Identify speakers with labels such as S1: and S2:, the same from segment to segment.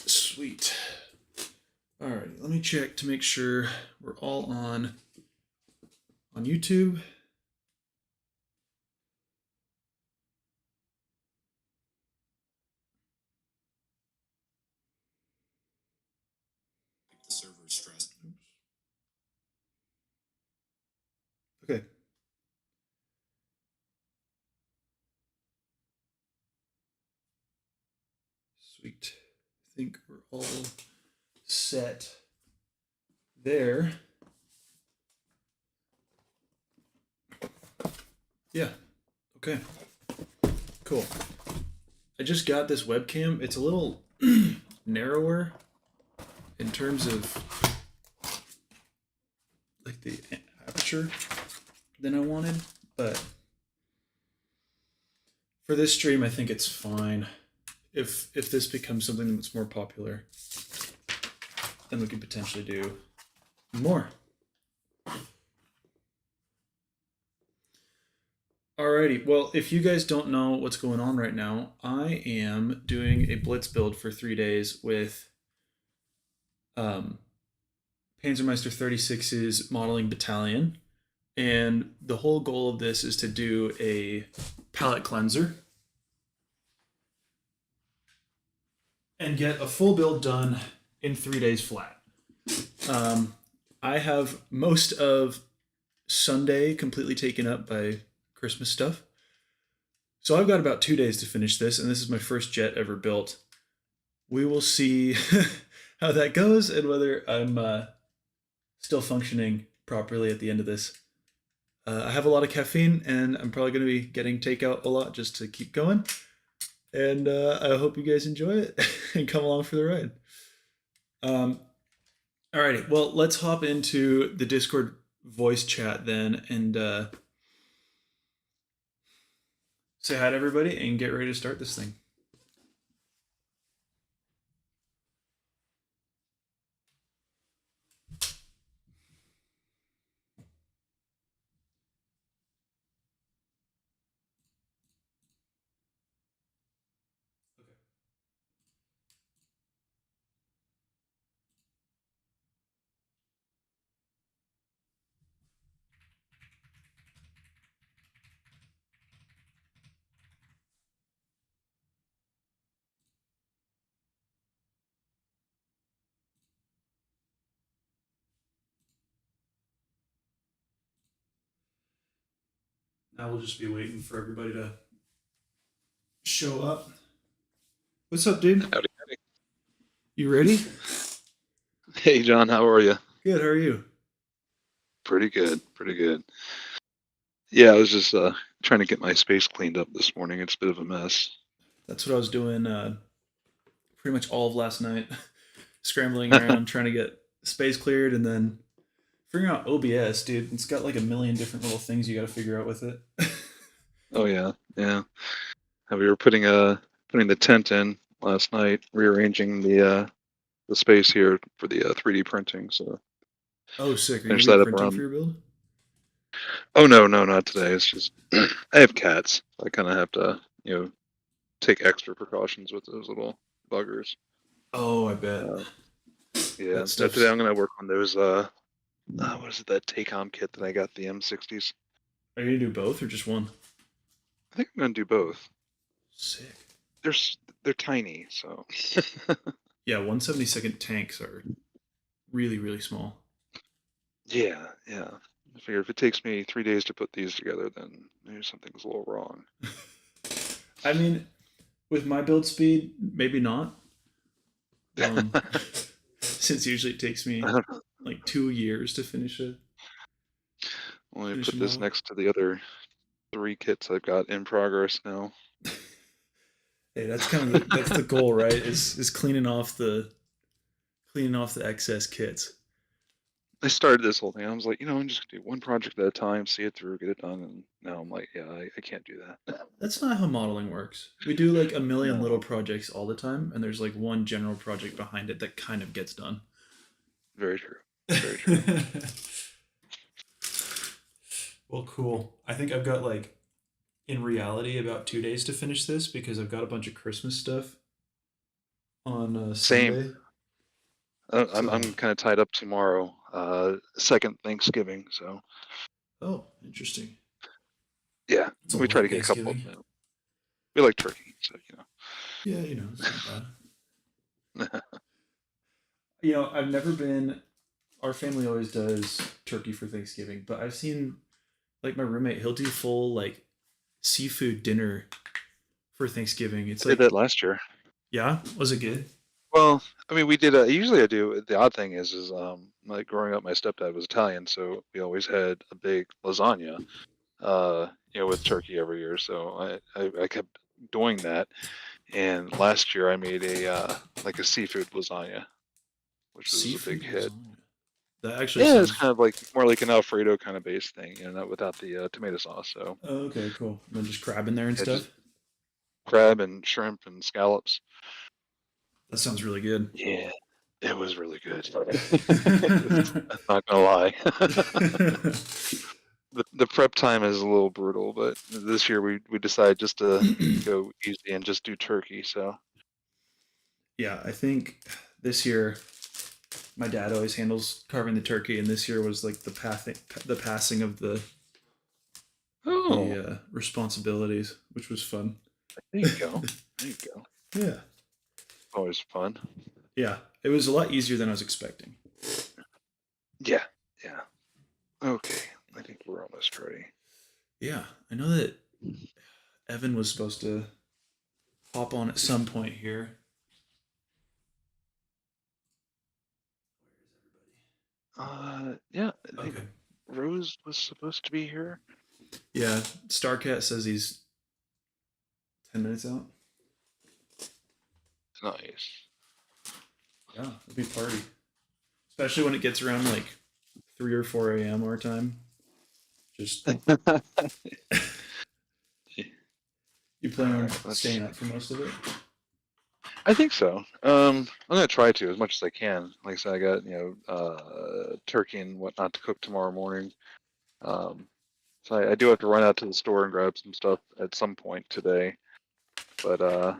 S1: Sweet. Alright, let me check to make sure we're all on YouTube.
S2: The server stressed.
S1: Okay. Sweet. I think we're all set there. Yeah. Okay. Cool. I just got this webcam. It's a little narrower in terms of like the aperture than I wanted, but for this stream I think it's fine. If this becomes something that's more popular, then we could potentially do more. Alrighty, well, if you guys don't know what's going on right now, I am doing a Blitz build for 3 days with Panzermeister 36's modeling battalion. And the whole goal of this is to do a palette cleanser and get a full build done in 3 days flat. I have most of Sunday completely taken up by Christmas stuff. So I've got about 2 days to finish this, and this is my first jet ever built. We will see how that goes and whether I'm still functioning properly at the end of this. I have a lot of caffeine, and I'm probably going to be getting takeout a lot just to keep going. And I hope you guys enjoy it and come along for the ride. Alrighty, well, let's hop into the Discord voice chat then and say hi to everybody and get ready to start this thing. Now we'll just be waiting for everybody to show up. What's up, dude?
S3: Howdy, howdy.
S1: You ready?
S3: Hey, John, how are you?
S1: Good, how are you?
S3: Pretty good, pretty good. Yeah, I was just trying to get my space cleaned up this morning. It's a bit of a mess.
S1: That's what I was doing pretty much all of last night. Scrambling around, trying to get space cleared, and then figuring out OBS, dude. It's got like a million different little things you got to figure out with it.
S3: Oh yeah, yeah. We were putting the tent in last night, rearranging the space here for the 3D printing. So
S1: Oh, sick! Are you
S3: finish
S1: gonna
S3: that
S1: be
S3: up
S1: printing
S3: around.
S1: for your build?
S3: Oh no, not today. It's just I have cats. I kind of have to, take extra precautions with those little buggers.
S1: Oh, I bet.
S3: Yeah,
S1: That
S3: so
S1: stuff's...
S3: today I'm gonna work on those. What is it? That Tacom kit that I got, the M60s.
S1: Are you gonna do both or just one?
S3: I think I'm gonna do both.
S1: Sick.
S3: They're tiny, so.
S1: Yeah, 1/72 tanks are really, really small.
S3: Yeah. I figure if it takes me 3 days to put these together, then maybe something's a little wrong.
S1: I mean, with my build speed, maybe not. Since usually it takes me like 2 years to finish it.
S3: Let me put this next to the other 3 kits I've got in progress now.
S1: Hey, that's kind of that's the goal, right? Is cleaning off the excess kits.
S3: I started this whole thing. I was like, I'm just gonna do one project at a time, see it through, get it done, and now I'm like, yeah, I can't do that.
S1: That's not how modeling works. We do like a million
S3: No,
S1: little projects all the time, and there's like one general project behind it that kind of gets done.
S3: very true. Very true.
S1: Well, cool. I think I've got like in reality about 2 days to finish this because I've got a bunch of Christmas stuff on
S3: Same.
S1: Sunday.
S3: I'm
S1: So,
S3: kind of tied up tomorrow, second Thanksgiving, so
S1: oh, interesting.
S3: yeah,
S1: It's a
S3: we try to
S1: light
S3: get a couple of
S1: Thanksgiving.
S3: we like turkey, so
S1: Yeah, it's not bad. I've never been. Our family always does turkey for Thanksgiving, but I've seen like my roommate. He'll do full like seafood dinner for Thanksgiving. It's
S3: I did
S1: like,
S3: that last year.
S1: yeah, was it good?
S3: Well, I mean, we did. Usually, I do. The odd thing is, like growing up, my stepdad was Italian, so we always had a big lasagna, with turkey every year. So I kept doing that, and last year I made like a seafood lasagna, which was a big
S1: Seafood
S3: hit.
S1: lasagna. That actually
S3: Yeah, it's
S1: sounds.
S3: kind of like more like an Alfredo kind of base thing, not without the tomato sauce. So
S1: Oh, okay, cool. And then just crab in there and
S3: yeah, just
S1: stuff.
S3: crab and shrimp and scallops.
S1: That sounds really good.
S3: Yeah, it was really good. I'm not gonna lie. The prep time is a little brutal, but this year we decided just to go easy and just do turkey. So
S1: Yeah, I think this year my dad always handles carving the turkey, and this year was like the passing of the
S3: oh,
S1: responsibilities, which was fun.
S3: there you go. There you go.
S1: Yeah,
S3: Always fun.
S1: yeah, it was a lot easier than I was expecting.
S3: Yeah, yeah. Okay, I think we're almost ready.
S1: Yeah, I know that Evan was supposed to hop on at some point here.
S3: Yeah, I think
S1: Okay.
S3: Rose was supposed to be here.
S1: Yeah, Starcat says he's 10 minutes out.
S3: Nice.
S1: Yeah, it'll be a party, especially when it gets around like 3 or 4 a.m. our time. Just you
S3: All
S1: plan on
S3: right, let's
S1: staying
S3: see.
S1: up for most of it?
S3: I think so. I'm gonna try to as much as I can. Like I said, I got turkey and whatnot to cook tomorrow morning. Um, so I do have to run out to the store and grab some stuff at some point today. But I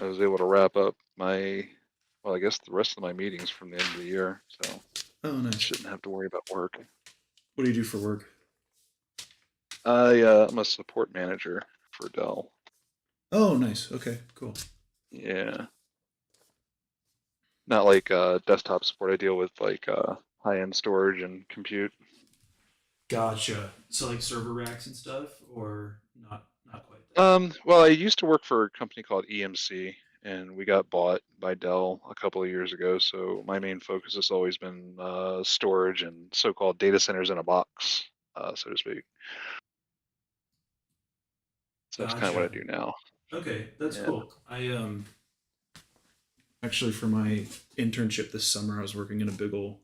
S3: was able to wrap up I guess the rest of my meetings from the end of the year, so
S1: Oh, nice.
S3: shouldn't have to worry about work.
S1: What do you do for work?
S3: I'm a support manager for Dell.
S1: Oh, nice. Okay, cool.
S3: Yeah, not like desktop support. I deal with like high-end storage and compute.
S1: Gotcha. So like server racks and stuff, or not quite
S3: Well, I used to work for a company called EMC, and we got bought by Dell a couple of years ago. So my main focus has always been storage and so-called data centers in a box, so to speak. So
S1: that.
S3: that's kind of what I
S1: Gotcha.
S3: do now.
S1: Okay, that's
S3: Yeah.
S1: cool. I actually for my internship this summer, I was working in a big old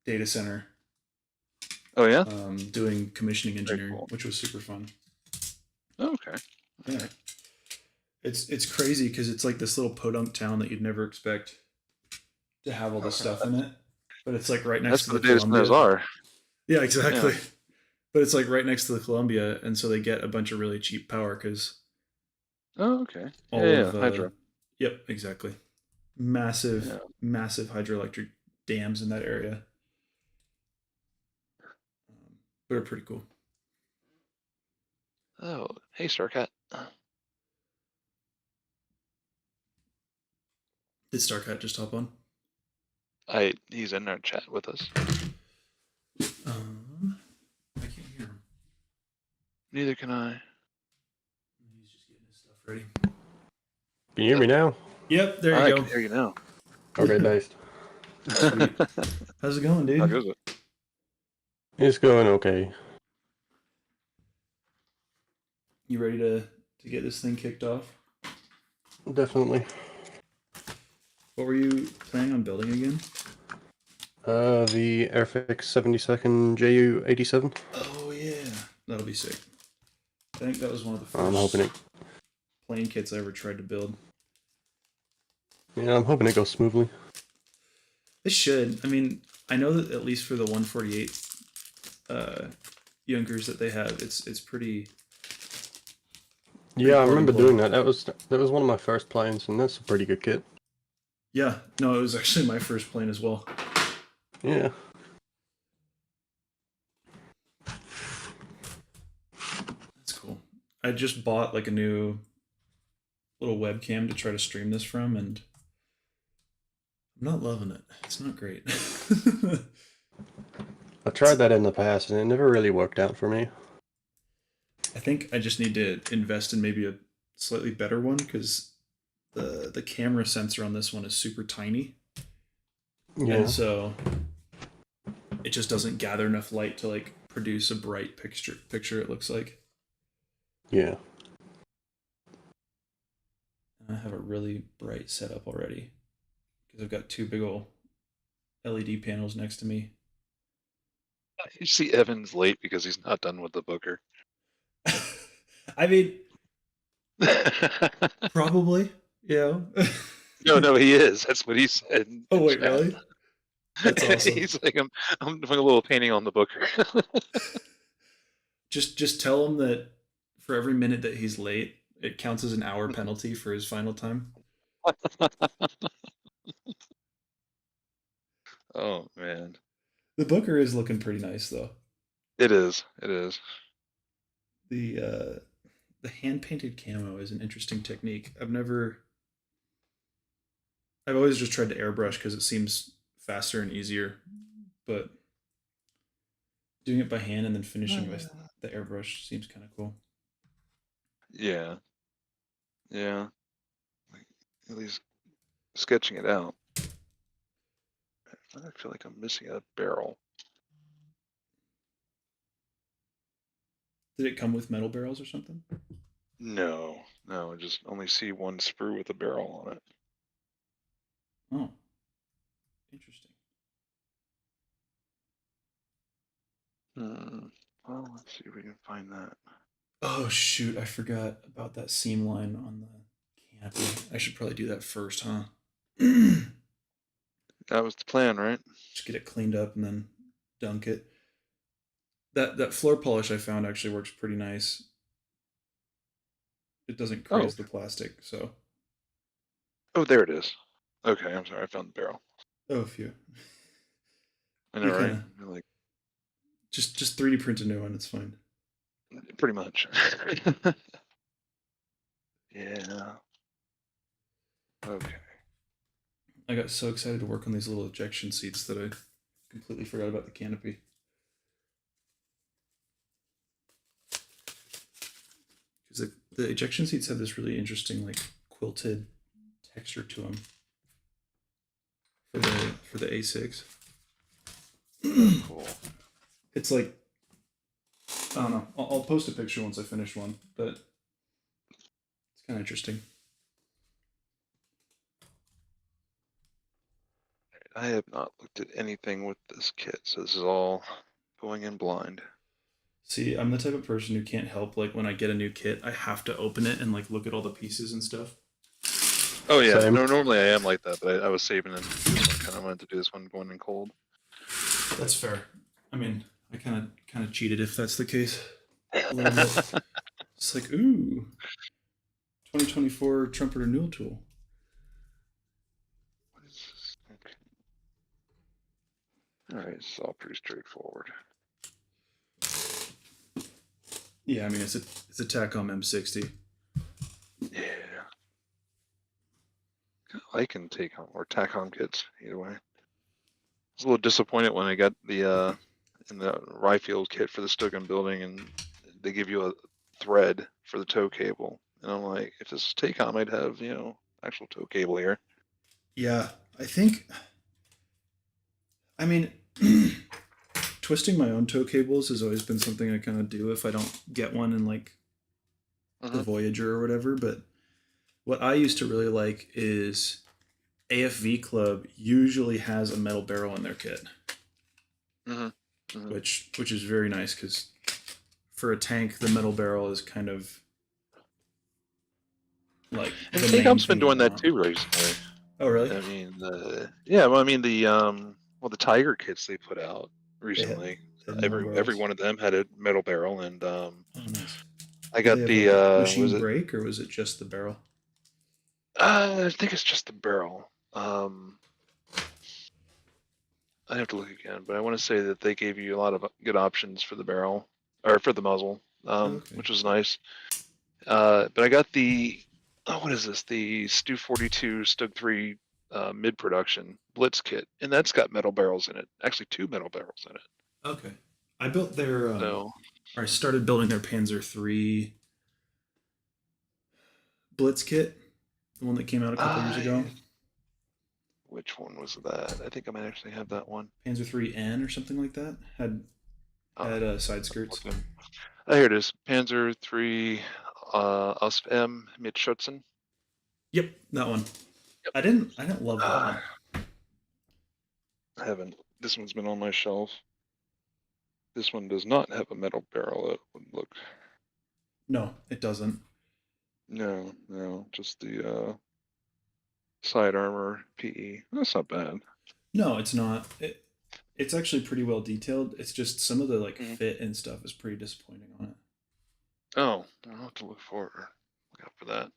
S1: data center,
S3: Oh yeah.
S1: doing commissioning
S3: Very
S1: engineering,
S3: cool.
S1: which was super fun.
S3: Oh, okay.
S1: Yeah, it's crazy because it's like this little podunk town that you'd never expect to have all this stuff in it, but it's like right next
S3: That's
S1: to
S3: what
S1: the
S3: the data centers
S1: Columbia.
S3: are.
S1: Yeah,
S3: Yeah.
S1: exactly. But it's like right next to the Columbia, and so they get a bunch of really cheap power because
S3: Oh, okay. Yeah,
S1: all
S3: yeah.
S1: of
S3: Hydro.
S1: yep, exactly, massive
S3: Yeah.
S1: massive hydroelectric dams in that area, but are pretty cool.
S3: Oh, hey, Starcat.
S1: Did Starcat just hop on?
S3: He's in our chat with us.
S1: I can't hear him.
S3: Neither can I.
S1: He's just getting his stuff ready.
S2: Can you hear me now?
S1: Yep, there you
S3: I
S1: go.
S3: can hear you now.
S2: Okay, nice.
S1: Sweet. How's it going,
S3: How
S1: dude?
S3: goes it?
S2: It's going okay.
S1: You ready to get this thing kicked off?
S2: Definitely.
S1: What were you planning on building again?
S2: The Airfix 72nd JU-87.
S1: Oh yeah, that'll be sick. I think that was one of the
S2: I'm
S1: first
S2: hoping it.
S1: plane kits I ever tried to build.
S2: Yeah, I'm hoping it goes smoothly.
S1: It should. I mean, I know that at least for the 148 Junkers that they have, it's pretty.
S2: Yeah, I
S1: plug and
S2: remember
S1: play.
S2: doing that. That was one of my first planes, and that's a pretty good kit.
S1: Yeah, no, it was actually my first plane as well.
S2: Yeah.
S1: That's cool. I just bought like a new little webcam to try to stream this from, and I'm not loving it. It's not great.
S2: I tried that in the past, and it never really worked out for me.
S1: I think I just need to invest in maybe a slightly better one because the camera sensor on this one is super tiny,
S2: Yeah.
S1: and so it just doesn't gather enough light to like produce a bright picture. It looks like.
S2: Yeah.
S1: And I have a really bright setup already because I've got two big old LED panels next to me.
S3: You see Evan's late because he's not done with the Booker.
S1: I mean, probably, yeah.
S3: No, he is. That's what he said.
S1: Oh wait, really? That's awesome.
S3: He's like, I'm doing a little painting on the Booker.
S1: Just tell him that for every minute that he's late, it counts as an hour penalty for his final time.
S3: Oh man,
S1: The Booker is looking pretty nice though.
S3: it is. It is.
S1: The hand painted camo is an interesting technique. I've always just tried to airbrush because it seems faster and easier, but doing it by hand and then finishing with the airbrush seems kind of cool.
S3: Yeah. Yeah. Like, at least sketching it out. I feel like I'm missing a barrel.
S1: Did it come with metal barrels or something?
S3: No, I just only see one sprue with a barrel on it.
S1: Oh, interesting.
S3: Well, let's see if we can find that.
S1: Oh shoot, I forgot about that seam line on the canopy. I should probably do that first, huh?
S3: That was the plan, right?
S1: Just get it cleaned up and then dunk it. That floor polish I found actually works pretty nice. It doesn't craze the plastic, so.
S3: Oh, there it is. Okay, I'm sorry, I found the barrel.
S1: Oh, phew.
S3: I know, right? Like,
S1: just 3D print a new one. It's fine.
S3: pretty much. Yeah. Okay.
S1: I got so excited to work on these little ejection seats that I completely forgot about the canopy. Because the ejection seats have this really interesting, like, quilted texture to them for the A6.
S3: Cool.
S1: It's like, I don't know. I'll post a picture once I finish one, but it's kind of interesting.
S3: I have not looked at anything with this kit, so this is all going in blind.
S1: See, I'm the type of person who can't help, like, when I get a new kit, I have to open it and, like, look at all the pieces and stuff.
S3: Oh yeah,
S2: Same.
S3: no, normally I am like that, but I was saving it. This one kind of wanted to do this one going in cold.
S1: That's fair. I mean, I kind of cheated if that's the case. A little bit. It's like, ooh, 2024 trumpeter newel tool.
S3: Okay. All right, it's all pretty straightforward.
S1: Yeah, I mean, it's a TACOM M60.
S3: Yeah. I can take on or TACOM kits either way. I was a little disappointed when I got the in the Ryfield kit for the Stugan building, and they give you a thread for the tow cable, and I'm like, if this is TACOM, I'd have actual tow cable here.
S1: Yeah, I mean, twisting my own tow cables has always been something I kind of do if I don't get one in like the Voyager or whatever. But what I used to really like is AFV Club usually has a metal barrel in their kit,
S3: Hmm. Hmm.
S1: which is very nice because for a tank, the metal barrel is kind of like
S3: And
S1: the main
S3: K-Comp's been
S1: thing you
S3: doing that
S1: want.
S3: too recently.
S1: Oh, really?
S3: I mean, yeah, well, I mean well, the Tiger kits they put out
S1: They had,
S3: recently.
S1: they had metal
S3: Every
S1: barrels.
S3: one of them had a metal barrel, and
S1: Oh, nice.
S3: I
S1: Did they
S3: got
S1: have
S3: the
S1: a
S3: was
S1: machine
S3: it?
S1: brake or was it just the barrel?
S3: I think it's just the barrel. I have to look again, but I want to say that they gave you a lot of good options for the barrel or for the muzzle,
S1: Okay.
S3: which was nice. But I got the what is this? The Stu 42 Stug 3 mid production Blitz kit, and that's got metal barrels in it. Actually, two metal barrels in it.
S1: Okay. I built their
S3: So
S1: or I started building their Panzer III Blitz kit, the one that came out a couple years ago.
S3: which one was that? I think I might actually have that one.
S1: Panzer III N or something like that.
S3: Oh,
S1: Had side skirts.
S3: okay. Oh, here it is. Panzer 3 Osp M Mitschützen.
S1: Yep, that one.
S3: Yep.
S1: I didn't love that
S3: Uh,
S1: one.
S3: I haven't. This one's been on my shelf. This one does not have a metal barrel. It would look.
S1: No, it doesn't.
S3: No, no, just the side armor PE. That's not bad.
S1: No, it's not. It's actually pretty well detailed. It's just some of the like
S3: Mhm.
S1: fit and stuff is pretty disappointing on it.
S3: Oh, I'll have to look out for that.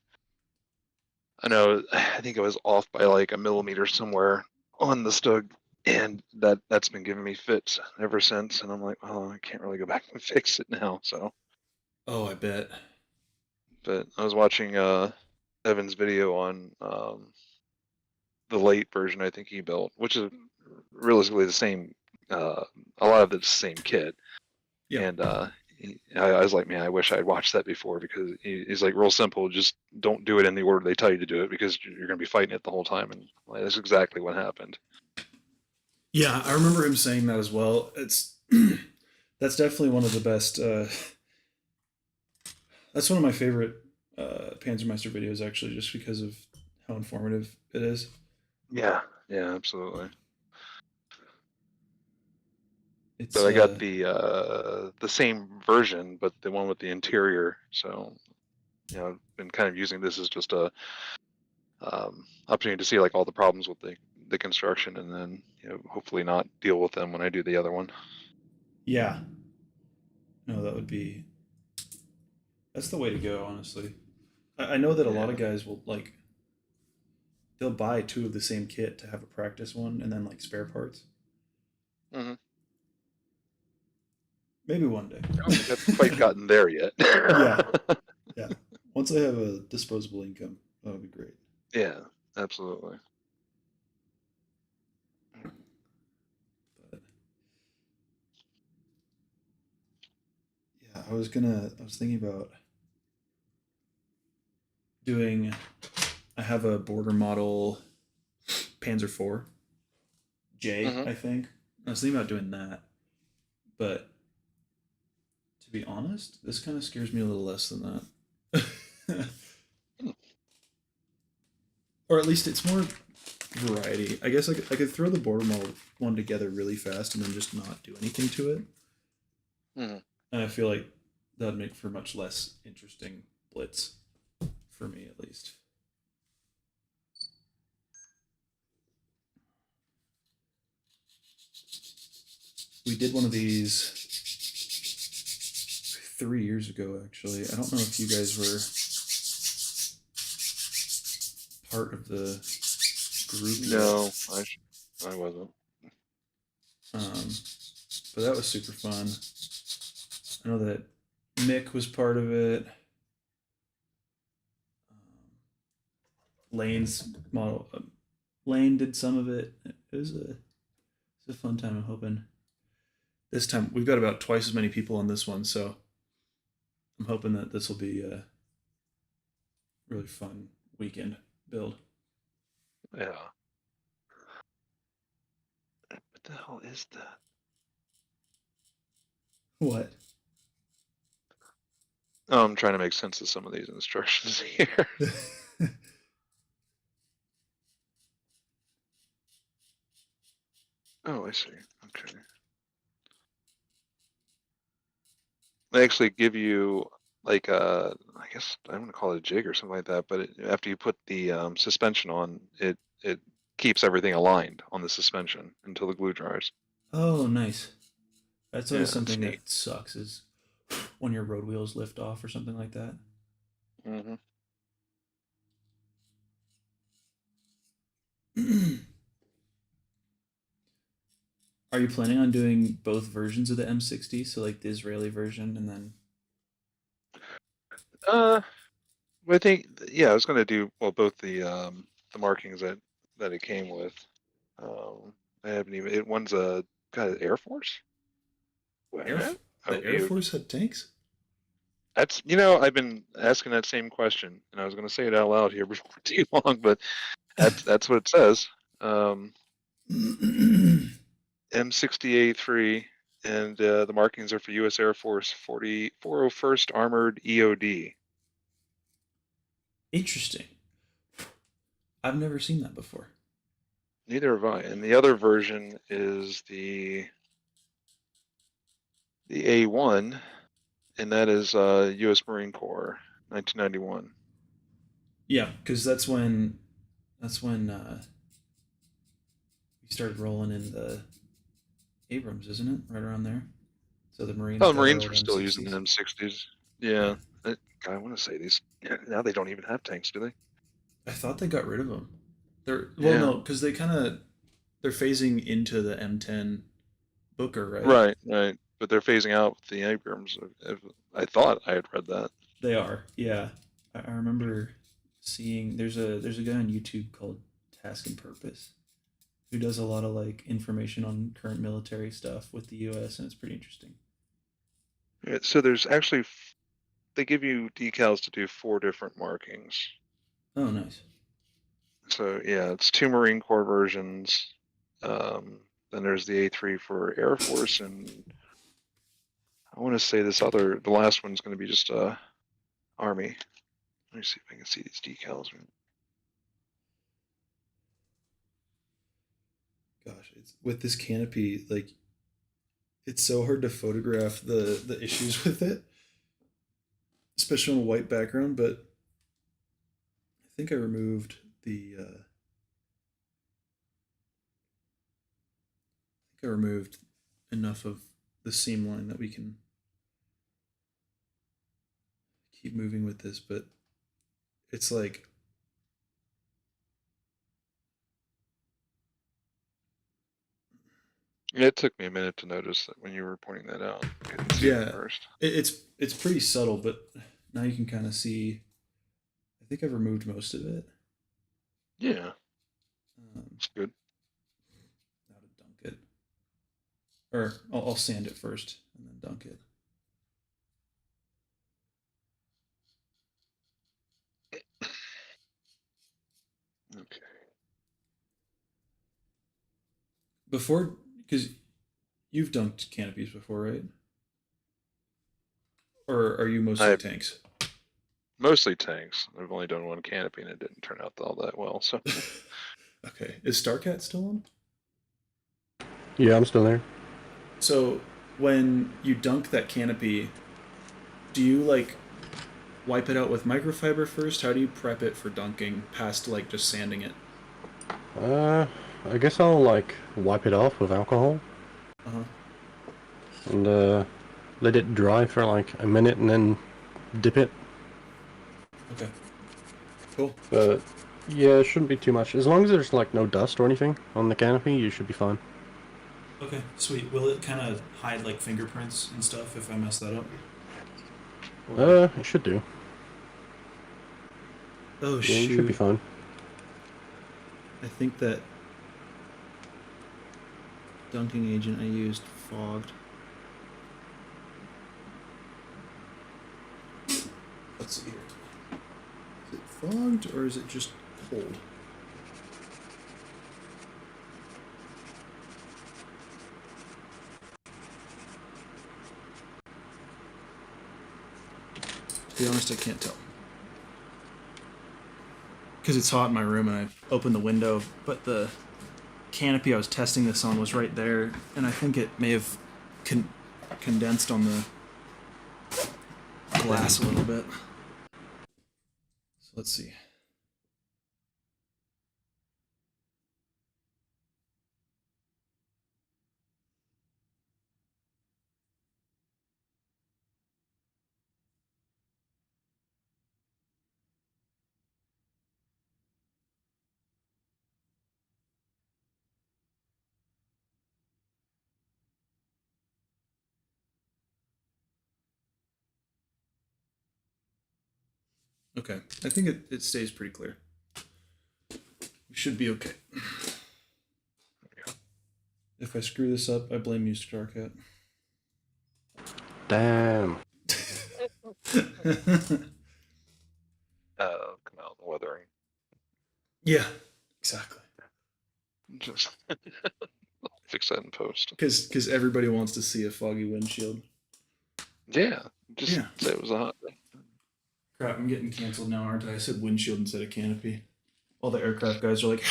S3: I know. I think I was off by like a millimeter somewhere on the Stug, and that's been giving me fits ever since. And I'm like, oh, I can't really go back and fix it now. So,
S1: Oh, I bet.
S3: but I was watching Evan's video on the late version I think he built, which is realistically the same. A lot of it's the same kit,
S1: Yep.
S3: and I was like, man, I wish I'd watched that before because he's like, real simple, just don't do it in the order they tell you to do it because you're going to be fighting it the whole time, and like, that's exactly what happened.
S1: Yeah, I remember him saying that as well. It's that's definitely one of the best. That's one of my favorite Panzermeister videos, actually, just because of how informative it is.
S3: Yeah, yeah, absolutely.
S1: It's
S3: But I got the same version, but the one with the interior. So I've been kind of using this as just a opportunity to see like all the problems with the construction, and then hopefully not deal with them when I do the other one.
S1: yeah. No, that would be that's the way to go, honestly. I know that a lot of
S3: Yeah.
S1: guys will like they'll buy two of the same kit to have a practice one and then like spare parts.
S3: Hmm.
S1: Maybe one
S3: I
S1: day.
S3: don't think I've quite gotten there yet.
S1: Yeah, yeah. Once I have a disposable income, that would be great.
S3: Yeah, absolutely.
S1: But yeah, I was thinking about doing. I have a border model Panzer IV J,
S3: Hmm.
S1: I think. I was thinking about doing that, but to be honest, this kind of scares me a little less than that. Or at least it's more variety. I guess I could throw the border model one together really fast and then just not do anything to it.
S3: Hmm.
S1: And I feel like that'd make for much less interesting blitz for me, at least. We did one of these 3 years ago, actually. I don't know if you guys were part of the group
S3: No,
S1: yet,
S3: I wasn't.
S1: um, but that was super fun. I know that Mick was part of it. Lane's model, Lane did some of it. It was a fun time. I'm hoping this time we've got about twice as many people on this one, so I'm hoping that this will be a really fun weekend build.
S3: Yeah. What the hell is that?
S1: What?
S3: Oh, I'm trying to make sense of some of these instructions here. Oh, I see. Okay. They actually give you like I guess I'm gonna call it a jig or something like that, but after you put the suspension on, it keeps everything aligned on the suspension until the glue dries.
S1: Oh, nice. That's always
S3: Yeah, it's
S1: something
S3: neat.
S1: that sucks is when your road wheels lift off or something like that.
S3: Hmm.
S1: Are you planning on doing both versions of the M60? So like the Israeli version and then
S3: Uh, but I think yeah, I was gonna do well both the markings that it came with. I haven't even one's a kind of Air Force. What?
S1: The
S3: Oh,
S1: Air Force had tanks?
S3: that's I've been asking that same question, and I was gonna say it out loud here before too long, but that's what it says. Um, M60A3, and the markings are for U.S. Air Force 401st Armored EOD.
S1: Interesting. I've never seen that before.
S3: Neither have I. And the other version is the A1, and that is U.S. Marine Corps, 1991.
S1: Yeah, because that's when we started rolling in the Abrams, isn't it? Right around there. So the Marines
S3: Oh,
S1: got our
S3: Marines
S1: old
S3: were still using
S1: M60s.
S3: the M60s.
S1: Yeah,
S3: Yeah. I want to say these. Yeah, now they don't even have tanks, do they?
S1: I thought they got rid of them. Well,
S3: Yeah.
S1: no, because they're phasing into the M10 Booker, right?
S3: Right, right. But they're phasing out the Abrams. I thought I had read that.
S1: They are. Yeah, I remember seeing there's a guy on YouTube called Task and Purpose who does a lot of like information on current military stuff with the U.S. and it's pretty interesting.
S3: Yeah, so there's actually they give you decals to do 4 different markings.
S1: Oh, nice.
S3: So yeah, it's 2 Marine Corps versions. Then there's the A3 for Air Force, and I want to say the last one's going to be just Army. Let me see if I can see these decals.
S1: Gosh, it's with this canopy like it's so hard to photograph the issues with it, especially on a white background. But I think I removed enough of the seam line that we can keep moving with this. But it's like
S3: Yeah, it took me a minute to notice that when you were pointing that out. I couldn't see it at
S1: yeah,
S3: first.
S1: it's pretty subtle, but now you can kind of see. I think I've removed most of it.
S3: Yeah,
S1: Um,
S3: it's good.
S1: now to dunk it, or I'll sand it first and then dunk it.
S3: Okay.
S1: Before, because you've dunked canopies before, right? Or are you mostly
S3: I
S1: tanks?
S3: mostly tanks. I've only done one canopy, and it didn't turn out all that well. So
S1: Okay. Is Starcat still on?
S2: Yeah, I'm still there.
S1: So when you dunk that canopy, do you like wipe it out with microfiber first? How do you prep it for dunking past like just sanding it?
S2: Uh, I guess I'll like wipe it off with alcohol
S1: Uh huh.
S2: and let it dry for like a minute and then dip it.
S1: Okay. Cool.
S2: But yeah, it shouldn't be too much. As long as there's like no dust or anything on the canopy, you should be fine.
S1: Okay. Sweet. Will it kind of hide like fingerprints and stuff if I mess that up? Or
S2: It should do.
S1: oh
S2: Yeah, you should be
S1: shoot!
S2: fine.
S1: I think that dunking agent I used fogged. Let's see here. Is it fogged or is it just cold? To be honest, I can't tell. Because it's hot in my room and I opened the window, but the canopy I was testing this on was right there, and I think it may have condensed on the glass a little bit. So let's see. Okay, I think it stays pretty clear. We should be okay. If I screw this up, I blame you, Starcat.
S2: Damn.
S3: Come out the weathering.
S1: Yeah, exactly.
S3: Just fix that in post.
S1: Because everybody wants to see a foggy windshield.
S3: Yeah, just
S1: Yeah.
S3: say it was a hot day.
S1: Crap, I'm getting canceled now, aren't I? I said windshield instead of canopy. All the aircraft guys are like,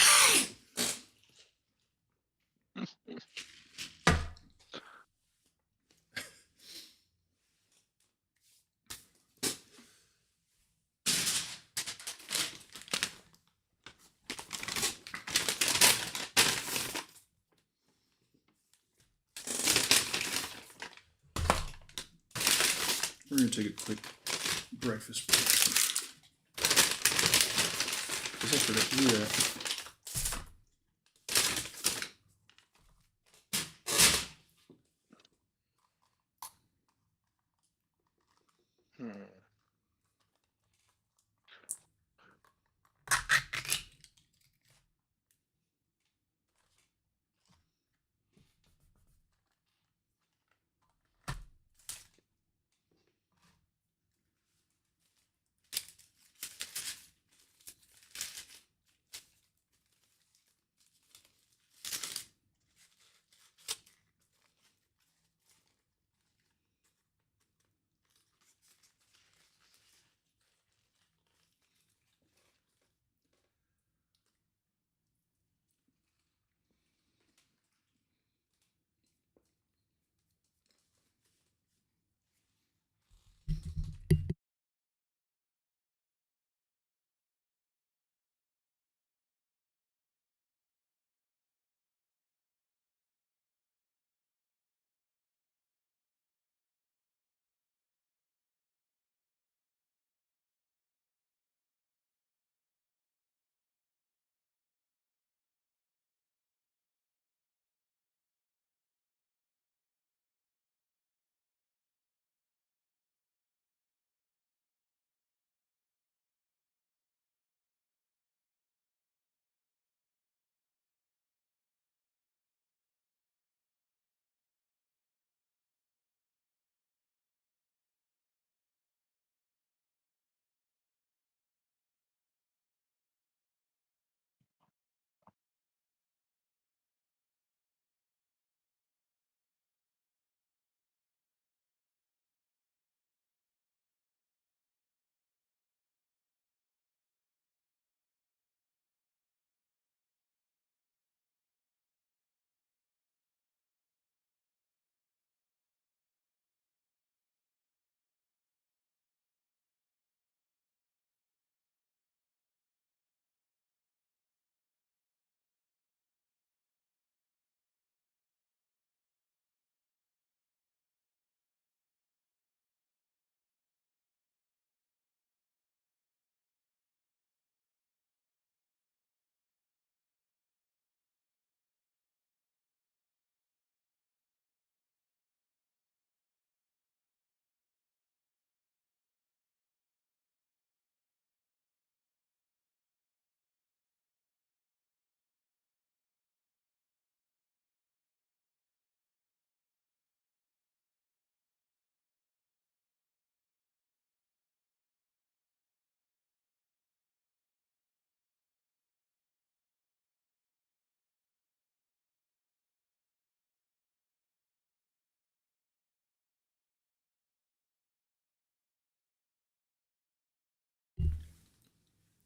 S1: we're gonna take a quick breakfast break. Guess I forgot to do that.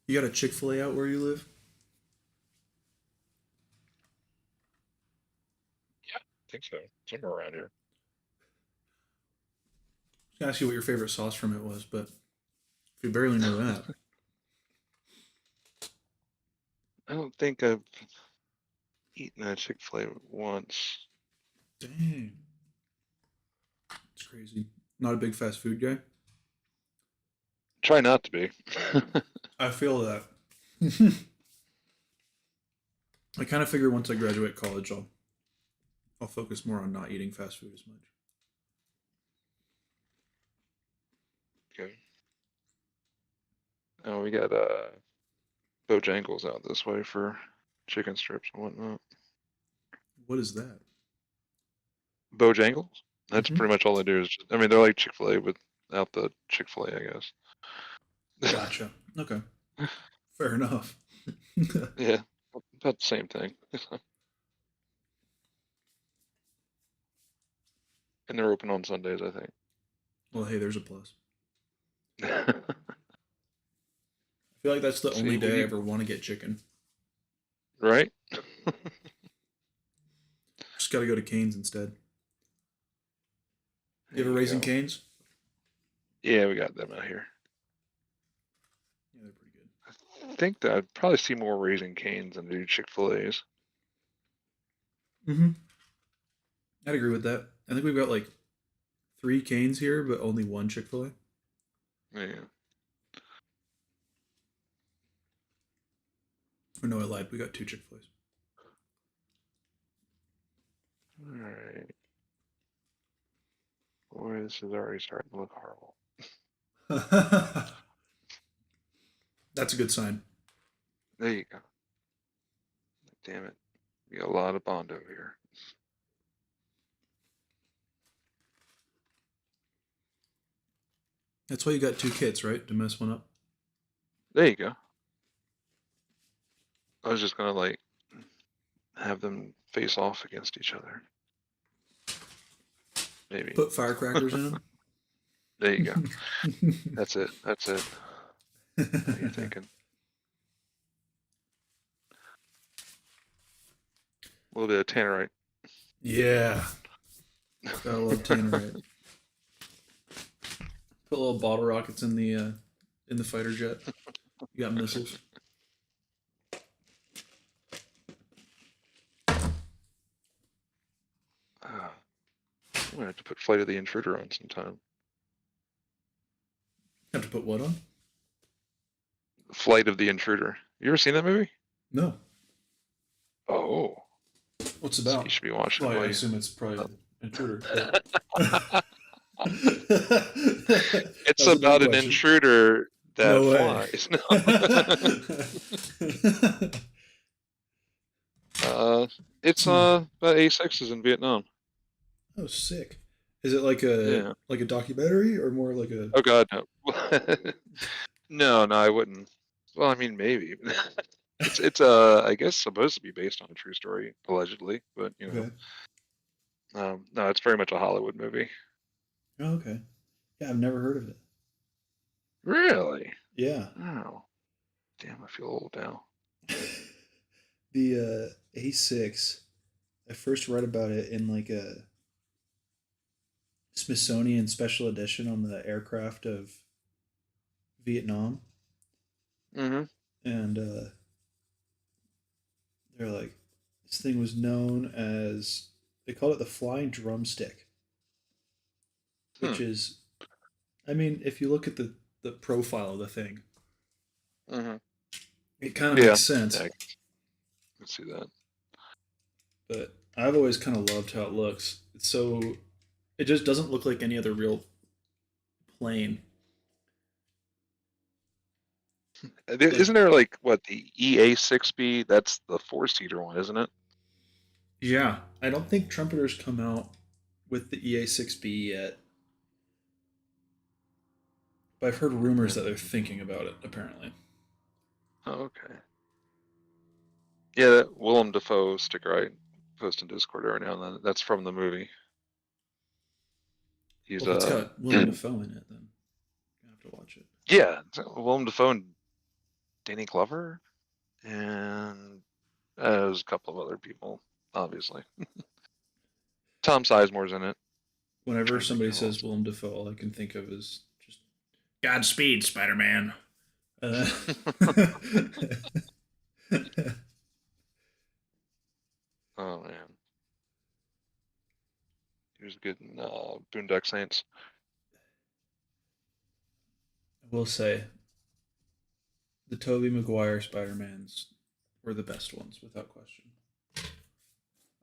S1: You got a Chick-fil-A out where you live?
S3: think so. Somewhere around here.
S1: I was gonna ask you what your favorite sauce from it was, but if you barely know that,
S3: I don't think I've eaten a Chick-fil-A once.
S1: dang, it's crazy. Not a big fast food guy.
S3: Try not to be.
S1: I feel that. I kind of figure once I graduate college, I'll focus more on not eating fast food as much.
S3: Okay. Oh, we got Bojangles out this way for chicken strips and whatnot.
S1: What is that?
S3: Bojangles? That's
S1: Mhm.
S3: pretty much all they do is I mean, they're like Chick-fil-A without the Chick-fil-A, I guess.
S1: Gotcha. Okay. Fair enough.
S3: Yeah, about the same thing. And they're open on Sundays, I think.
S1: Well, hey, there's a plus. I feel like that's the
S3: See,
S1: only day I ever want to get chicken.
S3: right?
S1: Just got to go to Cane's instead. You
S3: There
S1: ever
S3: you
S1: Raising
S3: go.
S1: Cane's?
S3: Yeah, we got them out here.
S1: Yeah, they're pretty good.
S3: I think that I'd probably see more Raising Cane's than I do Chick-fil-A's.
S1: Mm-hmm. I'd agree with that. I think we've got like 3 Cane's here, but only 1 Chick-fil-A.
S3: Yeah.
S1: Or no, I lied. We got 2 Chick-fil-A's.
S3: All right. Boy, this is already starting to look horrible.
S1: That's a good sign.
S3: There you go. Damn it. We got a lot of Bond over here.
S1: That's why you got 2 kits, right? To mess one up.
S3: There you go. I was just gonna like have them face off against each other. Maybe.
S1: Put firecrackers in them.
S3: There you go. That's it. That's it. What are you thinking? A little bit of tannerite.
S1: Yeah. Gotta love Tannerite. Put little bottle rockets in the fighter jet. You got missiles.
S3: I'm gonna have to put Flight of the Intruder on sometime.
S1: Have to put what on?
S3: Flight of the Intruder. You ever seen that movie?
S1: No.
S3: Oh,
S1: What's it
S3: so
S1: about?
S3: you should be watching
S1: Well,
S3: it
S1: I
S3: while you.
S1: assume it's probably Intruder.
S3: It's
S1: That's a dumb
S3: about an
S1: question.
S3: intruder that
S1: No way.
S3: flies. It's about A6s in Vietnam.
S1: Oh, sick. Is it
S3: Yeah.
S1: like a documentary or more like a?
S3: Oh God, no. No, no, I wouldn't. Well, I mean, maybe. It's I guess supposed to be based on a true story, allegedly, but
S1: Okay.
S3: no, it's very much a Hollywood movie.
S1: Oh, okay. Yeah, I've never heard of it.
S3: Really?
S1: Yeah.
S3: Oh, damn, I feel old now.
S1: The A6. I first read about it in like a Smithsonian special edition on the aircraft of Vietnam,
S3: Mm-hmm.
S1: and they're like, this thing was known as, they called it the flying drumstick,
S3: Hmm.
S1: which is, I mean, if you look at the profile of the thing,
S3: Mm-hmm.
S1: it kind of
S3: Yeah.
S1: makes sense.
S3: Yeah, I can see that.
S1: But I've always kind of loved how it looks. It's so, it just doesn't look like any other real plane. Like,
S3: Isn't there like what the EA-6B? That's the four-seater one, isn't it?
S1: yeah, I don't think trumpeters come out with the EA6B yet. But I've heard rumors that they're thinking about it, apparently.
S3: Oh, okay. Yeah, that Willem Dafoe sticker I post in Discord every now and then. That's from the movie. He's
S1: Well, if it's got Willem Dafoe in it, then you have to watch it.
S3: yeah, it's Willem Dafoe and Danny Glover, and there's a couple of other people, obviously. Tom Sizemore's in it.
S1: Whenever
S3: Trying to think
S1: somebody
S3: who
S1: says
S3: else.
S1: Willem Dafoe, all I can think of is just Godspeed, Spider-Man. Uh,
S3: Oh man, he was good in Boondock Saints.
S1: I will say the Tobey Maguire Spider-Mans were the best ones, without question,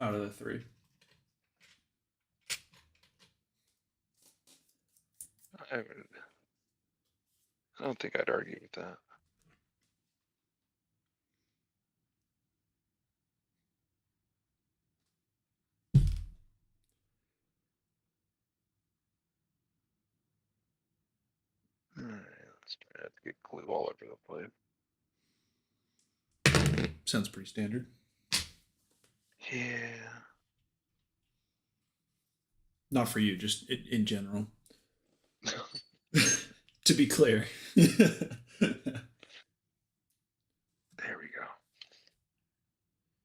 S1: out of the three.
S3: I, I don't think I'd argue with that. All right, let's try not to get glue all over the place.
S1: Sounds pretty standard.
S3: Yeah.
S1: Not for you, just in general. To be clear.
S3: There we go.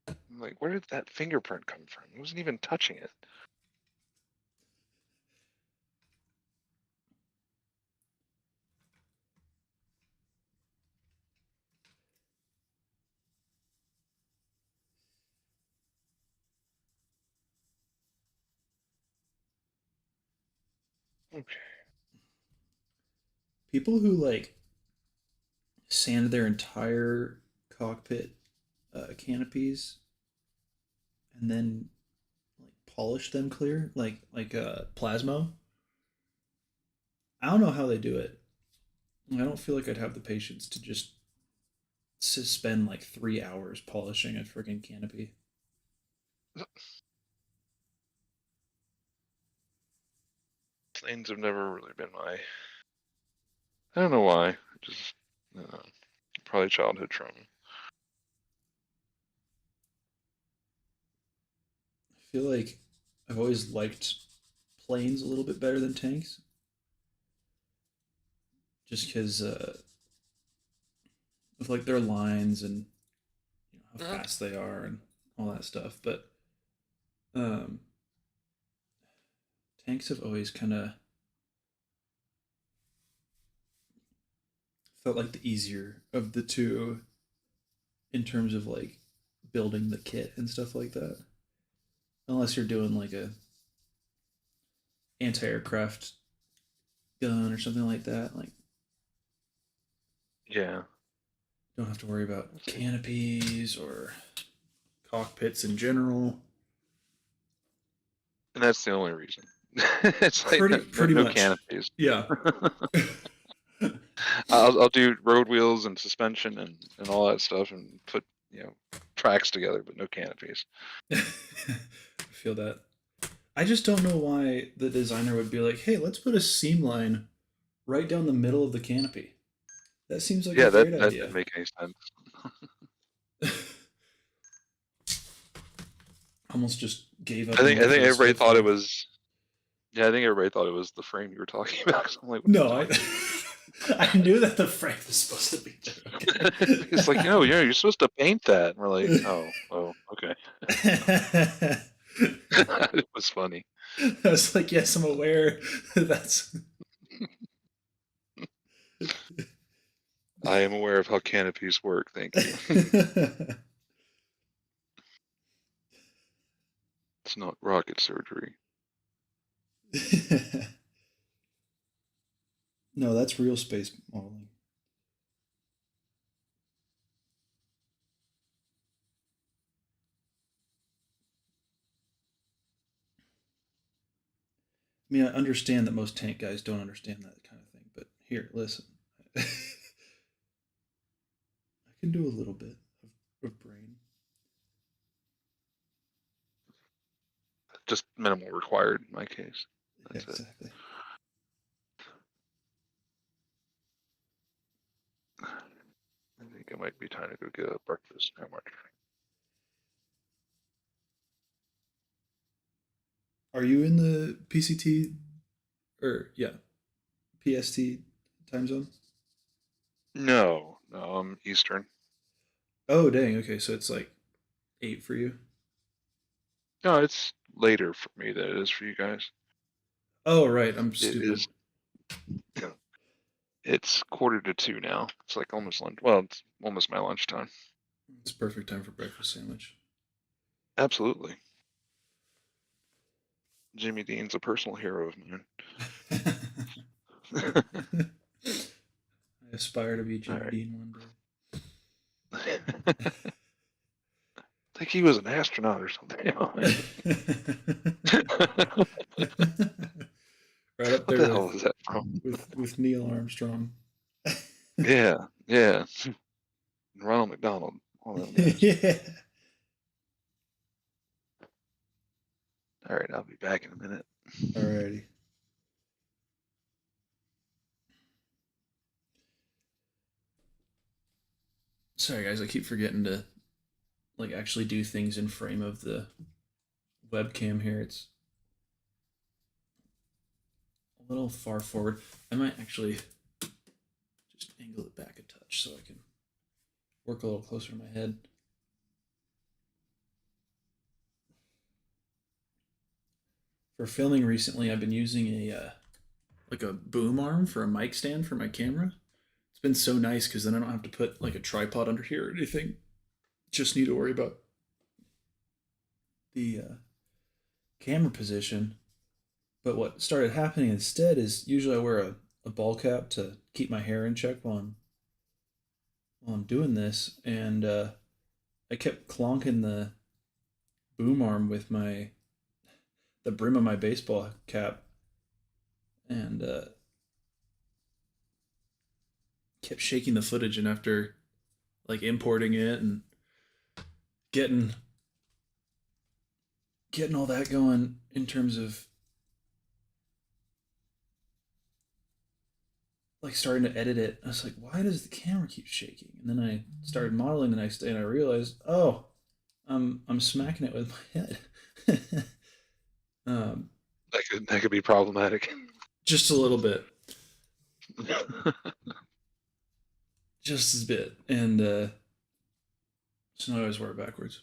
S3: I'm like, where did that fingerprint come from? It wasn't even touching it. Okay.
S1: People who like sand their entire cockpit canopies and then like polish them clear, like Plasmo. I don't know how they do it. I don't feel like I'd have the patience to just spend like 3 hours polishing a freaking canopy.
S3: Planes have never really been my. I don't know why. Just probably childhood trauma.
S1: I feel like I've always liked planes a little bit better than tanks, just because of like their lines and how fast they are and all that stuff. But um, tanks have always kind of felt like the easier of the two in terms of like building the kit and stuff like that. Unless you're doing like a anti-aircraft gun or something like that, like
S3: Yeah.
S1: don't have to worry about canopies or cockpits in general.
S3: And that's the only reason. It's like
S1: Pretty
S3: no
S1: much.
S3: canopies.
S1: Yeah.
S3: I'll do road wheels and suspension and all that stuff and put tracks together, but no canopies.
S1: I feel that. I just don't know why the designer would be like, "Hey, let's put a seam line right down the middle of the canopy." That seems like a
S3: Yeah, that
S1: great
S3: that
S1: idea.
S3: didn't make any sense.
S1: Almost just gave up.
S3: I
S1: And
S3: think
S1: went for the
S3: everybody
S1: stick
S3: thought it
S1: frame.
S3: was. Yeah, I think everybody thought it was the frame you were talking about. So I'm like, what
S1: No,
S3: are you
S1: I
S3: talking
S1: I knew that the frame was supposed to be there.
S3: about? It's like, you're supposed to paint that. And we're like, oh, okay. It was funny.
S1: I was like, yes, I'm aware. That's
S3: I am aware of how canopies work. Thank you. It's not rocket surgery.
S1: No, that's real space modeling. I mean, I understand that most tank guys don't understand that kind of thing, but here, listen. I can do a little bit of brain.
S3: Just minimal required in my case.
S1: Yeah,
S3: That's it.
S1: exactly.
S3: I think it might be time to go get a breakfast. How much?
S1: Are you in the PCT or yeah, PST time zone?
S3: No, I'm Eastern.
S1: Oh, dang. Okay, so it's like 8 for you.
S3: No, it's later for me than it is for you guys.
S1: Oh, right. I'm
S3: It
S1: stupid.
S3: is. It's 1:45 now. It's like almost lunch. Well, it's almost my lunchtime.
S1: It's perfect time for breakfast sandwich.
S3: Absolutely. Jimmy Dean's a personal hero of mine.
S1: I aspire to be
S3: All
S1: Jimmy
S3: right.
S1: Dean one
S3: I think he was an astronaut or something.
S1: day. Right up
S3: What
S1: there
S3: the hell is that from?
S1: with Neil Armstrong.
S3: Yeah, yeah. Ronald McDonald. All them guys.
S1: Yeah.
S3: All right, I'll be back in a minute.
S1: Alrighty. Sorry guys, I keep forgetting to like actually do things in frame of the webcam here. It's a little far forward. I might actually just angle it back a touch so I can work a little closer to my head. For filming recently, I've been using a like a boom arm for a mic stand for my camera. It's been so nice because then I don't have to put like a tripod under here or anything. Just need to worry about the camera position. But what started happening instead is usually I wear a ball cap to keep my hair in check while I'm doing this, and I kept clonking the boom arm with the brim of my baseball cap, and kept shaking the footage. And after like importing it and getting getting all that going in terms of like starting to edit it, I was like, why does the camera keep shaking? And then I started modeling the next day, and I realized, oh, I'm smacking it with my head. um,
S3: That could be problematic.
S1: just a little bit, just a bit, and so now I always wear it backwards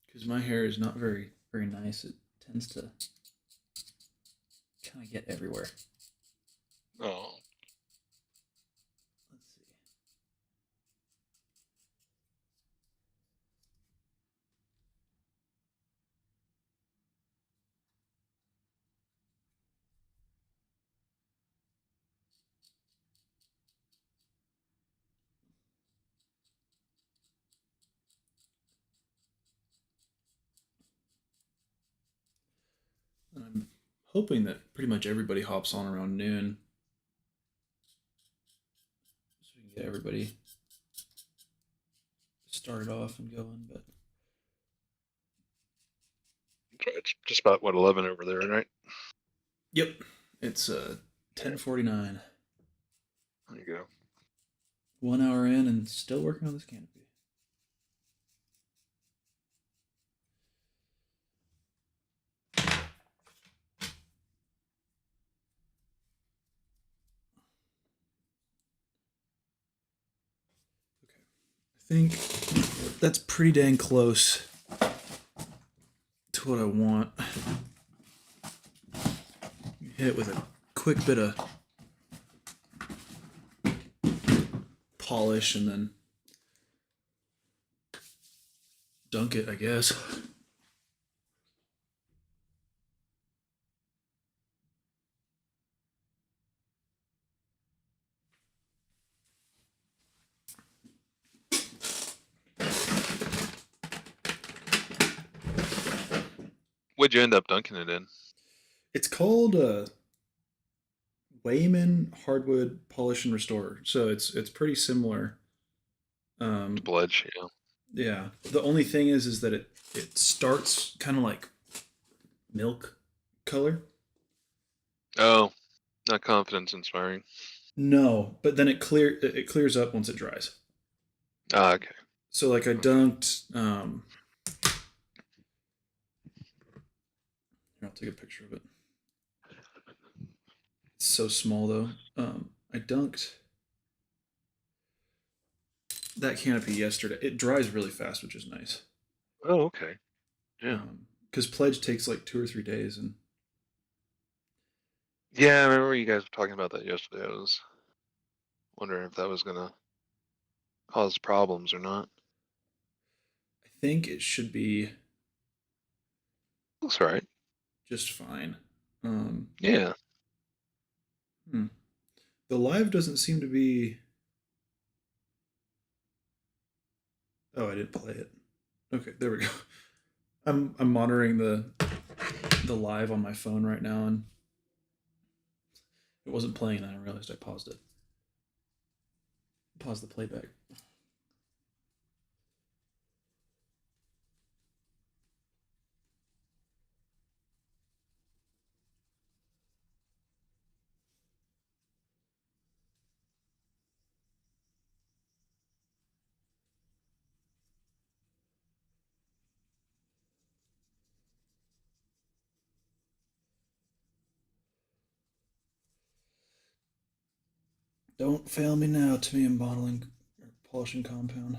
S1: because my hair is not very nice. It tends to kind of get everywhere.
S3: Oh,
S1: Let's see. And I'm hoping that pretty much everybody hops on around noon, so we can get everybody started off and going. But
S3: it's just about what 11 over there, right?
S1: yep, it's 10:49.
S3: There you go.
S1: 1 hour in and still working on this canopy. Okay, I think that's pretty dang close to what I want. Hit it with a quick bit of polish and then dunk it, I guess.
S3: What'd you end up dunking it in?
S1: It's called Wayman Hardwood Polish and Restore, so it's pretty similar. Um,
S3: Bludge, yeah.
S1: yeah. The only thing is that it starts kind of like milk color.
S3: Oh, not confidence inspiring.
S1: No, but then it clears up once it dries.
S3: Ah, okay.
S1: So like I
S3: Okay.
S1: dunked. Here, I'll take a picture of it. It's so small though. I dunked that canopy yesterday. It dries really fast, which is nice.
S3: Oh, okay. Yeah.
S1: Because pledge takes like 2 or 3 days, and
S3: Yeah, I remember you guys were talking about that yesterday. I was wondering if that was gonna cause problems or not.
S1: I think it should be
S3: Looks all right.
S1: just fine. Um,
S3: Yeah.
S1: hmm. The live doesn't seem to be. Oh, I didn't play it. Okay, there we go. I'm monitoring the live on my phone right now, and it wasn't playing. And I realized I paused it. Pause the playback. Don't fail me now, to me and bottling or polishing compound.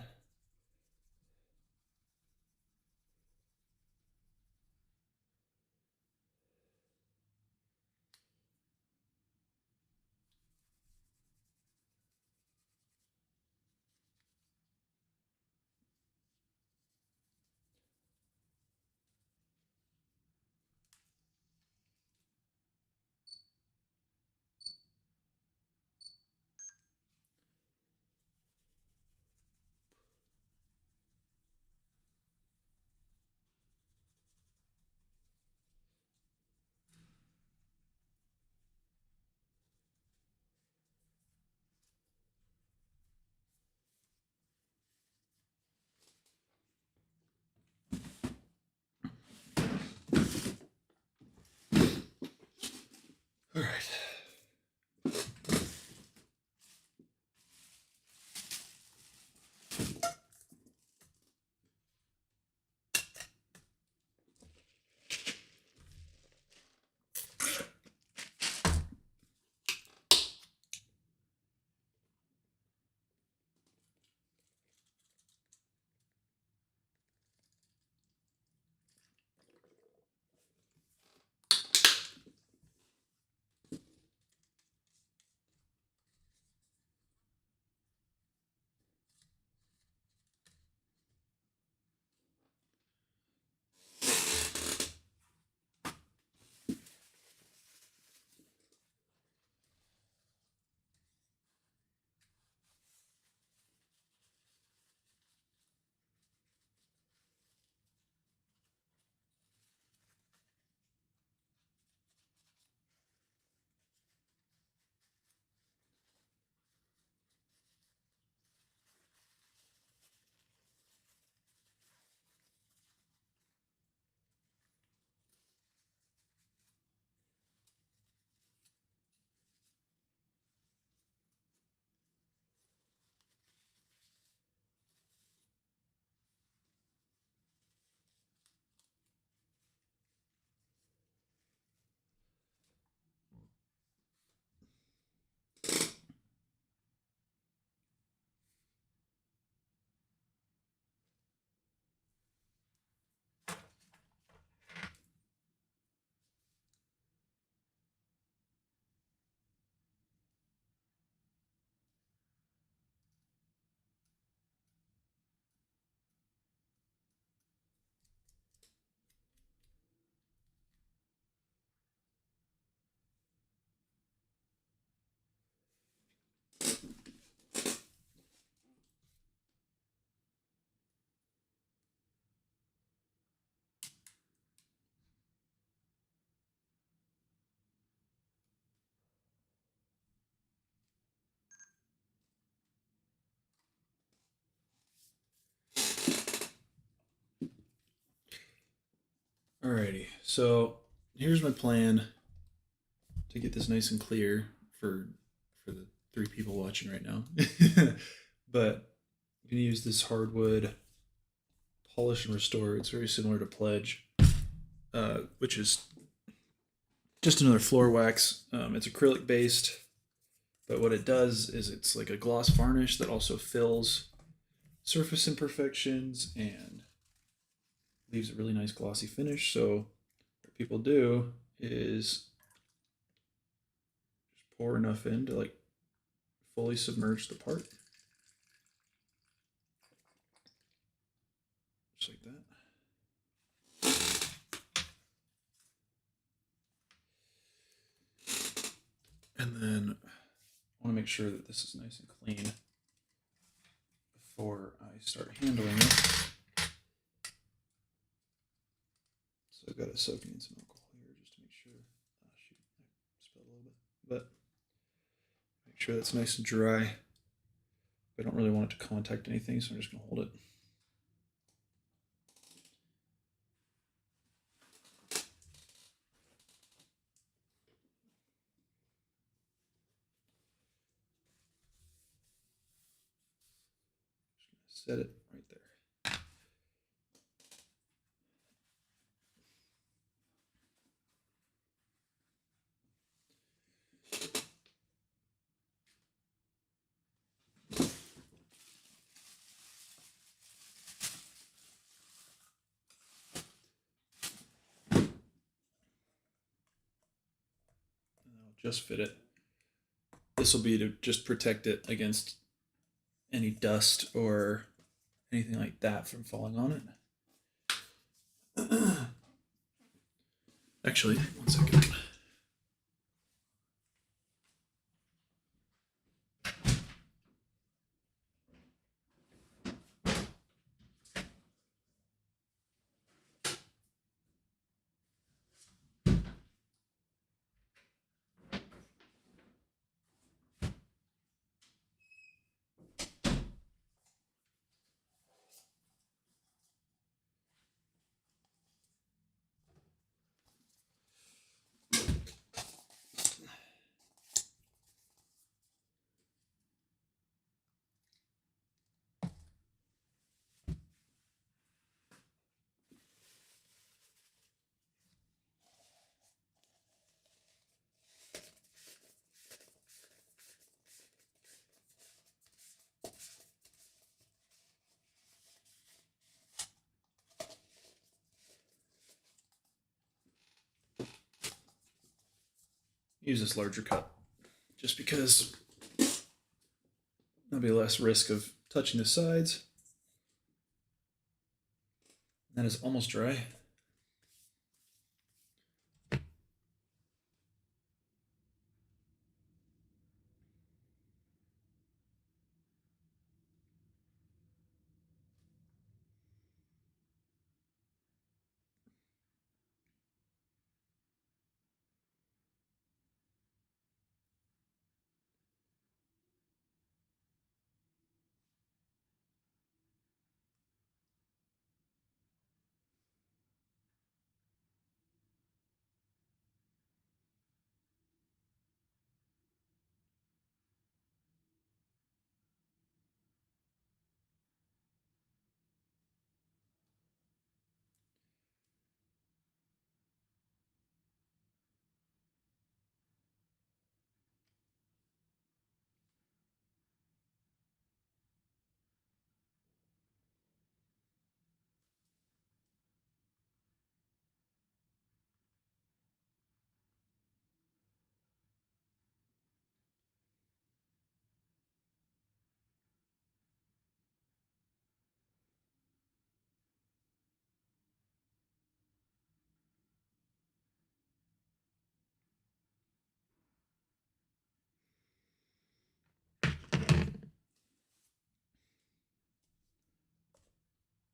S1: All right. Alrighty. So here's my plan to get this nice and clear for the 3 people watching right now. But I'm gonna use this hardwood polish and restore. It's very similar to Pledge, which is just another floor wax. It's acrylic based, but what it does is it's like a gloss varnish that also fills surface imperfections and leaves a really nice glossy finish. So what people do is just pour enough in to like fully submerge the part. Just like that. And then I want to make sure that this is nice and clean before I start handling it. So I've got it soaking in some alcohol here just to make sure. Oh, shoot, I spilled a little bit. But make sure that's nice and dry. I don't really want it to contact anything, so I'm just going to hold it. Set it right there. And I'll just fit it. This will be to just protect it against any dust or anything like that from falling on it. Actually, one second. Use this larger cup just because there'll be less risk of touching the sides. That is almost dry.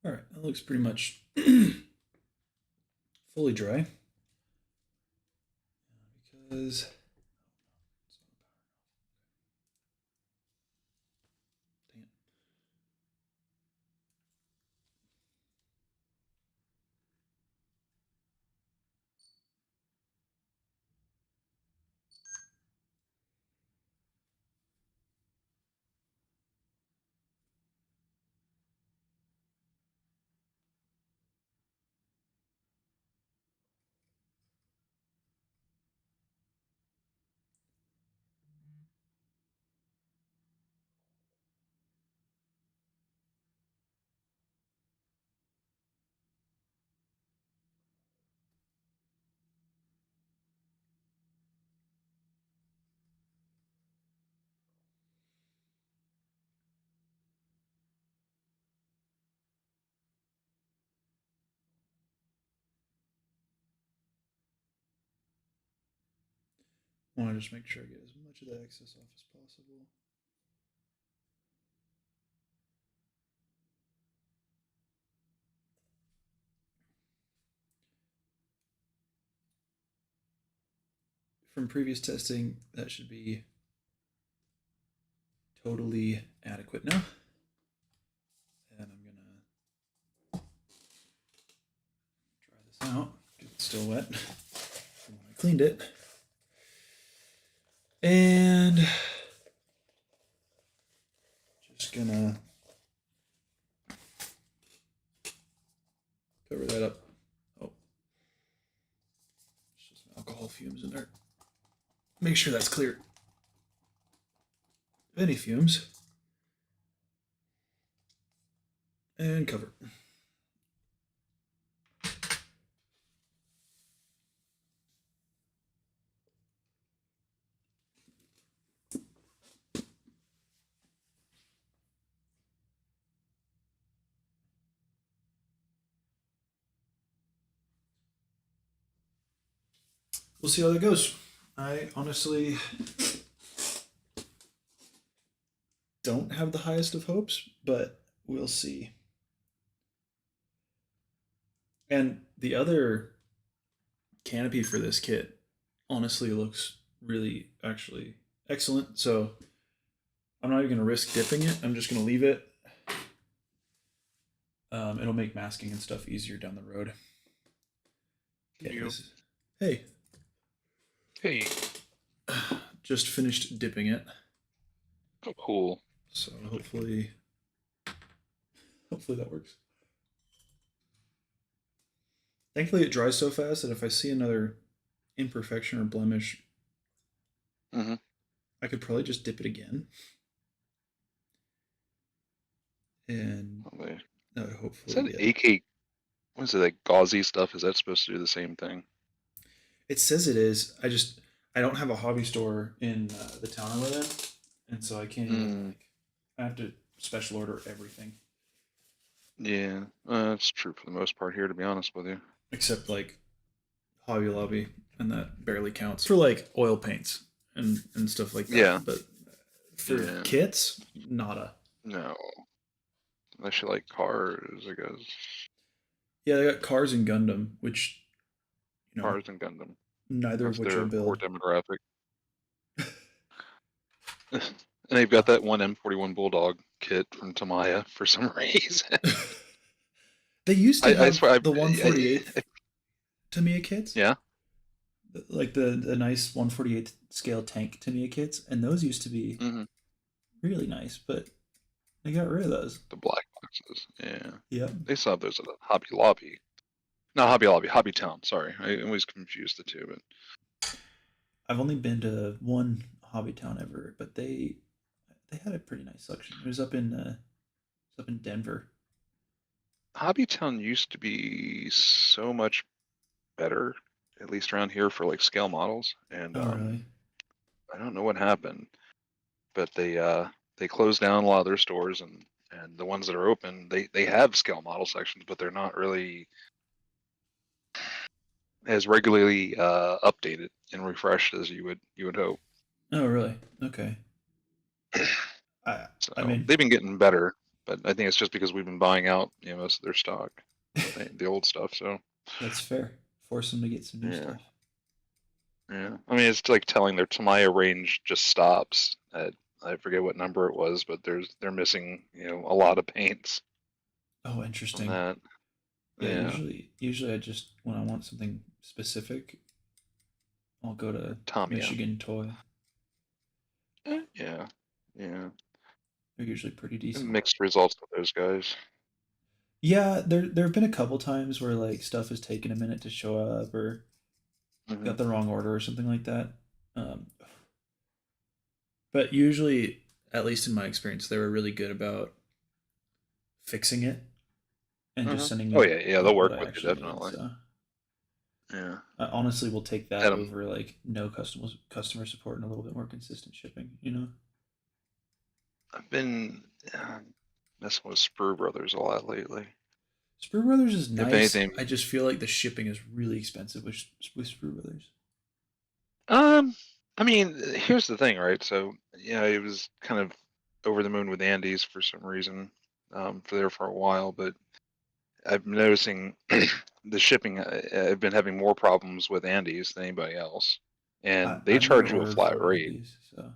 S1: All right, that looks pretty much fully dry. Because dang it. want to just make sure I get as much of the excess off as possible. From previous testing, that should be totally adequate now. And I'm gonna dry this out. It's still wet from when I cleaned it. And just gonna cover that up. Oh, there's just some alcohol fumes in there. Make sure that's clear. Any fumes. And cover. We'll see how that goes. I honestly don't have the highest of hopes, but we'll see. And the other canopy for this kit honestly looks really actually excellent. So I'm not even going to risk dipping it. I'm just going to leave it. It'll make masking and stuff easier down the road. Okay, hey.
S3: Hey.
S1: Just finished dipping it.
S3: Oh, cool.
S1: So hopefully that works. Thankfully it dries so fast that if I see another imperfection or blemish, I could probably just dip it again. And hopefully.
S3: Is that AK? What is it, like gauzy stuff? Is that supposed to do the same thing?
S1: It says it is. I don't have a hobby store in the town I live in, and so I can't even I have to special order everything.
S3: Yeah, that's true for the most part here, to be honest with you.
S1: Except like Hobby Lobby, and that barely counts for like oil paints and stuff like that.
S3: Yeah,
S1: but for kits, nada.
S3: No, unless you like cars, I guess.
S1: Yeah, they got Cars and Gundam, which
S3: Cars and Gundam.
S1: Neither of which are built.
S3: Core demographic. And they've got that one M41 Bulldog kit from Tamiya for some reason.
S1: They used to have the 148 Tamiya kits.
S3: Yeah.
S1: Like the nice 148 scale tank Tamiya kits, and those used to be really nice, but they got rid of those.
S3: The black boxes, yeah.
S1: Yep.
S3: They still have those at Hobby Lobby. Not Hobby Lobby, Hobby Town, sorry. I always confuse the two, but
S1: I've only been to one Hobby Town ever, but they had a pretty nice section. It was up in Denver.
S3: Hobby Town used to be so much better, at least around here for like scale models. And
S1: really?
S3: I don't know what happened, but they closed down a lot of their stores, and the ones that are open, they have scale model sections, but they're not really as regularly updated and refreshed as you would hope.
S1: Oh, really? Okay.
S3: So
S1: I mean,
S3: they've been getting better, but I think it's just because we've been buying out most of their stock, the old stuff. So
S1: that's fair. Force them to get some new stuff.
S3: Yeah, I mean, it's like telling their Tamiya range just stops at, I forget what number it was, but they're missing a lot of paints.
S1: Oh, interesting.
S3: That.
S1: Yeah. Usually I just, when I want something specific, I'll go to
S3: Tamiya.
S1: Michigan Toy.
S3: Yeah.
S1: They're usually pretty decent.
S3: Mixed results with those guys.
S1: Yeah, there have been a couple times where like stuff has taken a minute to show up, or got the wrong order or something like that. But usually, at least in my experience, they were really good about fixing it and just sending me.
S3: Oh yeah, they'll work with you definitely.
S1: Need, so.
S3: Yeah.
S1: I honestly will take that over like no customer support and a little bit more consistent shipping.
S3: I've been messing with Sprue Brothers a lot lately.
S1: Sprue Brothers is nice. I just feel like the shipping is really expensive with Sprue Brothers.
S3: I mean, here's the thing, right? So, it was kind of over the moon with Andes for some reason, for a while, but I've been noticing the shipping. I've been having more problems with Andes than anybody else, and they
S1: I've never
S3: charge you a
S1: ordered
S3: flat
S1: for
S3: rate.
S1: Andes, so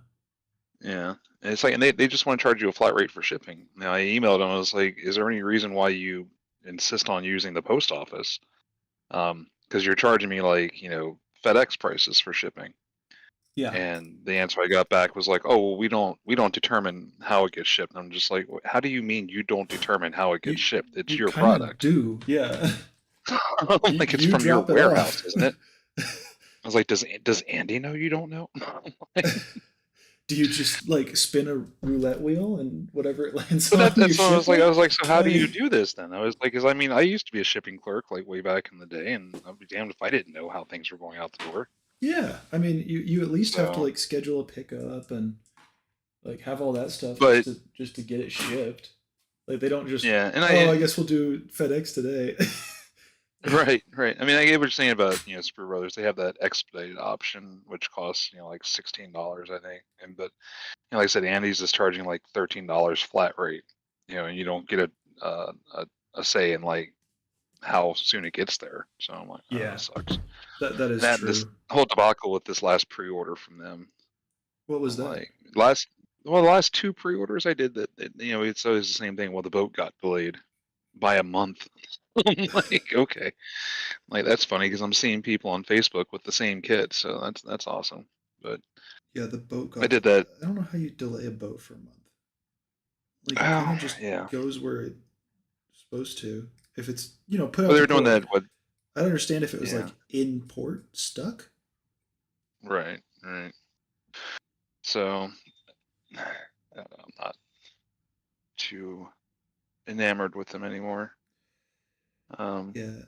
S3: Yeah, and it's like, and they just want to charge you a flat rate for shipping. Now I emailed them. I was like, "Is there any reason why you insist on using the post office? Because you're charging me like FedEx prices for shipping."
S1: yeah.
S3: And the answer I got back was like, "Oh, well, we don't determine how it gets shipped." And I'm just like, "How do you mean you don't determine how it gets
S1: You
S3: shipped? It's
S1: you
S3: your
S1: kind of
S3: product.
S1: do, yeah.
S3: Like it's
S1: You
S3: from your
S1: drop it
S3: warehouse,
S1: off.
S3: isn't it?" I was like, "Does Andy know you don't know?"
S1: Do you just like spin a roulette wheel and whatever it lands
S3: But
S1: on you
S3: that's what I was
S1: ship
S3: like. I
S1: it?
S3: was like, "So how
S1: I
S3: do you
S1: mean,
S3: do this then?" I was like, "Cause I mean, I used to be a shipping clerk like way back in the day, and I'd be damned if I didn't know how things were going out the door."
S1: yeah. I mean, you at least have to
S3: So,
S1: like schedule a pickup and like have all that stuff
S3: but
S1: just to get it shipped. Like they don't just,
S3: yeah, and
S1: oh, I
S3: I
S1: guess we'll do FedEx today.
S3: right, right. I mean, I get what you're saying about Sprue Brothers. They have that expedited option, which costs like $16, I think. And but like I said, Andy's is charging like $13 flat rate. And you don't get a say in like how soon it gets there. So I'm like, oh, that
S1: Yeah,
S3: sucks.
S1: that
S3: And
S1: is
S3: that this
S1: true.
S3: whole debacle with this last pre-order from them,
S1: What was
S3: I'm
S1: that?
S3: like the last two pre-orders I did it's always the same thing. Well, the boat got delayed by a month. I'm like, okay, like that's funny because I'm seeing people on Facebook with the same kit, so that's awesome. But
S1: Yeah, the boat
S3: I
S1: got.
S3: did that.
S1: I don't know how you delay a boat for a month. Like it kind
S3: Oh
S1: of just
S3: yeah,
S1: goes where it's supposed to. If it's put
S3: well
S1: out
S3: they
S1: to
S3: were doing
S1: port.
S3: that. What?
S1: I'd understand if it was
S3: Yeah,
S1: like in port stuck.
S3: right, right. So I'm not too enamored with them anymore. Um,
S1: Yeah.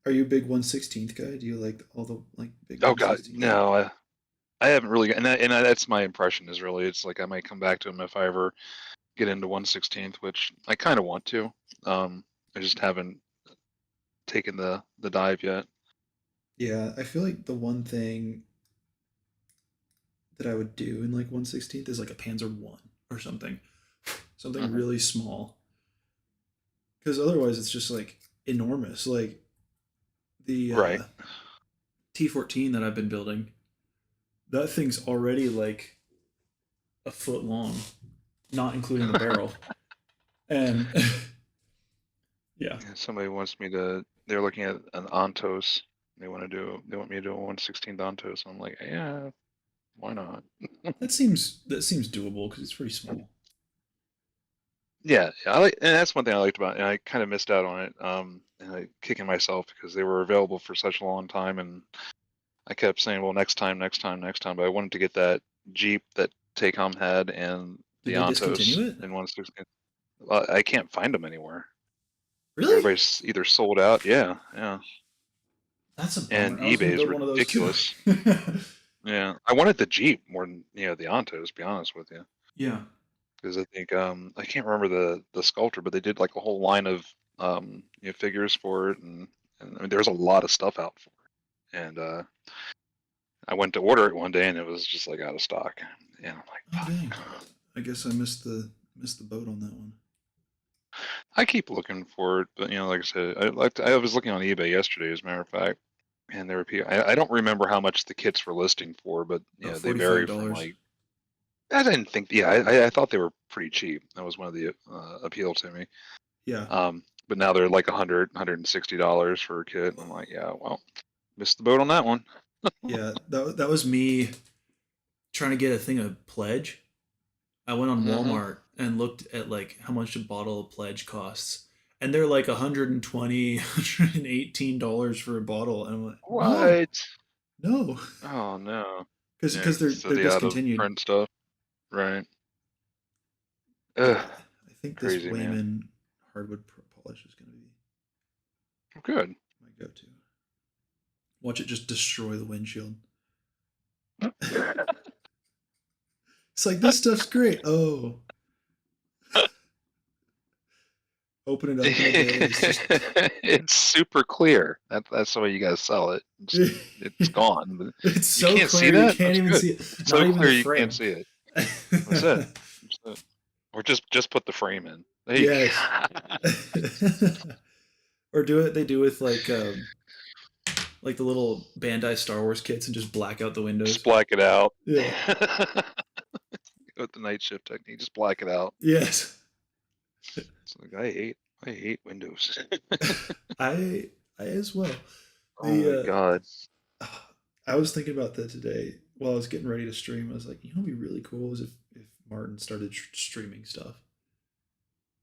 S1: Are you a big 1/16th guy? Do you like all the like big
S3: oh God,
S1: 1/16th?
S3: no, I haven't really, that's my impression is really it's like I might come back to them if I ever get into 1/16th, which I kind of want to. I just haven't taken the dive yet.
S1: Yeah, I feel like the one thing that I would do in like 1/16th is like a Panzer One or something, something
S3: Hmm.
S1: really small. Because otherwise, it's just like enormous. Like the
S3: Right.
S1: T14 that I've been building, that thing's already like a foot long, not including the barrel. And yeah,
S3: Yeah, somebody wants me to. They're looking at an Ontos. They want me to do a 1/16 Ontos. I'm like, yeah, why not?
S1: that seems doable because it's pretty small.
S3: Yeah, I like, and that's one thing I liked about it. And I kind of missed out on it. And I kicking myself because they were available for such a long time, and I kept saying, well, next time, next time, next time. But I wanted to get that Jeep that Tacom had and
S1: Did
S3: the
S1: they
S3: Ontos
S1: discontinue it?
S3: in 1/16. I can't find them anywhere.
S1: Really?
S3: Everybody's either sold out. Yeah, yeah.
S1: That's a
S3: And
S1: bummer. I was
S3: eBay
S1: gonna
S3: is
S1: build one of those too.
S3: ridiculous. Yeah, I wanted the Jeep more than the Ontos, to be honest with you,
S1: Yeah.
S3: because I think I can't remember the sculptor, but they did like a whole line of figures for it, and I mean, there's a lot of stuff out for it. And I went to order it one day, and it was just like out of stock. And I'm like,
S1: Oh dang.
S3: fuck.
S1: I guess I missed the boat on that one.
S3: I keep looking for it, but like I said, I was looking on eBay yesterday, as a matter of fact, and there were people. I don't remember how much the kits were listing for, but
S1: About
S3: they
S1: $45.
S3: vary from like I didn't think. Yeah, I thought they were pretty cheap. That was one of the appeal to me.
S1: Yeah.
S3: But now they're like $160 for a kit. I'm like, yeah, well, missed the boat on that one.
S1: Yeah. That was me trying to get a thing of pledge. I went on
S3: Hmm.
S1: Walmart and looked at like how much a bottle of pledge costs. And they're like 120, $118 for a bottle. And I'm like, no,
S3: What?
S1: no.
S3: Oh no. Yeah,
S1: Because they're
S3: so
S1: they're
S3: the out of
S1: discontinued.
S3: print stuff, right?
S1: Yeah.
S3: Ugh,
S1: I think this
S3: crazy man.
S1: Wayman hardwood polish is gonna be
S3: Good.
S1: my go-to. Watch it just destroy the windshield. It's like this stuff's great. Oh, open it up in a day. It's just
S3: It's super clear. That's the way you guys sell it. It's gone. But
S1: it's
S3: you
S1: so
S3: can't see
S1: clear you
S3: that?
S1: can't
S3: That's
S1: even
S3: good.
S1: see it.
S3: It's
S1: Not
S3: so
S1: even
S3: clear
S1: the
S3: you
S1: frame.
S3: can't see it. That's it. That's it. Or just put the frame in. There you
S1: Yes. Or do it they do with like the little Bandai Star Wars kits and just black out the
S3: Just
S1: windows.
S3: black it out.
S1: Yeah.
S3: With the night shift technique, just black it out.
S1: Yes.
S3: It's like I hate Windows.
S1: I as well.
S3: Oh my
S1: The
S3: god.
S1: I was thinking about that today while I was getting ready to stream. I was like, you know, what'd be really cool is if Martin started streaming stuff,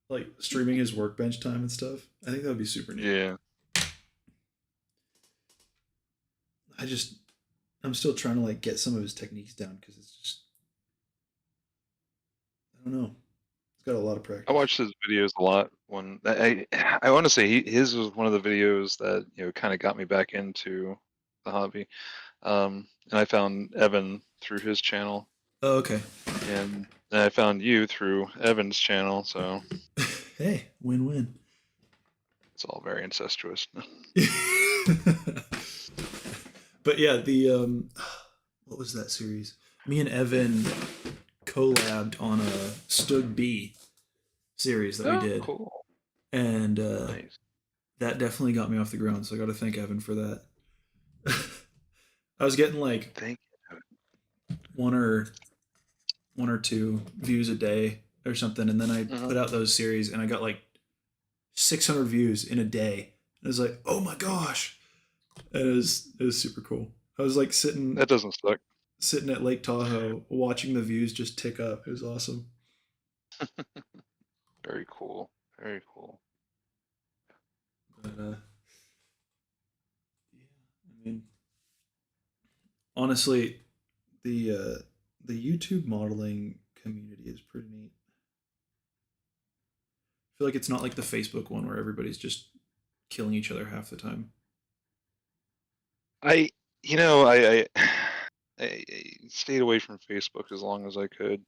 S1: like streaming his workbench time and stuff. I think that would be super neat.
S3: Yeah.
S1: I just I'm still trying to like get some of his techniques down because it's just I don't know. It's got a lot of
S3: I
S1: practice.
S3: watched his videos a lot. When I want to say his was one of the videos that kind of got me back into the hobby. And I found Evan through his channel,
S1: Oh, okay.
S3: and I found you through Evan's channel. So
S1: Hey, win-win.
S3: it's all very incestuous.
S1: But yeah, the what was that series? Me and Evan collabed on a Stug B series that we did,
S3: Cool.
S1: and
S3: Nice.
S1: that definitely got me off the ground. So I got to thank Evan for that. I was getting like
S3: Thank
S1: one or two views a day or something, and then I
S3: you.
S1: put out those series, and I got like 600 views in a day. And I was like, oh my gosh, and it was super cool. I was like
S3: That doesn't suck.
S1: sitting at Lake Tahoe watching the views just tick up. It was awesome.
S3: Very cool. Very cool.
S1: But yeah, I mean, honestly, the YouTube modeling community is pretty neat. I feel like it's not like the Facebook one where everybody's just killing each other half the time.
S3: I, you know, I stayed away from Facebook as long as I could,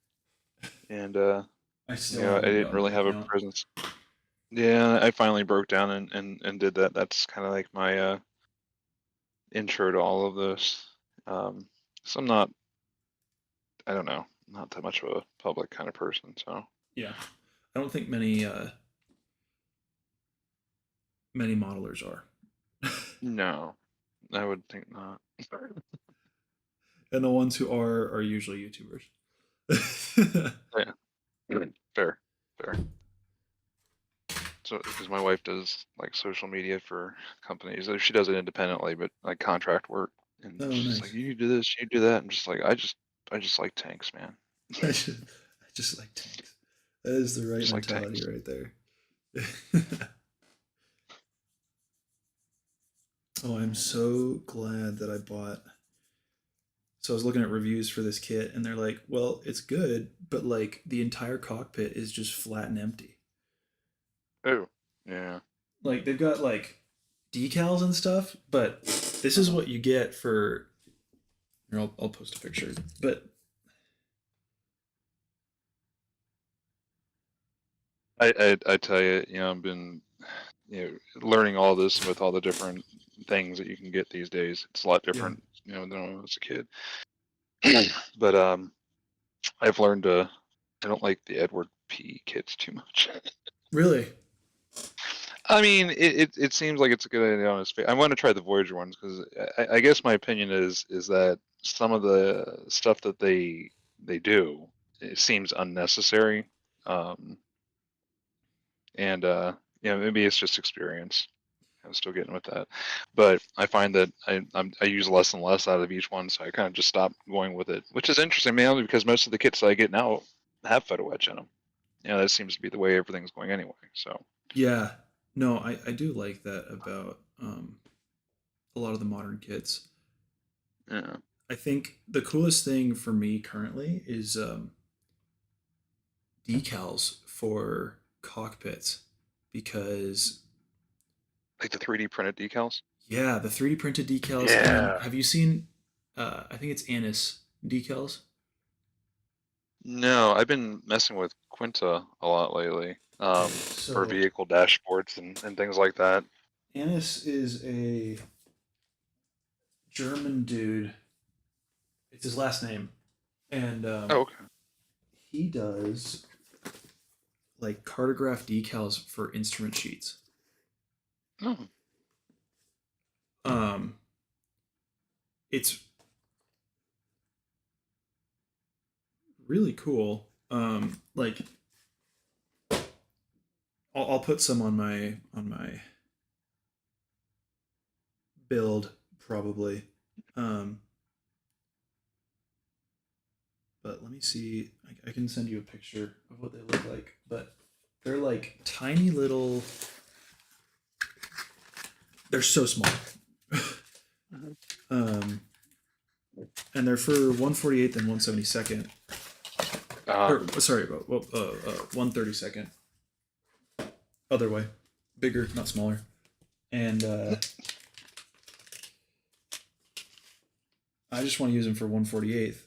S3: and
S1: I
S3: I didn't really have a presence. Yeah, I finally broke down and did that. That's kind of like my intro to all of this. So I'm not, I don't know, not that much of a public kind of person. So
S1: Yeah, I don't think many modelers are.
S3: no, I would think not.
S1: And the ones who are usually YouTubers.
S3: Yeah, fair, fair. So, because my wife does like social media for companies, she does it independently, but like contract work, and
S1: Oh,
S3: she's
S1: nice.
S3: like, "You do this, you do that." I'm just like, I just like tanks, man.
S1: I just like tanks. That is the right
S3: Just like
S1: mentality
S3: tanks.
S1: right there. Oh, I'm so glad that I bought. So I was looking at reviews for this kit, and they're like, "Well, it's good, but like the entire cockpit is just flat and empty.
S3: Oh, yeah.
S1: Like they've got like decals and stuff, but this is what you get for." Here, I'll post a picture, but
S3: I tell you, I've been learning all this with all the different things that you can get these days. It's a lot
S1: yeah,
S3: different, than when I was a kid. But I've learned I don't like the Edward P kits too much.
S1: really,
S3: I mean, it seems like it's a good idea on his face. I want to try the Voyager ones because I guess my opinion is that some of the stuff that they do, it seems unnecessary. And maybe it's just experience. I'm still getting with that, but I find that I use less and less out of each one, so I kind of just stopped going with it, which is interesting, mainly because most of the kits that I get now have photo etch in them. That seems to be the way everything's going anyway. So
S1: yeah, no, I do like that about a lot of the modern kits.
S3: yeah,
S1: I think the coolest thing for me currently is decals for cockpits because
S3: like the 3D printed decals.
S1: yeah, the 3D printed decals. And then
S3: Yeah.
S1: have you seen? I think it's Annis decals.
S3: No, I've been messing with Quinta a lot lately. for vehicle dashboards and things like that.
S1: Anis is a German dude. It's his last name, and
S3: Oh, okay.
S1: he does like cartograph decals for instrument sheets.
S3: Oh,
S1: It's really cool. Like I'll put some on my build probably. But let me see. I can send you a picture of what they look like. But they're like tiny little. They're so small. And they're for 148th and 172nd. Sorry, about 132nd. Other way, bigger, not smaller. And I just want to use them for 148th.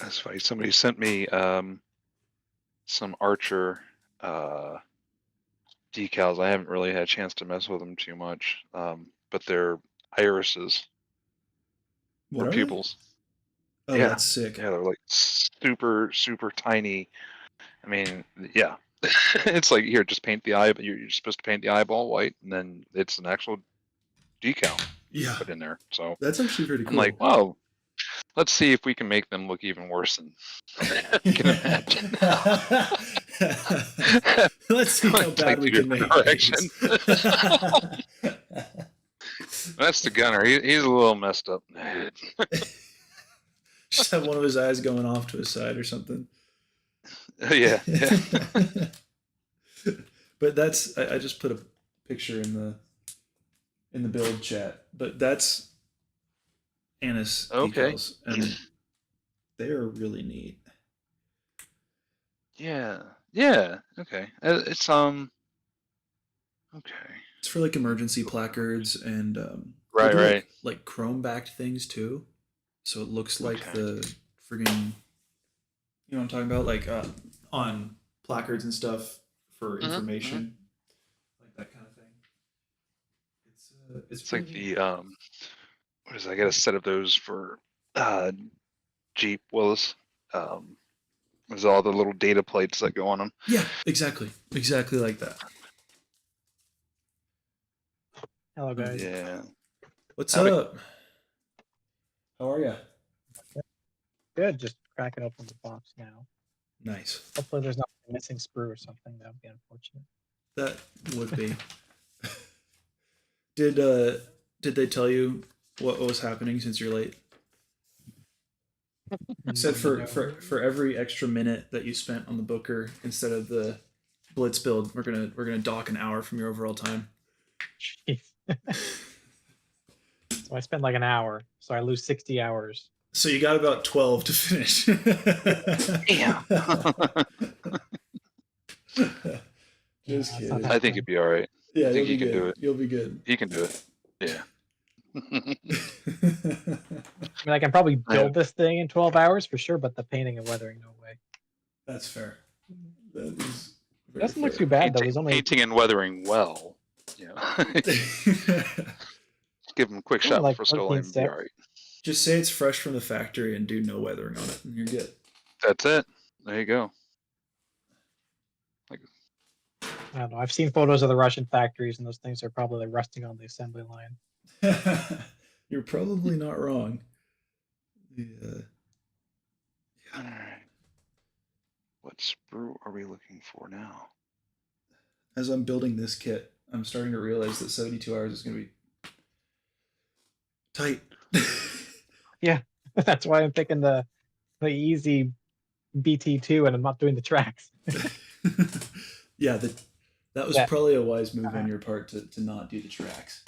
S3: That's funny. Somebody sent me some Archer decals. I haven't really had a chance to mess with them too much, but they're irises
S1: What
S3: for
S1: are
S3: pupils.
S1: they? Oh,
S3: Yeah.
S1: that's sick.
S3: Yeah, they're like super tiny. I mean, yeah. It's like, here, just paint the eye. You're supposed to paint the eyeball white, and then it's an actual decal
S1: Yeah,
S3: put in there. So
S1: that's actually pretty
S3: I'm
S1: cool.
S3: like, wow. Let's see if we can make them look even worse than you can imagine.
S1: Let's see how bad we can make things.
S3: That's the gunner. He's a little messed up.
S1: Just have one of his eyes going off to his side or something.
S3: Yeah.
S1: But that's I just put a picture in the build chat. But that's Anis
S3: Okay.
S1: decals, and they are really neat.
S3: Yeah. Yeah. Okay. It's okay.
S1: It's for like emergency placards and they
S3: Right.
S1: do
S3: Right.
S1: like chrome backed things too, so it looks like
S3: Okay.
S1: the friggin', you know what I'm talking about, like on placards and stuff for information, like that kind of thing. It's
S3: It's like
S1: pretty
S3: the what is it? I got a set of those for Jeep Willis. There's all the little data plates that go on them.
S1: Yeah, exactly like that.
S4: Hello, guys.
S3: Yeah.
S1: What's
S3: Howdy.
S1: up? How are you?
S4: Good. Just cracking open the box now.
S1: Nice.
S4: Hopefully, there's not a missing sprue or something. That would be unfortunate.
S1: That would be. Did they tell you what was happening since you're late? You said for every extra minute that you spent on the Booker instead of the Blitz build, we're gonna dock an hour from your overall time.
S4: Jeez. So I spend like an hour, so I lose 60 hours.
S1: So you got about 12 to finish.
S3: Yeah.
S1: Just kidding.
S3: I think you'd be all right.
S1: Yeah,
S3: I think
S1: you'll
S3: you
S1: be
S3: can
S1: good.
S3: do it.
S1: You'll be good.
S3: He can do it. Yeah.
S4: I mean, I can probably build this thing in 12 hours for sure, but the painting and weathering, no way.
S1: That's fair. That is very
S4: Doesn't look
S1: fair.
S4: too bad though. There's only
S3: Painting and weathering well. Yeah. Give him a quick shot
S4: like
S3: for Frisco
S4: 14
S3: Lane. Be
S4: steps.
S3: all right.
S1: Just say it's fresh from the factory and do no weathering on it, and you're good.
S3: That's it. There you go.
S4: I don't know. I've seen photos of the Russian factories, and those things are probably like rusting on the assembly line.
S1: You're probably not wrong. Yeah.
S3: All right. What sprue are we looking for now?
S1: As I'm building this kit, I'm starting to realize that 72 hours is going to be tight.
S4: Yeah, that's why I'm picking the easy BT2, and I'm not doing the tracks.
S1: Yeah, that was probably a wise move on your part to not do the tracks.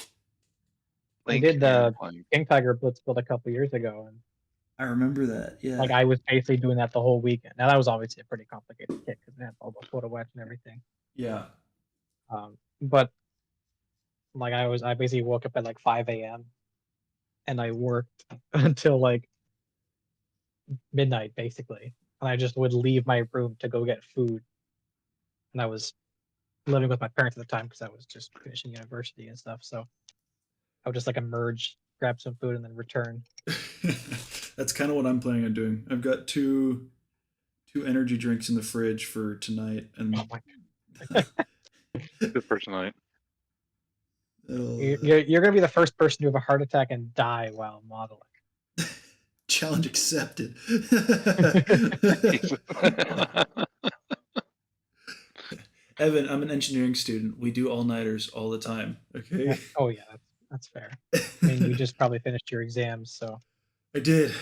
S4: I did the King Tiger Blitz build a couple years ago, and
S1: I remember that. Yeah,
S4: like I was basically doing that the whole weekend. Now that was obviously a pretty complicated kit because it had all the photo etch and everything.
S1: Yeah.
S4: But like I basically woke up at like 5 a.m. and I worked until like midnight basically, and I just would leave my room to go get food and I was living with my parents at the time because I was just finishing university and stuff. So I would just like emerge, grab some food, and then return.
S1: That's kind of what I'm planning on doing. I've got two energy drinks in the fridge for tonight, and
S4: Oh my!
S3: Good for tonight.
S4: You're gonna be the first person to have a heart attack and die while modeling.
S1: Challenge accepted. Evan, I'm an engineering student. We do all-nighters all the time. Okay.
S4: Oh yeah, that's fair. I mean, you just probably finished your exams, so
S1: I did.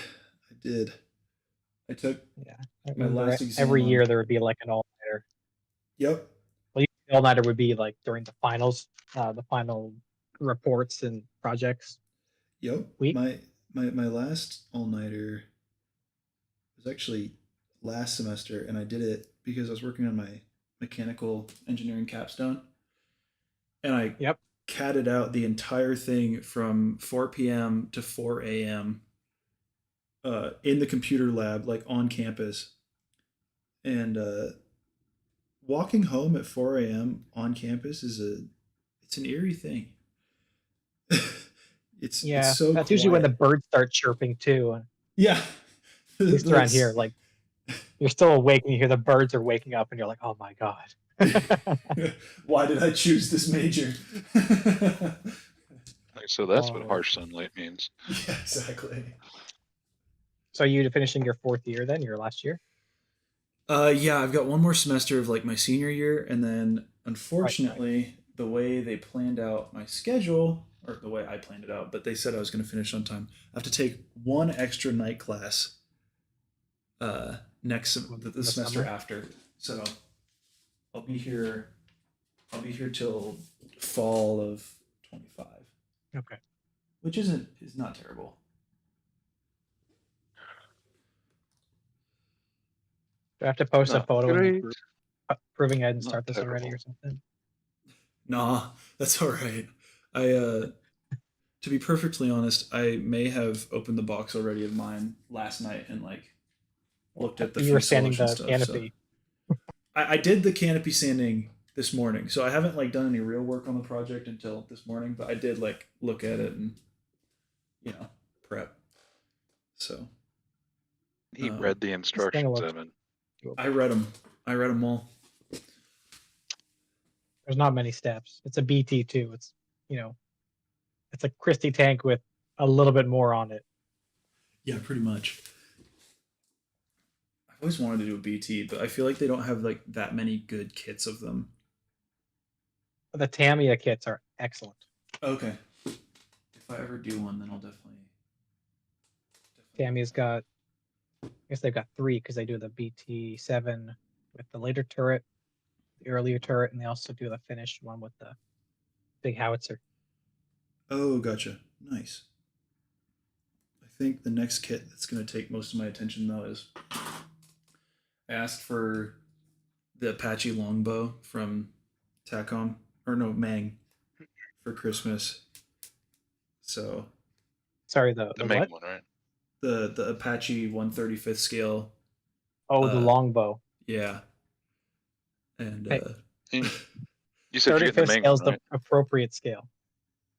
S1: I took
S4: yeah.
S1: my last exam.
S4: Every
S1: on-
S4: year there would be like an all-nighter.
S1: Yep.
S4: Well, the all-nighter would be like during the finals, the final reports and projects.
S1: Yep.
S4: Week?
S1: My last all-nighter was actually last semester, and I did it because I was working on my mechanical engineering capstone, and I
S4: Yep.
S1: catted out the entire thing from 4 p.m. to 4 a.m. In the computer lab, like on campus, and walking home at 4 a.m. on campus it's an eerie thing. it's so
S4: that's usually when the
S1: quiet.
S4: birds start chirping too. And
S1: Yeah.
S4: at least around here, like you're still awake and you hear the birds are waking up, and you're like, oh my god.
S1: Why did I choose this major?
S3: So that's what
S4: Oh.
S3: harsh sunlight means.
S1: Yeah, exactly.
S4: So you finishing your 4th year then, your last year?
S1: Yeah, I've got one more semester of like my senior year, and then unfortunately, the way they planned out my schedule, or the way I planned it out, but they said I was going to finish on time. I have to take one extra night class the semester
S4: summer?
S1: after. So I'll be here till fall of 25,
S4: Okay.
S1: which is not terrible.
S4: Do I have to post a
S3: Not
S4: photo in the
S3: great.
S4: group proving I didn't
S3: Not
S4: start this already
S3: terrible.
S4: or something?
S1: Nah, that's all right. I to be perfectly honest, I may have opened the box already of mine last night and like looked at the
S4: You were sanding
S1: fuselage
S4: the
S1: and stuff.
S4: canopy.
S1: So I did the canopy sanding this morning, so I haven't like done any real work on the project until this morning, but I did like look at it and prep. So
S3: He read the instructions,
S4: look-
S3: Evan.
S1: I read them. I read them all.
S4: There's not many steps. It's a BT2. It's it's a Christie tank with a little bit more on it.
S1: Yeah, pretty much. I've always wanted to do a BT, but I feel like they don't have like that many good kits of them.
S4: The Tamiya kits are excellent.
S1: Okay. If I ever do one, then I'll definitely.
S4: Tamiya's got, I guess they've got 3 because they do the BT7 with the later turret, the earlier turret, and they also do the finished one with the big howitzer.
S1: Oh, gotcha. Nice. I think the next kit that's going to take most of my attention though is I asked for the Apache longbow from TACOM Mang for Christmas. So
S4: Sorry,
S3: The
S4: the
S3: main
S4: what?
S3: one, right?
S1: the Apache 1/35th scale.
S4: Oh, the longbow.
S1: Yeah. And
S4: Hey.
S3: You said you're getting the
S4: 35th
S3: main
S4: scale is
S3: one,
S4: the
S3: right?
S4: appropriate scale.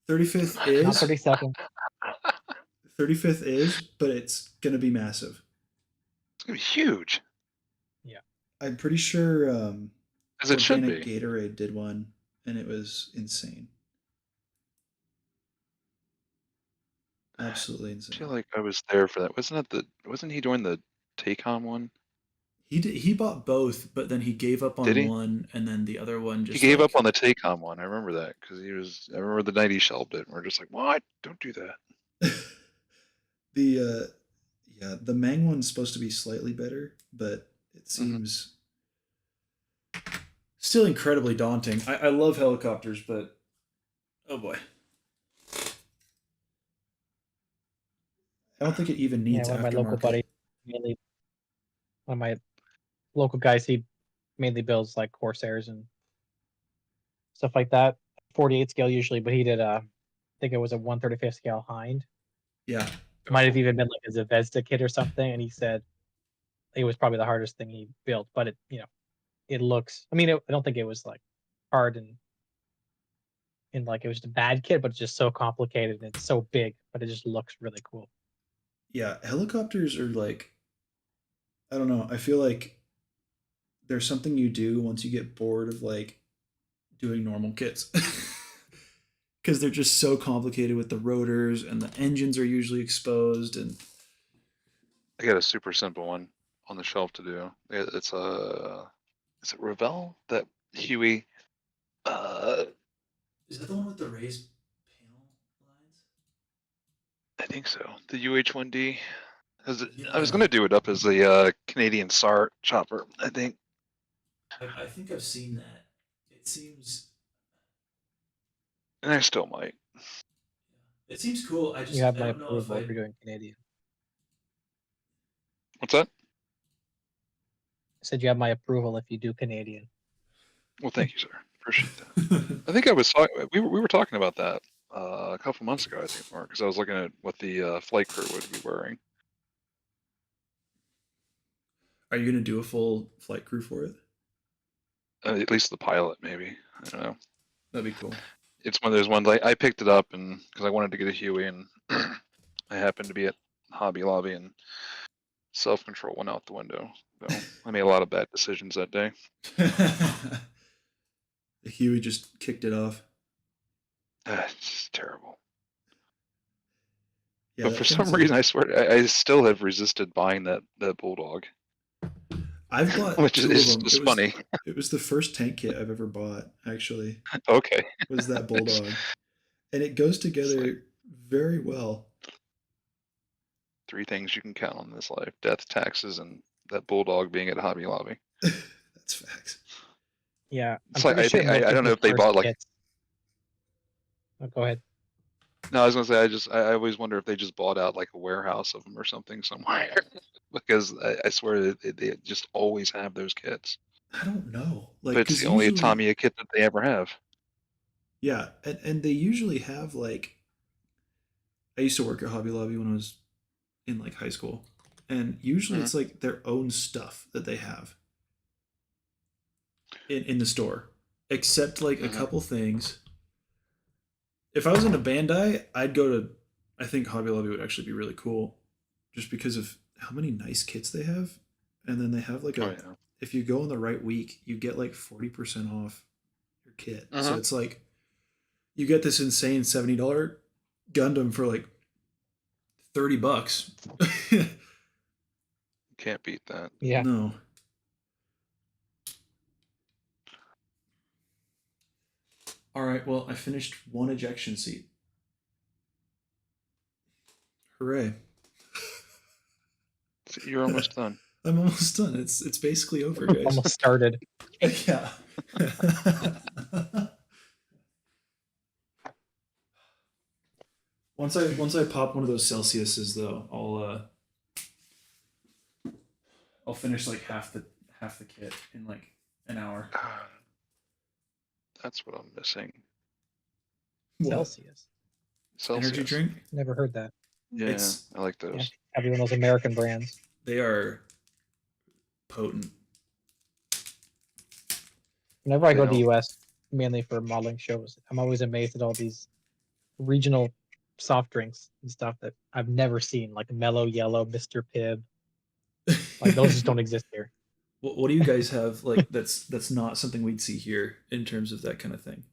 S1: 35th
S4: Not
S1: is
S4: 32nd.
S1: 35th is, but it's going to be massive.
S3: It's gonna be huge,
S1: I'm pretty sure
S3: as it should
S1: Organic
S3: be.
S1: Gatorade did one, and it was insane. Absolutely
S3: I
S1: insane.
S3: feel like I was there for that. Wasn't he doing the Taycom one?
S1: He bought both, but then he gave up on
S3: Did he?
S1: one, and then the other one
S3: He
S1: just
S3: gave
S1: like,
S3: up on the Taycom one. I remember that because I remember the night he shelved it. And we're just like, what? Don't do that.
S1: the the Mang one's supposed to be slightly better, but it seems still incredibly daunting. I love helicopters, but oh boy. I don't think it even needs
S4: One of my local
S1: aftermarket.
S4: buddies, one of my local guys, he mainly builds like Corsairs and stuff like that. 48 scale usually, but he did I think it was a 1/35th scale Hind.
S1: Yeah.
S4: It might have even been like a Zvezda kit or something, and he said it was probably the hardest thing he built, but it it looks. I mean, I don't think it was like hard and like it was a bad kit, but it's just so complicated and it's so big, but it just looks really cool.
S1: Yeah, helicopters are like, I don't know. I feel like there's something you do once you get bored of like doing normal kits. Because they're just so complicated with the rotors and the engines are usually exposed and
S3: I got a super simple one on the shelf to do. It's a, is it Revell? That Huey,
S1: is that the one with the raised panel lines?
S3: I think so. The UH-1D. I was
S1: Yeah.
S3: gonna do it up as the Canadian SAR chopper, I think.
S1: I think I've seen that. It seems
S3: And I still might.
S1: cool.
S4: You have
S1: I
S4: my
S1: don't know if
S4: approval
S1: I
S4: if you're doing Canadian.
S3: What's that?
S4: I said you have my approval if you do Canadian.
S3: Well, thank you, sir. Appreciate that. I think I was talking. We were talking about that a couple months ago, I think, Mark, because I was looking at what the flight crew would be wearing.
S1: Are you gonna do a full flight crew for it?
S3: At least the pilot, maybe. I don't know.
S1: That'd be cool.
S3: It's one of those ones. I picked it up and because I wanted to get a Huey, and I happened to be at Hobby Lobby, and self-control went out the window. So I made a lot of bad decisions that day.
S1: The Huey just kicked it off.
S3: It's just terrible.
S1: Yeah,
S3: But
S1: that
S3: for some
S1: thing's
S3: reason, I swear, I still have resisted buying that Bulldog,
S1: I've bought
S3: which
S1: two of
S3: is
S1: them.
S3: just funny.
S1: It was the first tank kit I've ever bought. Actually,
S3: Okay.
S1: was that Bulldog, and it goes
S3: It's
S1: together
S3: like
S1: very well.
S3: 3 things you can count on in this life: death, taxes, and that Bulldog being at Hobby Lobby.
S1: That's facts.
S4: Yeah,
S3: It's
S4: I'm
S3: like
S4: pretty sure most
S3: I
S4: of
S3: don't know
S4: the
S3: if they
S4: first
S3: bought like.
S4: kits. Oh, go ahead.
S3: No, I was gonna say I always wonder if they just bought out like a warehouse of them or something somewhere, because I swear they just always have those kits.
S1: I don't know, like,
S3: But it's
S1: because
S3: the only
S1: usually,
S3: Tamiya kit that they ever have.
S1: yeah, and they usually have like. I used to work at Hobby Lobby when I was in like high school, and usually
S3: Mhm.
S1: it's like their own stuff that they have in the store, except like a
S3: Mhm.
S1: couple things. If I was into Bandai, I'd go to. I think Hobby Lobby would actually be really cool, just because of how many nice kits they have, and then they have like
S3: Oh
S1: a.
S3: yeah.
S1: If you go in the right week, you get like 40% off your kit. So
S3: Mhm.
S1: it's like you get this insane $70 Gundam for like $30.
S3: Can't beat that.
S4: Yeah,
S1: No. All right. Well, I finished one ejection seat. Hooray!
S3: So you're almost done.
S1: I'm almost done. It's basically over, guys.
S4: almost started.
S1: Yeah. Once I pop one of those Celsiuses though, I'll finish like half the kit in like an hour.
S3: That's what I'm missing.
S1: What?
S4: Celsius.
S3: Celsius.
S1: Energy drink?
S4: Never heard that.
S3: Yeah,
S1: It's-
S3: I like
S4: Yeah,
S3: those.
S4: have one of those American brands.
S1: They are potent.
S4: Whenever I
S3: They
S4: go to the
S3: don't-
S4: US, mainly for modeling shows, I'm always amazed at all these regional soft drinks and stuff that I've never seen, like Mellow Yellow, Mr. Pibb. Like those just don't exist here.
S1: What do you guys have like that's not something we'd see here in terms of that kind of thing?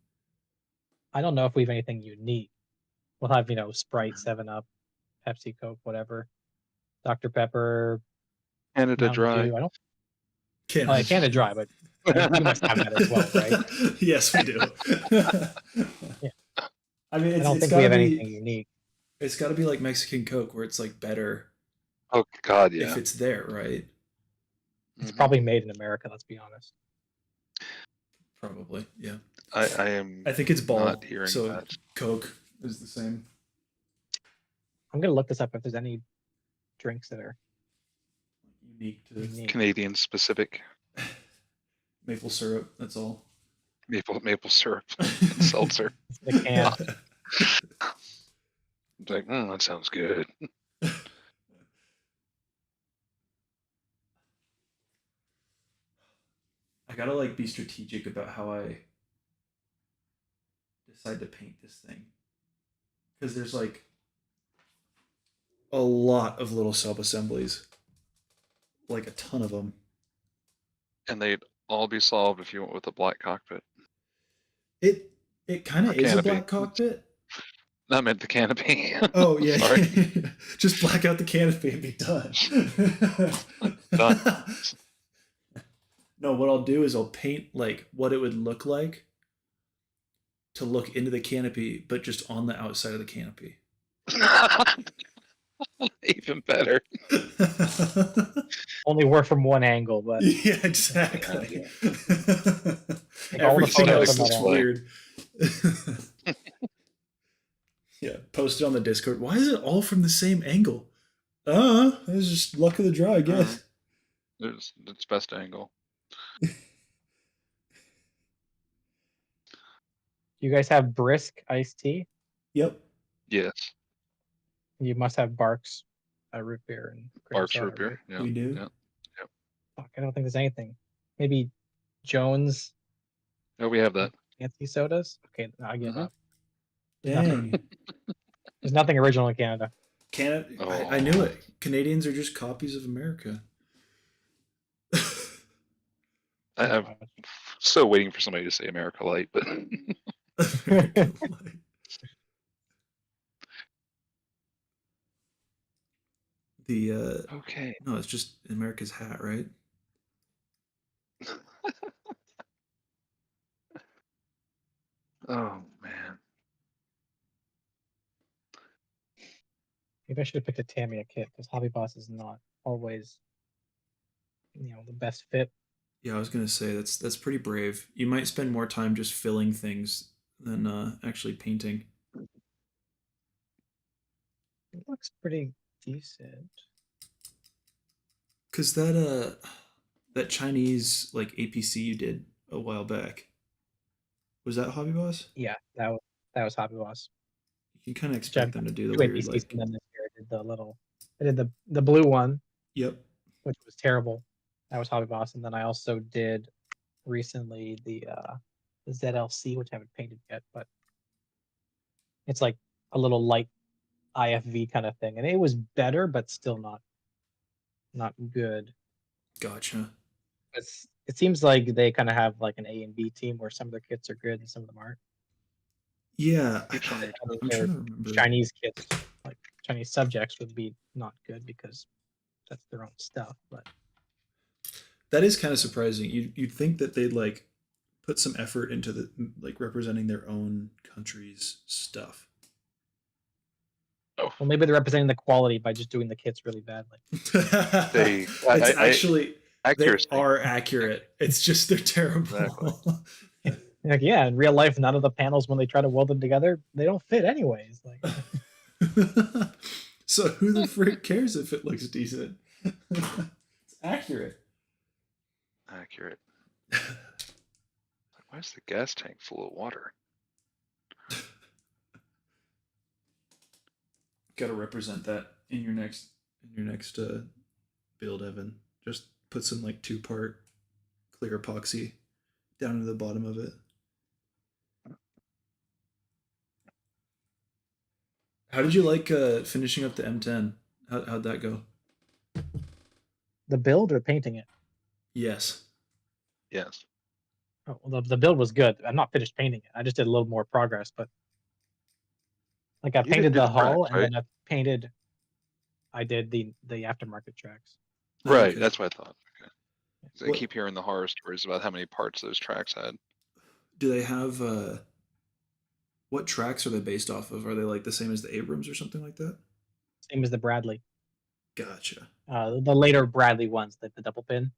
S4: I don't know if we have anything unique. We'll have, Sprite, 7 Up, Pepsi, Coke, whatever. Dr. Pepper,
S3: Canada
S4: Mountain
S3: Dry.
S4: Dew. I don't
S1: Can't.
S4: I Canada Dry, but you must have that as well, right?
S1: Yes, we do.
S4: Yeah.
S1: I mean,
S4: I
S1: it's,
S4: don't
S1: it's
S4: think we have
S1: gotta
S4: anything
S1: be
S4: unique.
S1: it's got to be like Mexican Coke, where it's like better
S3: Oh God, yeah.
S1: if it's there, right?
S4: It's
S3: Mhm.
S4: probably made in America, let's be honest.
S1: Probably, yeah.
S3: I am
S1: I think it's Ball,
S3: not hearing
S1: so
S3: that.
S1: Coke is the same.
S4: I'm gonna look this up if there's any drinks that are
S1: Unique to
S4: unique.
S3: Canadian specific
S1: maple syrup. That's all.
S3: maple syrup and seltzer.
S4: The can.
S3: It's like, that sounds good.
S1: gotta like be strategic about how I decide to paint this thing because there's like a lot of little sub assemblies, like a ton of them.
S3: And they'd all be solved if you went with a black cockpit.
S1: It kind
S3: Or
S1: of is a
S3: canopy.
S1: black cockpit.
S3: I meant the canopy.
S1: Oh yeah,
S3: Sorry.
S1: just black out the canopy and be done.
S3: Done.
S1: No, what I'll do is I'll paint like what it would look like to look into the canopy, but just on the outside of the canopy.
S3: Even better.
S4: Only work from one angle, but
S1: Yeah, exactly.
S4: Take all the
S1: Everything
S3: photos
S1: else
S3: from
S1: looks
S3: that.
S1: weird. Yeah, post it on the Discord. Why is it all from the same angle? It's just luck of the draw, I guess.
S3: It's best angle.
S4: you guys have Brisk iced tea?
S1: Yep.
S3: Yes.
S4: You must have Barks root beer and cream
S3: Barks
S4: soda,
S3: root beer.
S4: right?
S3: Yeah.
S1: We do.
S3: Yeah.
S4: Fuck, I don't think there's anything. Maybe Jones
S3: No, we have that.
S4: fancy sodas. Okay, no, I give
S3: Mhm.
S4: up. There's nothing,
S1: Dang.
S4: there's nothing original in Canada.
S1: Canada.
S3: Oh.
S1: I knew it. Canadians are just copies of America.
S3: I'm so waiting for somebody to say America Light, but
S1: The
S3: okay.
S1: no, it's just America's hat, right?
S3: Oh man.
S4: Maybe I should have picked a Tamiya kit because Hobby Boss is not always, the best fit.
S1: Yeah, I was gonna say that's pretty brave. You might spend more time just filling things than actually painting.
S4: It looks pretty decent.
S1: Cause that Chinese like APC you did a while back, was that Hobby Boss?
S4: Yeah, that was Hobby Boss.
S1: You can kind of
S4: Which I've
S1: expect them to do the
S4: two
S1: weird
S4: APCs
S1: like.
S4: and then this year I did the blue one,
S1: Yep.
S4: which was terrible. That was Hobby Boss, and then I also did recently the ZLC, which I haven't painted yet, but it's like a little light IFV kind of thing, and it was better, but still not good.
S1: Gotcha.
S4: It seems like they kind of have like an A and B team where some of their kits are good and some of them aren't.
S1: Yeah,
S3: Which one?
S1: I'm
S4: Their
S1: trying to remember.
S4: Chinese kits, like Chinese subjects, would be not good because that's their own stuff. But
S1: That is kind of surprising. You'd think that they'd like put some effort into the like representing their own country's stuff.
S3: Oh,
S4: well, maybe they're representing the quality by just doing the kits really badly.
S3: They-
S1: it's actually
S3: accuracy.
S1: they are accurate. It's just they're terrible.
S3: Exactly.
S4: Like, yeah, in real life, none of the panels when they try to weld them together, they don't fit anyways. Like,
S1: So who the frick cares if it looks decent? It's accurate.
S3: Accurate. Why is the gas tank full of water?
S1: Got to represent that in your next build, Evan. Just put some like 2-part clear epoxy down to the bottom of it. How did you like finishing up the M10? How'd that go?
S4: the build or painting it?
S1: Yes.
S3: Yes.
S4: Oh, well, the build was good. I'm not finished painting it. I just did a little more progress, but like I
S3: You did
S4: painted
S3: do
S4: the
S3: the
S4: hull
S3: tracks,
S4: and
S3: right?
S4: then I did the aftermarket tracks.
S3: Right.
S1: Okay.
S3: That's what I thought. Okay. 'Cause I
S1: What-
S3: keep hearing the horror stories about how many parts those tracks had.
S1: Do they have what tracks are they based off of? Are they like the same as the Abrams or something like that?
S4: Same as the Bradley.
S1: Gotcha.
S4: The later Bradley ones, like the double pin.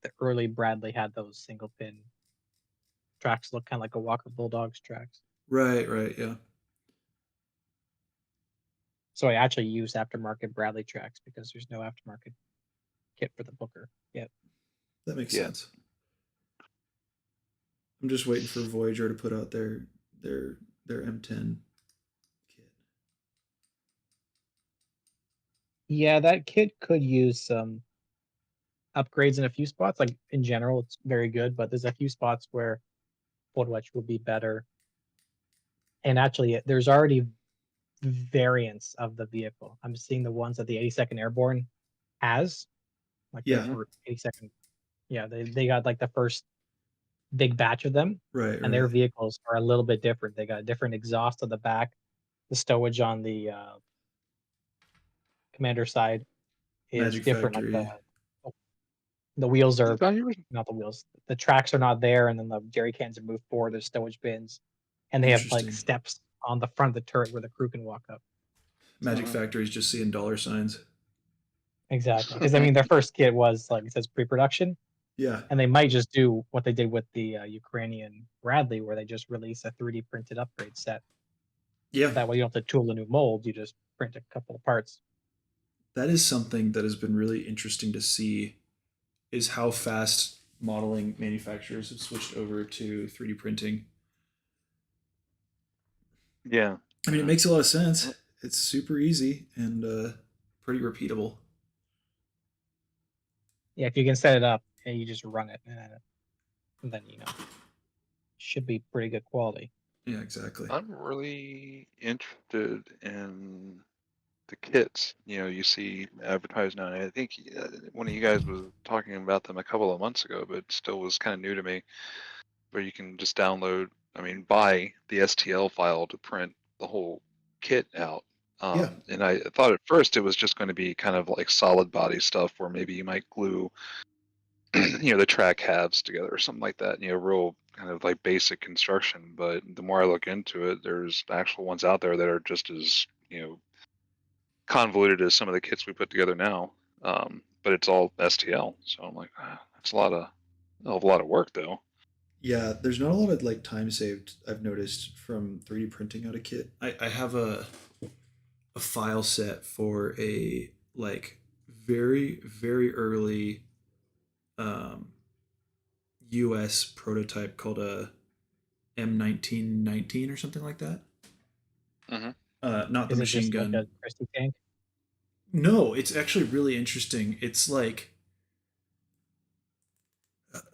S4: The early Bradley had those single pin tracks, look kind of like a Walker Bulldogs tracks.
S1: Right, yeah.
S4: So I actually used aftermarket Bradley tracks because there's no aftermarket kit for the Booker yet.
S1: That makes
S3: Yeah.
S1: sense. I'm just waiting for Voyager to put out their M10 kit.
S4: Yeah, that kit could use some upgrades in a few spots. Like in general, it's very good, but there's a few spots where Cold Wedge will be better. And actually, there's already variants of the vehicle. I'm seeing the ones that the 82nd Airborne has, like
S1: Yeah.
S4: the 82nd. Yeah, they got like the first big batch of them,
S1: Right.
S4: and their vehicles are a little bit different. They got a different exhaust on the back, the stowage on the commander side is
S1: Magic
S4: different.
S1: Factory.
S4: Like the wheels
S3: I
S4: are
S3: thought you were
S4: not the wheels. The tracks are not there, and then the jerry cans are moved forward. There's stowage bins, and they have like
S1: Interesting.
S4: steps on the front of the turret where the crew can walk up.
S1: Magic Factory is just seeing dollar signs.
S4: Exactly, because I mean their first kit was like it says pre-production,
S1: Yeah.
S4: and they might just do what they did with the Ukrainian Bradley, where they just release a 3D printed upgrade set.
S1: Yeah.
S4: That way you don't have to tool a new mold; you just print a couple of parts.
S1: That is something that has been really interesting to see, is how fast modeling manufacturers have switched over to 3D printing.
S3: Yeah.
S1: I mean, it makes a lot of sense. It's super easy and pretty repeatable.
S4: Yeah, if you can set it up and you just run it, and then should be pretty good quality.
S1: Yeah, exactly.
S3: I'm really interested in the kits. You see advertised now. And I think one of you guys was talking about them a couple of months ago, but still was kind of new to me. Where you can just buy the STL file to print the whole kit out.
S1: Yeah.
S3: And I thought at first it was just going to be kind of like solid body stuff, where maybe you might glue, the track halves together or something like that. Real kind of like basic construction. But the more I look into it, there's actual ones out there that are just as convoluted as some of the kits we put together now. But it's all STL, so I'm like, that's a lot of work though.
S1: Yeah, there's not a lot of like time saved, I've noticed, from 3D printing out a kit. I have a file set for a like very, very early US prototype called a M1919 or something like that.
S3: Mm-hmm.
S1: Not the
S4: Is it
S1: machine
S4: just
S1: gun.
S4: like a Christie tank?
S1: No, it's actually really interesting. It's like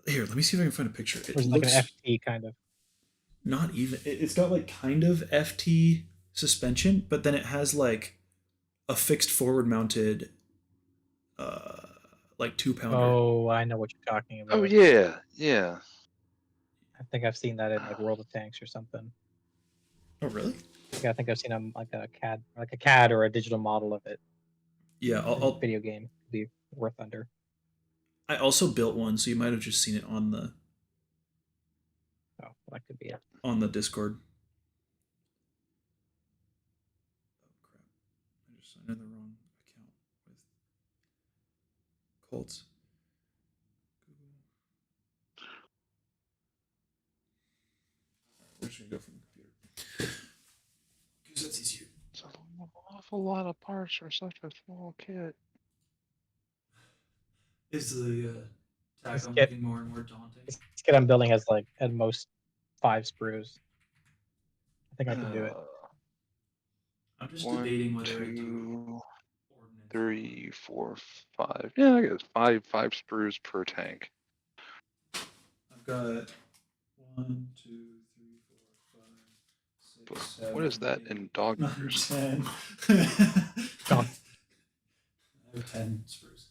S1: here, let me see if I can find a picture.
S4: Or is it like an FT kind of?
S1: Not even. It's got like kind of FT suspension, but then it has like a fixed forward mounted, like 2-pounder.
S4: Oh, I know what you're talking about.
S3: Oh yeah, yeah.
S4: I think I've seen that in like World of Tanks or something.
S1: Oh really?
S4: Yeah, I think I've seen like a CAD or a digital model of it.
S1: Yeah, I'll
S4: Video game could be worth under.
S1: I also built one, so you might have just seen it on the
S4: Oh, that could be it.
S1: Discord. Oh crap! I just signed in the wrong account with Colts. We're just gonna go from the computer because that's easier.
S3: It's an awful lot of parts for such a small kit.
S1: Is the
S4: This
S1: tackle
S4: kit-
S1: getting more and more daunting?
S4: This kit I'm building has like at most 5 sprues. I think I can do it.
S1: I'm just
S3: 1,
S1: debating whether I
S3: 2,
S1: do
S3: 3, 4, 5. Yeah, I guess five sprues per tank.
S1: I've got 1, 2, 3, 4, 5, 6, 7.
S3: What is that in dog
S1: 9,
S3: numbers?
S1: 10.
S4: Dog.
S1: I have 10 sprues.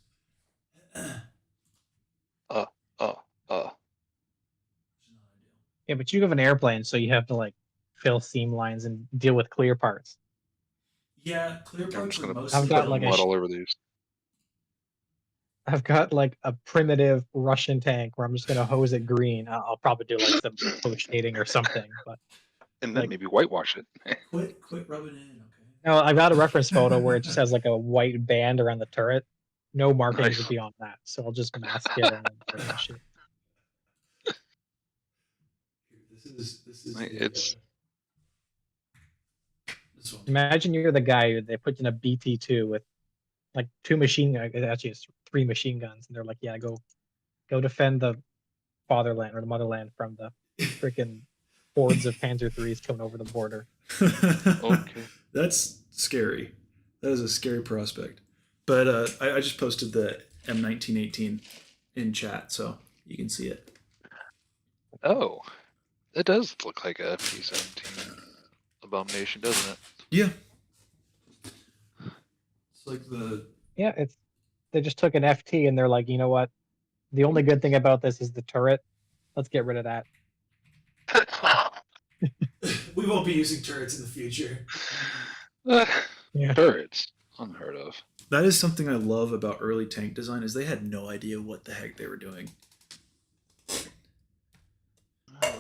S4: Yeah, but you have an airplane, so you have to like fill seam lines and deal with clear parts.
S1: Yeah, clear
S3: I'm
S1: parts
S3: just
S1: are
S3: gonna
S1: mostly.
S4: I've got
S3: put
S4: like
S3: mud all over these.
S4: I've got like a primitive Russian tank where I'm just gonna hose it green. I'll probably do like some post shading or something, but
S3: And then
S4: like-
S3: maybe whitewash it.
S1: Quit rubbing it in, okay?
S4: no, I've got a reference photo where it just has like a white band around the turret. No markings
S3: Nice.
S4: beyond that, so I'll just mask it and then finish it.
S1: This is
S3: Like,
S1: the,
S3: it's-
S1: this one.
S4: Imagine you're the guy who they put in a BT2 with like 2 machine guns. Actually, it's 3 machine guns, and they're like, "Yeah, go defend the fatherland or the motherland from the freaking hordes of Panzer IIIs coming over the border."
S3: Okay.
S1: That's scary. That is a scary prospect. But I just posted the M1918 in chat, so you can see it.
S3: Oh, it does look like a P-17 abomination, doesn't it?
S1: Yeah. It's like the
S4: Yeah, they just took an FT and they're like, you know what? The only good thing about this is the turret. Let's get rid of that.
S1: we won't be using turrets in the future.
S4: Yeah.
S3: Turrets, unheard of.
S1: That is something I love about early tank design is they had no idea what the heck they were doing.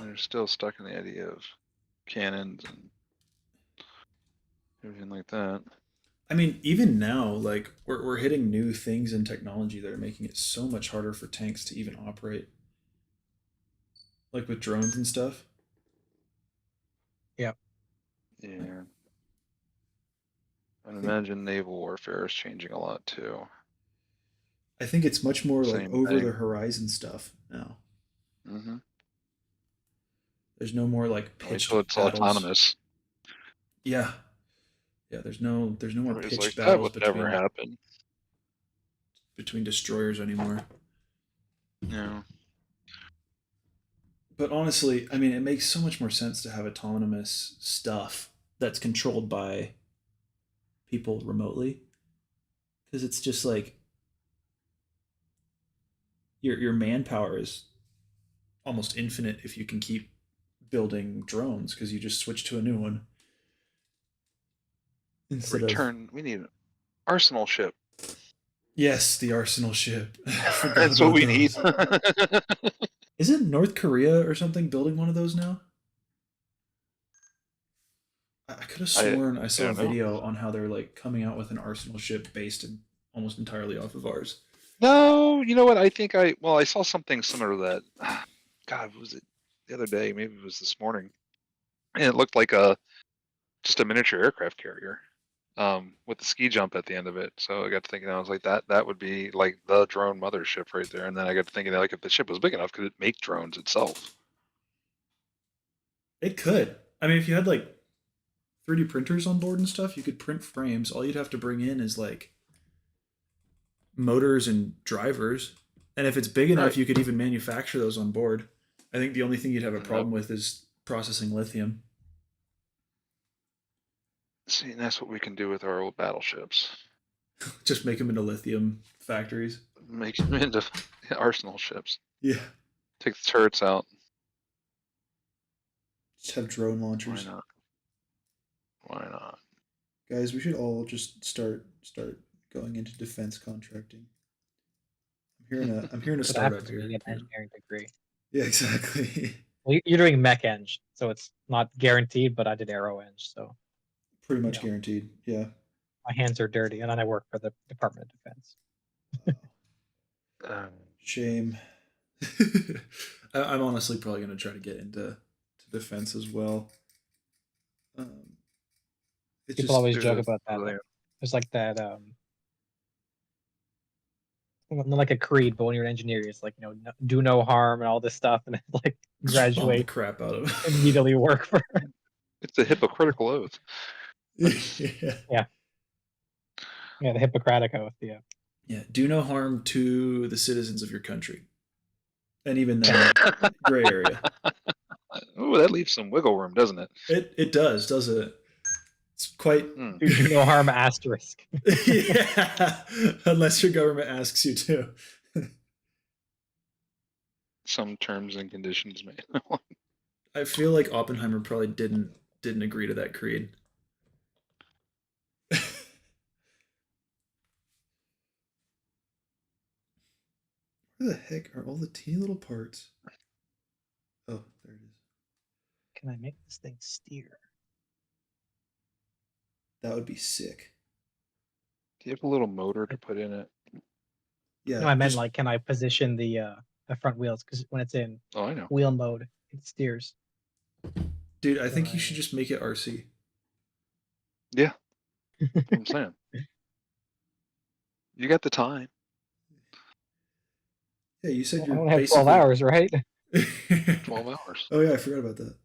S3: They're still stuck in the idea of cannons and everything like that.
S1: I mean, even now, like we're hitting new things in technology that are making it so much harder for tanks to even operate. Like with drones and stuff.
S4: Yeah.
S3: Yeah. I imagine naval warfare is changing a lot too.
S1: I think it's much more like
S3: Same
S1: over
S3: thing.
S1: the horizon stuff now.
S3: Mm-hmm.
S1: There's no more like
S3: Wait
S1: pitched
S3: till it's all
S1: battles.
S3: autonomous.
S1: Yeah. Yeah, there's no more
S3: Everybody's
S1: pitched
S3: like, that
S1: battles
S3: would never
S1: between
S3: happen.
S1: destroyers anymore.
S3: Yeah.
S1: But honestly, I mean, it makes so much more sense to have autonomous stuff that's controlled by people remotely, because it's just like your manpower is almost infinite if you can keep building drones because you just switch to a new one instead of
S3: We need an arsenal ship.
S1: yes, the arsenal ship. I forgot
S3: That's what
S1: about
S3: we need.
S1: those. Isn't North Korea or something building one of those now? I could have sworn I saw a
S3: don't know.
S1: video on how they're like coming out with an arsenal ship based almost entirely off of ours.
S3: No, you know what? I think I saw something similar to that. God, was it the other day? Maybe it was this morning. And it looked like just a miniature aircraft carrier, with the ski jump at the end of it. So I got to thinking, I was like, that would be like the drone mothership right there. And then I got to thinking, like, if the ship was big enough, could it make drones itself?
S1: It could. I mean, if you had like 3D printers on board and stuff, you could print frames. All you'd have to bring in is like motors and drivers. And if it's big enough,
S3: Right.
S1: you could even manufacture those on board. I think the only thing you'd have a
S3: Yep.
S1: problem with is processing lithium.
S3: See, and that's what we can do with our old battleships.
S1: Just make them into lithium factories.
S3: Make them into arsenal ships.
S1: Yeah.
S3: Take the turrets out.
S1: Just have drone
S3: Why
S1: launchers.
S3: not? Why not?
S1: Guys, we should all just start going into defense contracting. I'm hearing a
S4: That's what happens
S1: startup
S4: when
S1: here.
S4: you get an engineering degree.
S1: Yeah, exactly.
S4: Well, you're doing mech eng, so it's not guaranteed, but I did aero eng, so
S1: Pretty much
S4: know.
S1: guaranteed. Yeah.
S4: my hands are dirty, and then I work for the Department of Defense.
S1: Shame. I'm honestly probably going to try to get into defense as well.
S4: People always
S3: there's
S4: joke
S3: a-
S4: about that.
S3: really-
S4: There's like that, not like a creed, but when you're an engineer, it's like, do no harm and all this stuff, and it's like
S1: Bomb the
S4: graduate,
S1: crap out of
S4: immediately work for.
S3: It's a hypocritical oath.
S1: yeah.
S4: Yeah, the Hippocratic Oath. Yeah.
S1: Yeah. Do no harm to the citizens of your country. And even then, gray area.
S3: Oh, that leaves some wiggle room, doesn't it?
S1: It does, doesn't it? It's quite.
S4: Do no harm asterisk.
S1: Yeah. Unless your government asks you to.
S3: Some terms and conditions made.
S1: I feel like Oppenheimer probably didn't agree to that creed. Where the heck are all the teeny little parts? Oh, there it is.
S4: Can I make this thing steer?
S1: That would be sick.
S3: Do you have a little motor to put in it?
S1: Yeah.
S4: No, I meant
S1: just-
S4: like, can I position the front wheels? Because when it's in
S3: Oh, I know.
S4: wheel mode, it steers.
S1: Dude, I think you should just make it RC.
S3: Yeah. That's what I'm saying. You got the time.
S1: Yeah, you said
S4: I
S1: you're
S4: don't have
S1: basically
S4: 12 hours, right?
S3: 12 hours.
S1: Oh yeah, I forgot about that.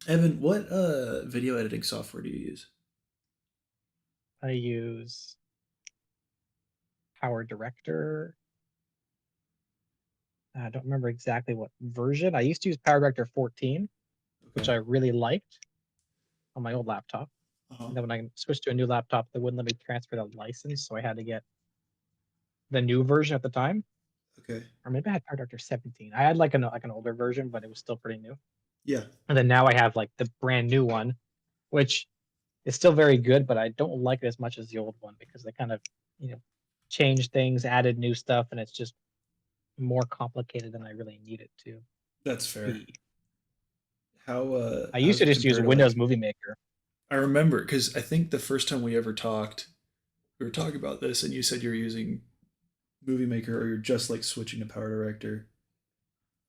S1: Evan, what video editing software do you use?
S4: I use Power Director. I don't remember exactly what version. I used to use Power Director 14, which I really liked on my old laptop.
S1: Uh-huh.
S4: And then when I switched to a new laptop, they wouldn't let me transfer the license, so I had to get the new version at the time.
S1: Okay.
S4: Or maybe I had Power Director 17. I had like an older version, but it was still pretty new.
S1: Yeah.
S4: And then now I have like the brand new one, which is still very good, but I don't like it as much as the old one because they kind of, changed things, added new stuff, and it's just more complicated than I really need it to
S1: That's fair.
S4: be.
S1: How
S4: I used
S1: does
S4: to
S1: it
S4: just use
S1: compare to
S4: Windows
S1: like
S4: Movie Maker.
S1: I remember because I think the first time we ever talked, we were talking about this, and you said you're using Movie Maker or you're just like switching to Power Director.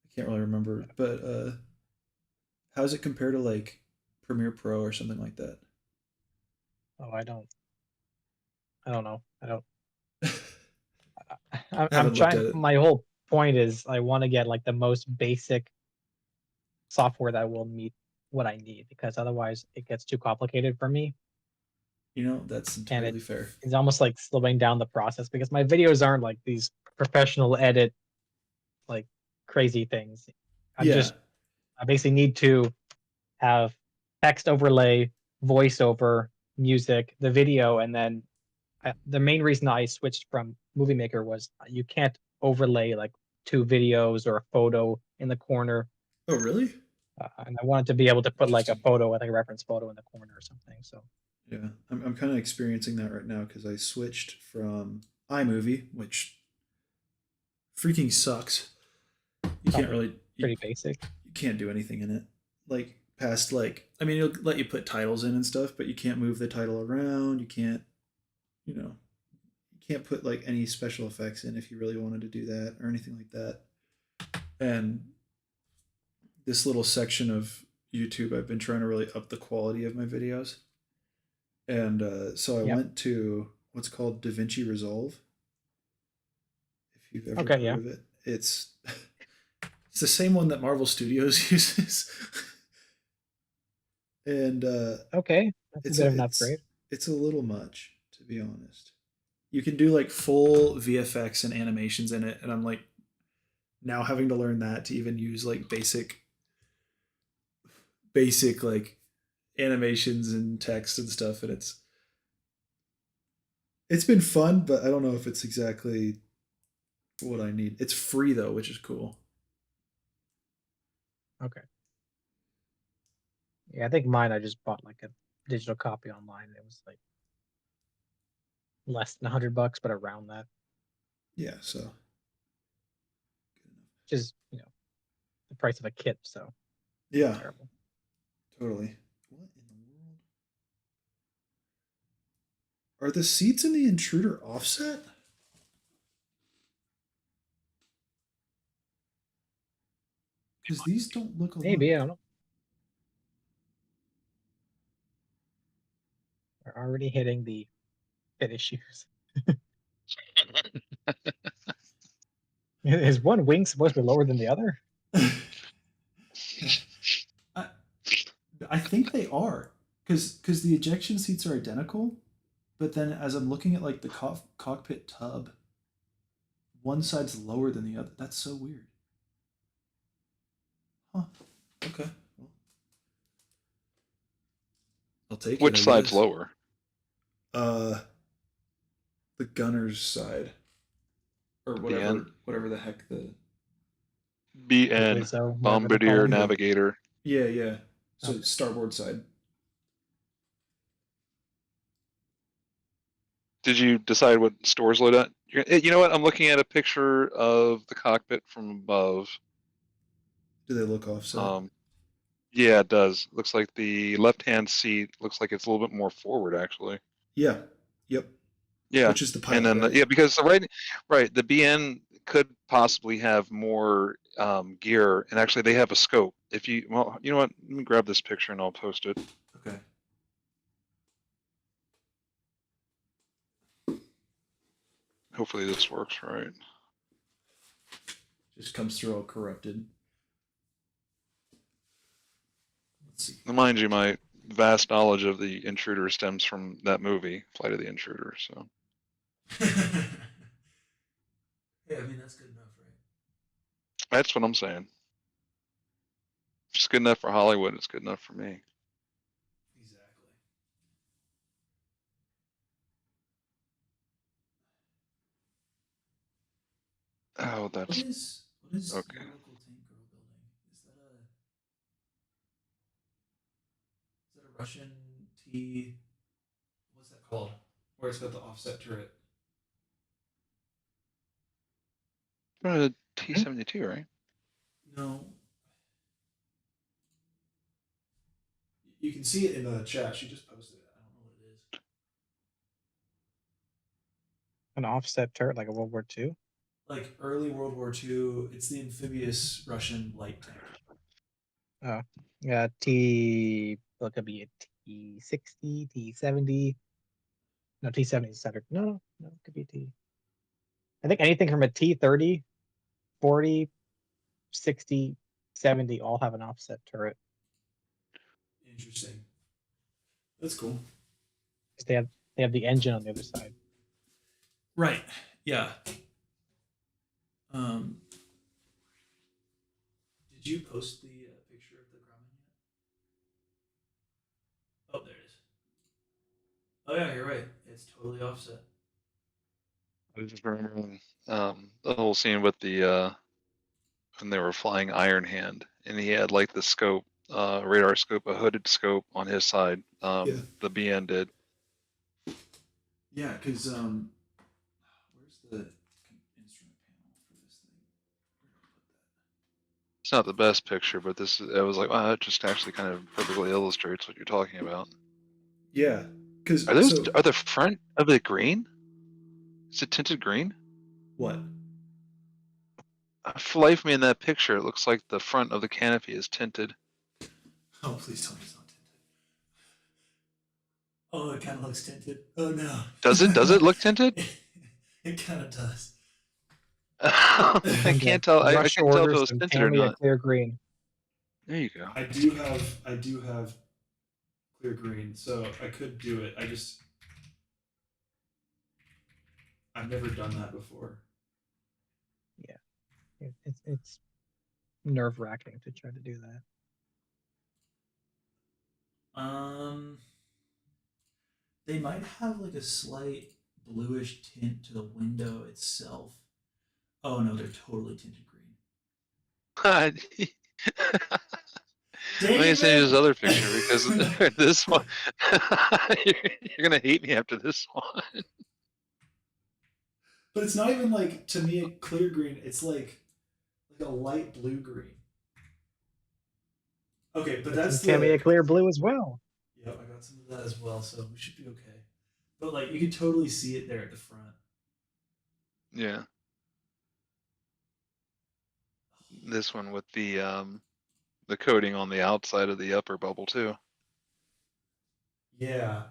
S1: I can't really remember, but how does it compare to like Premiere Pro or something like that?
S4: Oh, I don't know. I don't.
S1: I
S4: I'm
S1: haven't looked
S4: trying.
S1: at it.
S4: My whole point is I want to get like the most basic software that will meet what I need because otherwise it gets too complicated for me
S1: You know, that's
S4: and
S1: entirely fair.
S4: it's almost like slowing down the process because my videos aren't like these professional edit like crazy things.
S1: Yeah.
S4: I basically need to have text overlay, voiceover, music, the video, and then the main reason I switched from Movie Maker was you can't overlay like two videos or a photo in the corner.
S1: Oh, really?
S4: And I wanted to be able to put like a
S1: Interesting.
S4: photo, like a reference photo in the corner or something. So
S1: Yeah, I'm kind of experiencing that right now because I switched from iMovie, which freaking sucks. You can't
S4: probably
S1: really
S4: pretty basic.
S1: you can't do anything in it. Like past like I mean it'll let you put titles in and stuff, but you can't move the title around. You can't you know you can't put like any special effects in if you really wanted to do that or anything like that. And this little section of YouTube, I've been trying to really up the quality of my videos. And so I
S4: Yep.
S1: went to what's called DaVinci Resolve. If you've ever
S4: Okay.
S1: heard
S4: Yeah.
S1: of it, it's the same one that Marvel Studios uses, and
S4: Okay. That's a
S1: it's
S4: bit
S1: a,
S4: of an
S1: it's
S4: upgrade.
S1: it's a little much to be honest. You can do like full VFX and animations in it, and I'm like now having to learn that to even use like basic like animations and text and stuff, and it's been fun, but I don't know if it's exactly what I need. It's free though, which is cool.
S4: Okay. Yeah, I think mine I just bought like a digital copy online. It was like less than $100, but around that,
S1: Yeah, so
S4: which is the price of a kit. So
S1: yeah,
S4: terrible.
S1: totally. What in the world? Are the seats in the intruder offset? Because these don't look
S4: Maybe I
S1: aligned.
S4: don't know. We're already hitting the fit issues. Is one wing supposed to be lower than the other?
S1: I, I think they are. Because the ejection seats are identical, but then as I'm looking at like the cockpit tub, one side's lower than the other. That's so weird. Huh. Okay. Well, I'll take it,
S3: Which
S1: I
S3: side's
S1: guess.
S3: lower?
S1: Uh, the gunner's side, or
S3: BN,
S1: whatever the heck the
S3: BN,
S4: Wizzo, whatever they call
S3: Bombardier
S4: them.
S1: yeah
S3: Navigator.
S1: yeah. So
S4: Okay.
S1: starboard side.
S3: Did you decide what stores load at? You know what? I'm looking at a picture of the cockpit from above.
S1: Do they look offset?
S3: Um, yeah, it does. Looks like the left-hand seat looks like it's a little bit more forward, actually.
S1: Yeah. Yep.
S3: Yeah,
S1: Which is the
S3: and
S1: pilot,
S3: then
S1: right?
S3: yeah, because right, the BN could possibly have more gear, and actually they have a scope. If you well, you know what? Let me grab this picture and I'll post it.
S1: Okay.
S3: Hopefully this works right.
S1: Just comes through all corrupted. Let's see.
S3: Mind you, my vast knowledge of the Intruder stems from that movie, Flight of the Intruder. So
S1: Yeah, I mean that's good enough, right?
S3: that's what I'm saying. If it's good enough for Hollywood, it's good enough for me.
S1: Exactly.
S3: Oh,
S1: What
S3: that's
S1: is
S3: okay.
S1: your local tank girl building? Is that a Russian T? What's that called? Where it's got the offset turret.
S3: A T-72, right?
S1: No, you can see it in the chat. She just posted it. I don't know what it is.
S4: An offset turret like a World War II.
S1: Like early World War II. It's the amphibious Russian light tank.
S4: Oh, yeah. It could be a T60, T70. No, T70 is standard. No, it could be a T. I think anything from a T30, 40, 60, 70 all have an offset turret.
S1: Interesting. That's cool.
S4: 'Cause they have the engine on the other side.
S1: Right. Yeah. Um, did you post the picture of the Grumman yet? Oh, there it is. Oh yeah, you're right. It's totally offset.
S3: I was just remembering the whole scene with the when they were flying Iron Hand, and he had like the scope, radar scope, a hooded scope on his side.
S1: Yeah.
S3: The BN did.
S1: Yeah, because where's the instrument panel for this thing? Where did I put that?
S3: It's not the best picture, but it was like, wow, that just actually kind of perfectly illustrates what you're talking about.
S1: Yeah, because
S3: Are the front of it green? Is it tinted green?
S1: what?
S3: For life of me in that picture, it looks like the front of the canopy is tinted.
S1: Oh, please tell me it's not tinted. Oh, it kind of looks tinted. Oh no.
S3: Does it? Does it look tinted?
S1: It kind of does.
S3: I can't tell. I
S4: Rush
S3: couldn't tell if it
S4: orders
S3: was
S4: and
S3: tinted or
S4: Tamiya
S3: not.
S4: clear green.
S3: There you go.
S1: I do have clear green, so I could do it. I've never done that before.
S4: It's nerve wracking to try to do that.
S1: They might have like a slight bluish tint to the window itself. Oh no, they're totally tinted green.
S3: Let
S1: Dang
S3: me
S1: it,
S3: send you
S1: man!
S3: this other picture because this one, you're gonna hate me after this one.
S1: But it's not even like to me a clear green. It's like a light blue green. Okay, but that's
S4: some Tamiya clear blue as well.
S1: Yep, I got some of that as well, so we should be okay. But like you can totally see it there at the front.
S3: Yeah. This one with the coating on the outside of the upper bubble too.
S1: Yeah,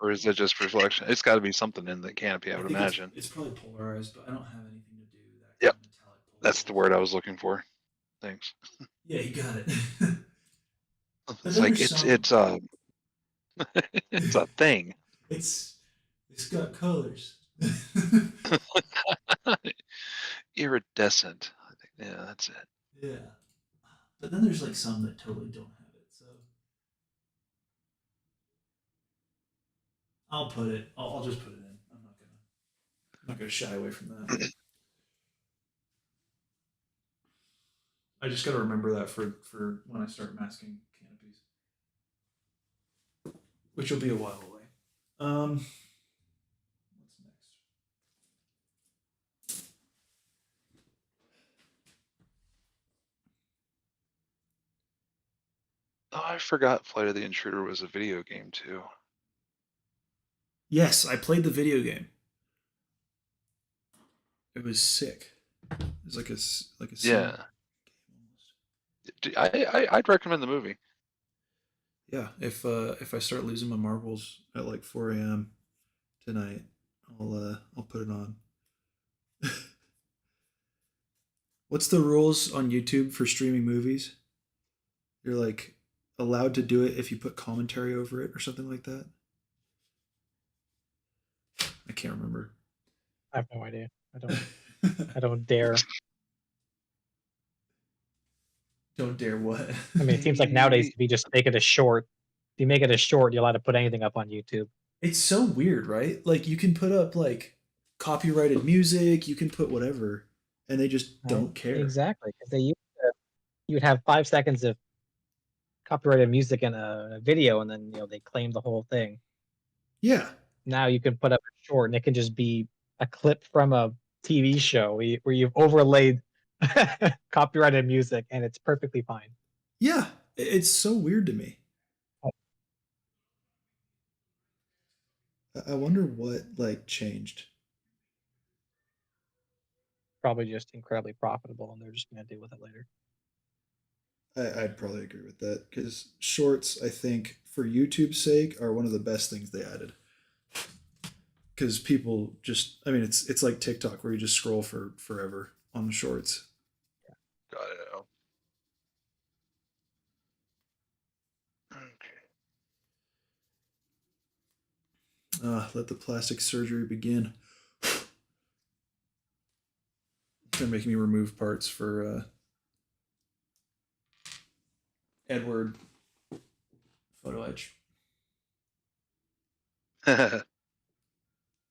S3: Or is it just reflection? It's got to be something in the canopy, I would
S1: think
S3: imagine.
S1: it's probably polarized, but I don't have anything to do that.
S3: Yep.
S1: Kind of metallic
S3: That's the word I was looking for. Thanks.
S1: Yeah, you got it.
S3: It's like it's it's a thing.
S1: It's got colors.
S3: Iridescent. I think, yeah, that's it.
S1: Yeah, but then there's like some that totally don't have it. So I'll put it. I'll just put it in. I'm not gonna shy away from that. I just gotta remember that for when I start masking canopies, which will be a while away. What's next?
S3: Oh, I forgot Flight of the Intruder was a video game too.
S1: Yes, I played the video game. It was sick. It was like a
S3: Yeah.
S1: game
S3: I'd recommend the movie.
S1: Yeah, if I start losing my marbles at like 4 a.m. tonight, I'll put it on. What's the rules on YouTube for streaming movies? You're like allowed to do it if you put commentary over it or something like that. I can't remember.
S4: I have no idea. I don't dare.
S1: Don't dare what?
S4: I mean, it seems like nowadays if you just make it a short, if you make it a short, you're allowed to put anything up on YouTube.
S1: It's so weird, right? Like you can put up like copyrighted music, you can put whatever, and they just don't care.
S4: Exactly, because you would have 5 seconds of copyrighted music in a video, and then they claim the whole thing.
S1: Yeah.
S4: Now you can put up a short, and it can just be a clip from a TV show where you've overlaid copyrighted music, and it's perfectly fine.
S1: Yeah. It's so weird to me. I wonder what like changed.
S4: Probably just incredibly profitable, and they're just going to deal with it later.
S1: I'd probably agree with that because shorts, I think, for YouTube's sake, are one of the best things they added. Because people just, I mean, it's like TikTok where you just scroll for forever on the shorts.
S3: Got it. Okay.
S1: Let the plastic surgery begin. They're making me remove parts for Edward photo etch.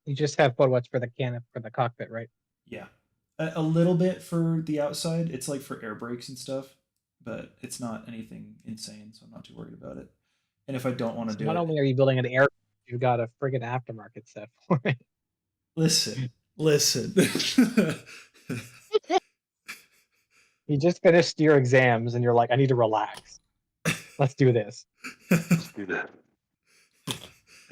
S4: You just have photo etch for the cockpit, right?
S1: Yeah, a little bit for the outside. It's like for air brakes and stuff, but it's not anything insane, so I'm not too worried about it. And if I don't want to do
S4: Not
S1: it,
S4: only are you building an air, you've got a friggin' aftermarket set for it.
S1: listen.
S4: You just finished your exams, and you're like, I need to relax. Let's do this.
S3: Let's do that.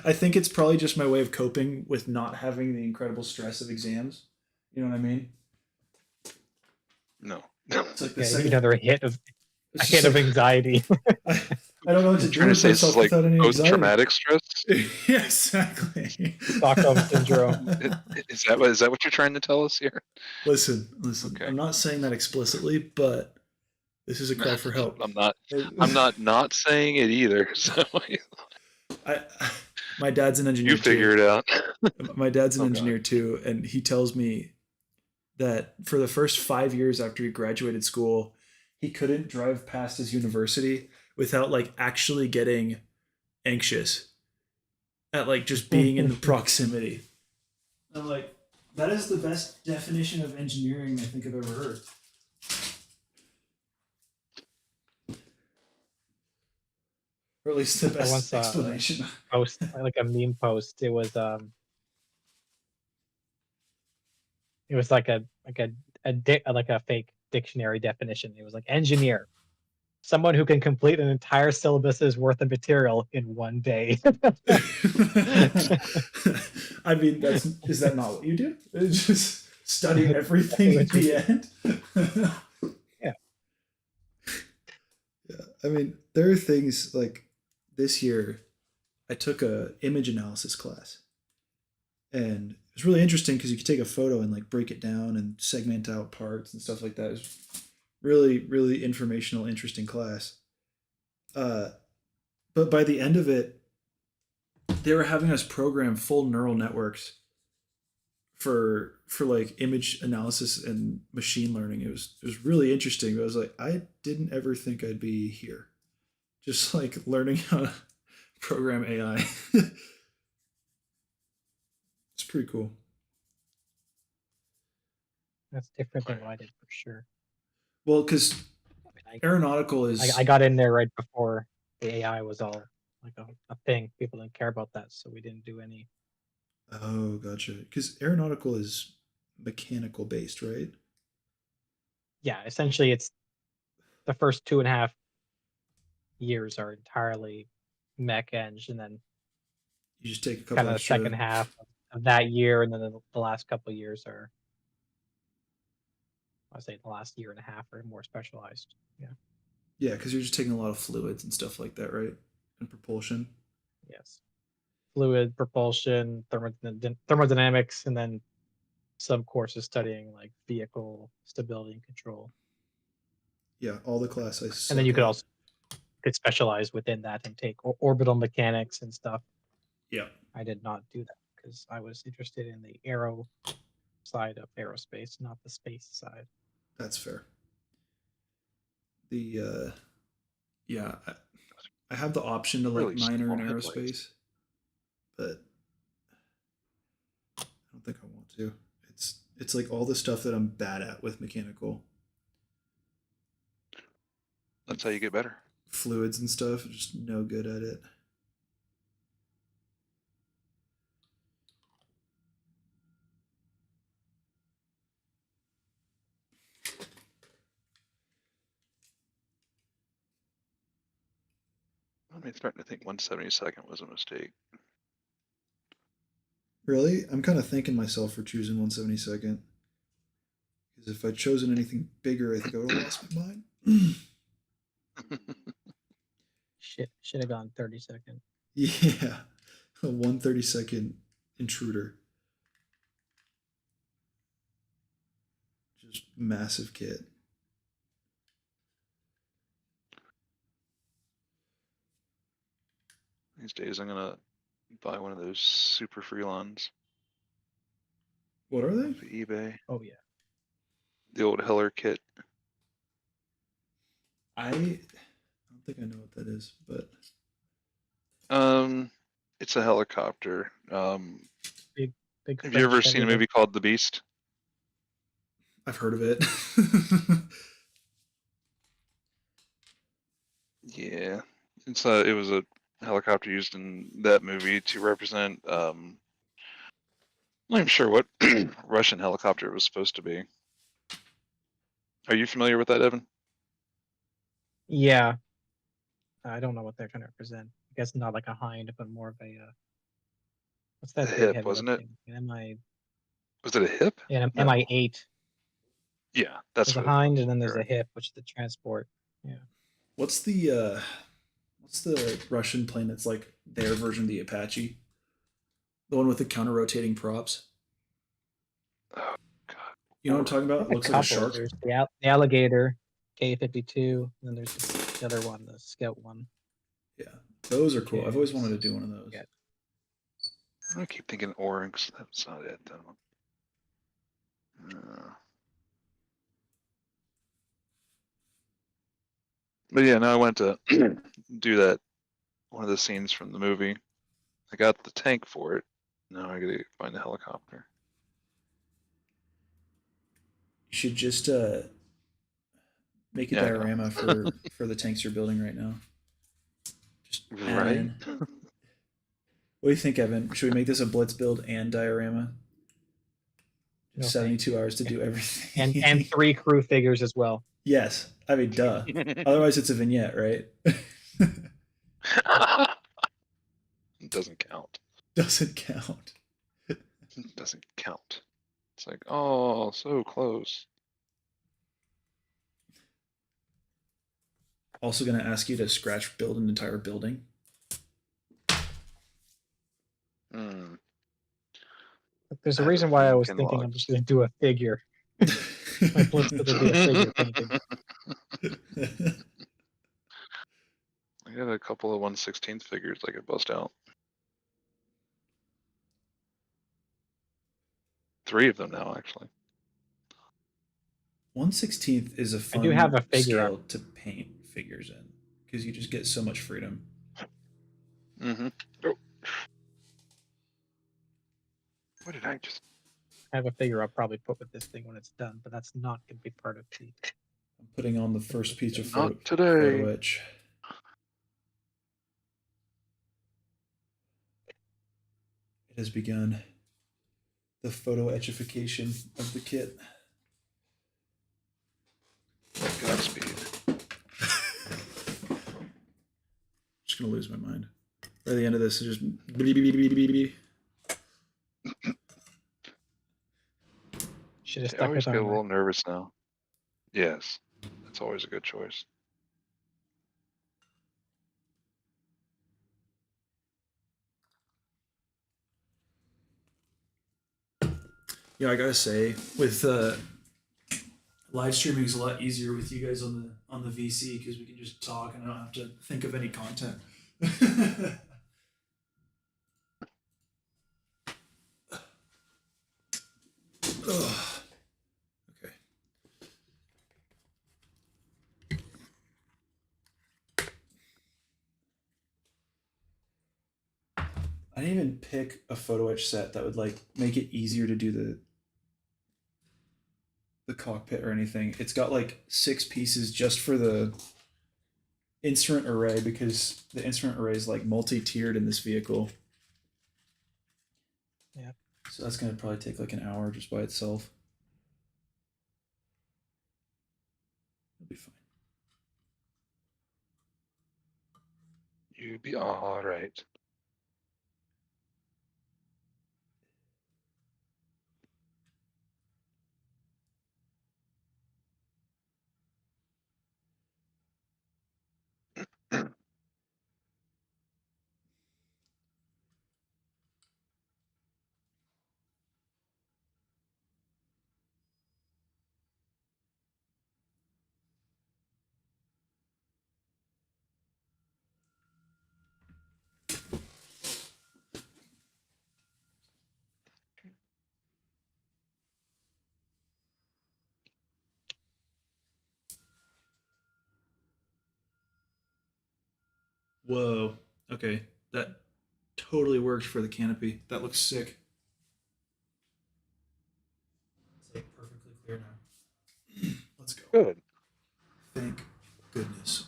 S1: I think it's probably just my way of coping with not having the incredible stress of exams. You know what I mean?
S3: No.
S1: It's like the
S4: Yeah,
S1: second,
S4: another hit of anxiety.
S1: I don't know what to
S3: You're
S1: do
S3: trying to
S1: with
S3: say this
S1: myself
S3: is like
S1: without any anxiety.
S3: post-traumatic stress?
S1: Yeah, exactly.
S4: Stockholm syndrome.
S3: Is that what you're trying to tell us here?
S1: Listen.
S3: Okay.
S1: I'm not saying that explicitly, but this is a cry for help.
S3: I'm not saying it either. So
S1: My dad's an engineer.
S3: you figure it out.
S1: My dad's an
S3: Oh,
S1: engineer
S3: God.
S1: too, and he tells me that for the first 5 years after he graduated school, he couldn't drive past his university without like actually getting anxious at like just being in the proximity. I'm like, that is the best definition of engineering I think I've ever heard. Or at least the
S4: I once
S1: best
S4: saw
S1: explanation.
S4: Post like a meme post. It was like a fake dictionary definition. It was like engineer, someone who can complete an entire syllabus's worth of material in one day.
S1: I mean, is that not what you do? It's just study everything at the end.
S4: Yeah.
S1: Yeah. I mean, there are things like this year I took a image analysis class, and it was really interesting because you could take a photo and like break it down and segment out parts and stuff like that. It was really, really informational, interesting class. But by the end of it, they were having us program full neural networks for like image analysis and machine learning. It was really interesting. But I was like, I didn't ever think I'd be here, just like learning how to program AI. It's pretty cool.
S4: That's different than what I did for sure.
S1: Well, because
S4: I mean,
S1: aeronautical is
S4: I got in there right before the AI was all like a thing. People didn't care about that, so we didn't do any.
S1: Oh, gotcha. Because aeronautical is mechanical based, right?
S4: Yeah, essentially, it's the first 2.5 years are entirely mech eng, and then
S1: You just take a couple
S4: kind of the
S1: extra.
S4: second half of that year, and then the last couple of years are, I say, the last year and a half are more specialized. Yeah.
S1: Yeah, because you're just taking a lot of fluids and stuff like that, right? And propulsion.
S4: Yes. Fluid propulsion, thermodynamics, and then some courses studying like vehicle stability and control.
S1: Yeah, all the class I suck
S4: And then you could
S1: at.
S4: also could specialize within that and take orbital mechanics and stuff.
S1: Yeah.
S4: I did not do that because I was interested in the aero side of aerospace, not the space side.
S1: That's fair. The yeah, I have the option to like
S3: Really
S1: minor in
S3: small headlights.
S1: aerospace, but I don't think I want to. It's like all the stuff that I'm bad at with mechanical
S3: That's how you get better.
S1: fluids and stuff. I'm just no good at it.
S3: I'm starting to think 1/72 was a mistake.
S1: Really, I'm kind of thanking myself for choosing 1/72. Because if I'd chosen anything bigger, I think I would have lost my mind.
S4: Should have gone 32nd.
S1: Yeah, a 1/32 intruder. Just massive kit.
S3: These days, I'm gonna buy one of those super Freelons
S1: What are they?
S3: off of eBay.
S4: Oh yeah.
S3: The old Heller kit.
S1: I don't think I know what that is, but
S3: It's a helicopter.
S4: Big
S3: Have you ever
S4: French
S3: seen a
S4: heavy
S3: movie called The Beast?
S1: I've heard of it.
S3: Yeah, it was a helicopter used in that movie to represent. I'm not even sure what Russian helicopter it was supposed to be. Are you familiar with that, Evan?
S4: Yeah. I don't know what they're trying to represent. I guess not like a hind, but more of a what's that
S3: A
S4: big
S3: hip,
S4: heavy
S3: wasn't it?
S4: thing? An
S3: Was it a hip? No.
S4: MI8.
S3: Yeah, that's
S4: There's a
S3: what it
S4: hind
S3: was.
S4: and then there's
S3: You're
S4: a hip, which is the transport. Yeah.
S1: what's the Russian plane that's like their version of the Apache? The one with the counter rotating props.
S3: right. Oh God.
S1: You know what I'm talking about? It
S4: There's
S1: looks like a
S4: couple.
S1: shark.
S4: There's the alligator, K-52, and then there's the other one, the Scout one.
S1: Yeah, those are cool. I've always wanted to
S4: Yes.
S1: do one of those.
S4: Yeah.
S3: I keep thinking orange. That's not it, though. But yeah, now I went to do that. One of the scenes from the movie. I got the tank for it. Now I gotta find the helicopter.
S1: You should just make a
S3: Yeah, I know.
S1: diorama for the tanks you're building right now. Just add
S3: Right?
S1: in. What do you think, Evan? Should we make this a Blitz build and diorama?
S4: No,
S1: 72 hours to do everything.
S4: And 3 crew figures as well.
S1: Yes, I mean, duh. Otherwise, it's a vignette, right?
S3: It doesn't count.
S1: Doesn't count.
S3: It doesn't count. It's like, oh, so close.
S1: Also, going to ask you to scratch build an entire building.
S3: Hmm.
S4: There's a
S3: I have
S4: reason
S3: a
S4: why I
S3: few
S4: was
S3: pin
S4: thinking I'm
S3: logs.
S4: just going to do a figure. My Blitz Build would be a figure painting.
S3: I got a couple of 1/16 figures I could bust out. 3 of them now, actually.
S1: 1/16 is a
S4: I
S1: fun
S4: do have a figure.
S1: scale to paint figures in because you just get so much freedom.
S3: Mm-hmm. Oh. What did I just?
S4: I have a figure I'll probably put with this thing when it's done, but that's not going to be part of the.
S1: I'm putting on the first piece of
S3: Not
S1: photo
S3: today.
S1: etch. It has begun. The photo etchification of the kit.
S3: Godspeed.
S1: Just gonna lose my mind. By the end of this, it's just beep, beep, beep, beep, beep, beep.
S4: Should have
S3: I
S4: stuck
S3: always
S4: with
S3: get a
S4: armor.
S3: little nervous now. Yes, that's always a good choice.
S1: Yeah, I gotta say, with Live streaming is a lot easier with you guys on the VC because we can just talk and I don't have to think of any content. Ugh. Okay. I didn't even pick a photo etch set that would like make it easier to do the cockpit or anything. It's got like 6 pieces just for the instrument array because the instrument array is like multi-tiered in this vehicle.
S4: Yeah.
S1: So that's gonna probably take like an hour just by itself. It'll be fine.
S3: You'd be all right.
S1: Whoa. Okay. That totally worked for the canopy. That looks sick. It's like perfectly clear now. Let's go.
S3: Good.
S1: Thank goodness.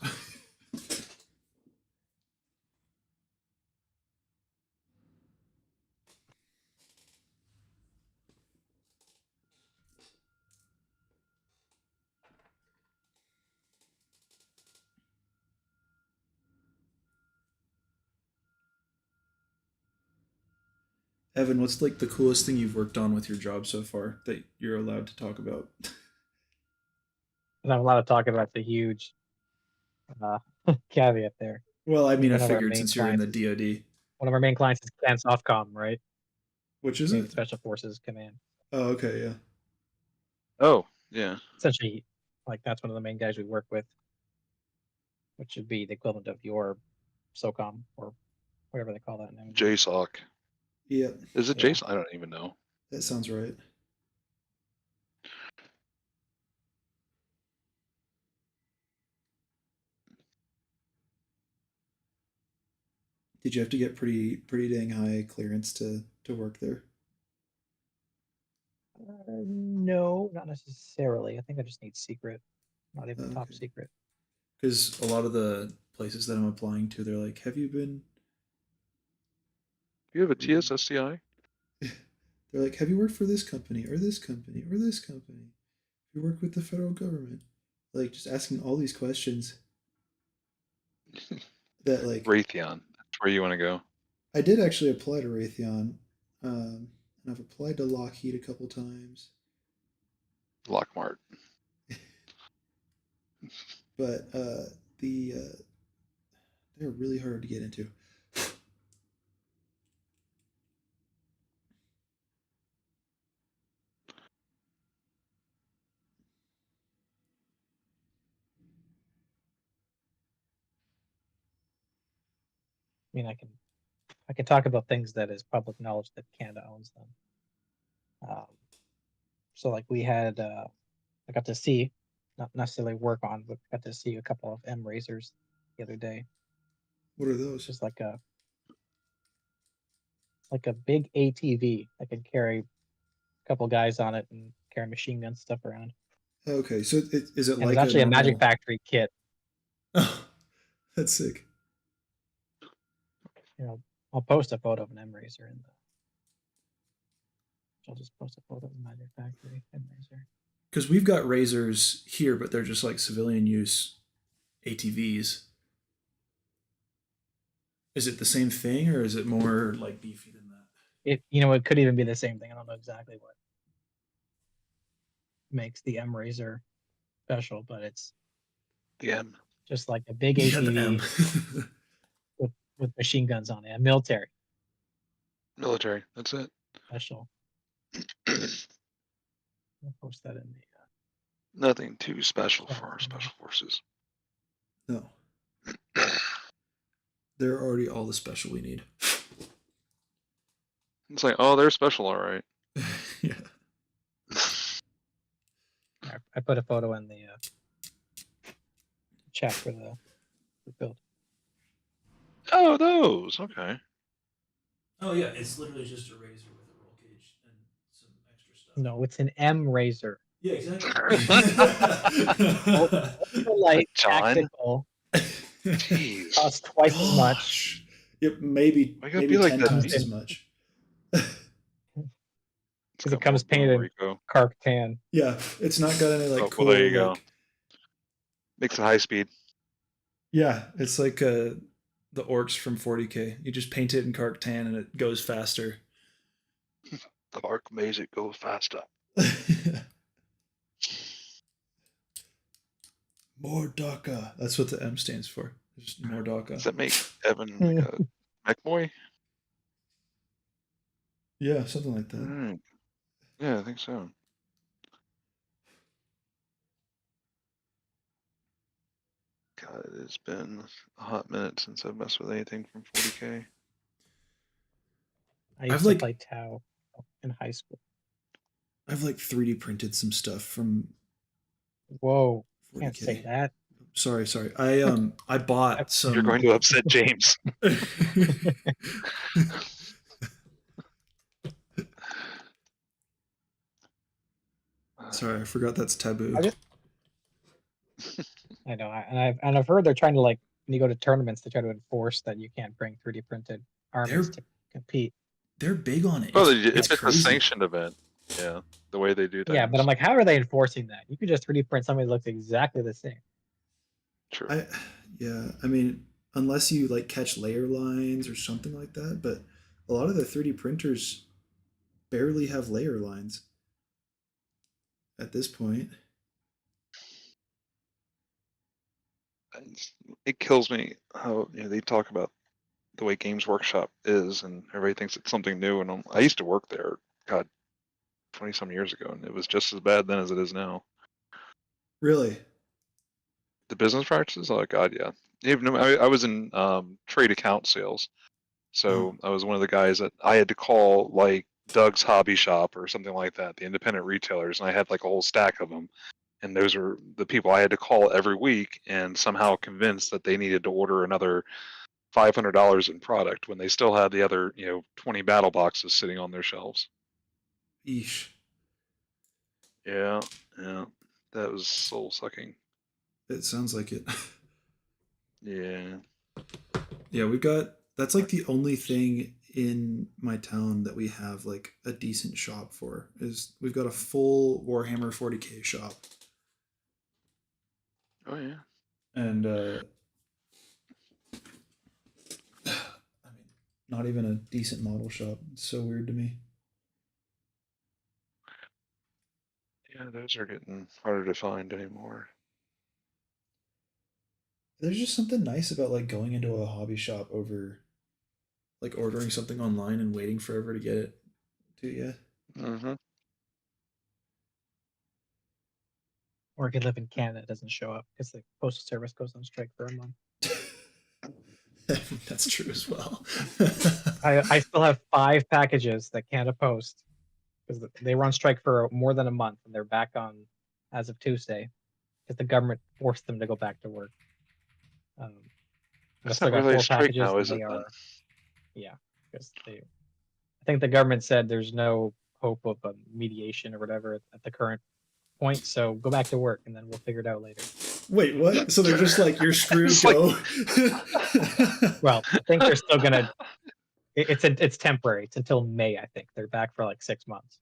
S1: Evan, what's like the coolest thing you've worked on with your job so far that you're allowed to talk about?
S4: And I'm allowed to talk about the huge uh, caveat there.
S1: Well, I mean, I
S4: One of our
S1: figured
S4: main
S1: since you're in the
S4: clients is
S1: DoD.
S4: one of our main clients is Command Softcom, right?
S1: Which is
S4: Canadian
S1: it?
S4: Special Forces Command.
S1: Oh, okay, yeah.
S3: Oh, yeah.
S4: Essentially, like that's one of the main guys we work with, which would be the equivalent of your SOCOM or whatever they call that now.
S3: JSOC.
S1: Yeah,
S3: Is it
S4: Yeah.
S3: JSOC? I don't even know.
S1: that sounds right. Did you have to get pretty dang high clearance to work there?
S4: No, not necessarily. I think I just need secret, not even
S1: Oh,
S4: top
S1: okay.
S4: secret.
S1: Because a lot of the places that I'm applying to, they're like, "Have you been?"
S3: You have a TSSCI?
S1: They're like, "Have you worked for this company or this company or this company? Have you worked with the federal government?" Like just asking all these questions that like
S3: Raytheon. That's where you want to go.
S1: I did actually apply to Raytheon, and I've applied to Lockheed a couple times,
S3: Lockmart.
S1: but they're really hard to get into.
S4: I mean, I can talk about things that is public knowledge that Canada owns them. So like we had, I got to see, not necessarily work on, but got to see a couple of M razors the other day.
S1: What are those?
S4: Just like a big ATV that can carry a couple guys on it and carry machine gun stuff around.
S1: Okay, so is it
S4: And
S1: like
S4: it's actually a Magic
S1: normal?
S4: Factory kit.
S1: Oh, that's sick.
S4: You know, I'll post a photo of an M razor in the. I'll just post a photo of the Magic Factory M razor.
S1: Because we've got razors here, but they're just like civilian use ATVs. Is it the same thing, or is it more like beefy than that?
S4: It could even be the same thing. I don't know exactly what makes the M razor special, but it's
S3: The M.
S4: just like a big
S1: Yeah, the
S4: ATV
S1: M.
S4: with machine guns on it. A military
S3: Military. That's it.
S4: special. I'll post that in the
S3: Nothing too special for our special forces.
S1: No. They're already all the special we need.
S3: It's like, oh, they're special, all right.
S1: Yeah.
S4: I put a photo in the chat for the build.
S3: Oh, those. Okay.
S1: Oh yeah, it's literally just a razor with a roll cage and some extra stuff.
S4: No, it's an M razor.
S1: Yeah, exactly.
S4: Light
S3: John.
S4: tactical
S3: Jeez.
S4: costs twice as much.
S1: Yep, maybe
S3: Why you gotta
S1: maybe
S3: be like
S1: 10
S3: that,
S1: times
S3: dude?
S1: as much.
S4: Because it comes painted in Kark tan.
S1: Yeah, it's not got any like
S3: Oh,
S1: cool.
S3: well, there you go.
S1: Like,
S3: Makes it high speed.
S1: yeah, it's like the orcs from 40k. You just paint it in Kark tan and it goes faster.
S3: Kark makes it go faster.
S1: More DACA. That's what the M stands for. Just more
S3: Does
S1: DACA.
S3: that make Evan like a mech boy?
S1: Yeah, something like that.
S3: Alright. Yeah, I think so. God, it has been a hot minute since I've messed with anything from 40k.
S4: I used
S1: I've,
S4: to
S1: like-
S4: play Tau in high school.
S1: I've like 3D printed some stuff from
S4: Whoa,
S1: 40k.
S4: can't say that.
S1: Sorry. I bought some.
S3: You're going to upset James.
S1: Sorry, I forgot that's taboo.
S4: I know, and I've heard they're trying to, like, when you go to tournaments, they try to enforce that you can't bring 3D printed armies to compete.
S1: They're big on it.
S3: Well,
S1: It's
S3: if it's a
S1: crazy.
S3: sanctioned event, yeah, the way they do things.
S4: Yeah, but I'm like, how are they enforcing that? You could just 3D print something that looks exactly the same.
S3: True.
S1: I mean, unless you like catch layer lines or something like that, but a lot of the 3D printers barely have layer lines at this point.
S3: It kills me how they talk about the way Games Workshop is, and everybody thinks it's something new. And I used to work there, God, 20-some years ago, and it was just as bad then as it is now.
S1: Really?
S3: The business practices, oh God, yeah. Even I was in trade account sales, so I was one of the guys that I had to call like Doug's Hobby Shop or something like that, the independent retailers, and I had like a whole stack of them. And those are the people I had to call every week and somehow convince that they needed to order another $500 in product when they still had the other 20 battle boxes sitting on their shelves.
S1: Eesh.
S3: Yeah, that was soul sucking.
S1: It sounds like it.
S3: Yeah.
S1: Yeah, that's like the only thing in my town that we have like a decent shop for is we've got a full Warhammer 40k shop.
S3: Oh yeah.
S1: And I mean, not even a decent model shop. It's so weird to me.
S3: Yeah, those are getting harder to find anymore.
S1: There's just something nice about like going into a hobby shop over like ordering something online and waiting forever to get it to you.
S3: Mm-hmm.
S4: Or if you live in Canada, it doesn't show up because the postal service goes on strike for a month.
S1: That's true as well.
S4: I still have 5 packages that Canada Post because they were on strike for more than a month, and they're back on as of Tuesday because the government forced them to go back to work. I
S3: That's
S4: still
S3: not
S4: got
S3: really a
S4: 4
S3: strike
S4: packages,
S3: now,
S4: and
S3: is it?
S4: they
S3: Then?
S4: are, yeah, because I think the government said there's no hope of a mediation or whatever at the current point. So go back to work, and then we'll figure it out later.
S1: Wait, what? So they're just like, you're screwed,
S3: It's
S1: go.
S4: Well, I think they're still gonna. It's temporary. It's until May, I think. They're back for like 6 months.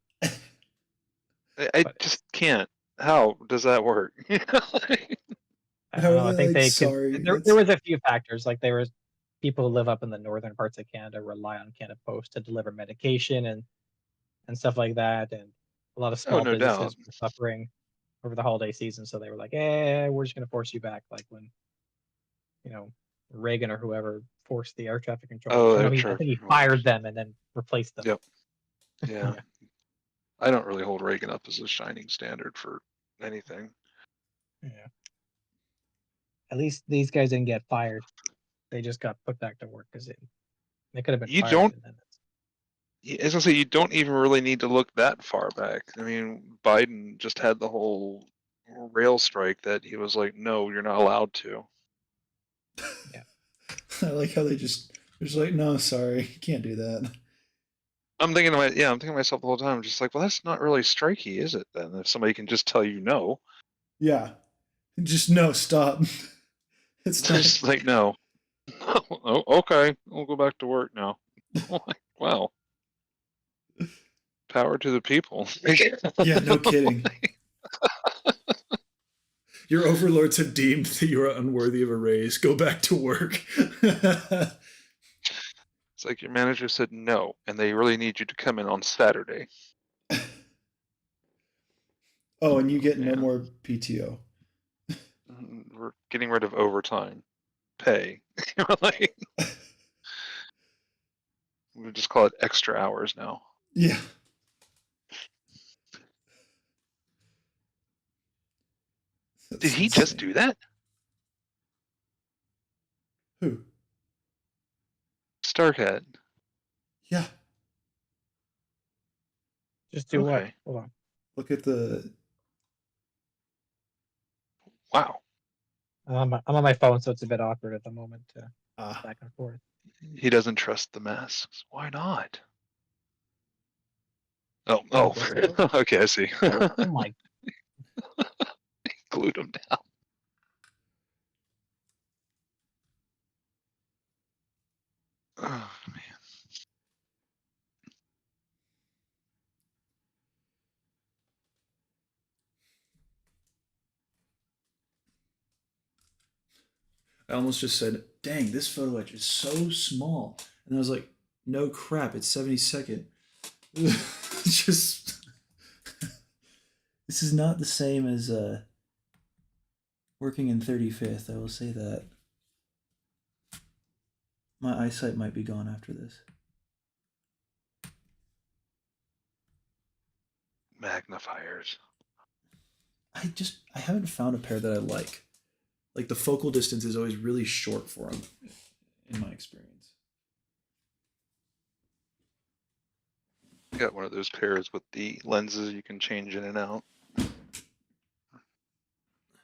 S3: I just can't. How does that work?
S4: I don't know. I think they
S1: sorry.
S4: could. There was a few factors. Like there was people who live up in the northern parts of Canada rely on Canada Post to deliver medication and stuff like that, and a lot of small
S3: no
S4: businesses
S3: doubt.
S4: were suffering over the holiday season. So they were like, we're just gonna force you back," like when Reagan or whoever forced the air traffic control.
S3: Oh,
S4: I
S3: air
S4: think
S3: traffic
S4: he
S3: controllers.
S4: fired them and then replaced them.
S3: Yep. Yeah. I don't really hold Reagan up as a shining standard for anything.
S4: Yeah. At least these guys didn't get fired. They just got put back to work because they could have been
S3: You
S4: fired.
S3: don't-
S4: And then
S3: As I say, you don't even really need to look that far back. I mean, Biden just had the whole rail strike that he was like, no, you're not allowed to.
S1: I like how they're just like, no, sorry, you can't do that.
S3: I'm thinking to myself the whole time, just like, well, that's not really strikey, is it then? If somebody can just tell you no,
S1: Yeah, just no, stop. It's not.
S3: just like, no. Oh, okay, we'll go back to work now. Like, wow. Power to the people.
S1: Yeah, no kidding. Your overlords have deemed that you are unworthy of a raise. Go back to work.
S3: It's like your manager said no, and they really need you to come in on Saturday.
S1: Oh, and you get no
S3: Yeah.
S1: more PTO.
S3: We're getting rid of overtime pay. Like, we'll just call it extra hours now.
S1: Yeah.
S3: Did
S1: That's
S3: he just
S1: insane.
S3: do that?
S1: Who?
S3: Starkhead.
S1: Yeah.
S4: just do what?
S3: Okay.
S4: Hold on.
S1: Look at the.
S3: Wow.
S4: I'm on my phone, so it's a bit awkward at the moment to
S1: Ah.
S4: back and forth.
S3: He doesn't trust the masks. Why not? Oh,
S4: Oh, this is-
S3: okay, I see.
S4: Oh my!
S3: Glued him down. Oh, man.
S1: I almost just said, dang, this photo etch is so small. And I was like, no crap, it's 72nd. It's just. This is not the same as working in 35th, I will say that. My eyesight might be gone after this.
S3: Magnifiers.
S1: I haven't found a pair that I like. Like the focal distance is always really short for them, in my experience.
S3: I got one of those pairs with the lenses you can change in and out.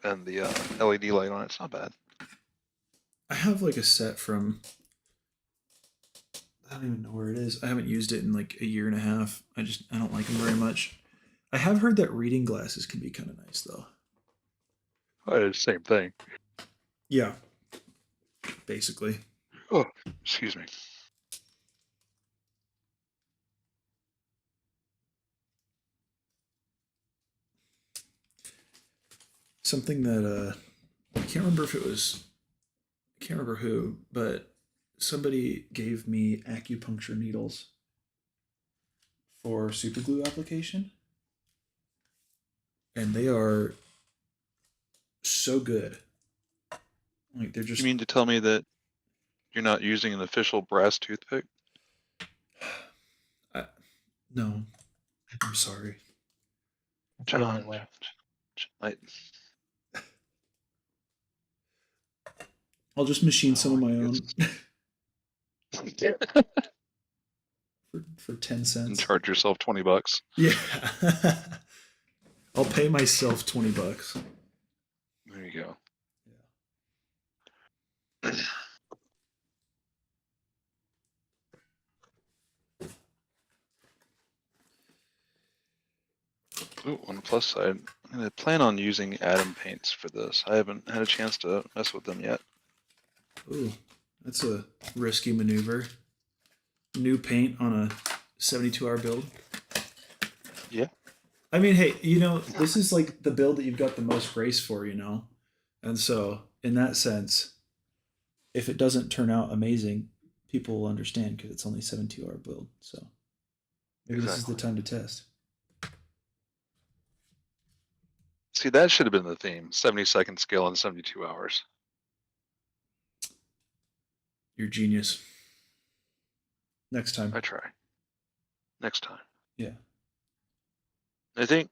S3: And the LED light on it's not bad.
S1: I have like a set from. I don't even know where it is. I haven't used it in like a year and a half. I don't like them very much. I have heard that reading glasses can be kind of nice though.
S3: Oh, it's the same thing.
S1: Yeah. Basically.
S3: Oh, excuse me.
S1: Something that I can't remember if it was I can't remember who, but somebody gave me acupuncture needles for super glue application. And they are so good. Like they're just
S3: You mean to tell me that you're not using an official brass toothpick?
S1: no. I'm sorry.
S4: That's the only way.
S1: I'll just machine some of my own for 10
S3: and
S1: cents.
S3: charge yourself $20.
S1: Yeah. I'll pay myself $20.
S3: There you go. Ooh, on the plus side, I'm gonna plan on using Atom paints for this. I haven't had a chance to mess with them yet.
S1: Ooh, that's a risky maneuver. New paint on a 72-hour build.
S3: Yeah.
S1: I mean, hey, this is like the build that you've got the most grace for, And so, in that sense, if it doesn't turn out amazing, people will understand because it's only 72-hour build. So, maybe this is the time to test.
S3: See, that should have been the theme. 70-second scale in 72 hours.
S1: You're genius. Next time.
S3: I try. Next time.
S1: Yeah.
S3: I think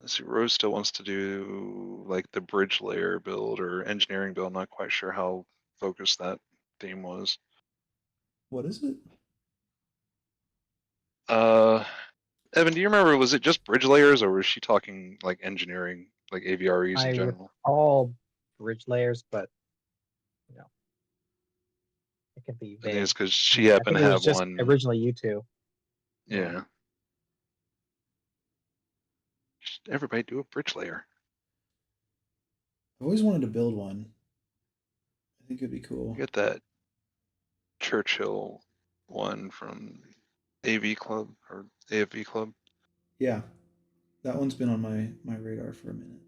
S3: let's see, Rose still wants to do like the bridge layer build or engineering build. I'm not quite sure how focused that theme was.
S1: What is it?
S3: Evan, do you remember, was it just bridge layers or was she talking like engineering, like AVREs in
S4: I
S3: general?
S4: recall bridge layers, but you know, it can be
S3: I think
S4: vague.
S3: it's because
S4: I
S3: she
S4: mean, I
S3: happened
S4: think
S3: to
S4: it was
S3: have
S4: just
S3: one.
S4: originally you two.
S3: Yeah. Just everybody do a bridge layer.
S1: I always wanted to build one. I think it'd be cool.
S3: You get that Churchill one from AV Club or AFV Club.
S1: Yeah, that one's been on my radar for a minute.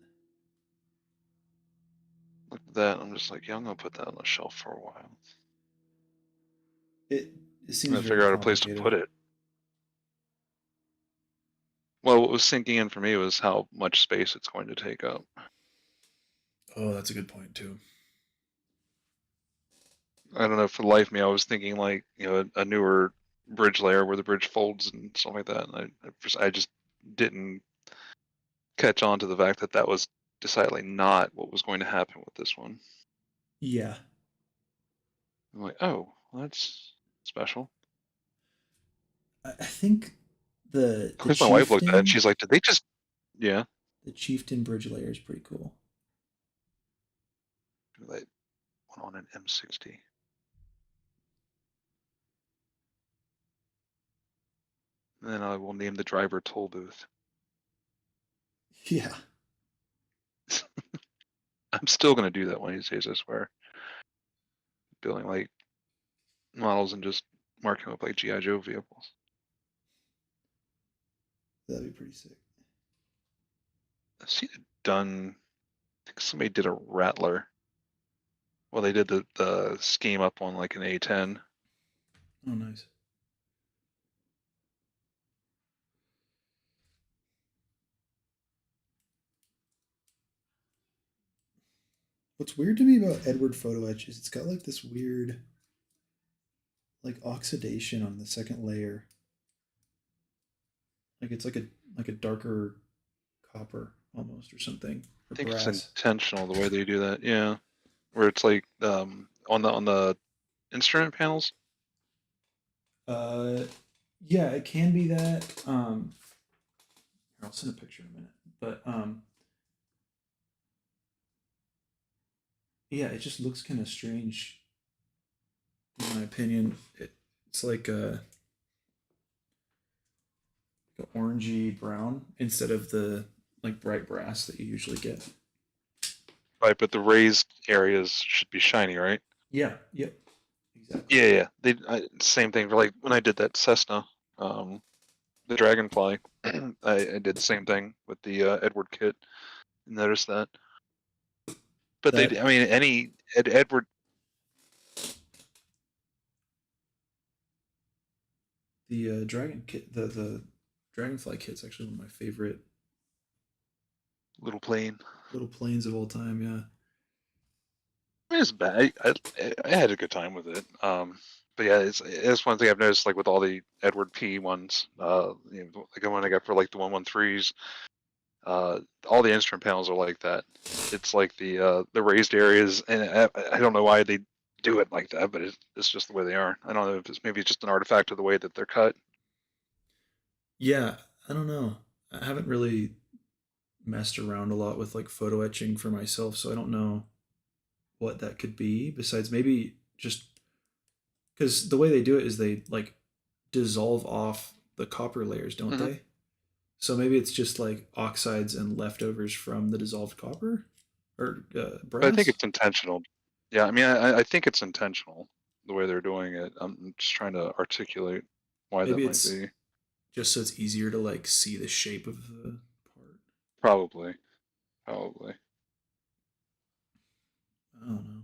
S3: Look at that. I'm just like, yeah, I'm gonna put that on the shelf for a while.
S1: It
S3: I'm
S1: seems
S3: gonna
S1: very
S3: figure out a place to
S1: complicated.
S3: put it. Well, what was sinking in for me was how much space it's going to take up.
S1: Oh, that's a good point too.
S3: I don't know, for the life of me, I was thinking like, you know, a newer bridge layer where the bridge folds and stuff like that. And I just didn't catch on to the fact that that was decidedly not what was going to happen with this one.
S1: Yeah,
S3: I'm like, oh, well, that's special.
S1: I think
S3: Of
S1: the
S3: course, my wife looked at it and
S1: chieftain
S3: she's like, did they just, yeah,
S1: the chieftain bridge layer is pretty cool.
S3: they went on an M60. And then I will name the driver toll booth.
S1: Yeah,
S3: I'm still going to do that one of these days, I swear. Building like models and just marking them up like G.I. Joe vehicles.
S1: that'd be pretty sick.
S3: I've seen it done. I think somebody did a Rattler. Well, they did the scheme up on like an A10.
S1: Oh, nice. What's weird to me about Edward Photo Etch is it's got like this weird like oxidation on the second layer. Like it's like a darker copper almost or something or
S3: I think it's
S1: brass.
S3: intentional the way they do that. Yeah, where it's like on the instrument panels.
S1: Uh, yeah, it can be that. Here, I'll send a picture in a minute. But yeah, it just looks kind of strange, in my opinion. It's like a orangey brown instead of the like bright brass that you usually get.
S3: Right, but the raised areas should be shiny, right?
S1: Yeah. Yep. Exactly.
S3: Yeah. Same thing for like when I did that Cessna, the Dragonfly. I did the same thing with the Edward kit. Notice that. But
S1: That
S3: I mean, Edward.
S1: the dragon kit, the dragonfly kit's actually one of my favorite
S3: Little plane.
S1: little planes of all time. Yeah.
S3: It's bad. I had a good time with it. But yeah, it's one thing I've noticed, like with all the Edward P ones, like the one I got for like the 113s, all the instrument panels are like that. It's like the raised areas, and I don't know why they do it like that, but it's just the way they are. I don't know if it's maybe just an artifact of the way that they're cut.
S1: Yeah. I don't know. I haven't really messed around a lot with like photo etching for myself, so I don't know what that could be. Besides, maybe just because the way they do it is they like dissolve off the copper layers, don't
S3: Hmm.
S1: they? So maybe it's just like oxides and leftovers from the dissolved copper or
S3: But I think
S1: brass.
S3: it's intentional. Yeah, I mean, I think it's intentional the way they're doing it. I'm just trying to articulate why that
S1: Maybe
S3: might
S1: it's
S3: be.
S1: just so it's easier to like see the shape of the part.
S3: Probably, probably.
S1: I don't know.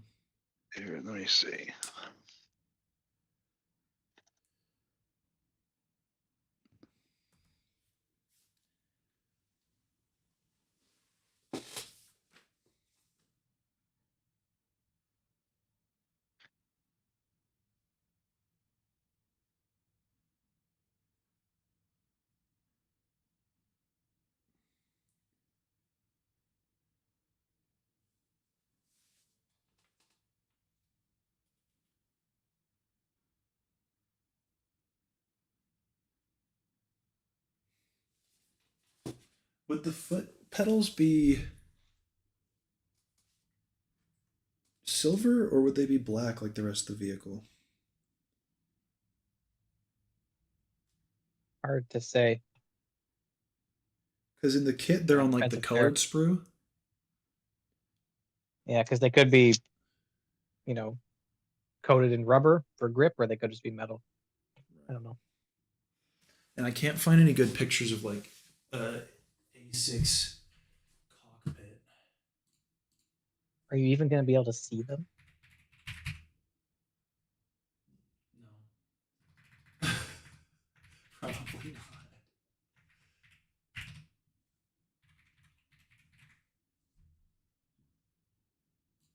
S3: Here, let me see.
S1: Would the foot pedals be silver or would they be black like the rest of the vehicle?
S4: Hard to say.
S1: Because in the kit they're on like the
S4: Expensive
S1: colored
S4: pair.
S1: sprue.
S4: Yeah, because they could be, you know, coated in rubber for grip, or they could just be metal. I don't know.
S1: And I can't find any good pictures of like A6 cockpit.
S4: Are you even going to be able to see them?
S1: No. Probably not.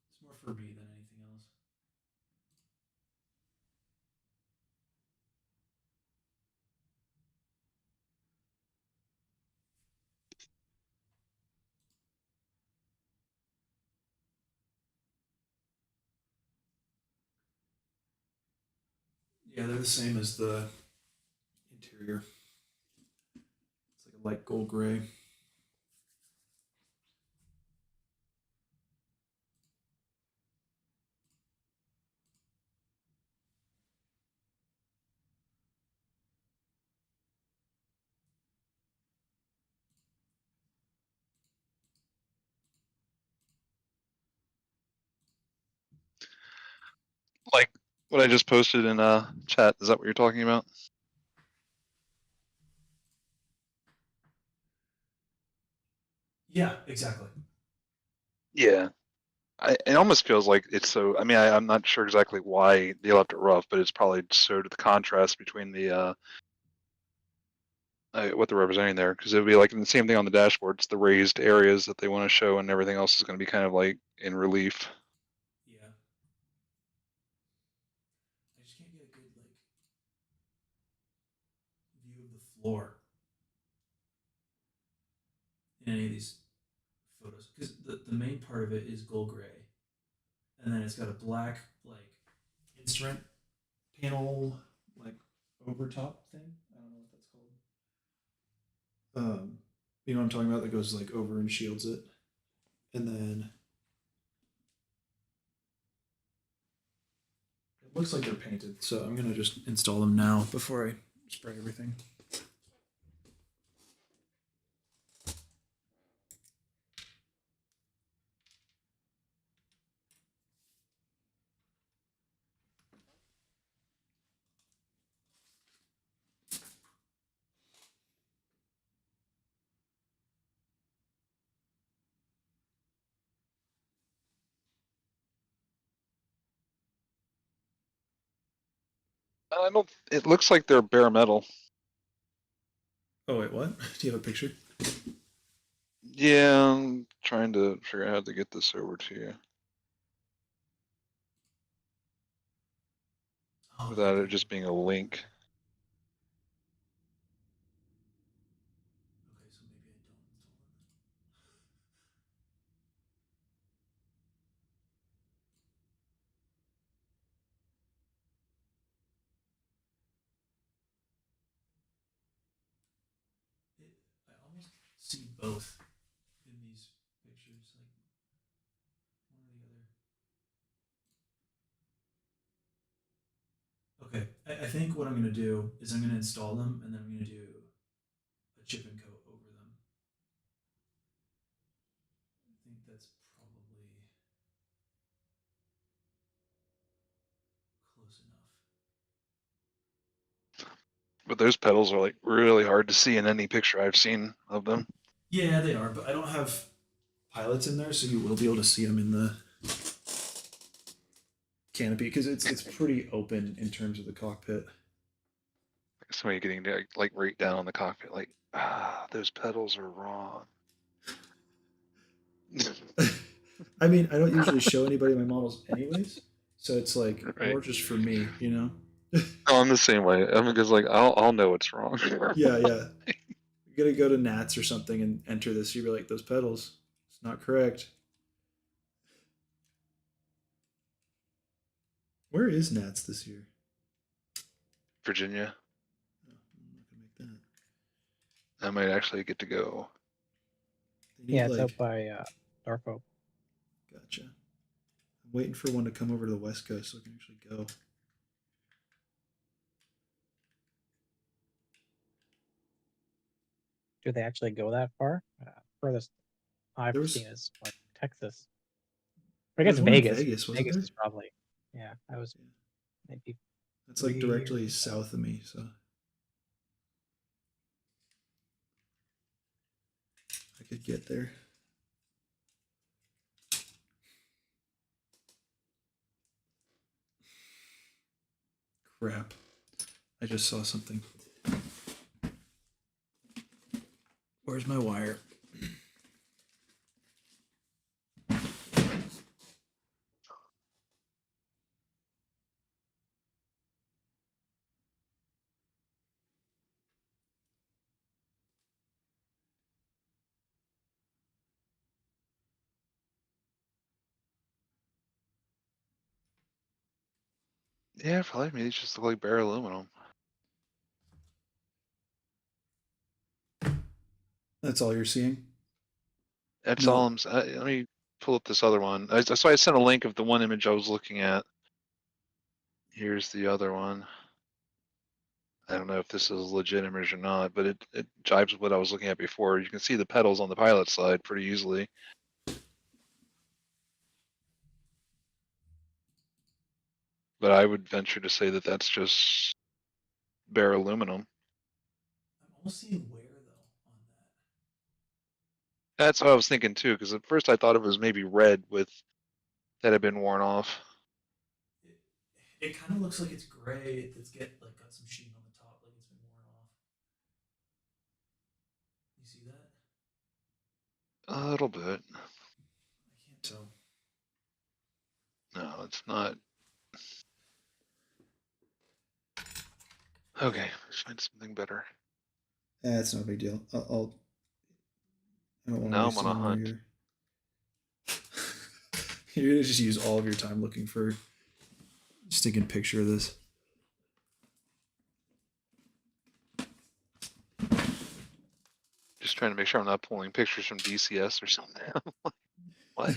S1: It's more for me than anything else. Yeah, they're the same as the interior. It's like a light gold gray.
S3: Like what I just posted in chat. Is that what you're talking about?
S1: Yeah, exactly.
S3: Yeah. It almost feels like it's so. I mean, I'm not sure exactly why they left it rough, but it's probably so to the contrast between the what they're representing there, because it would be like the same thing on the dashboard. It's the raised areas that they want to show, and everything else is going to be kind of like in relief.
S1: Yeah. I just can't get a good like view of the floor in any of these photos because the main part of it is gold gray, and then it's got a black like instrument panel like over top thing. I don't know what that's called. You know what I'm talking about? That goes like over and shields it, and then it looks like they're painted. So I'm gonna just install them now before I spray everything.
S3: I don't. It looks like they're bare metal.
S1: Oh wait, what? Do you have a picture?
S3: Yeah, I'm trying to figure out how to get this over to you
S1: Oh,
S3: without
S1: okay.
S3: it just being a link.
S1: Okay, so maybe I don't install it. I almost see both in these pictures, like one or the other. Okay, I think what I'm gonna do is I'm gonna install them and then I'm gonna do a chip and coat over them. I think that's probably close enough.
S3: But those pedals are like really hard to see in any picture I've seen of them.
S1: Yeah, they are, but I don't have pilots in there, so you will be able to see them in the canopy because it's pretty open in terms of the cockpit.
S3: Somebody getting to, like right down on the cockpit, like those pedals are wrong.
S1: I mean, I don't usually show anybody my models anyways, so it's like
S3: Right.
S1: more just for me, you know.
S3: Oh, I'm the same way. I mean, because like I'll know what's wrong.
S1: Yeah, yeah. You gotta go to Nats or something and enter this. You'd be like, those pedals, it's not correct. Where is Nats this year?
S3: Virginia.
S1: Oh, I'm not gonna make that.
S3: I might actually get to go.
S1: They need,
S4: Yeah, it's
S1: like,
S4: out by Norfolk.
S1: Gotcha. I'm waiting for one to come over to the West Coast so I can actually go.
S4: Do they actually go that far? Furthest I've
S1: There was-
S4: seen is like Texas. I
S1: There
S4: guess
S1: was one in
S4: Vegas.
S1: Vegas, wasn't
S4: Vegas
S1: there?
S4: is probably, yeah. I was
S1: Yeah.
S4: maybe
S1: That's like
S4: 3
S1: directly
S4: years ago.
S1: south of me, so I could get there. Crap. I just saw something. Where's my wire?
S3: Yeah, for life, maybe these just look like bare aluminum.
S1: That's all you're seeing?
S3: That's
S1: No.
S3: all let me pull up this other one. So I sent a link of the one image I was looking at. Here's the other one. I don't know if this is a legit image or not, but it jives with what I was looking at before. You can see the pedals on the pilot side pretty easily. But I would venture to say that that's just bare aluminum.
S1: I'm almost seeing wear though on
S3: That's what I was thinking too, because at first I thought it was maybe red with that had been worn off.
S1: that. It kind of looks like it's gray. It's got some sheen on the top, like it's been worn off. You see that?
S3: A little bit.
S1: I can't tell.
S3: No, it's not. Okay, let's find something better.
S1: That's not a big deal. I don't want to
S3: Now I'm
S1: waste
S3: on a
S1: any more of
S3: hunt.
S1: your. You're gonna just use all of your time looking for a stinking picture of this.
S3: Just trying to make sure I'm not pulling pictures from DCS or something. What?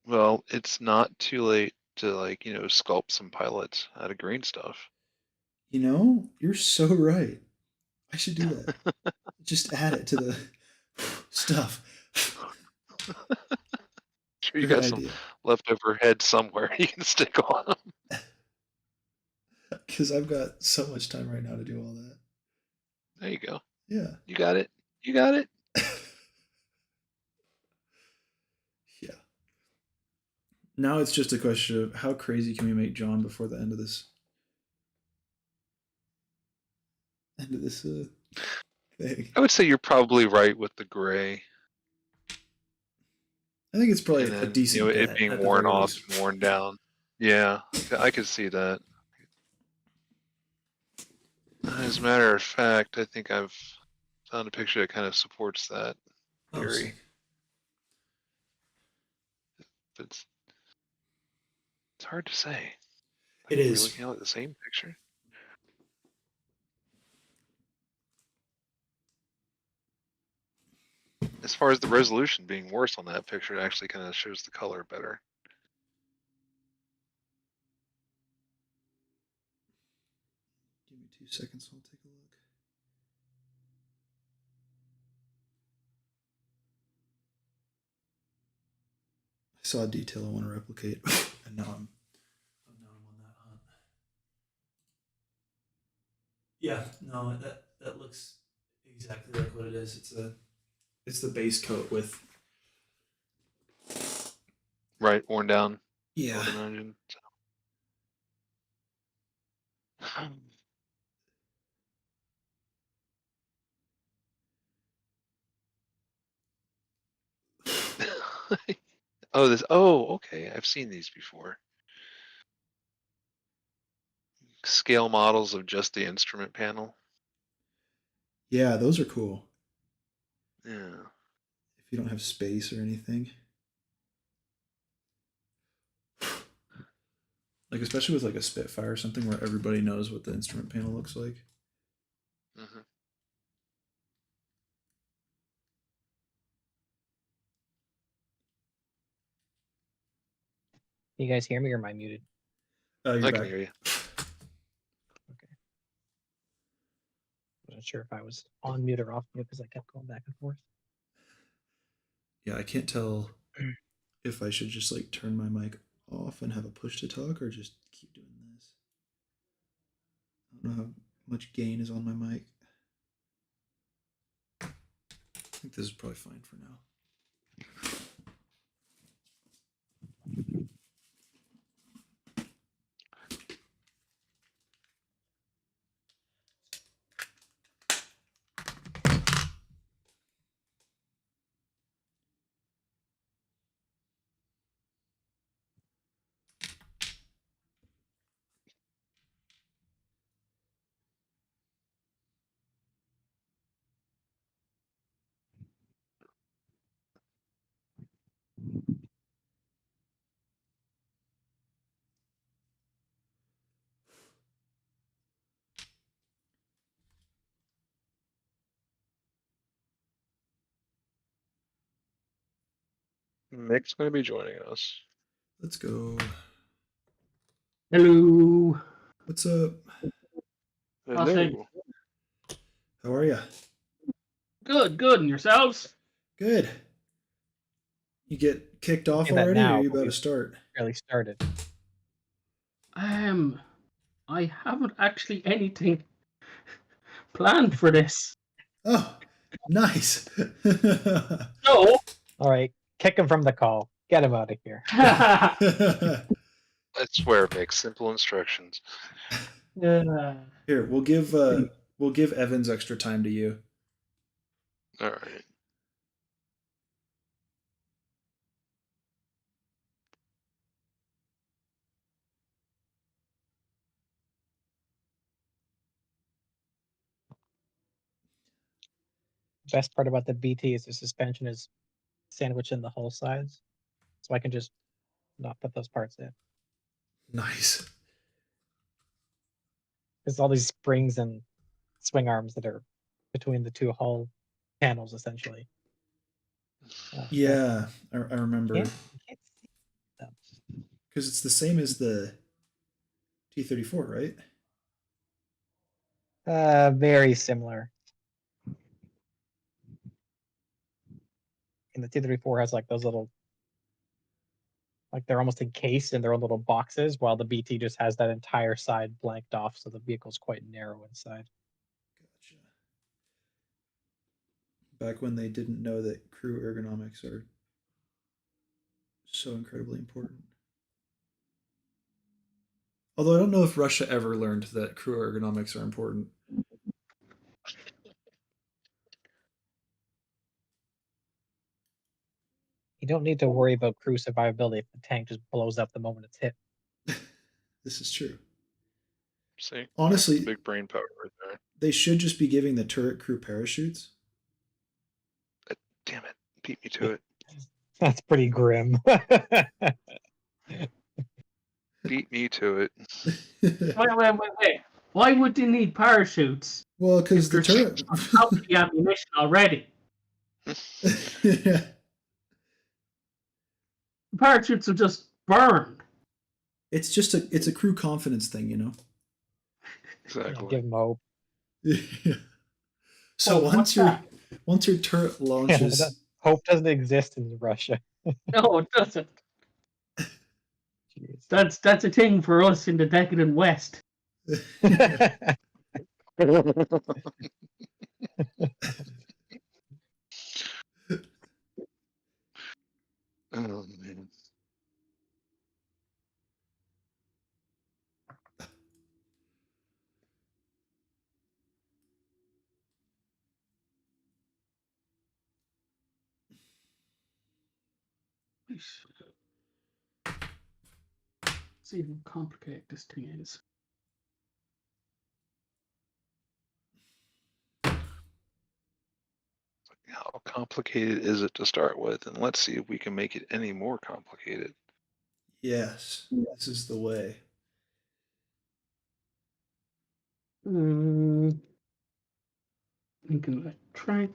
S3: Well, it's not too late to sculpt some pilots out of green stuff.
S1: You know, you're so right. I should do that. Just add it to the stuff.
S3: Sure, you
S1: Great
S3: got some
S1: idea.
S3: leftover heads somewhere you can stick on them.
S1: Because I've got so much time right now to do all that.
S3: There you go.
S1: Yeah.
S3: You got it. You got it.
S1: Yeah. Now it's just a question of how crazy can we make John before the end of this thing.
S3: I would say you're probably right with the gray,
S1: I think it's probably
S3: and
S1: a
S3: then
S1: decent
S3: it
S1: bet
S3: being
S1: at the
S3: worn
S1: very
S3: off
S1: least.
S3: and worn down. Yeah, I could see that. As a matter of fact, I think I've found a picture that kind of supports that
S1: Oh,
S3: theory.
S1: sick.
S3: It's hard to say.
S1: It
S3: Are we
S1: is.
S3: looking at the same picture? As far as the resolution being worse on that picture, it actually kind of shows the color better.
S1: Give me 2 seconds. I'll take a look. I saw a detail I want to replicate, and now I'm on that hunt. Yeah, no, that looks exactly like what it is. It's the base coat with
S3: Right, worn down, I
S1: yeah.
S3: would imagine. Oh, okay, I've seen these before. Scale models of just the instrument panel.
S1: Yeah, those are cool.
S3: Yeah.
S1: If you don't have space or anything. Like especially with like a Spitfire or something where everybody knows what the instrument panel looks like.
S3: Mhm.
S4: You guys hear me or am I muted?
S1: You're
S3: I
S1: back.
S3: can hear you.
S4: Okay. I'm not sure if I was on mute or off mute because I kept going back and forth.
S1: Yeah, I can't tell if I should just like turn my mic off and have a push to talk or just keep doing this. I don't know how much gain is on my mic. I think this is probably fine for now.
S3: Mick's going to be joining us.
S1: Let's go.
S5: Hello.
S1: What's up?
S5: How's things?
S3: Hello.
S1: How are ya?
S5: Good, good. And yourselves?
S1: Good. You get kicked off
S4: say that
S1: already, or
S4: now,
S1: are you
S4: but
S1: about to
S4: we've-
S1: start?
S4: Barely started.
S5: I haven't actually anything planned for this.
S1: Oh, nice.
S5: So,
S4: All right, kick him from the call. Get him out of here.
S3: I swear, Mick, simple instructions.
S1: Here, we'll give Evans extra time to you.
S3: All right.
S4: Best part about the BT is the suspension is sandwiched in the hull sides, so I can just not put those parts in.
S1: Nice.
S4: There's all these springs and swing arms that are between the two hull panels, essentially.
S1: Yeah, I remember.
S4: Can't see them.
S1: Because it's the same as the T-34, right?
S4: Very similar. And the T-34 has like those little, like they're almost encased in their own little boxes, while the BT just has that entire side blanked off, so the vehicle's quite narrow inside.
S1: Gotcha. Back when they didn't know that crew ergonomics are so incredibly important. Although I don't know if Russia ever learned that crew ergonomics are important.
S4: You don't need to worry about crew survivability if the tank just blows up the moment it's hit.
S1: This is true.
S3: See?
S1: Honestly,
S3: Big brain power right there.
S1: they should just be giving the turret crew parachutes.
S3: Damn it. Beat me to it.
S4: That's pretty grim.
S3: Beat me to it.
S5: wait. Why would they need parachutes?
S1: Well, because the
S5: If
S1: turret.
S5: on top of the ammunition already.
S1: Yeah.
S5: The parachutes will just burn.
S1: It's just it's a crew confidence thing, you know.
S3: Exactly.
S4: Give them hope.
S1: So
S5: Oh, what's that?
S1: once your turret launches,
S4: Hope doesn't exist in Russia.
S5: No, it doesn't.
S4: Jeez.
S5: That's a thing for us in the decadent West.
S3: Oh, man.
S5: See how complicated this thing is.
S3: How complicated is it to start with? And let's see if we can make it any more complicated.
S1: yes, this is the way.
S5: Thinking like track.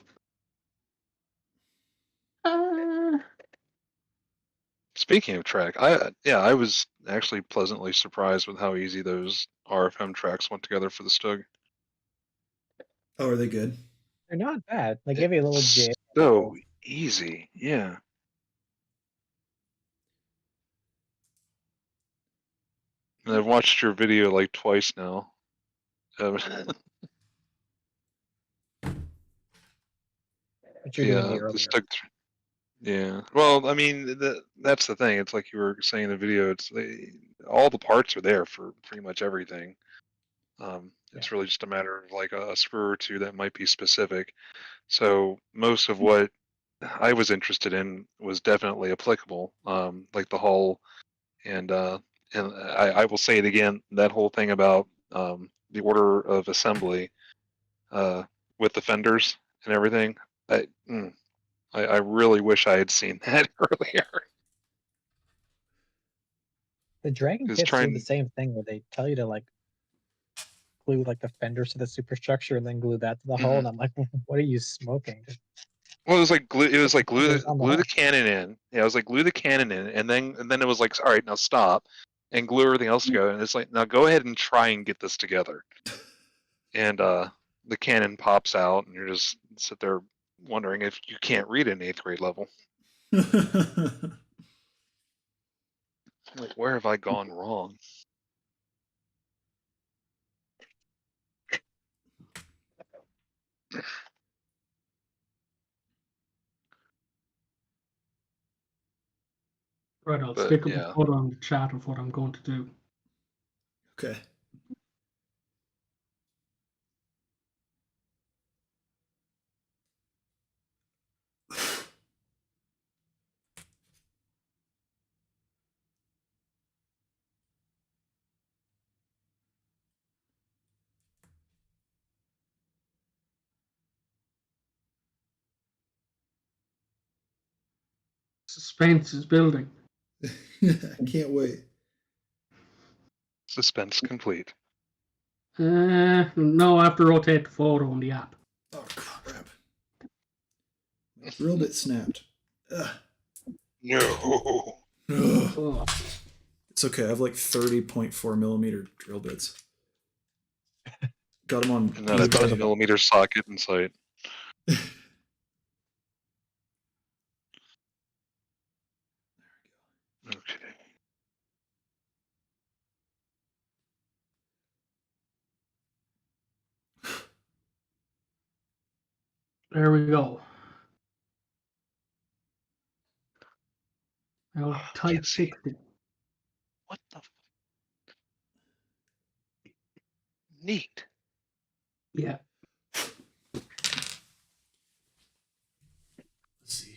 S3: Speaking of track, I was actually pleasantly surprised with how easy those RFM tracks went together for the Stug.
S1: Oh, are they good?
S4: They're not bad. They give you a little
S3: It's
S4: jig.
S3: so easy, yeah. And I've watched your video like twice now.
S4: But you're doing the
S3: The
S4: earlier.
S3: Stug. Yeah. Well, I mean, that's the thing. It's like you were saying in the video. All the parts are there for pretty much everything. It's really just a matter of like a screw or two that might be specific. So most of what I was interested in was definitely applicable, like the hull, and I will say it again. That whole thing about the order of assembly with the fenders and everything. I really wish I had seen that earlier.
S4: The Dragon
S3: Because
S4: kits do the
S3: trying,
S4: same thing where they tell you to like glue like the fenders to the superstructure and then glue that to the hull. And I'm like, what are you smoking?
S3: well, it was like glue. It was like glue
S4: Fenders on the hull.
S3: the cannon in. Yeah, it was like glue the cannon in, and then it was like, all right, now stop, and glue everything else together. And it's like, now go ahead and try and get this together. And the cannon pops out, and you're just sit there wondering if you can't read an 8th grade level. Like, where have I gone wrong?
S5: Right, I'll
S3: But
S5: stick up
S3: yeah,
S5: a photo on the chat of what I'm going to do.
S1: Okay.
S5: Suspense is building.
S1: I can't wait.
S3: suspense complete.
S5: No, I have to rotate the photo on the app.
S1: Oh crap! My drill bit snapped. Ugh.
S3: No.
S1: Ugh.
S5: Oh,
S1: It's okay. I have like 30.4 millimeter drill bits. Got them on.
S3: And not a 10mm socket in sight. Okay.
S5: there we go. I'll
S3: I
S5: type
S3: can't see.
S5: 60.
S3: What the? Neat.
S5: Yeah.
S1: Let's see.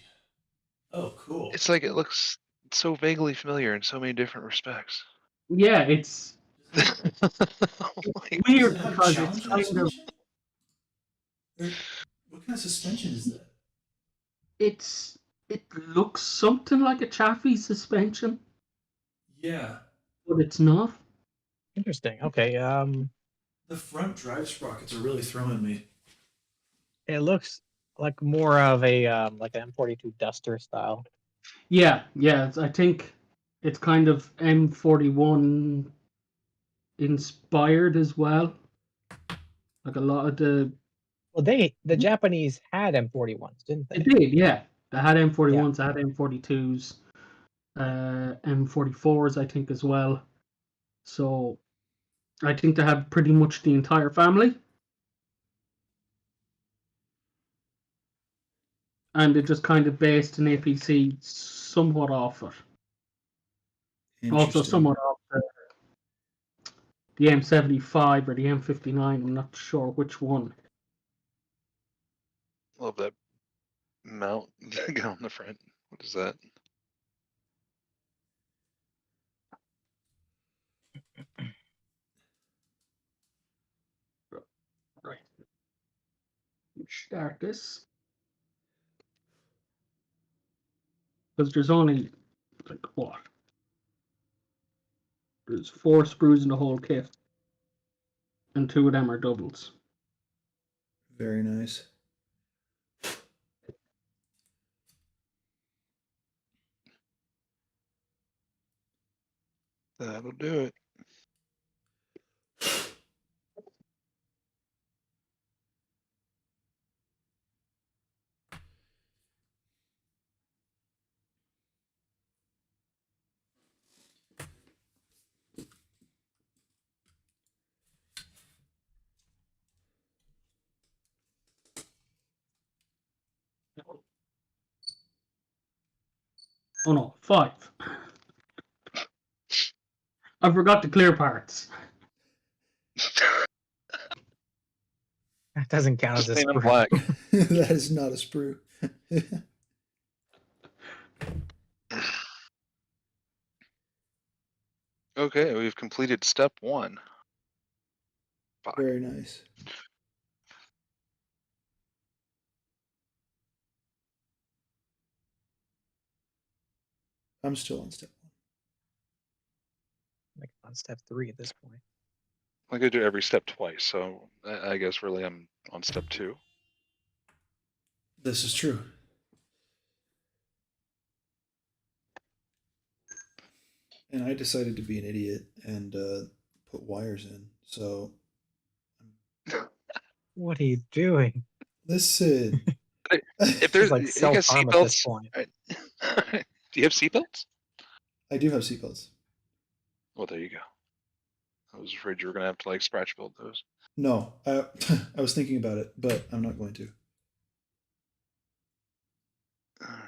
S1: Oh, cool.
S3: It's like it looks so vaguely familiar in so many different respects.
S5: Yeah, it's
S3: Like,
S5: weird
S1: Does it have
S5: because it's
S1: Challenger
S5: kind of
S1: suspension? What kind of suspension is that?
S5: it looks something like a Chaffee suspension,
S1: Yeah,
S5: but it's not.
S4: Interesting. Okay.
S1: the front drive sprockets are really throwing me.
S4: It looks like more of a like an M42 Duster style.
S5: Yeah, I think it's kind of M41 inspired as well. Like a lot of the
S4: Well, the Japanese had M41s, didn't
S5: It
S4: they?
S5: did, yeah. They had M41s, they had M42s, M44s, I think, as well. So I think they had pretty much the entire family. And they just kind of based an APC somewhat off it. Also,
S1: Interesting.
S5: somewhat off the M75 or the M59. I'm not sure which one.
S3: love that mount guy on the front. What is that?
S5: Right. Start this. Because there's only, like, what? There's 4 screws in the whole kit. and 2 of them are doubles.
S1: Very nice.
S3: That'll do it.
S5: Oh no, 5. I forgot to clear parts.
S4: That doesn't count as a
S3: Staying in
S4: sprue.
S3: black.
S1: That is not a sprue.
S3: Okay, we've completed step 1. Fuck.
S1: Very nice. I'm still on step 1.
S4: Like on step 3 at this point.
S3: I could do every step twice, so I guess really I'm on step 2.
S1: This is true. And I decided to be an idiot and put wires in. So
S4: What are you doing?
S1: listen.
S3: If there's
S4: like
S3: you got
S4: self-harm at this
S3: seatbelts,
S4: point.
S3: do you have seatbelts?
S1: I do have seatbelts.
S3: Well, there you go. I was afraid you were gonna have to like scratch build those.
S1: No, I I was thinking about it, but I'm not going to.
S3: All right.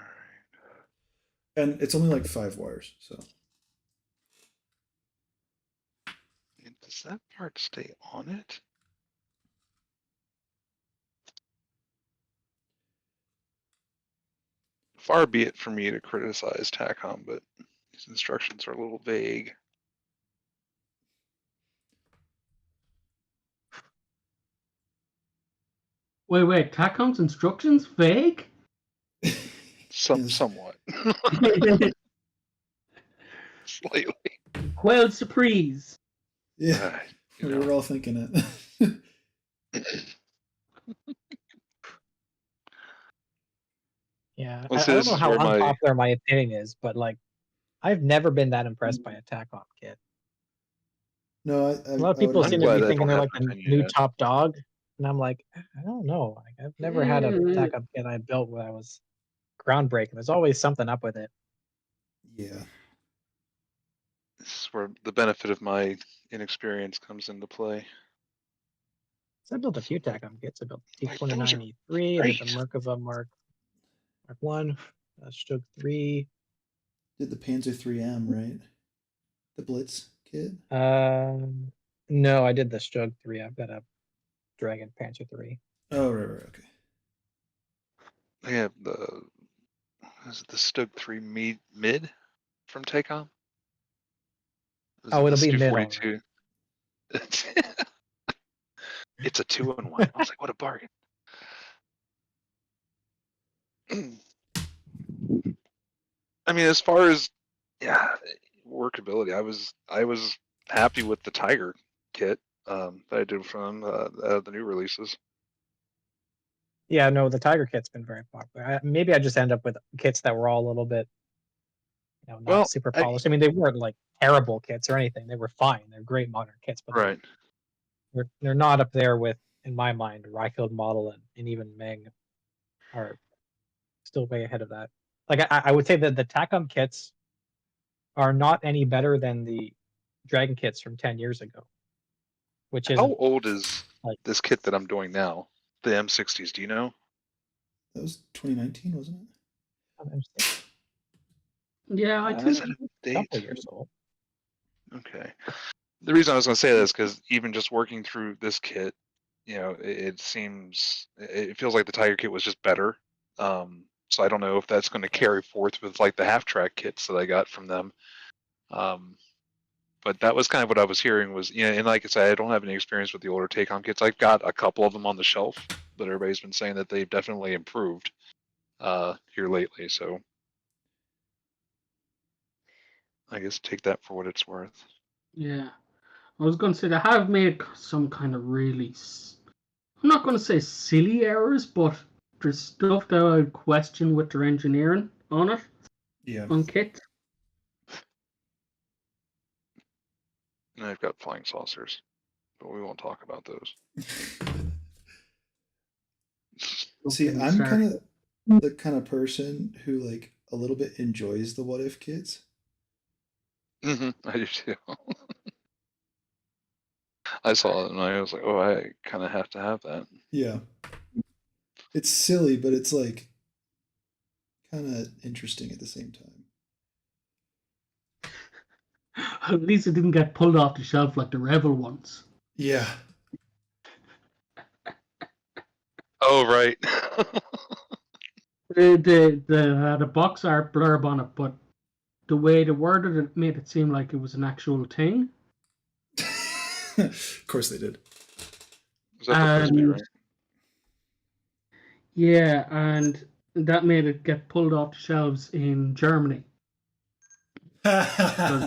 S1: And it's only like 5 wires, so
S3: And does that part stay on it? Far be it for me to criticize TACOM, but these instructions are a little vague.
S5: Wait, TACOM's instructions vague?
S1: Yes.
S3: Somewhat. Slightly.
S5: Well, surprise.
S1: Yeah,
S3: You
S1: we
S3: know.
S1: were all thinking it.
S4: Yeah,
S3: Well, see,
S4: I don't
S3: this
S4: know
S3: is
S4: how
S3: where my
S4: unpopular my opinion is, but like, I've never been that impressed by a TACOM kit.
S1: No,
S4: A lot of
S1: I would
S4: people
S3: I'm
S4: seem to
S1: agree.
S4: be
S3: glad I
S4: thinking
S3: don't
S4: they're
S3: have
S4: like
S3: an
S4: the
S3: opinion
S4: new
S3: yet.
S4: top dog, and I'm like, I don't know. Like, I've never had a TACOM kit I built that was groundbreaking. There's always something up with it.
S1: Yeah.
S3: This is where the benefit of my inexperience comes into play.
S4: So I built a few TACOM kits. I built the
S3: Like, those are
S4: T29E3, I did the
S3: great.
S4: Merkava Mark 1, Stug 3.
S1: Did the Panzer 3M, right? The Blitz kit?
S4: No, I did the Stug 3. I've got a Dragon Panzer 3.
S1: Oh, right, okay.
S3: I have is it the Stug 3 mid from TACOM? Is
S4: Oh,
S3: it the
S4: it'll be mid all
S3: Stu-42? It's a 2-in-1. I was like, what a bargain. I mean, as far as workability, I was happy with the Tiger kit that I did from the new releases.
S4: Yeah, no, the Tiger kit's been very popular. Maybe I just end up with kits that were all a little bit, not
S3: Well,
S4: super polished. I mean, they weren't like terrible kits or anything. They were fine. They're great modern kits, but
S3: right.
S4: they're not up there with, in my mind, Ryfield Model and even Meng are still way ahead of that. Like I would say that the TACOM kits are not any better than the Dragon kits from 10 years ago, which
S3: How
S4: isn't
S3: old is
S4: like
S3: this kit that I'm doing now? The M60s, do you know?
S1: That was 2019, wasn't it?
S5: Yeah, I
S3: Is
S5: think
S3: that a
S4: a
S3: date?
S4: couple years old.
S3: Okay. The reason I was going to say that is because even just working through this kit, it feels like the Tiger kit was just better. So I don't know if that's going to carry forth with like the half-track kits that I got from them. But that was kind of what I was hearing was, and like I said, I don't have any experience with the older TACOM kits. I've got a couple of them on the shelf, but everybody's been saying that they've definitely improved here lately. So I guess take that for what it's worth.
S5: yeah. I was going to say they have made some kind of really. I'm not going to say silly errors, but there's stuff that I would question with their engineering on it,
S1: Yeah.
S5: on kit.
S3: And I've got flying saucers, but we won't talk about those.
S1: See,
S5: Don't get me
S1: I'm
S5: started.
S1: the kind of person who like a little bit enjoys the what if kits.
S3: I do too. I saw it and I was like, oh, I kind of have to have that.
S1: Yeah. It's silly, but it's like kind of interesting at the same time.
S5: At least it didn't get pulled off the shelf like the Rebel ones.
S1: Yeah.
S3: Oh, right.
S5: The box art blurb on it, but the way they worded it made it seem like it was an actual thing.
S1: Of course they did.
S3: Was that the frisbee,
S5: And
S3: right?
S5: yeah, and that made it get pulled off the shelves in Germany
S1: That's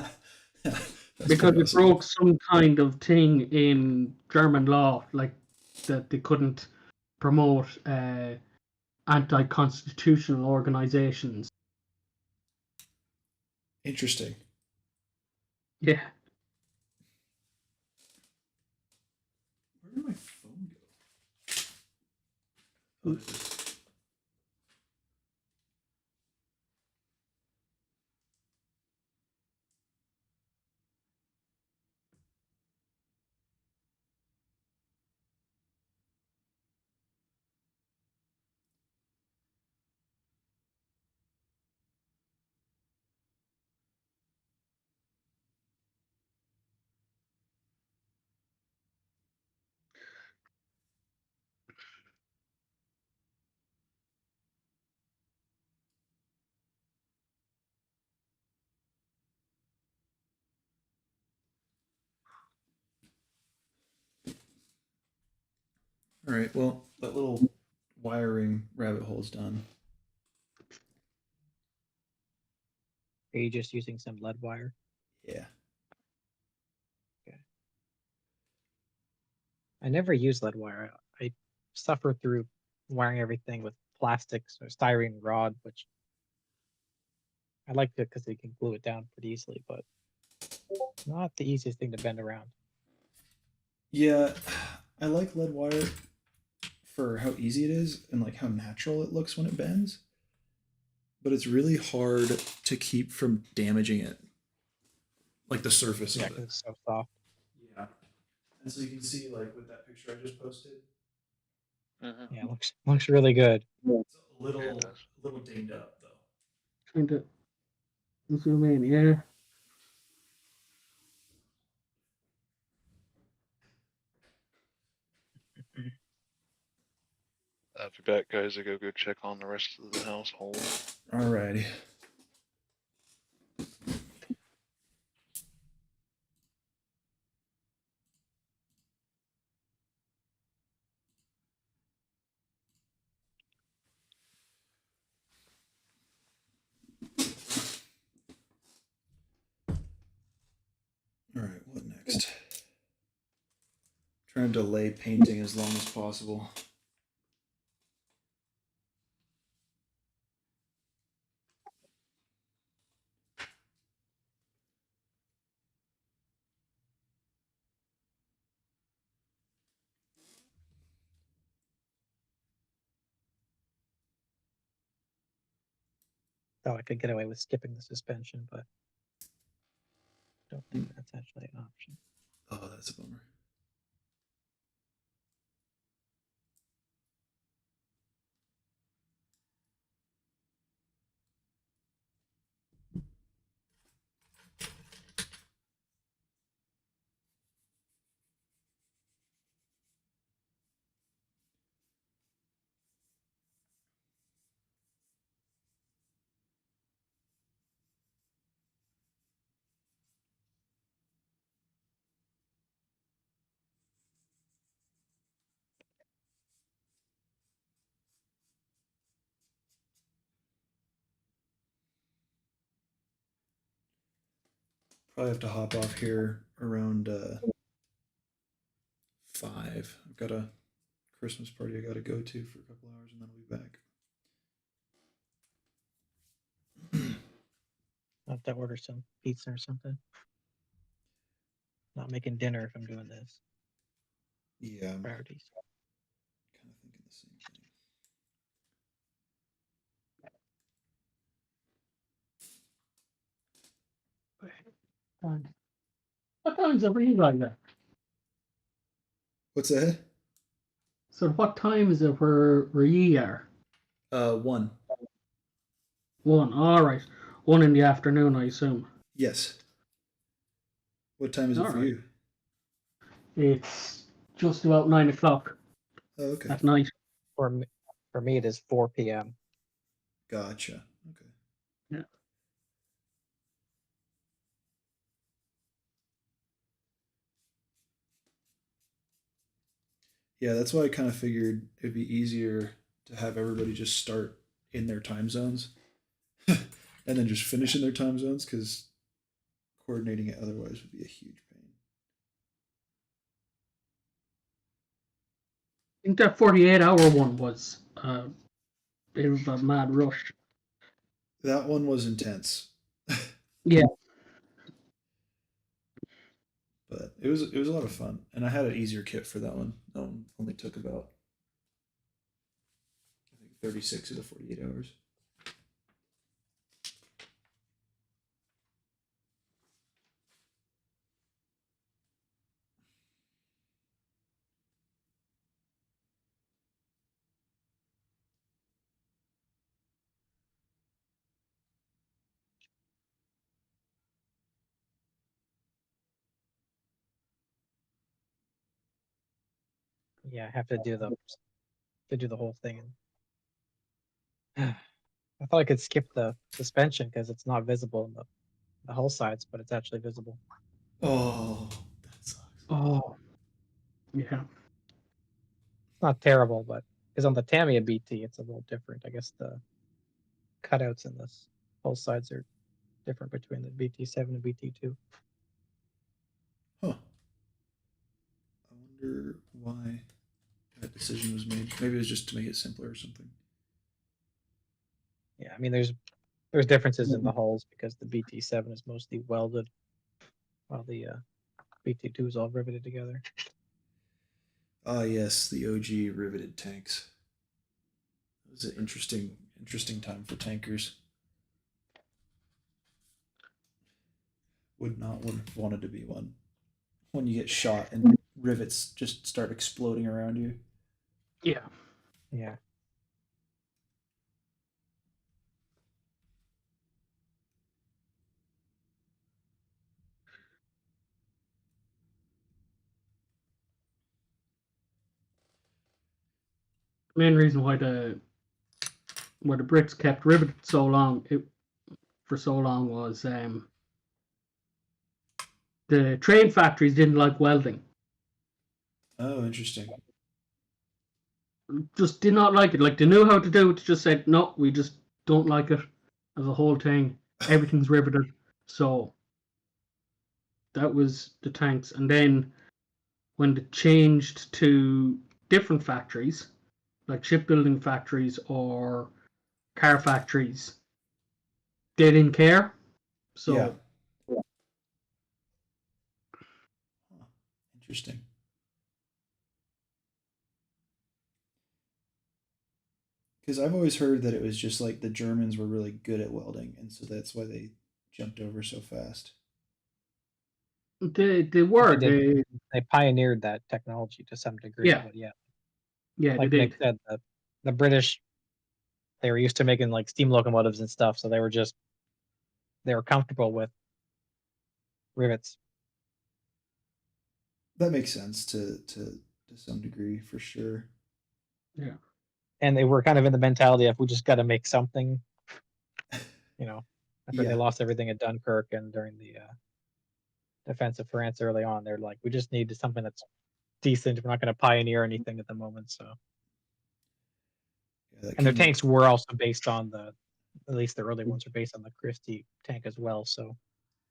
S5: because
S1: pretty
S5: it
S1: awesome.
S5: broke some kind of thing in German law, like that they couldn't promote anti-constitutional organizations.
S1: Interesting.
S5: Yeah.
S1: Where did my phone go? Oh, there it is. All right. Well, that little wiring rabbit hole's done.
S4: Are you just using some lead wire?
S1: Yeah.
S4: I never use lead wire. I suffer through wiring everything with plastics or styrene rod, which I like it because they can glue it down pretty easily, but not the easiest thing to bend around.
S1: Yeah, I like lead wire for how easy it is and like how natural it looks when it bends. But it's really hard to keep from damaging it, like the surface
S4: Yeah,
S1: of
S4: because
S1: it.
S4: it's so soft.
S1: Yeah. And so you can see like with that picture I just posted,
S4: Yeah, it looks really good.
S1: it's
S3: Yeah, it does.
S1: a little dinged up though.
S5: Trying to zoom in, yeah.
S3: I'll be back, guys. I go check on the rest of the household.
S1: Alrighty. Alright, what next? Trying to delay painting as long as possible.
S4: So I could get away with skipping the suspension, but don't think that's actually an option.
S1: Oh, that's a bummer. Probably have to hop off here around 5. I've got a Christmas party I got to go to for a couple hours, and then I'll be back.
S4: I'll have to order some pizza or something. Not making dinner if I'm doing this.
S1: Yeah, I'm
S4: Priorities.
S1: kind of thinking the same thing.
S5: What time's it for you guys there?
S1: What's that?
S5: So what time is it where ye are?
S1: 1.
S5: 1. All right. 1 in the afternoon, I assume.
S1: Yes. What time is it
S5: All
S1: for
S5: right.
S1: you?
S5: It's just about 9 o'clock
S1: Oh, okay.
S5: at night.
S4: For me, it is 4 p.m.
S1: Gotcha. Okay.
S5: Yeah.
S1: Yeah, that's why I kind of figured it'd be easier to have everybody just start in their time zones and then just finish in their time zones, because coordinating it otherwise would be a huge pain.
S5: I think that 48-hour one was a bit of a mad rush.
S1: That one was intense.
S5: Yeah.
S1: But it was a lot of fun, and I had an easier kit for that one. That one only took about, I think, 36 of the 48 hours.
S4: Yeah, I have to do the whole thing. I thought I could skip the suspension because it's not visible in the hull sides, but it's actually visible.
S1: Oh, that sucks.
S5: Oh. Yeah.
S4: It's not terrible, but because on the Tamiya BT, it's a little different. I guess the cutouts in this hull sides are different between the BT7 and BT2.
S1: Huh. I wonder why that decision was made. Maybe it was just to make it simpler or something.
S4: Yeah, I mean, there's differences in the hulls because the BT7 is mostly welded, while the BT2 is all riveted together.
S1: Ah, yes, the OG riveted tanks. It was an interesting time for tankers. Would not have wanted to be one. When you get shot and rivets just start exploding around you.
S5: Yeah.
S4: Yeah.
S5: Main reason why the Brits kept riveted for so long was the train factories didn't like welding.
S1: Oh, interesting.
S5: Just did not like it. Like, they knew how to do it, just said no, we just don't like it as a whole thing. Everything's riveted. So that was the tanks. And then when they changed to different factories, like shipbuilding factories or car factories, they didn't care. So
S1: Yeah. Huh. Interesting. Because I've always heard that it was just like the Germans were really good at welding, and so that's why they jumped over so fast.
S5: they were
S4: They pioneered that technology to some degree,
S5: yeah,
S4: but yeah,
S5: they
S4: like
S5: did.
S4: Nick said, the British, they were used to making like steam locomotives and stuff, so they were comfortable with rivets.
S1: That makes sense to some degree for sure.
S5: Yeah.
S4: And they were kind of in the mentality of we just got to make something, after they
S1: Yeah.
S4: lost everything at Dunkirk and during the defense of France early on. They're like, we just need something that's decent. We're not going to pioneer anything at the moment. So,
S1: Yeah, that
S4: and their
S1: came up
S4: tanks were also based on at least the early ones are based on the Christie tank as well. So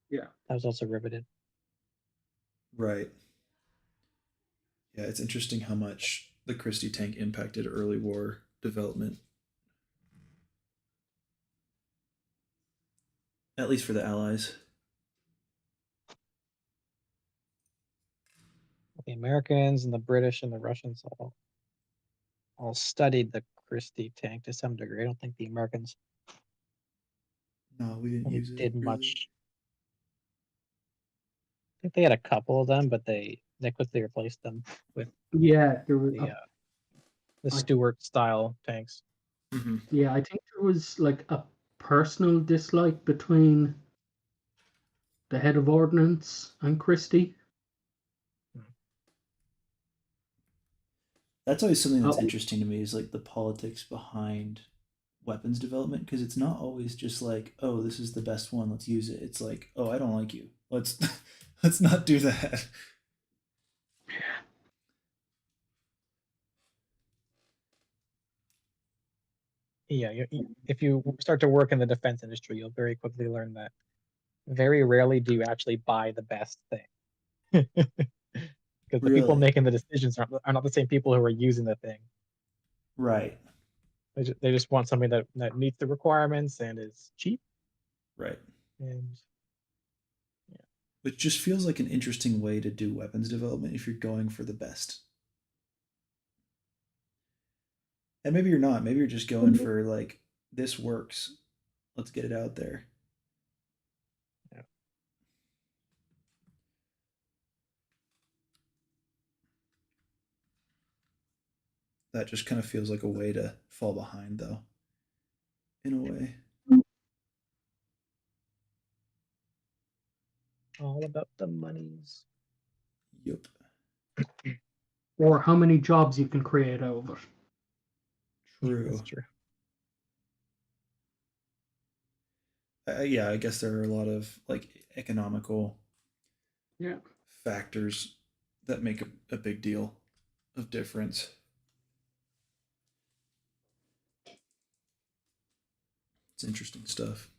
S5: Yeah.
S4: that was also riveted.
S1: right. Yeah, it's interesting how much the Christie tank impacted early war development. At least for the Allies.
S4: The Americans and the British and the Russians all studied the Christie tank to some degree. I don't think the Americans
S1: No, we didn't
S4: really
S1: use it
S4: did
S1: really.
S4: much. I think they had a couple of them, but they quickly replaced them with
S5: Yeah, there was.
S4: the
S5: I-
S4: Stuart style tanks.
S1: Mm-hmm.
S5: Yeah, I think there was like a personal dislike between the head of ordnance and Christie.
S1: That's always something that's
S5: Oh.
S1: interesting to me is like the politics behind weapons development because it's not always just like, oh, this is the best one, let's use it. It's like, oh, I don't like you. Let's let's not do that.
S4: Yeah, if you start to work in the defense industry, you'll very quickly learn that very rarely do you actually buy the best thing. Because the people
S1: Really?
S4: making the decisions are not the same people who are using the thing.
S1: Right.
S4: They just want something that meets the requirements and is cheap.
S1: Right.
S4: And
S1: Which just feels like an interesting way to do weapons development if you're going for the best. And maybe you're not. Maybe you're just going for like this works. Let's get it out there.
S4: yeah.
S1: That just kind of feels like a way to fall behind though. In a way.
S4: All about the monies.
S1: Yup.
S5: Or how many jobs you can create out of it.
S1: True.
S4: That's true.
S1: Yeah, I guess there are a lot of like economical
S5: Yeah.
S1: factors that make a big deal of difference. It's interesting stuff.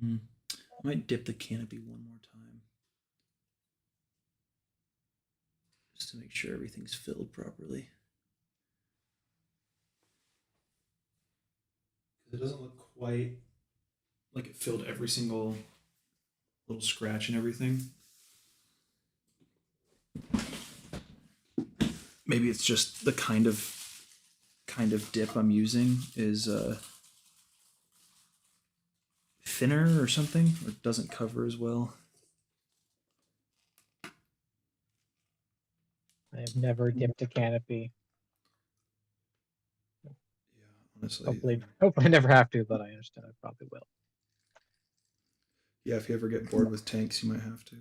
S1: I might dip the canopy one more time just to make sure everything's filled properly. Because it doesn't look quite like it filled every single little scratch and everything. Maybe it's just the kind of dip I'm using is thinner or something, or it doesn't cover as well.
S4: I have never dipped a canopy.
S1: Yeah, honestly.
S4: Hopefully I never have to, but I understand I probably will.
S1: Yeah, if you ever get bored with tanks, you might have to.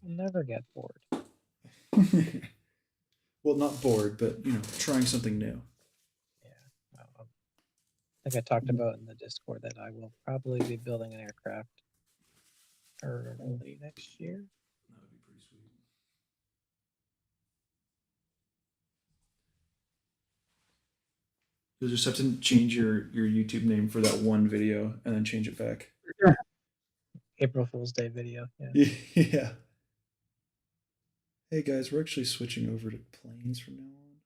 S4: I'll never get bored.
S1: Well, not bored, but trying something new.
S4: Yeah. I think I talked about in the Discord that I will probably be building an aircraft early next year.
S1: That would be pretty sweet. You'll just have to change your YouTube name for that one video and then change it back.
S4: April Fool's Day video. Yeah.
S1: Yeah. Hey guys, we're actually switching over to planes from now on.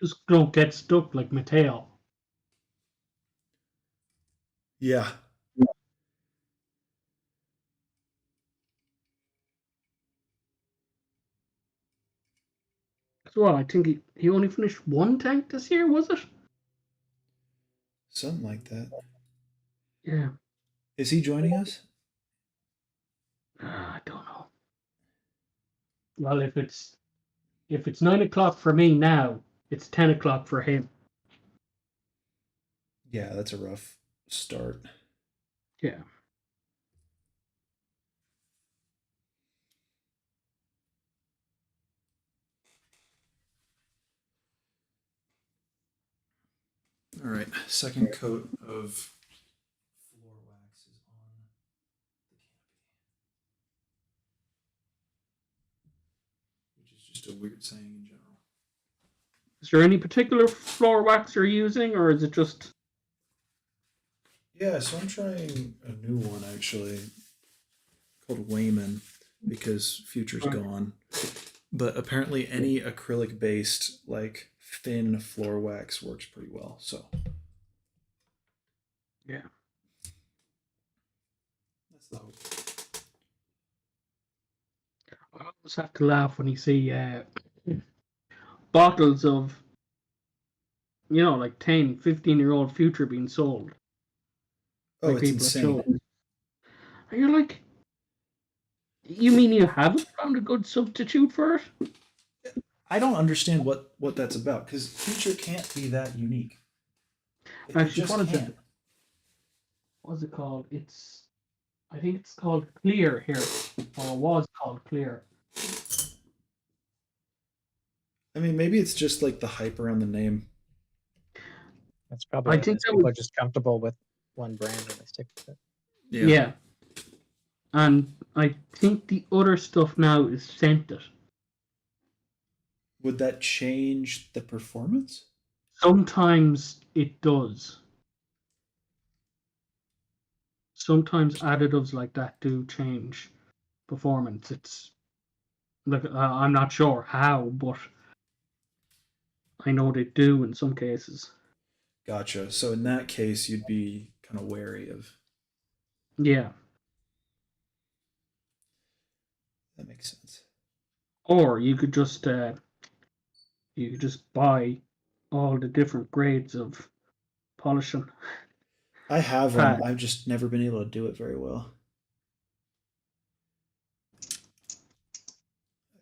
S5: Just don't get stuck like Mateo.
S1: Yeah.
S5: So what, I think he only finished one tank this year, was it?
S1: Something like that.
S5: Yeah.
S1: Is he joining us?
S5: I don't know. Well, if it's 9 o'clock for me now, it's 10 o'clock for him.
S1: Yeah, that's a rough start.
S5: Yeah.
S1: All right, second coat of floor wax is on the canopy, which is just a weird saying in general.
S5: Is there any particular floor wax you're using, or is it just?
S1: Yeah, so I'm trying a new one actually called Wayman because Future's gone. But apparently, any acrylic based, like thin floor wax works pretty well. So,
S5: Yeah.
S1: that's the hope.
S5: I always have to laugh when you see bottles of, like 10, 15-year-old Future being sold
S1: Oh,
S5: by
S1: it's
S5: people at
S1: insane.
S5: shows. And you're like, you mean you haven't found a good substitute for it?
S1: I don't understand what that's about because Future can't be that unique. It
S5: Actually,
S1: just
S5: what is
S1: can't.
S5: it? What's it called? I think it's called Clear here, or it was called Clear.
S1: I mean, maybe it's just like the hype around the name.
S4: That's probably
S5: I
S4: what it
S5: think
S4: is.
S5: that
S4: People
S5: was,
S4: are just comfortable with one brand and they stick with it.
S5: yeah. And I think the other stuff now is scented.
S1: Would that change the performance?
S5: Sometimes it does. Sometimes additives like that do change performance. It's like I'm not sure how, but I know they do in some cases.
S1: Gotcha. So in that case, you'd be kind of wary of.
S5: Yeah.
S1: That makes sense.
S5: Or you could just buy all the different grades of polishing.
S1: I have them.
S5: Pad.
S1: I've just never been able to do it very well.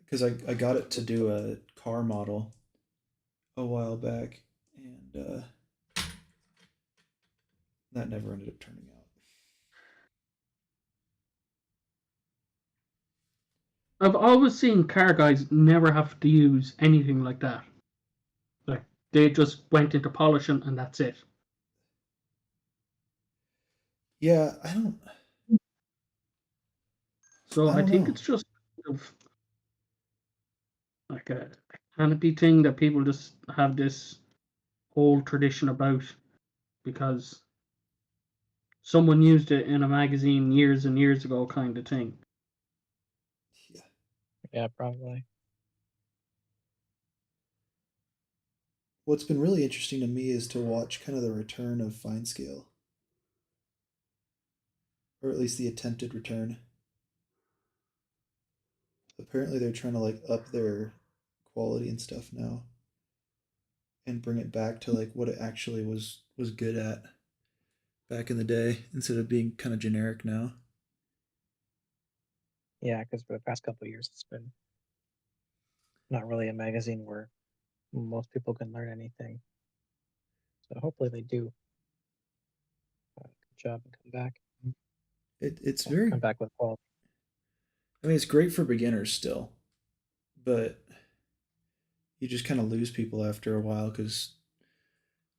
S1: Because I got it to do a car model a while back, and that never ended up turning out.
S5: I've always seen car guys never have to use anything like that. Like they just went into polishing and that's it.
S1: Yeah,
S5: So
S1: I
S5: I
S1: don't
S5: think
S1: know.
S5: it's just kind of like a canopy thing that people just have this whole tradition about because someone used it in a magazine years and years ago, kind of thing.
S1: Yeah.
S4: Yeah, probably.
S1: What's been really interesting to me is to watch kind of the return of fine scale, or at least the attempted return. Apparently, they're trying to like up their quality and stuff now, and bring it back to like what it actually was good at back in the day, instead of being kind of generic now.
S4: Yeah, because for the past couple of years, it's been not really a magazine where most people can learn anything. So hopefully they do a good job and come back.
S1: It's
S4: Well,
S1: very.
S4: come back with quality.
S1: I mean, it's great for beginners still, but you just kind of lose people after a while because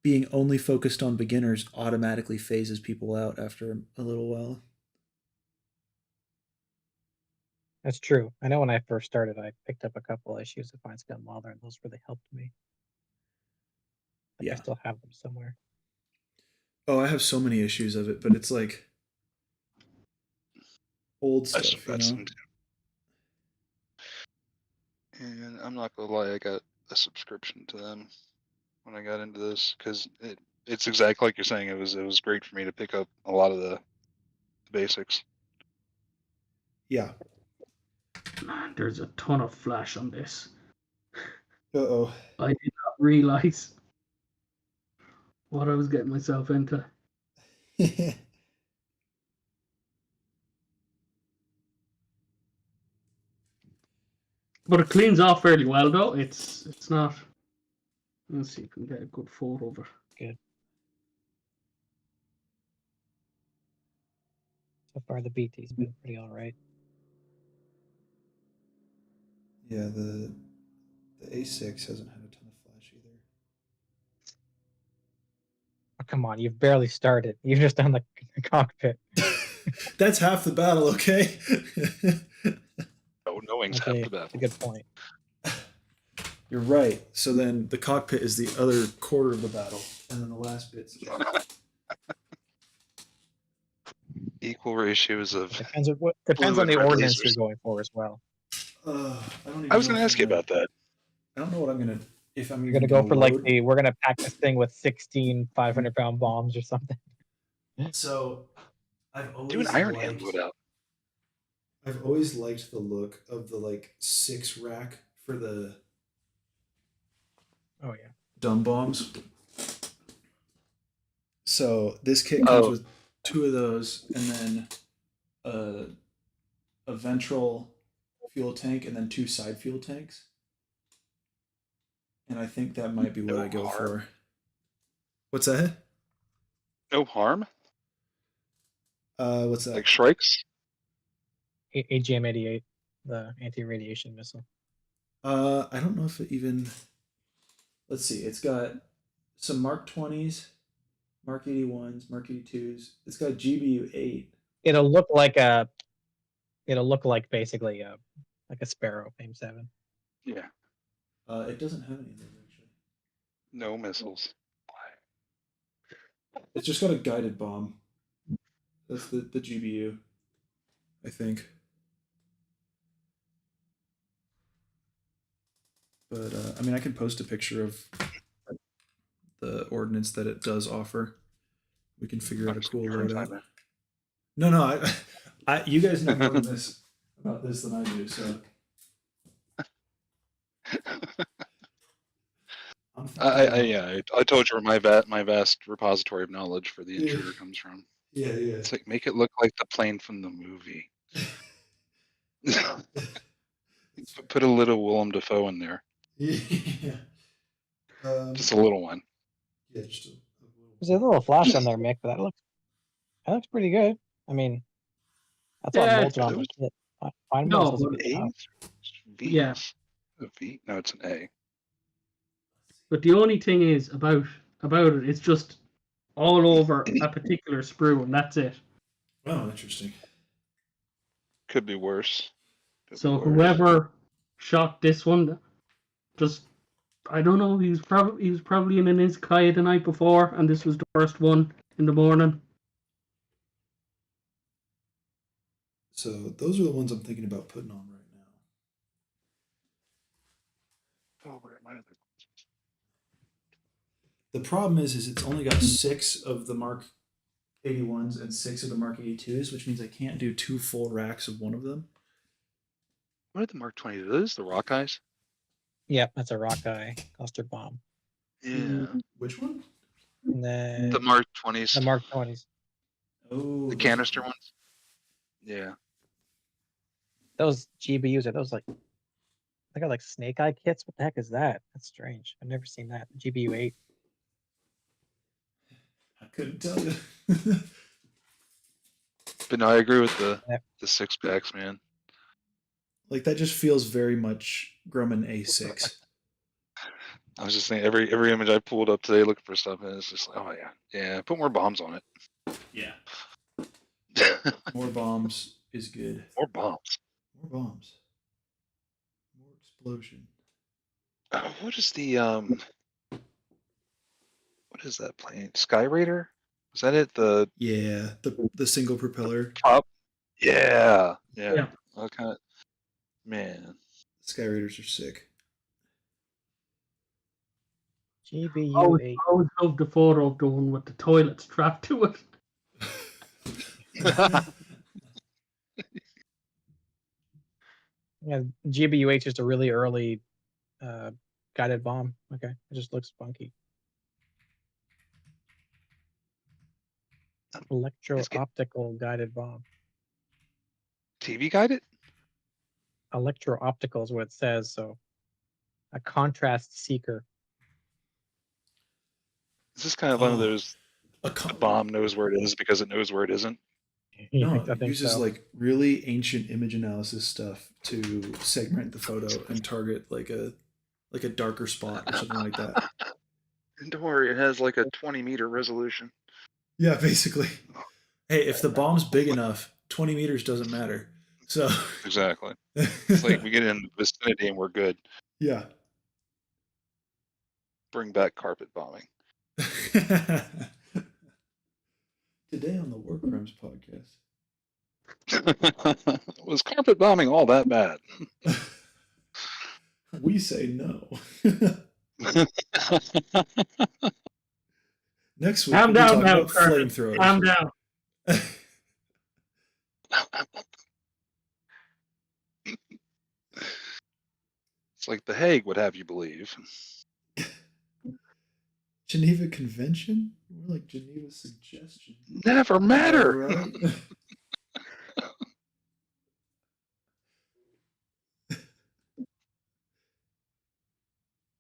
S1: being only focused on beginners automatically phases people out after a little while.
S4: That's true. I know when I first started, I picked up a couple issues of Fine Scale Modeler, and those really helped me. Like I
S1: Yeah.
S4: still have them somewhere.
S1: Oh, I have so many issues of it, but it's like old
S3: I still
S1: stuff, you
S3: got
S1: know?
S3: some too. And I'm not gonna lie, I got a subscription to them when I got into this because it's exactly like you're saying. It was great for me to pick up a lot of the basics.
S1: Yeah.
S5: Man, there's a ton of flash on this.
S1: Uh oh.
S5: I did not realize what I was getting myself into. But it cleans off fairly well, though. It's not. Let's see if we can get a good photo of it.
S4: Good. So far, the BT's been pretty all right.
S1: Yeah, the A6 hasn't had a ton of flash either.
S4: come on, you've barely started. You've just done the cockpit.
S1: That's half the battle, okay?
S3: No, knowing's half
S4: Actually,
S3: the
S4: that's a
S3: battle.
S4: good point.
S1: You're right. So then the cockpit is the other quarter of the battle, and then the last bit's
S3: Equal ratios of.
S4: Depends on
S3: and
S4: the
S3: red
S4: ordinance
S3: lasers.
S4: you're going for as well.
S1: I don't even
S3: I was
S1: know
S3: going to
S1: if
S3: ask you
S1: I'm gonna-
S3: about that.
S1: I don't know what I'm gonna. If I'm
S4: You're gonna go for like we're gonna pack this thing with 16 500-pound bombs or something.
S1: So, I've always
S3: Do an Iron Hand
S1: liked-
S3: loadout.
S1: I've always liked the look of the like 6 rack for the
S4: Oh yeah.
S1: dumb bombs. So this kit comes
S3: Oh.
S1: with 2 of those, and then a ventral fuel tank, and then 2 side fuel tanks. And I think that might be what
S3: No
S1: I go
S3: harm.
S1: for. What's that?
S3: No harm?
S1: What's that?
S3: Like Shrikes?
S4: AGM-88, the anti-radiation missile.
S1: I don't know if it even. Let's see. It's got some Mark 20s, Mark 81s, Mark 82s. It's got GBU 8.
S4: It'll look like basically like a Sparrow AIM-7.
S3: Yeah.
S1: It doesn't have any of those actually.
S3: No missiles.
S1: It's just got a guided bomb. That's the GBU, I think. But I mean, I can post a picture of the ordnance that it does offer. We can figure out a cool loadout. No, you guys know more about this than I do, so.
S3: I told you where my vast repository of knowledge for the intruder comes from.
S1: Yeah.
S3: It's like, make it look like the plane from the movie. Put a little Willem Dafoe in there.
S1: Yeah.
S3: Just a little one.
S1: Yeah, just a
S4: There's a little flash on there, Mick, but that looks pretty good. I mean, that's all
S5: Yeah,
S4: bolted on the kit. Fine
S5: No,
S4: missiles are
S5: but
S4: good enough.
S3: V?
S5: Yeah.
S3: A V? No, it's an A.
S5: But the only thing is about it, it's just all over a particular sprue, and that's it.
S1: Oh, interesting.
S3: Could be worse.
S5: So whoever shot this one, just I don't know. He was probably in an Izkaya the night before, and this was the first one in the morning.
S1: So those are the ones I'm thinking about putting on right now.
S3: Oh, where am I?
S1: The problem is it's only got 6 of the Mark 81s and 6 of the Mark 82s, which means I can't do 2 full racks of one of them.
S3: What are the Mark 20? Are those the rock eyes?
S4: Yep, that's a Rockeye cluster bomb.
S3: Yeah.
S1: Which one?
S4: And then
S3: The Mark 20s.
S4: the Mark 20s.
S1: Oh,
S3: The canister ones? Yeah.
S4: Those GBUs are those like I got like snake eye kits. What the heck is that? That's strange. I've never seen that. GBU 8.
S1: I couldn't tell you.
S3: But no, I agree with the
S4: Yep.
S3: 6-packs, man.
S1: Like that just feels very much Grumman A-6.
S3: I was just saying, every image I pulled up today looking for stuff, and it's just like, oh yeah, put more bombs on
S1: Yeah.
S3: it.
S1: More bombs is good.
S3: More bombs.
S1: More bombs. More explosion.
S3: What is the what is that plane? Sky Raider? Is that it?
S1: Yeah, the single propeller.
S3: Top? Yeah.
S5: Yeah.
S3: I kind of, man.
S1: Sky Raiders are sick.
S4: GBU 8.
S5: I always love the photo of the one with the toilet strapped to it.
S4: Yeah, GBU 8 is just a really early guided bomb. Okay, it just looks funky. Electro-optical guided bomb.
S3: TV guided?
S4: Electro-optical is what it says, so a contrast seeker.
S3: Is this kind of one of those
S1: A
S3: the bomb knows where it is because it knows where it isn't?
S1: No,
S4: I
S1: it
S4: think
S1: uses
S4: so.
S1: like really ancient image analysis stuff to segment the photo and target like a darker spot or something like that.
S3: Don't worry, it has like a 20-meter resolution.
S1: Yeah, basically. Hey, if the bomb's big enough, 20 meters doesn't matter. So
S3: Exactly. It's like we get in the vicinity and we're good.
S1: yeah.
S3: Bring back carpet bombing.
S1: Today on the War Crimes podcast.
S3: Was carpet bombing all that bad?
S1: We say no. Next week,
S5: Calm
S1: we'll be
S5: down
S1: talking
S5: now,
S1: about
S5: Carter.
S1: flamethrowers.
S5: Calm down.
S3: It's like The Hague would have you believe.
S1: Geneva Convention? More like Geneva Suggestion.
S3: Never matter.
S1: Right?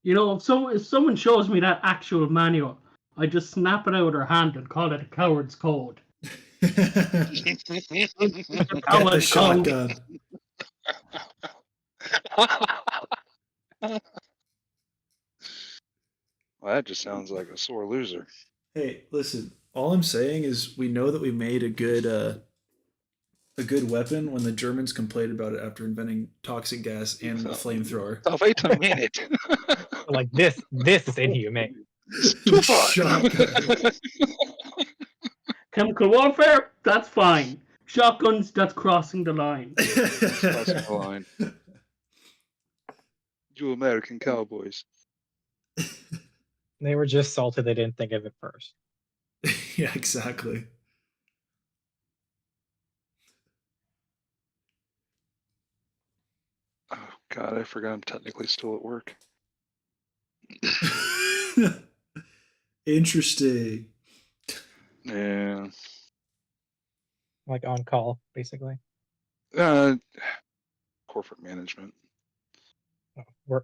S5: You know, if someone shows me that actual manual, I just snap it out of their hand and call it a coward's code.
S1: Get the shotgun.
S3: Well, that just sounds like a sore loser.
S1: Hey, listen. All I'm saying is we know that we made a good weapon when the Germans complained about it after inventing toxic gas and the flamethrower.
S3: Oh, wait a minute.
S4: Like this is inhumane.
S3: Too far.
S1: Shotgun.
S5: Chemical warfare, that's fine. Shotguns, that's crossing the line.
S3: Crossing the line. You American cowboys.
S4: They were just salty they didn't think of it first.
S1: Yeah, exactly.
S3: Oh God, I forgot I'm technically still at work.
S1: Interesting.
S3: Yeah.
S4: Like on call, basically.
S3: Corporate management.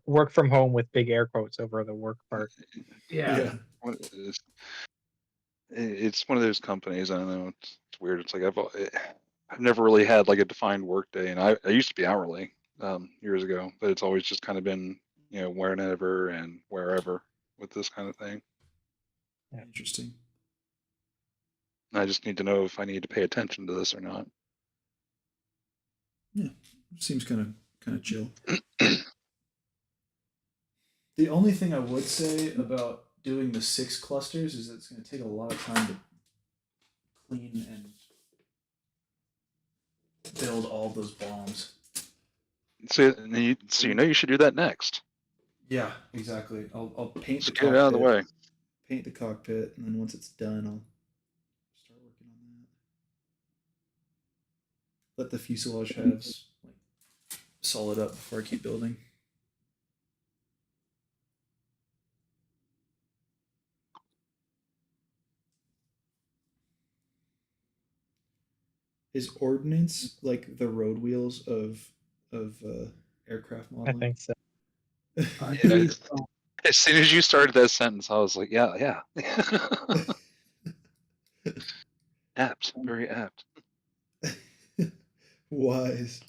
S4: Work from home with big air quotes over the work part.
S1: Yeah.
S3: What it is. It's one of those companies. I don't know. It's weird. It's like I've never really had like a defined work day, and I used to be hourly years ago, but it's always just kind of been whenever and wherever with this kind of thing.
S1: Interesting.
S3: I just need to know if I need to pay attention to this or not.
S1: Yeah, seems kind of chill. The only thing I would say about doing the 6 clusters is it's going to take a lot of time to clean and build all those bombs.
S3: So you should do that next.
S1: Yeah, exactly. I'll paint
S3: Just
S1: the
S3: get
S1: cockpit.
S3: it out of the way.
S1: Paint the cockpit, and then once it's done, I'll start working on that. Let the fuselage halves like solid up before I keep building. Is ordnance like the road wheels of aircraft
S4: I
S1: modeling?
S4: think so.
S5: I believe so.
S3: As soon as you started that sentence, I was like, yeah. Apt, very apt.
S1: Wise.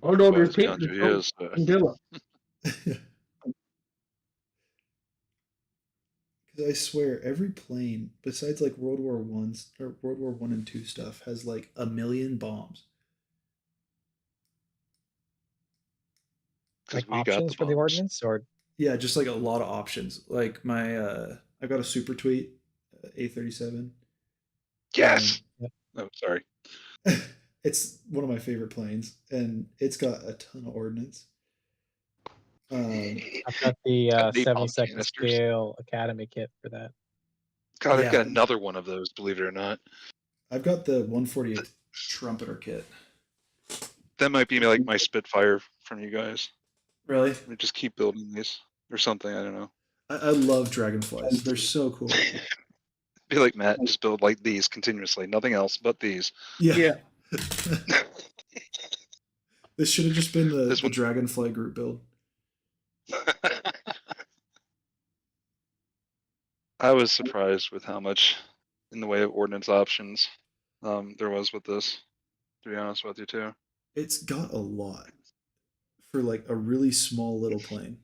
S5: Although there's
S3: Well, to be
S5: people
S3: honest with
S5: that
S3: you,
S5: don't can do it.
S1: Because I swear, every plane, besides like World War One's or World War One and Two stuff, has like 1 million bombs.
S3: because
S4: Like options for the
S3: bombs.
S4: ordnance, or
S1: Yeah, just like a lot of options. Like my, I got a Super Tweet A37.
S3: Yes.
S4: Yep.
S3: Oh, sorry.
S1: It's one of my favorite planes, and it's got a ton of ordnance.
S4: I've got the
S3: Got napalm
S4: 72nd
S3: canisters.
S4: scale Academy kit for that.
S3: God, I've
S1: Yeah.
S3: got another one of those, believe it or not.
S1: I've got the 148 trumpeter kit.
S3: That might be like my Spitfire from you guys.
S1: Really?
S3: We just keep building these or something. I don't know.
S1: I love dragonflies. They're so cool.
S3: Be like Matt, just build like these continuously, nothing else but these.
S1: Yeah. This should have just been the
S3: This one-
S1: dragonfly group build.
S3: I was surprised with how much in the way of ordnance options there was with this, to be honest with you too.
S1: It's got a lot for like a really small little plane.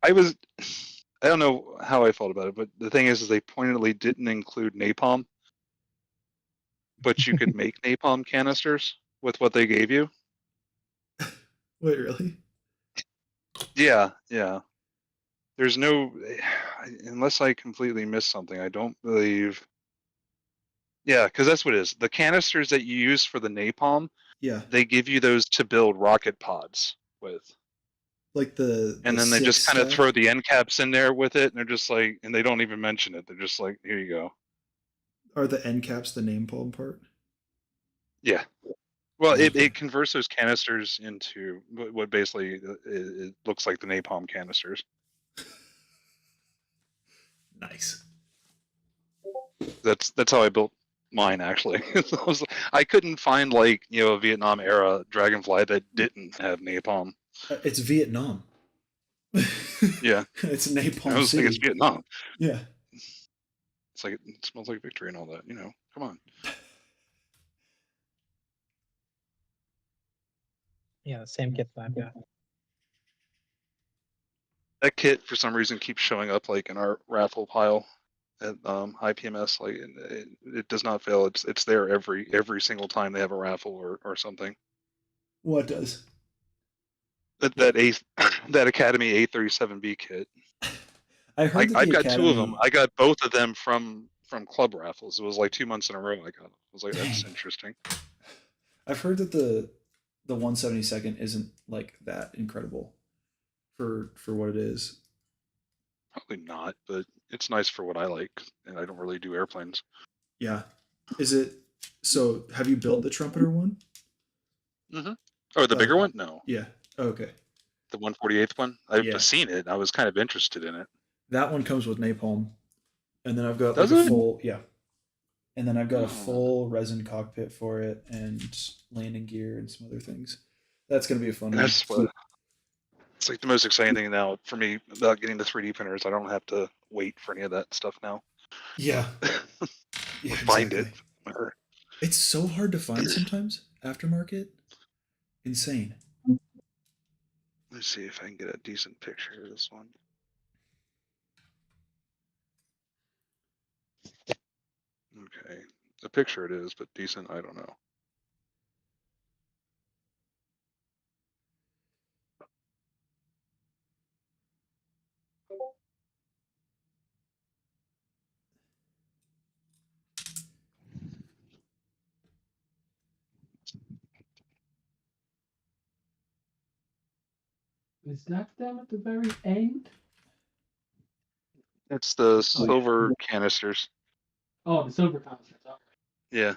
S3: I was don't know how I felt about it, but the thing is they pointedly didn't include napalm, but you could make napalm canisters with what they gave you.
S1: Wait, really?
S3: Yeah, yeah. There's no, unless I completely missed something, I don't believe. Yeah, because that's what it is. The canisters that you use for the napalm,
S1: Yeah,
S3: they give you those to build rocket pods with.
S1: like the
S3: And then they
S1: six
S3: just kind of
S1: stuff.
S3: throw the end caps in there with it, and they're just like, and they don't even mention it. They're just like, here you go.
S1: Are the end caps the napalm part?
S3: Yeah. Well,
S1: Okay.
S3: it converts those canisters into what basically it looks like the napalm canisters.
S1: Nice.
S3: That's how I built mine actually. I couldn't find like a Vietnam era Dragonfly that didn't have napalm.
S1: It's Vietnam.
S3: Yeah,
S1: It's
S3: I
S1: Napalm
S3: was like, it's
S1: City.
S3: Vietnam.
S1: Yeah.
S3: It's like it smells like victory and all that. Come on.
S4: Yeah, the same kit that I've got.
S3: That kit for some reason keeps showing up like in our raffle pile at IPMS. Like it does not fail. It's there every single time they have a raffle or something.
S1: What does?
S3: That Academy A37B kit.
S1: I heard that
S3: I've
S1: the
S3: got two of them.
S1: Academy.
S3: I got both of them from club raffles. It was like 2 months in a row I got them. I was like, that's
S1: Dang.
S3: interesting.
S1: I've heard that the 172nd isn't like that incredible for what it is.
S3: Probably not, but it's nice for what I like, and I don't really do airplanes.
S1: Yeah. Is it so have you built the trumpeter one?
S3: Mm-hmm. Oh, the bigger
S1: Okay.
S3: one? No.
S1: Yeah. Okay.
S3: The 148th one? I've
S1: Yeah.
S3: seen it. I was kind of interested in it.
S1: That one comes with napalm. And then I've got
S3: Does
S1: like a
S3: it?
S1: full And then I've got a
S3: Oh.
S1: full resin cockpit for it and landing gear and some other things. That's gonna be a fun one.
S3: That's what. It's like the most exciting thing now for me about getting the 3D printers. I don't have to wait for any of that stuff now.
S1: Yeah. Yeah,
S3: Find it.
S1: exactly. It's so hard to find sometimes aftermarket. Insane.
S3: Let's see if I can get a decent picture of this one. Okay, a picture it is, but decent, I don't know.
S5: Is that them at the very end?
S3: It's the
S5: yeah.
S3: silver canisters.
S5: Oh, the silver canisters. Okay.
S3: Yeah,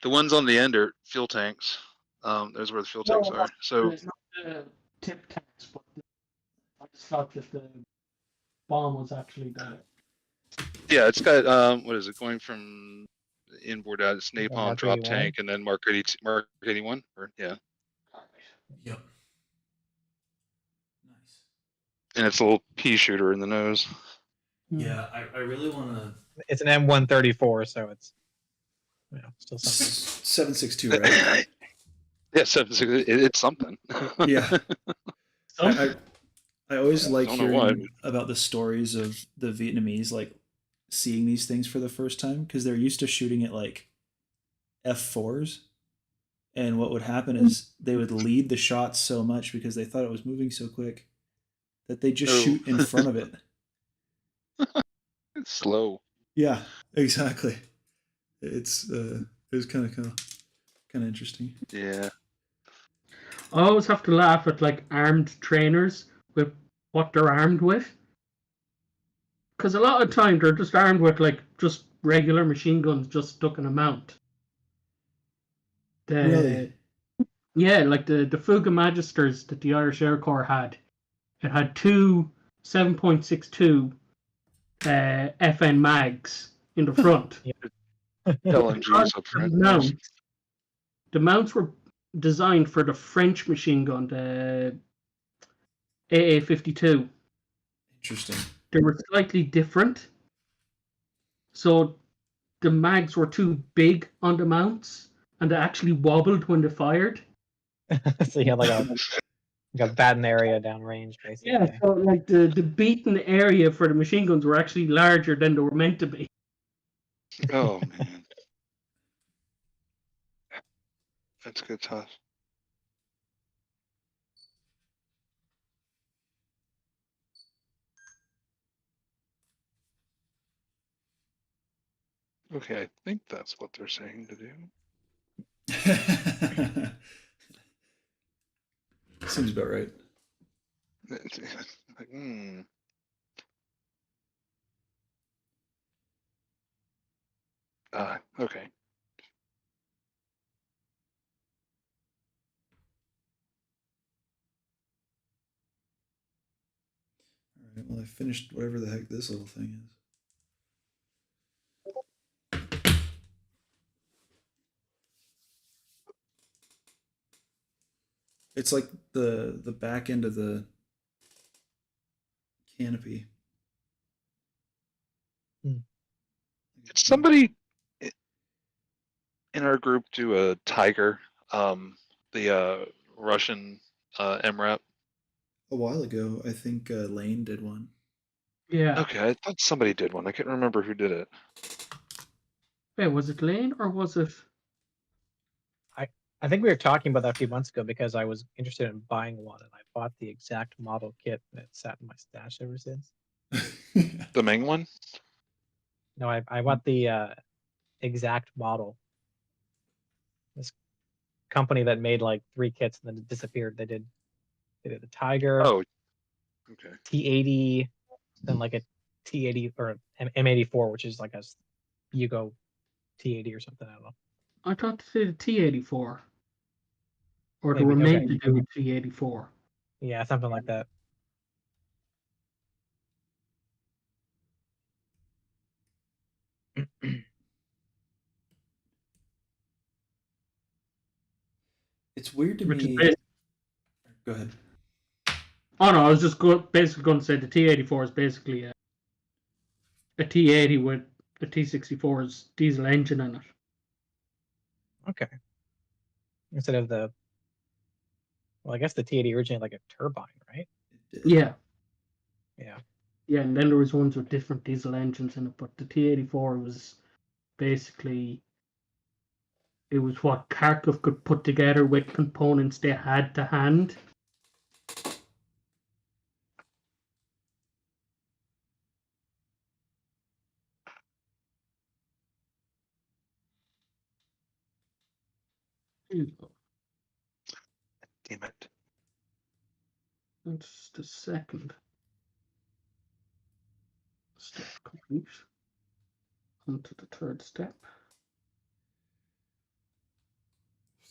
S3: the ones on the end are fuel tanks. Those where the fuel tanks are. So
S5: It's not the tip tanks, but I just thought that the bomb was actually the.
S3: yeah, it's got what is it going from inboard out? It's napalm,
S4: Mark
S3: drop
S4: 81.
S3: tank, and then Mark 81. Or yeah,
S1: Yep. Nice.
S3: and it's a little pea shooter in the nose.
S1: Yeah, I really want to.
S4: It's an M134, so it's still something.
S1: 762, right?
S3: Yeah, it's something.
S1: Yeah. I always like
S3: don't know why,
S1: hearing about the stories of the Vietnamese, like seeing these things for the first time because they're used to shooting at like F4s. And what would happen is they would lead the shots so much because they thought it was moving so quick that they just
S3: Oh.
S1: shoot in front of it.
S3: It's slow.
S1: Yeah, exactly. It's kind of interesting.
S3: Yeah.
S5: I always have to laugh at like armed trainers with what they're armed with, because a lot of time they're just armed with like just regular machine guns just stuck in a mount.
S1: Really?
S5: Yeah, like the Fuga Magisters that the Irish Air Corps had. It had two 7.62 FN mags in the front.
S3: LMGs up front.
S5: The mounts were designed for the French machine gun, the AA-52.
S1: Interesting.
S5: They were slightly different. So the mags were too big on the mounts, and they actually wobbled when they fired.
S4: So you had like a You got batten area downrange, basically.
S5: Yeah, so like the beaten area for the machine guns were actually larger than they were meant to be.
S3: Oh man, that's good stuff. Okay, I think that's what they're saying to do.
S1: Seems about right.
S3: Like, okay.
S1: All right. Well, I finished whatever the heck this little thing is. It's like the back end of the canopy.
S3: Did somebody in our group do a Tiger, the Russian MRAP?
S1: A while ago, I think Lane did one.
S5: Yeah.
S3: Okay, I thought somebody did one. I can't remember who did it.
S5: Wait, was it Lane or was it?
S4: I think we were talking about that a few months ago because I was interested in buying one, and I bought the exact model kit, and it sat in my stash ever since.
S3: The Ming one?
S4: No, I bought the exact model. This company that made like 3 kits and then it disappeared. They did the Tiger,
S3: Oh, okay.
S4: T80, then like a T80 or an M84, which is like a Yugo T80 or something. I don't know.
S5: I thought they did a T84. Or they
S4: Maybe,
S5: were made
S4: okay.
S5: to do a T84.
S4: Yeah, something like that.
S1: It's weird to
S5: Which is
S1: me. Go ahead.
S5: Oh no, I was just basically going to say the T84 is basically a T80 with a T64's diesel engine in it.
S4: Okay. Instead of well, I guess the T80 originally had like a turbine, right?
S1: It did.
S5: Yeah.
S4: Yeah.
S5: Yeah, and then there was ones with different diesel engines in it, but the T84 was basically, it was what Kharkov could put together with components they had to hand.
S3: Damn it.
S5: That's the second step complete. On to the third step.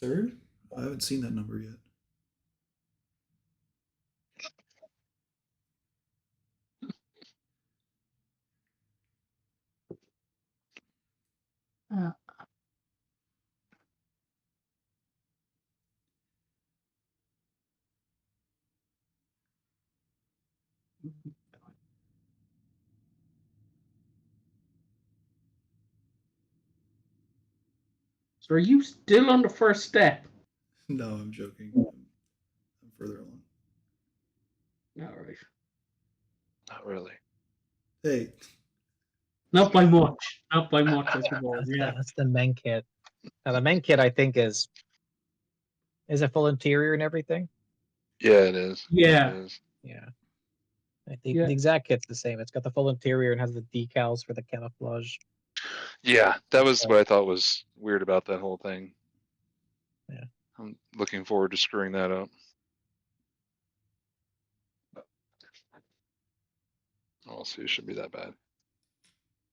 S1: Third? I haven't seen that number yet.
S5: So are you still on the first step?
S1: No, I'm joking. I'm further along.
S5: All right.
S3: Not really.
S1: Hey.
S5: Not by much. Not by much, I suppose. Yeah.
S4: That's the main kit. Now the main kit, I think, is a full interior and everything.
S3: Yeah, it is.
S5: Yeah.
S3: It is.
S4: Yeah. The exact kit's the same. It's got the full interior and has the decals for the camouflage.
S3: Yeah, that was what I thought was weird about that whole thing.
S4: Yeah.
S3: I'm looking forward to screwing that up. I'll see, it shouldn't be that bad.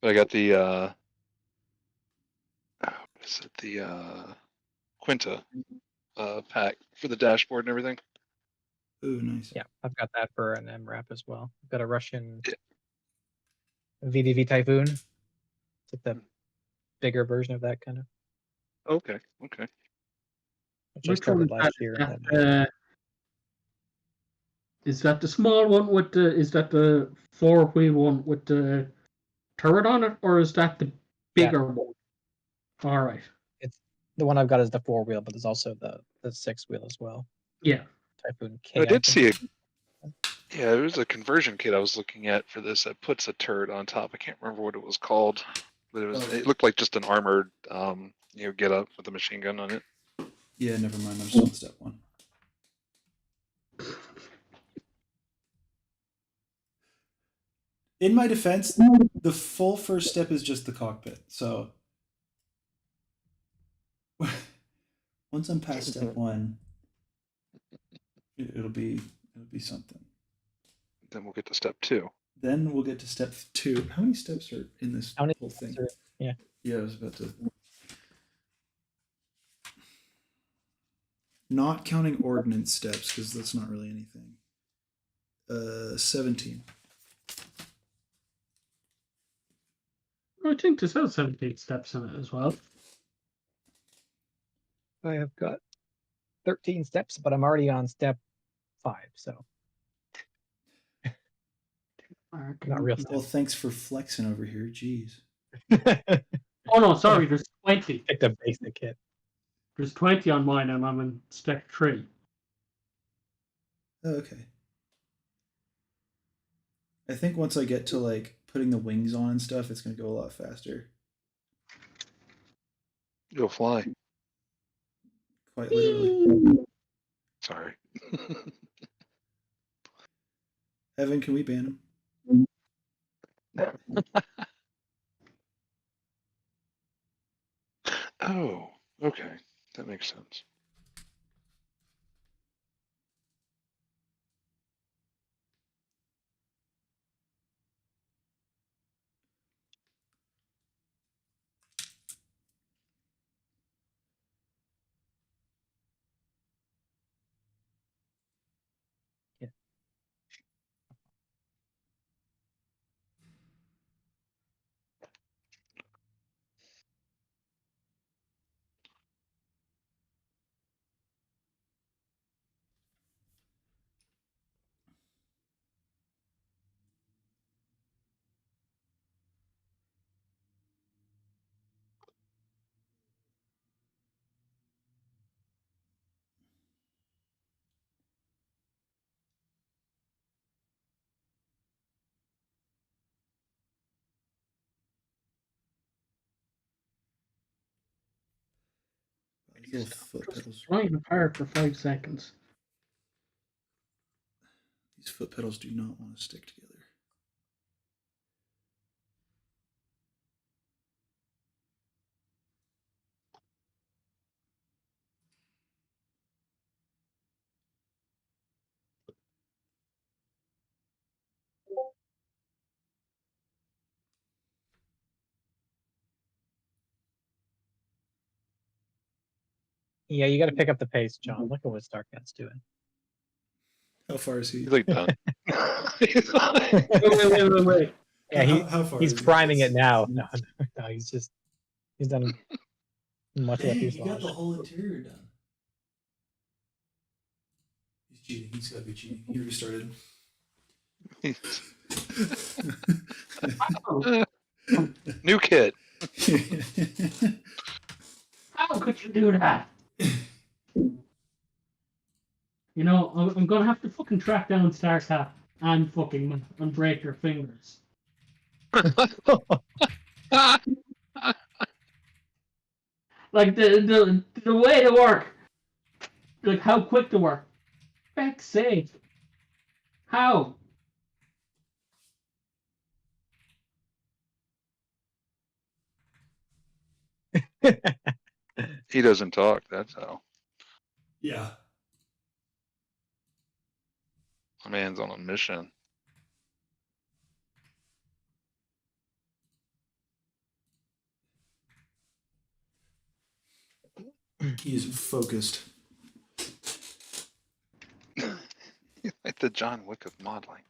S3: But I got the what is it? The Quinta pack for the dashboard and everything.
S1: Ooh, nice.
S4: Yeah, I've got that for an MRAP as well. I've got a Russian
S3: Yeah.
S4: VDV Typhoon. It's like the bigger version of that kind of.
S3: Okay, okay.
S4: Which I
S5: Which one
S4: started
S5: is
S4: last
S5: that?
S4: year.
S5: Is that the small one with the? Is that the 4-wheel one with the turret on it, or is that the bigger one? All right.
S4: It's the one I've got is the 4-wheel, but there's also the 6-wheel as well.
S5: Yeah.
S4: Typhoon King.
S3: I did
S4: think.
S3: see a. Yeah, there was a conversion kit I was looking at for this that puts a turret on top. I can't remember what it was called, but it looked like just an armored, get up with a machine gun on it.
S1: Yeah, never mind. I'm just on step 1. In my defense, the full first step is just the cockpit. So once I'm past step 1, it'll be something.
S3: Then we'll get to step 2.
S1: Then we'll get to step 2. How many steps are in this
S4: How many
S1: whole thing?
S4: Yeah.
S1: Yeah, I was about to. Not counting ordnance steps, because that's not really anything. 17.
S5: I think there's about 17 steps in it as well.
S4: I have got 13 steps, but I'm already on step 5, so not real
S1: Well, thanks for flexing over here. Jeez.
S5: Oh no, sorry, there's 20.
S4: Picked a basic hit.
S5: There's 20 on mine and I'm in step 3.
S1: Oh, okay. I think once I get to like putting the wings on and stuff, it's going to go a lot faster.
S3: You'll fly.
S1: Quite literally.
S3: Sorry.
S1: Evan, can we ban him?
S3: Oh, okay. That makes sense.
S1: These little foot pedals.
S5: Flying apart for 5 seconds.
S1: These foot pedals do not want to stick together.
S4: Yeah, you got to pick up the pace, John. Look at what Starcat's doing.
S1: How far is he?
S3: He's like done.
S5: Wait.
S4: Yeah,
S1: how far
S4: he's
S1: is he?
S4: priming it now. No, he's done much of the
S1: Dang, he
S4: fuselage.
S1: got the whole interior done. He's cheating. He's got to be cheating. He restarted.
S3: New kit.
S5: How could you do that? You know, I'm gonna have to fucking track down Starcat and fucking and break your fingers. Like the way to work, like how quick to work. Feck's sake. How?
S3: He doesn't talk, that's how.
S1: Yeah.
S3: My man's on a mission.
S1: He is focused.
S3: Like the John Wick of modeling.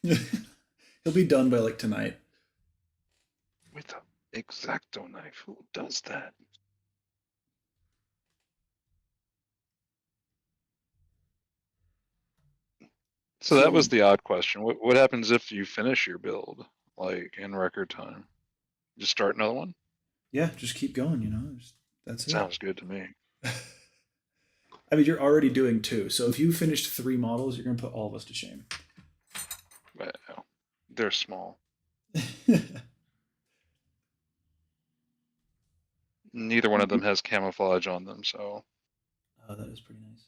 S1: He'll be done by like tonight.
S3: With an X-Acto knife. Who does that? So that was the odd question. What happens if you finish your build, like in record time? Just start another one?
S1: Yeah, just keep going, you know. That's it.
S3: Sounds good to me.
S1: I mean, you're already doing 2. So if you finished 3 models, you're gonna put all of us to shame.
S3: But they're small. Neither one of them has camouflage on them, so
S1: Oh, that is pretty nice.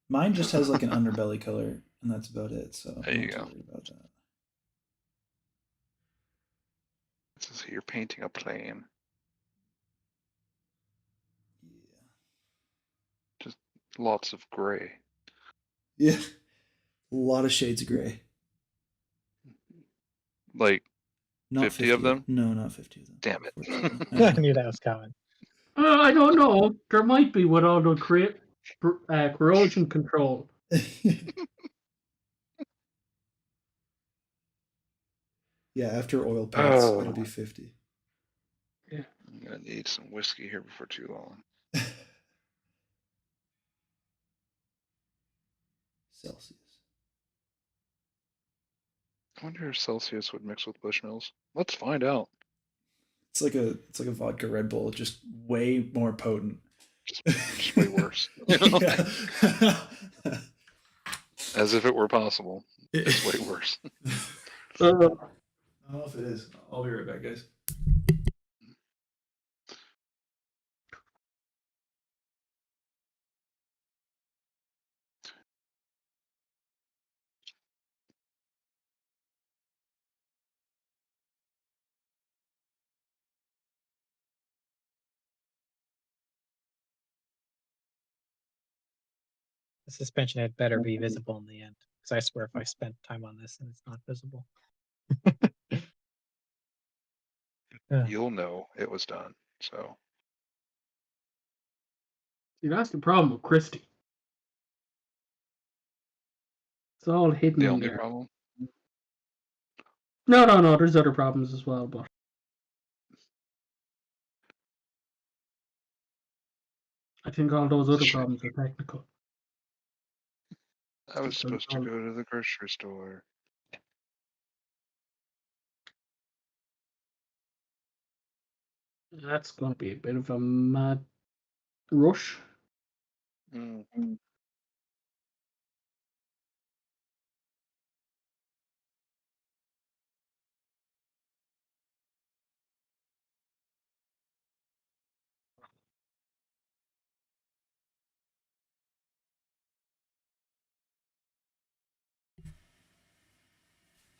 S1: Mine just has like an underbelly color, and that's about it. So
S3: There
S1: I'm
S3: you
S1: not too
S3: go.
S1: worried about that.
S3: this is you're painting a plane.
S1: Yeah.
S3: Lots of gray.
S1: Yeah. A lot of shades of gray.
S3: Like
S1: Not
S3: 50 of them?
S1: No, not 50 of them.
S3: Damn it.
S1: Unfortunately.
S4: I knew that was coming.
S5: I don't know. There might be with all the corrosion control.
S1: Yeah, after oil paints,
S3: Oh.
S1: it'll be 50.
S3: I'm gonna need some whiskey here before too long.
S1: Celsius.
S3: I wonder if Celsius would mix with Bushmills. Let's find out.
S1: It's like a vodka Red Bull, just way more potent.
S3: Just way worse.
S1: Yeah.
S3: As if it were possible. It's way worse.
S1: I don't know if it is. I'll be right back, guys.
S4: The suspension head better be visible in the end, because I swear if I spent time on this and it's not visible.
S3: You'll know it was done. So
S5: See, that's the problem with Christie. It's all hidden
S3: the
S5: in
S3: only
S5: there.
S3: problem.
S5: No. There's other problems as well, but I think all those other
S3: Shit.
S5: problems are technical.
S3: I was supposed to go to the grocery store.
S5: That's going to be a bit of a mad rush.
S3: Mm.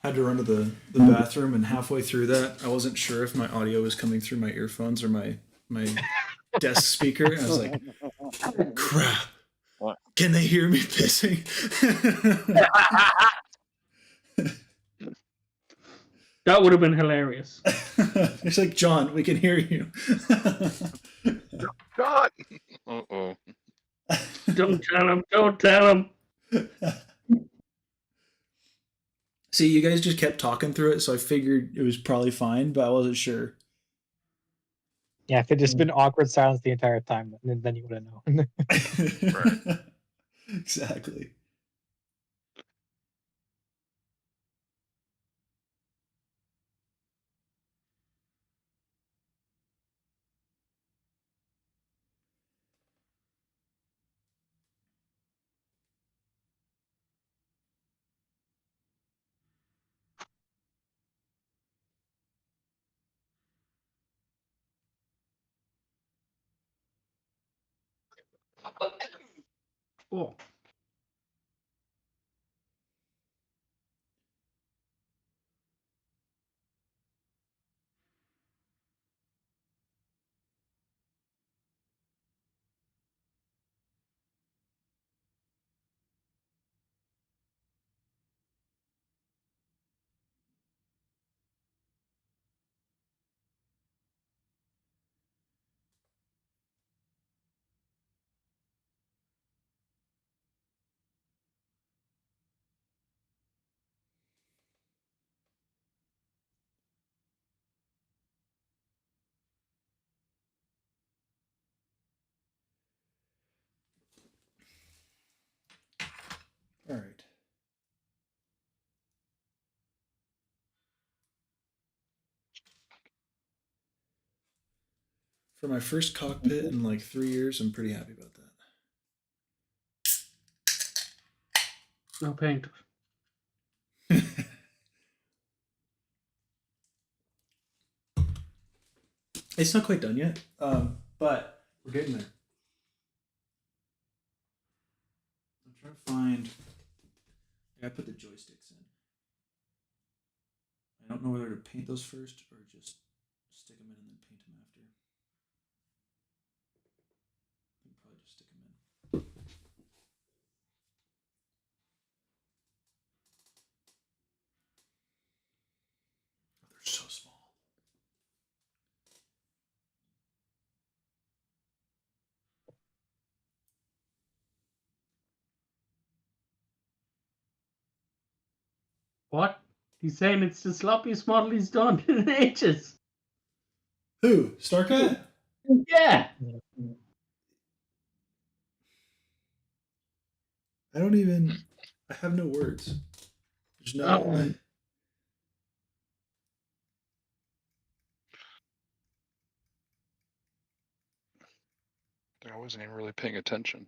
S1: Had to run to the bathroom, and halfway through that, I wasn't sure if my audio was coming through my earphones or my desk speaker. I was like, crap.
S3: What?
S1: Can they hear me pissing?
S5: That would have been hilarious.
S1: It's like, John, we can hear you.
S3: God. Uh-oh.
S5: Don't tell him. Don't tell him.
S1: See, you guys just kept talking through it, so I figured it was probably fine, but I wasn't sure.
S4: Yeah, if it just been awkward silence the entire time, then you would have known.
S3: Right.
S1: Exactly.
S5: Oh.
S1: All right. For my first cockpit in like 3 years, I'm pretty happy about that.
S5: No paint.
S1: It's not quite done yet, but we're getting there. I'm trying to find. I gotta put the joysticks in. I don't know whether to paint those first or just stick them in and then paint them after. I think probably just stick them in. Oh, they're so small.
S5: What? He's saying it's the sloppiest model he's done in ages.
S1: Who? Starcat?
S5: Yeah.
S1: I don't even. I have no words. There's no.
S5: Oh.
S3: I wasn't even really paying attention.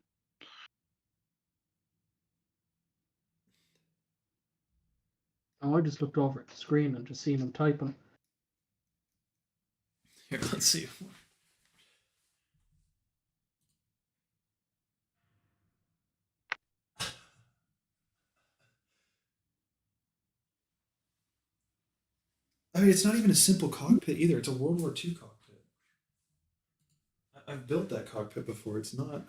S5: Oh, I just looked over at the screen and just seen him typing.
S1: Here, let's see. I mean, it's not even a simple cockpit either. It's a World War II cockpit. I've built that cockpit before. It's not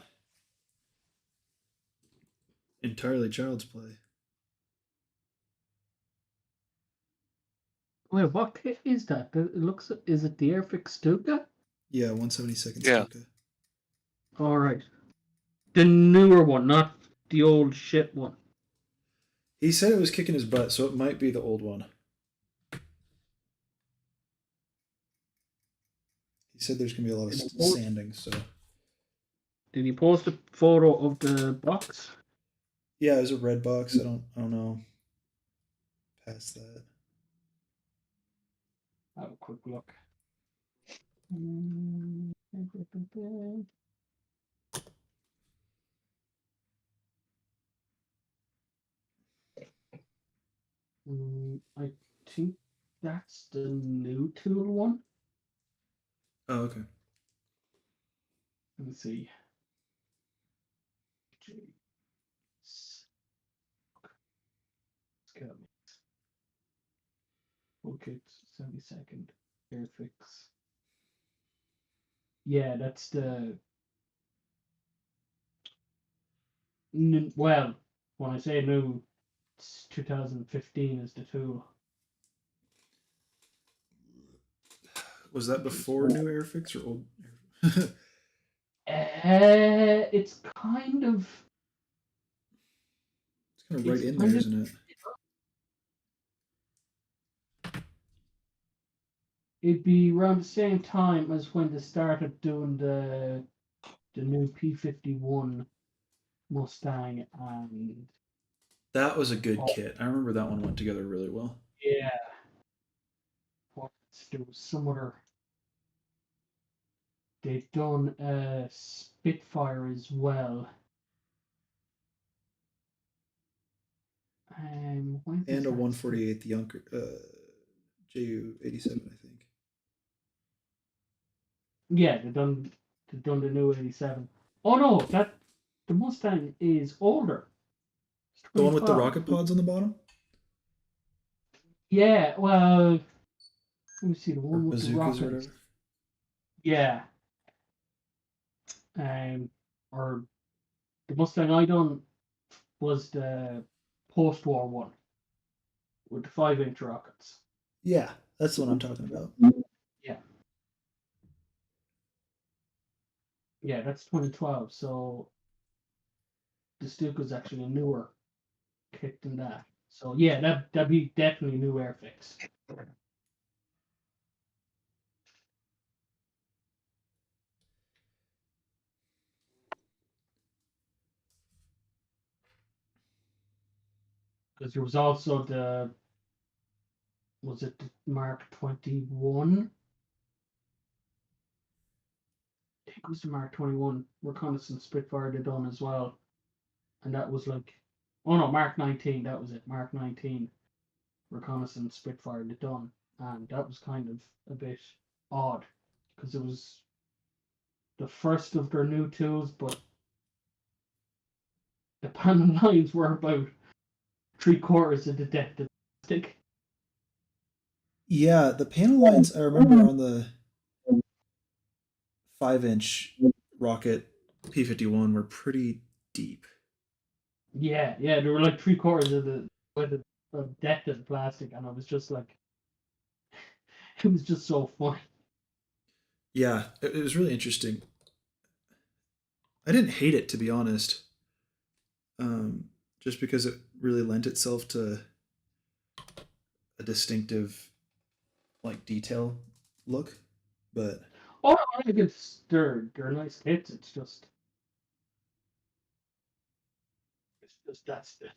S1: entirely child's play.
S5: Wait, what kit is that? It looks. Is it the Airfix Stuka?
S1: Yeah, 172nd
S3: Yeah.
S1: Stuka.
S5: All right. The newer one, not the old shit one.
S1: He said it was kicking his butt, so it might be the old one. He said there's gonna be a lot of sanding, so.
S5: Did he post a photo of the box?
S1: Yeah, it was a red box. I don't know. Past that.
S5: Have a quick look. I think that's the new tool one.
S1: Oh, okay.
S5: Let me see. Okay, 72nd Airfix. Yeah, that's the. Well, when I say new, it's 2015 is the tool.
S1: Was that before new Airfix or old?
S5: It's kind of.
S1: It's kind of right
S5: It's
S1: in
S5: kind
S1: there,
S5: of-
S1: isn't it?
S5: It'd be around the same time as when they started doing the new P-51 Mustang and
S1: That was a good kit. I remember that one went together really well.
S5: yeah. What there was some other. They've done a Spitfire as well. When
S1: And
S5: was
S1: a
S5: that?
S1: 148th Junker, JU-87, I think.
S5: Yeah, they've done the new 87. Oh no, the Mustang is older. It's
S1: The one with the
S5: 2012.
S1: rocket pods on the bottom?
S5: Yeah, well, let me see the
S1: Or
S5: one with the
S1: bazookas or
S5: rockets.
S1: whatever?
S5: Yeah. Or the Mustang I done was the post-war one with the 5-inch rockets.
S1: Yeah, that's the one I'm talking about.
S5: Yeah. Yeah, that's 2012. So the Stuka's actually a newer kit than that. So yeah, that'd be definitely new Airfix. Because there was also was it the Mark 21? I think it was the Mark 21 reconnaissance Spitfire they done as well. And that was like Oh no, Mark 19. That was it. Mark 19 reconnaissance Spitfire had done, and that was kind of a bit odd because it was the first of their new tools, but the panel lines were about 3/4 of the depth of the stick.
S1: Yeah, the panel lines I remember on the 5-inch rocket P-51 were pretty deep.
S5: Yeah, they were like 3/4 of the width of depth of the plastic, and I was just like, it was just so funny.
S1: Yeah, it was really interesting. I didn't hate it, to be honest, just because it really lent itself to a distinctive, like, detail look. But
S5: Oh, I think they're nice hits. It's just that's the.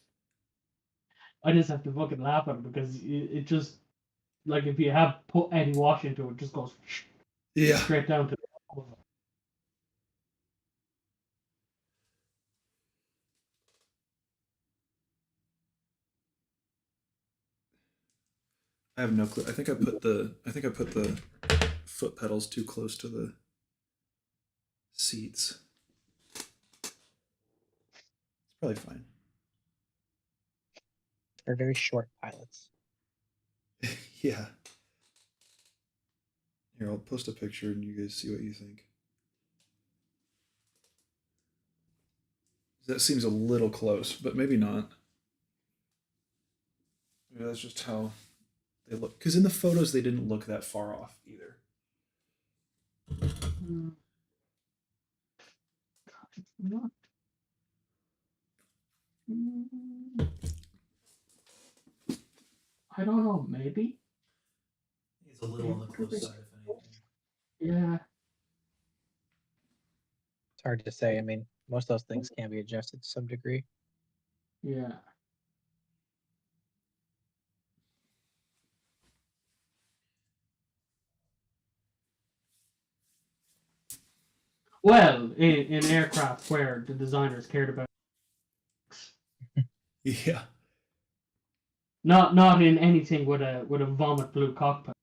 S5: I just have to fucking laugh at it because it just like if you have put any wash into it, it just goes
S1: yeah,
S5: straight down to the.
S1: I have no clue. I think I put the foot pedals too close to the seats. It's probably fine.
S4: They're very short pilots.
S1: Yeah. Here, I'll post a picture and you guys see what you think. That seems a little close, but maybe not. Maybe that's just how they look. Because in the photos, they didn't look that far off either.
S5: I don't know. Maybe.
S1: It's a little on the close side, if anything.
S5: Yeah.
S4: It's hard to say. I mean, most of those things can be adjusted to some degree.
S5: Yeah. Well, in aircraft where the designers cared about,
S1: Yeah.
S5: not in anything with a vomit blue cockpit.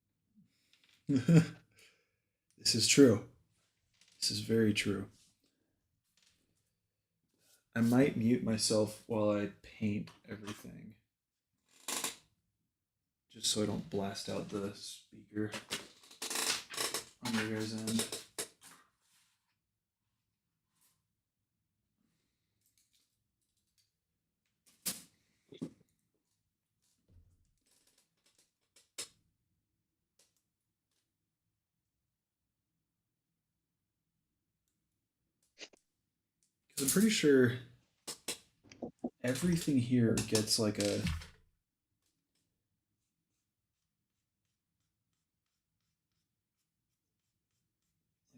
S1: This is true. This is very true. I might mute myself while I paint everything. Just so I don't blast out the speaker on your guys' end. Because I'm pretty sure everything here gets like a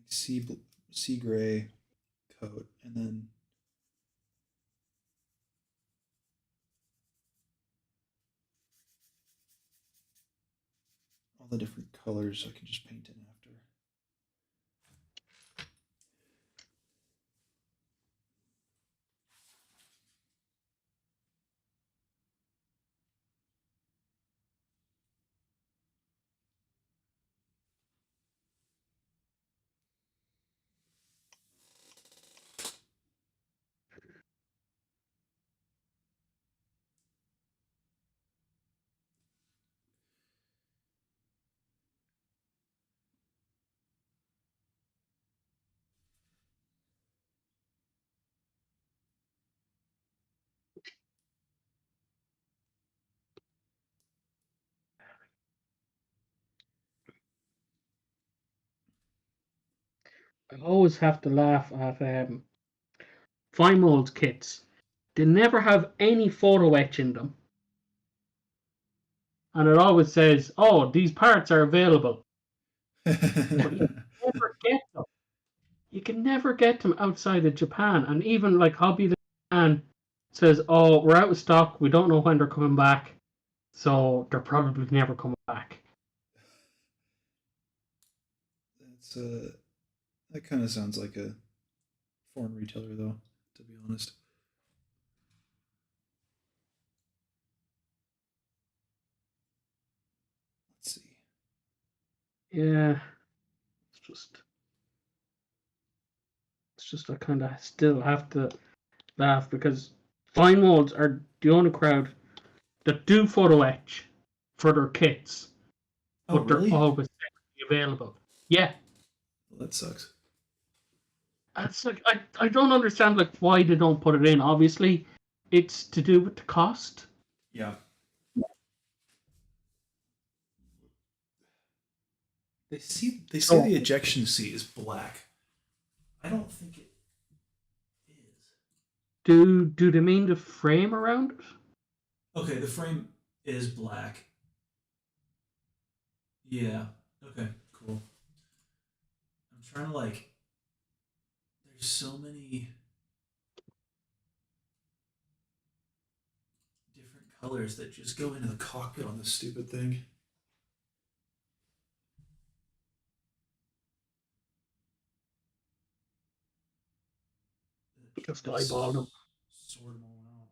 S1: sea gray coat, and then all the different colors I can just paint in after.
S5: I always have to laugh at fine mold kits. They never have any photo etch in them. And it always says, oh, these parts are available. But you never get them. You can never get them outside of Japan. And even like Hobby Japan says, oh, we're out of stock. We don't know when they're coming back. So they're probably never coming back.
S1: That's that kind of sounds like a foreign retailer, though, to be honest.
S5: Yeah, it's just I kind of still have to laugh because fine molds are the only crowd that do photo etch for their kits,
S1: Oh,
S5: but they're
S1: really?
S5: always available. Yeah,
S1: Well, that sucks.
S5: it's like I don't understand like why they don't put it in. Obviously, it's to do with the cost.
S1: Yeah. They say the ejection seat is black. I don't think it is.
S5: Do they mean the frame around it?
S1: Okay, the frame is black. Yeah. Okay, cool. I'm trying to like there's so many different colors that just go into the cockpit on this stupid thing.
S5: Just eyeball them.
S1: Sort them all out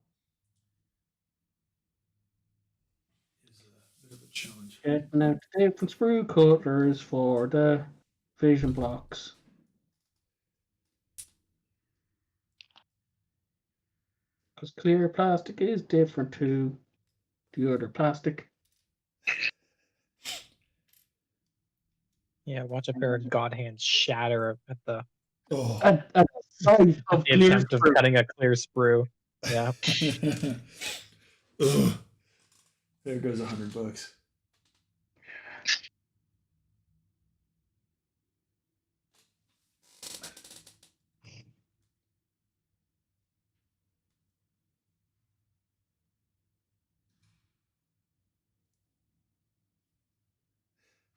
S1: is a bit of a challenge.
S5: Getting out the different sprue cutters for the vision blocks. Because clear plastic is different to the other plastic.
S4: Yeah, watch a pair of god hands shatter at the
S1: Oh.
S5: At the size of
S4: the
S5: clear
S4: attempt of
S5: sprue.
S4: cutting a clear sprue. Yeah.
S1: Ugh. There goes $100.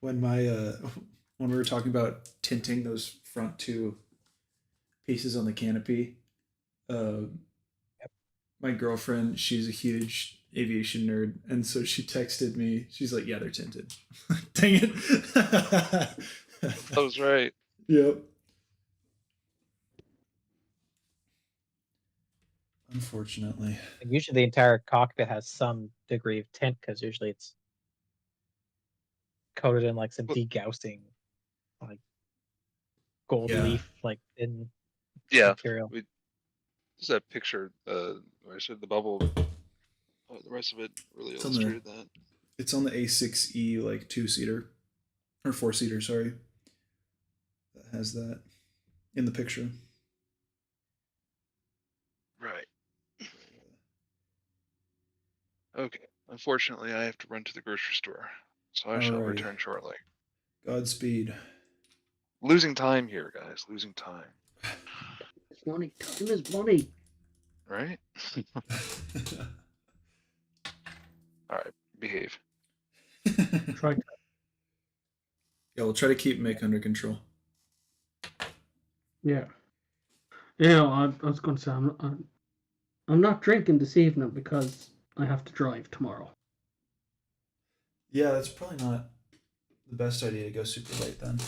S1: When my when we were talking about tinting those front two pieces on the canopy, uh, my girlfriend, she's a huge aviation nerd, and so she texted me. She's like, "Yeah, they're tinted." Dang it!
S3: That was right.
S1: Yep. Unfortunately.
S4: And usually the entire cockpit has some degree of tint because usually it's coated in like some
S3: Well-
S4: degaussing, like gold
S1: Yeah.
S4: leaf, like in
S3: Yeah,
S4: material.
S3: we just that picture. Where I said the bubble. The rest of it really
S1: It's on the-
S3: illustrated that.
S1: It's on the A-6E like 2-seater or 4-seater, sorry. That has that in the picture.
S3: Right. Okay. Unfortunately, I have to run to the grocery store, so I shall
S1: Alrighty.
S3: return shortly.
S1: Godspeed.
S3: Losing time here, guys. Losing time.
S5: Money, time is money.
S3: Right? All right. Behave.
S5: Try.
S1: Yeah, we'll try to keep Mick under control.
S5: Yeah. Yeah, I was going to say I'm not drinking this evening because I have to drive tomorrow.
S1: Yeah, that's probably not the best idea to go super late then.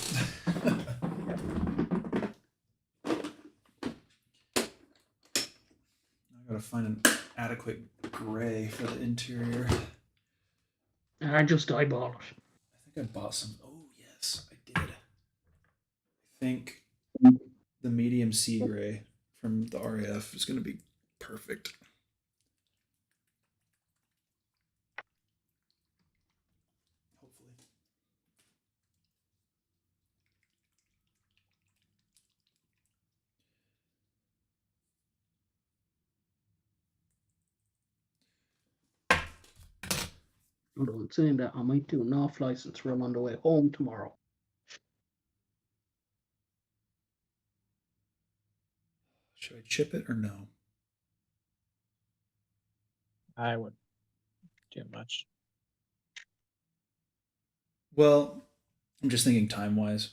S1: I gotta find an adequate gray for the interior.
S5: I just eyeball it.
S1: I think I bought some. Oh, yes, I did. I think the medium sea gray from the RAF is going to be perfect. Hopefully.
S5: Although in saying that, I might do an off license run on the way home tomorrow.
S1: Should I chip it or no?
S4: I wouldn't do much.
S1: Well, I'm just thinking time wise.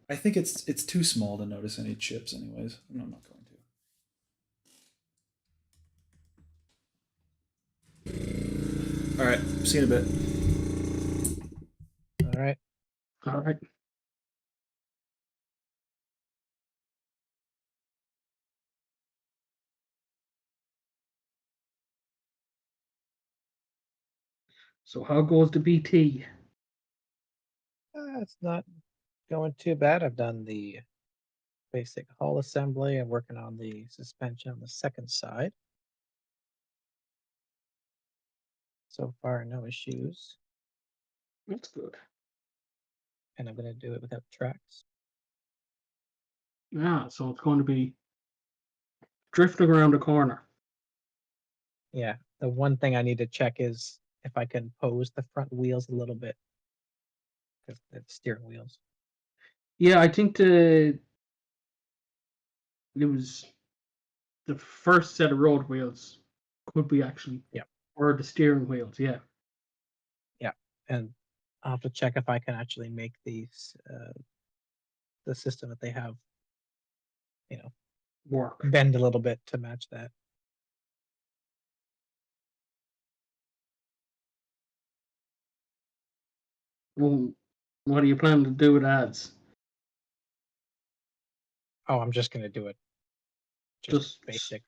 S1: I think it's too small to notice any chips, anyways. I'm not going to. All right, see you in a bit.
S4: All right.
S5: All right. So how goes the BT?
S4: It's not going too bad. I've done the basic hull assembly. I'm working on the suspension on the second side. So far, no issues.
S5: That's good.
S4: And I'm going to do it without tracks.
S5: Yeah, so it's going to be drifting around the corner.
S4: Yeah, the one thing I need to check is if I can pose the front wheels a little bit. Because the steering wheels.
S5: Yeah, I think it was the first set of road wheels could be actually,
S4: Yep.
S5: or the steering wheels, yeah.
S4: Yeah, and I'll have to check if I can actually make these the system that they have,
S5: Work.
S4: bend a little bit to match that.
S5: Well, what are you planning to do with ads?
S4: Oh, I'm just gonna do it. Just basic.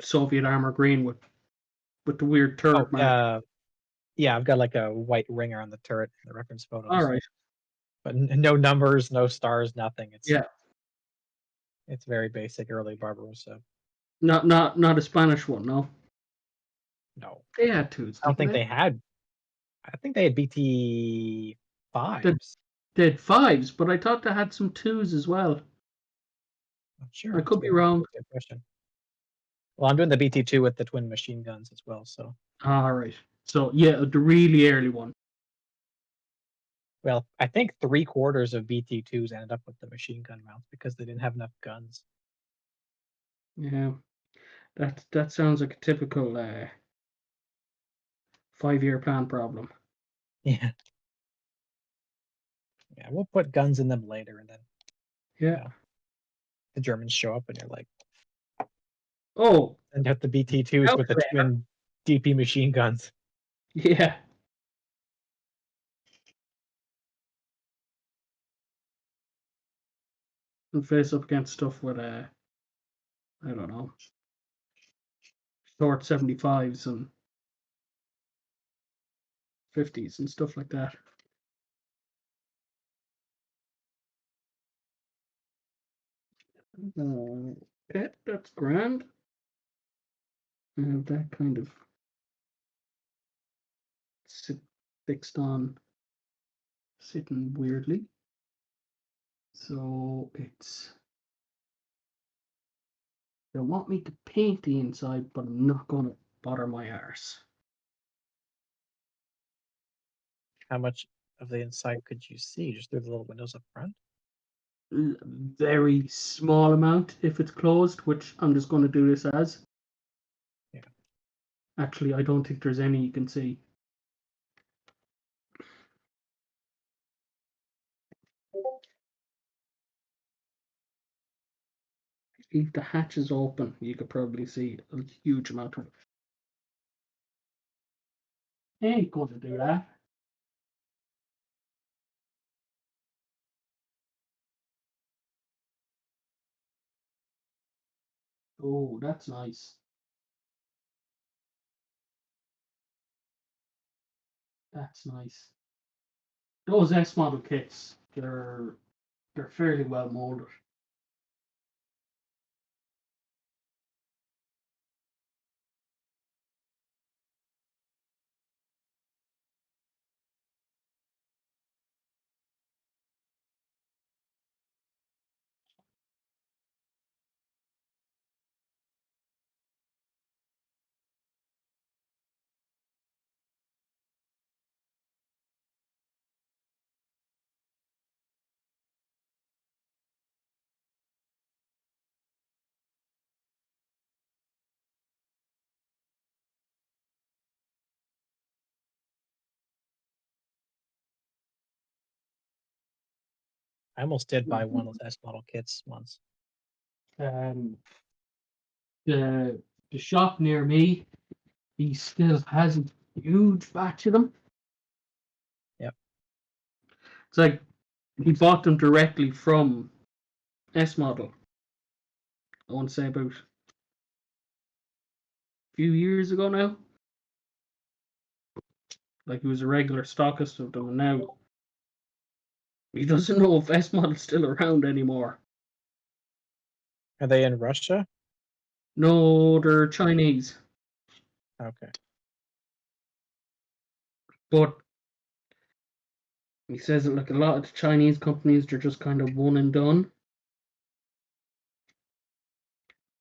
S5: Soviet armor green with the weird
S4: Oh,
S5: turret mark.
S4: yeah, I've got like a white ringer on the turret in the reference photos.
S5: All right.
S4: But no numbers, no stars, nothing.
S5: Yeah.
S4: It's very basic early Barbarossa.
S5: Not a Spanish one, no.
S4: No,
S5: They had twos.
S4: I don't think
S5: didn't
S4: they had. I think they had BT fives.
S5: They had fives, but I thought they had some twos as well.
S4: Not sure.
S5: I could be wrong.
S4: Good question. Well, I'm doing the BT2 with the twin machine guns as well. So,
S5: All right. So yeah, the really early one.
S4: well, I think 3/4 of BT2s ended up with the machine gun mounts because they didn't have enough guns.
S5: Yeah, that sounds like a typical 5-year plan problem.
S4: Yeah. Yeah, we'll put guns in them later, and then
S5: Yeah.
S4: the Germans show up, and you're like,
S5: Oh,
S4: and have the BT2s with the
S5: Calculator.
S4: twin DP machine guns.
S5: yeah. And face up against stuff with I don't know, short 75s and 50s and stuff like that. Okay, that's grand. I have that kind of fixed on, sitting weirdly. So they want me to paint the inside, but I'm not going to bother my arse.
S4: How much of the inside could you see just through the little windows up front?
S5: Very small amount if it's closed, which I'm just going to do this as.
S4: Yeah.
S5: Actually, I don't think there's any you can see. If the hatch is open, you could probably see a huge amount of it. Ain't going to do that. Oh, that's nice. That's nice. Those S model kits, they're fairly well molded.
S4: I almost did buy one of those S model kits once.
S5: The shop near me, he still has a huge batch of them.
S4: Yep.
S5: It's like he bought them directly from S model. I want to say about a few years ago now. Like he was a regular stockist of them, and now He doesn't know if S model's still around anymore.
S4: Are they in Russia?
S5: No, they're Chinese.
S4: Okay.
S5: But he says that like a lot of the Chinese companies, they're just kind of one and done.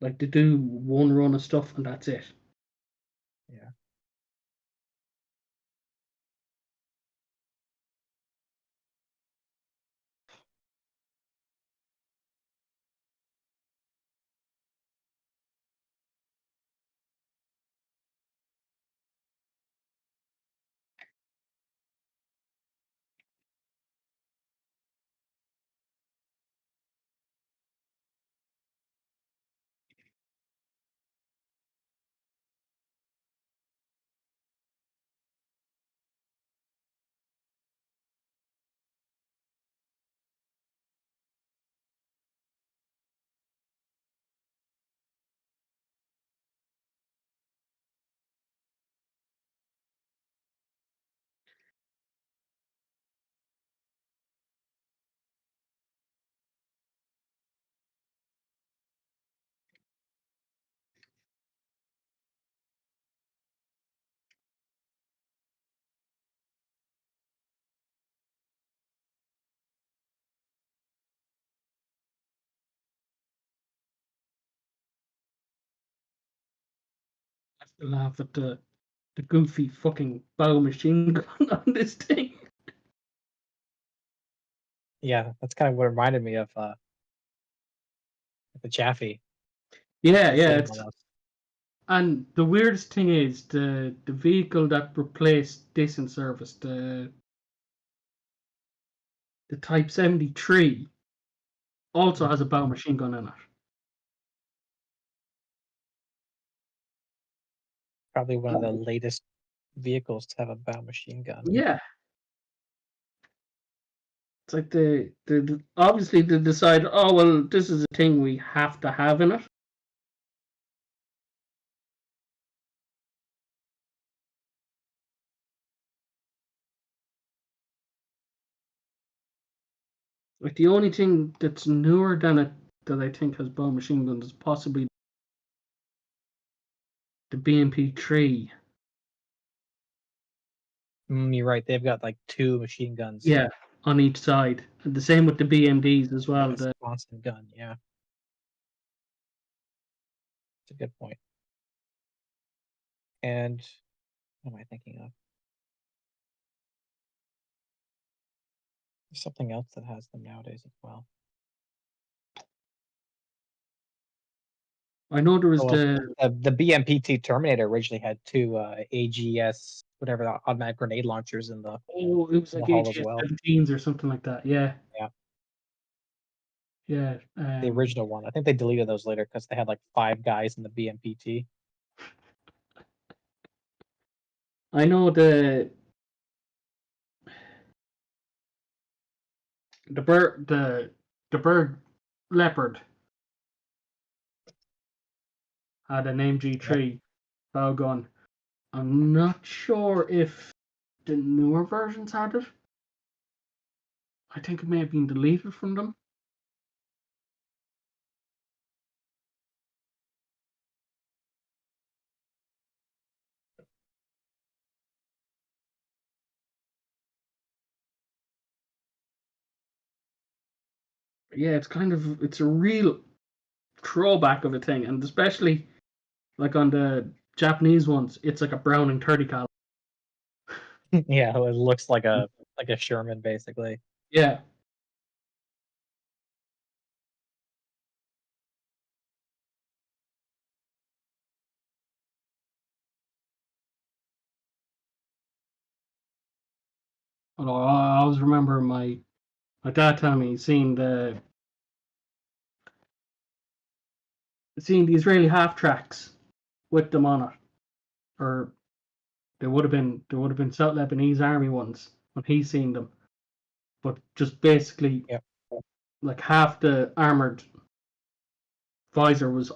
S5: Like they do one run of stuff and that's it.
S4: Yeah.
S5: I have to laugh at the goofy fucking bow machine gun on this thing.
S4: Yeah, that's kind of what reminded me of the Chaffee.
S5: Yeah, yeah.
S4: Same
S5: It's,
S4: almost.
S5: and the weirdest thing is the vehicle that replaced this in service, the Type 73, also has a bow machine gun in it.
S4: Probably one of the latest vehicles to have a bow machine gun.
S5: Yeah. It's like they obviously they decide, oh well, this is a thing we have to have in it. Like the only thing that's newer than it that I think has bow machine guns is possibly the BMP-3.
S4: You're right. They've got like 2 machine guns.
S5: Yeah, on each side. And the same with the BMDs as well.
S4: That's a constant gun. Yeah. It's a good point. And what am I thinking of? There's something else that has them nowadays as well.
S5: I know there was
S4: Oh, well, the BMPT Terminator originally had 2 AGS, whatever, the automatic grenade launchers in the
S5: it was
S4: in
S5: like
S4: the hull as well.
S5: AGS-17s or something like that. Yeah.
S4: Yeah.
S5: Yeah.
S4: The original one. I think they deleted those later because they had like 5 guys in the BMPT.
S5: I know the bird leopard had an MG3 bow gun. I'm not sure if the newer versions had it. I think it may have been deleted from them. Yeah, it's a real throwback of a thing, and especially like on the Japanese ones, it's like a Browning 30 cal.
S4: Yeah, it looks like a Sherman basically.
S5: Yeah. Although I always remember my dad telling me seeing the Israeli half tracks with them on it, or there would have been South Lebanese army ones when he's seen them, but just basically like half the armored visor was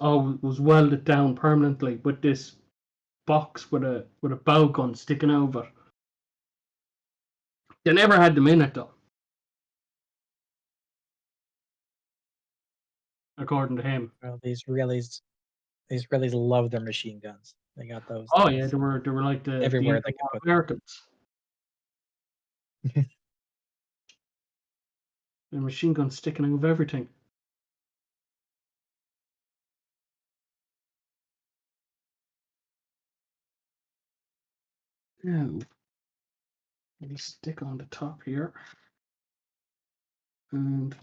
S5: welded down permanently with this box with a bow gun sticking over. They never had them in it though. according to him.
S4: Well, these reallys love their machine guns. They got those
S5: Oh
S4: things
S5: yeah, they were like the
S4: everywhere
S5: the
S4: they can put them.
S5: Americans. The machine gun sticking out of everything. Now, let me stick on the top here. And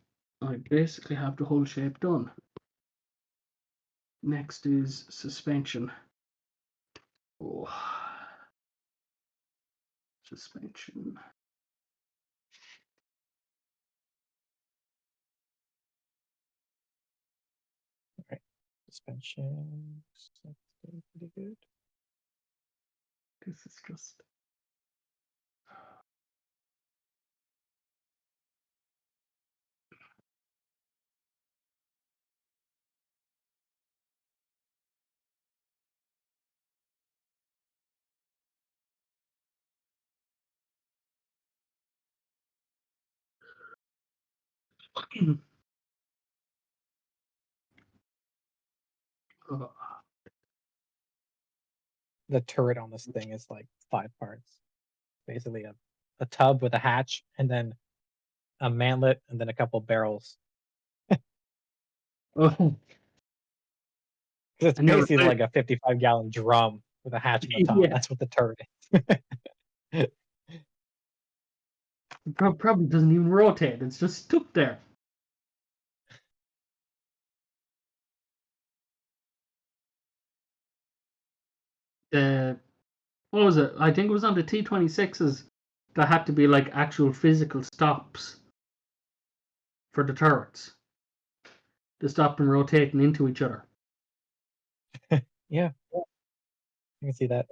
S5: I basically have the whole shape done. Next is suspension. Oh. Suspension.
S4: Suspension. That's pretty good.
S5: This is just. Oh.
S4: The turret on this thing is like 5 parts. Basically a tub with a hatch and then a manlet and then a couple barrels.
S5: Oh.
S4: It's
S5: I never
S4: basically
S5: played-
S4: like a 55-gallon drum with a hatch on the top.
S5: Yeah.
S4: That's what the turret is.
S5: It probably doesn't even rotate. It's just stuck there. What was it? I think it was on the T-26s that had to be like actual physical stops for the turrets to stop them rotating into each other.
S4: Yeah. I can see that.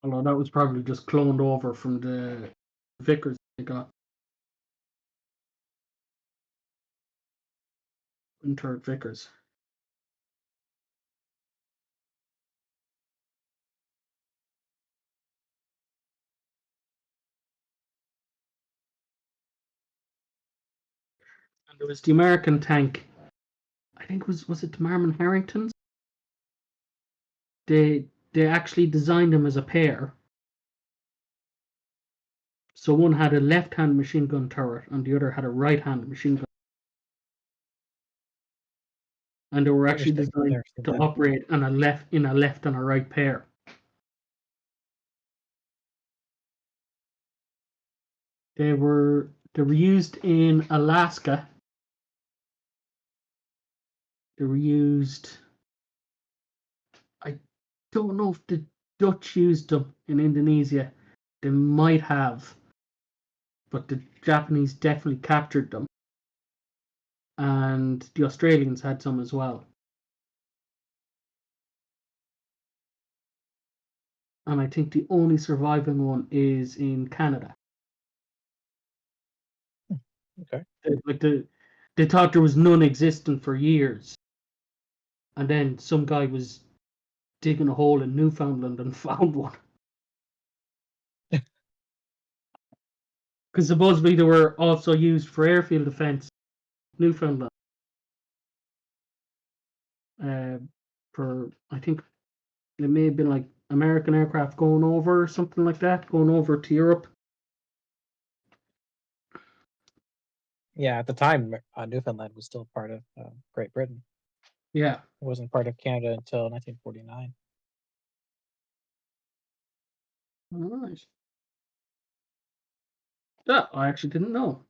S5: Although that was probably just cloned over from the Vickers they got. Turret Vickers. And there was the American tank. I think was it the Marmon Harringtons? They actually designed them as a pair. So one had a left-hand machine gun turret and the other had a right-hand machine gun. And they were actually
S4: Interesting.
S5: designed to operate in a left and a right pair. They were used in Alaska. They were used. I don't know if the Dutch used them in Indonesia. They might have, but the Japanese definitely captured them. And the Australians had some as well. And I think the only surviving one is in Canada.
S4: Okay.
S5: They thought there was none existent for years. And then some guy was digging a hole in Newfoundland and found one. Because supposedly they were also used for airfield defense, Newfoundland. For I think it may have been like American aircraft going over or something like that, going over to Europe.
S4: Yeah, at the time, Newfoundland was still part of Great Britain.
S5: Yeah.
S4: It wasn't part of Canada until 1949.
S5: Nice. That I actually didn't know.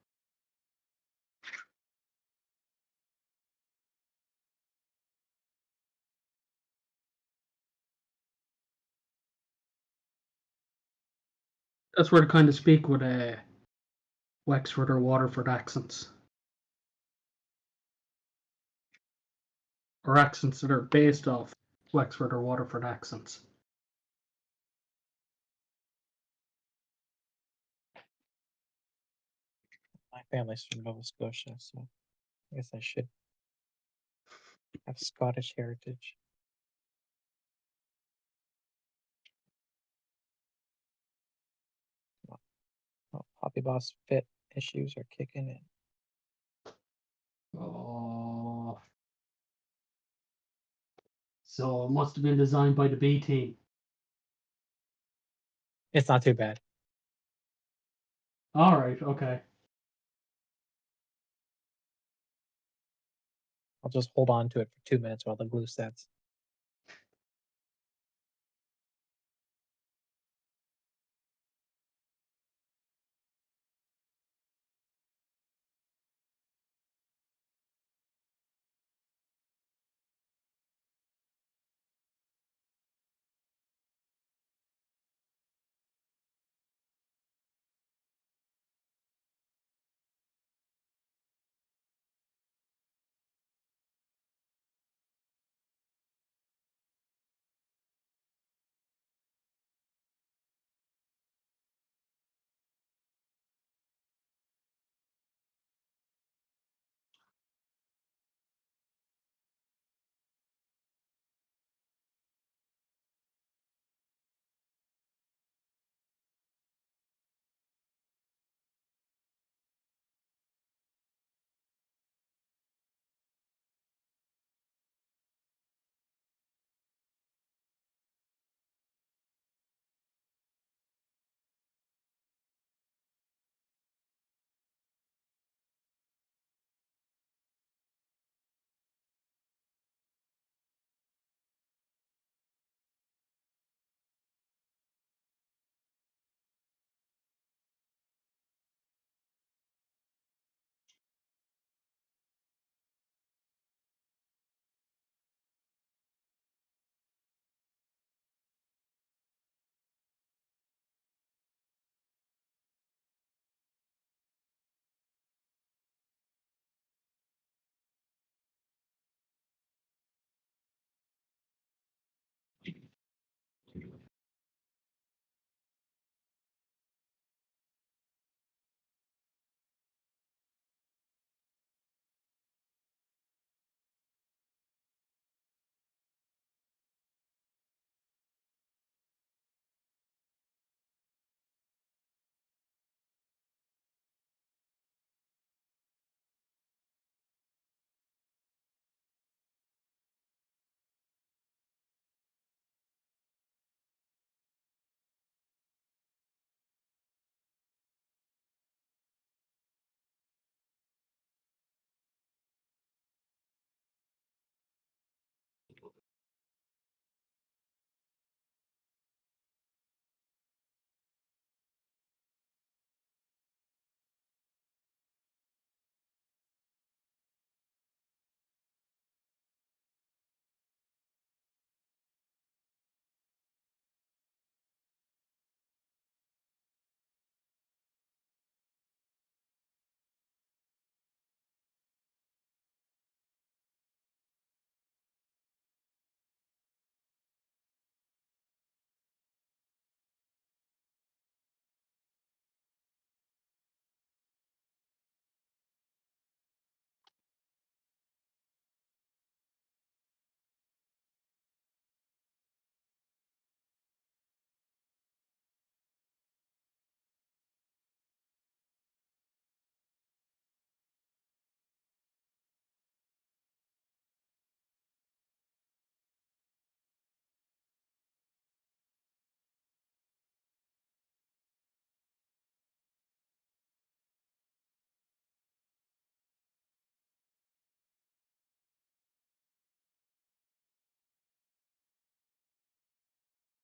S5: That's where to kind of speak with Wexford or Waterford accents. Or accents that are based off Wexford or Waterford accents.
S4: My family's from Nova Scotia, so I guess I should have Scottish heritage. copy boss fit issues are kicking in.
S5: Oh. So it must have been designed by the B team.
S4: It's not too bad.
S5: All right. Okay.
S4: I'll just hold on to it for 2 minutes while the glue sets.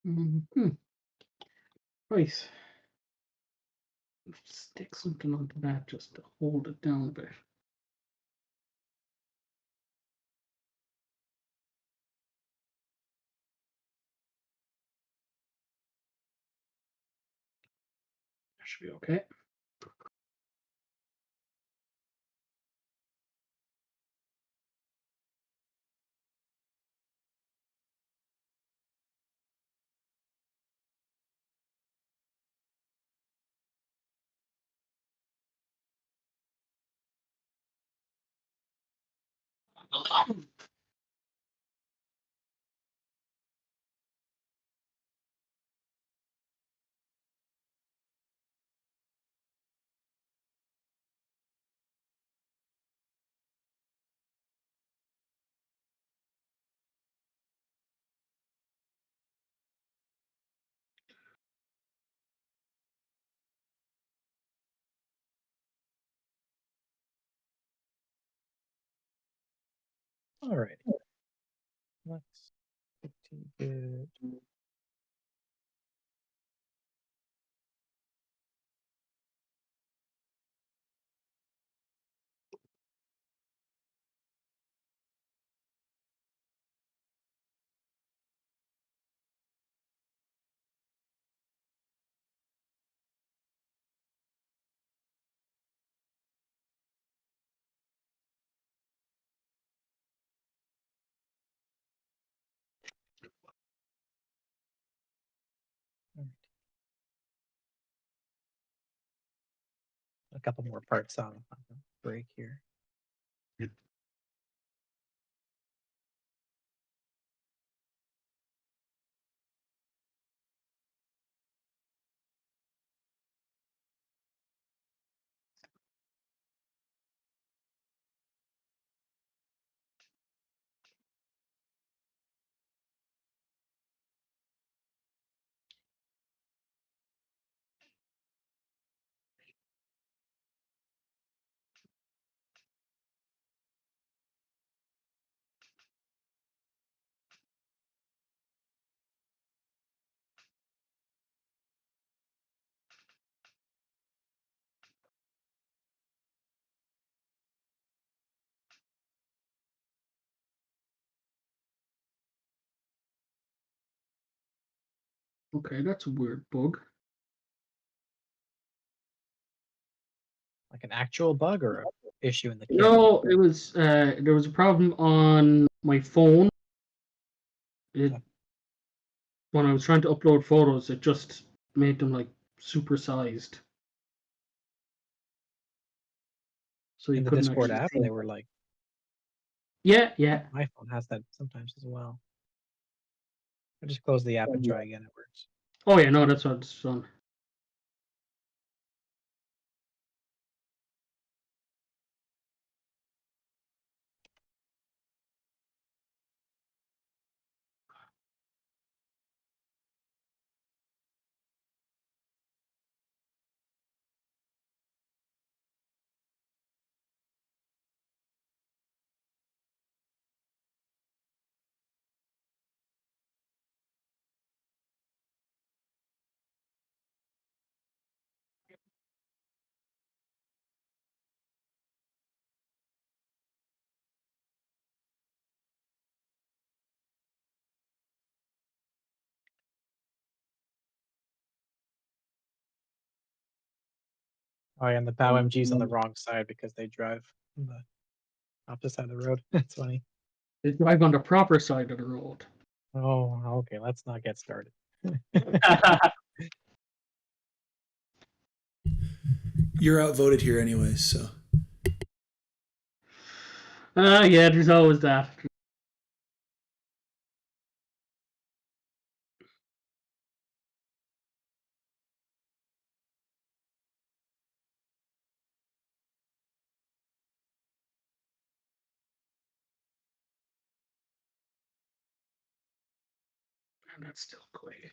S5: Mm-hmm. Right. Stick something onto that just to hold it down a bit. That should be okay.
S4: All right. Let's 15-bit. A couple more parts on the break here.
S5: Okay, that's a weird bug.
S4: Like an actual bug or a issue in the kit?
S5: No, it was there was a problem on my phone. It, when I was trying to upload photos, it just made them like supersized. So you
S4: In the
S5: couldn't
S4: Discord
S5: actually
S4: app,
S5: see.
S4: they were like,
S5: Yeah.
S4: my phone has that sometimes as well. I just close the app and try again. It works.
S5: Oh yeah, no, that's what it's done.
S4: Oh yeah, and the POW MG's on the wrong side because they drive on the opposite side of the road. That's funny.
S5: They drive on the proper side of the road.
S4: Oh, okay. Let's not get started.
S1: You're outvoted here anyways, so.
S5: Yeah, there's always that. And that's still quick.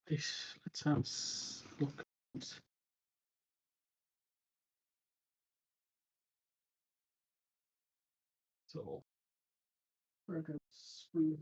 S5: Let's have look. So, we're going to screw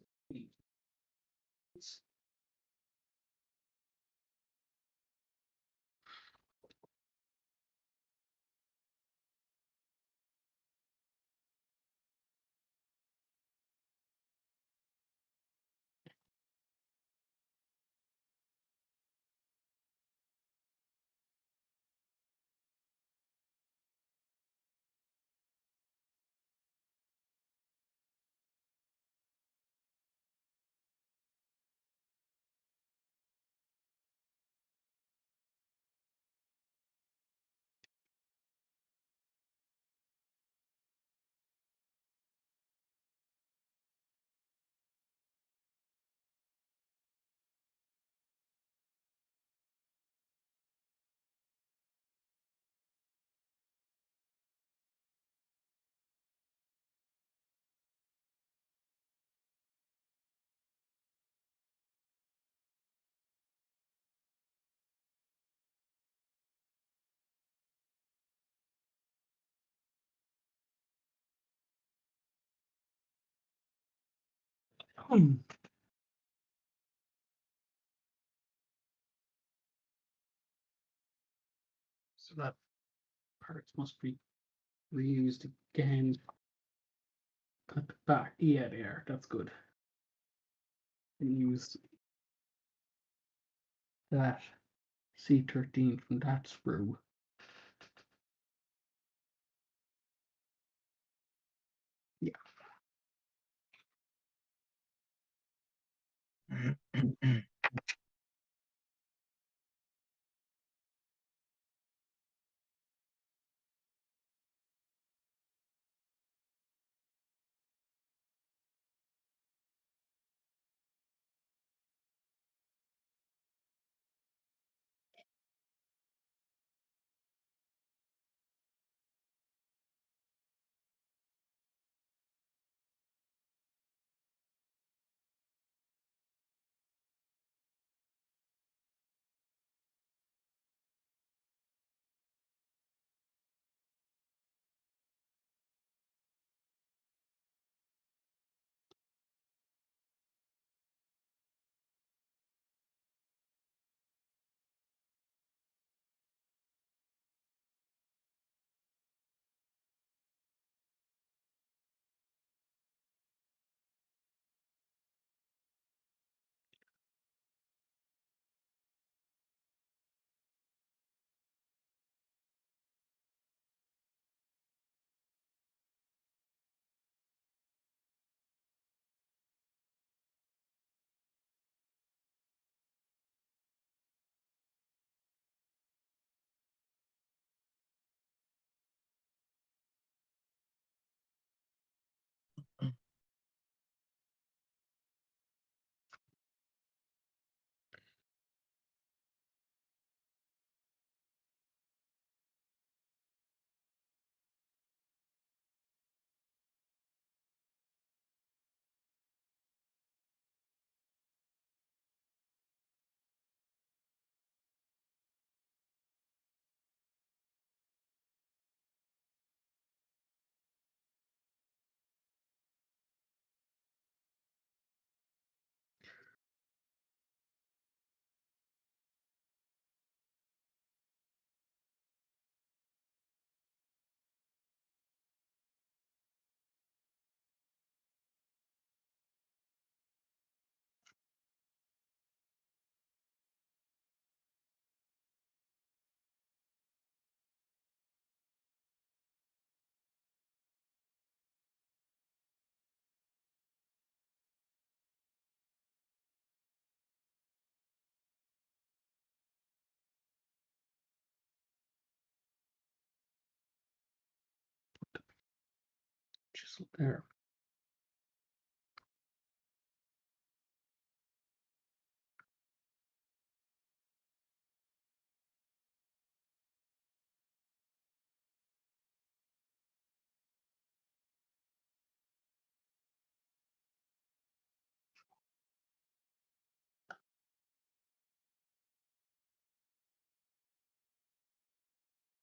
S5: So that parts must be reused again at the back. Yeah, they are. That's good. And use that C13 from that sprue. Yeah. Chisel there.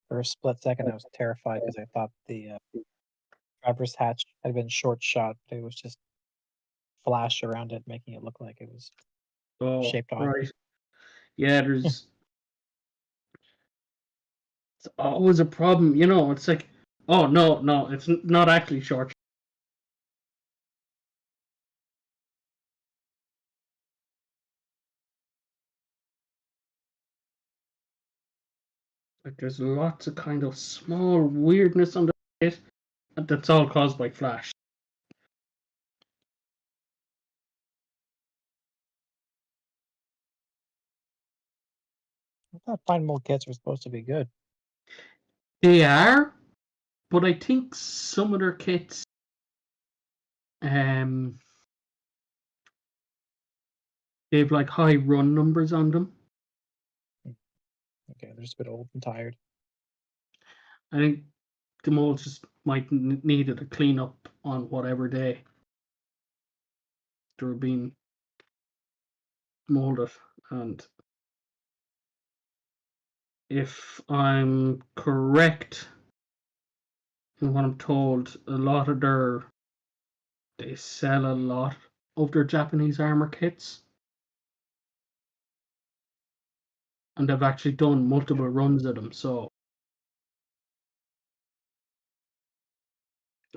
S4: For a split second, I was terrified because I thought the traverse hatch had been short shot, but it was just flash around it, making it look like it was
S5: Oh,
S4: shaped on.
S5: right. Yeah, there's it's always a problem. You know, it's like, oh no, it's not actually short. Like there's lots of kind of small weirdness on the bit, and that's all caused by flash.
S4: I thought fine mold kits were supposed to be good.
S5: They are, but I think some of their kits, they have like high run numbers on them.
S4: Okay, they're just a bit old and tired.
S5: I think the molds just might needed a clean up on whatever day they were being molded. And if I'm correct in what I'm told, a lot of they sell a lot of their Japanese armor kits. And they've actually done multiple runs of them, so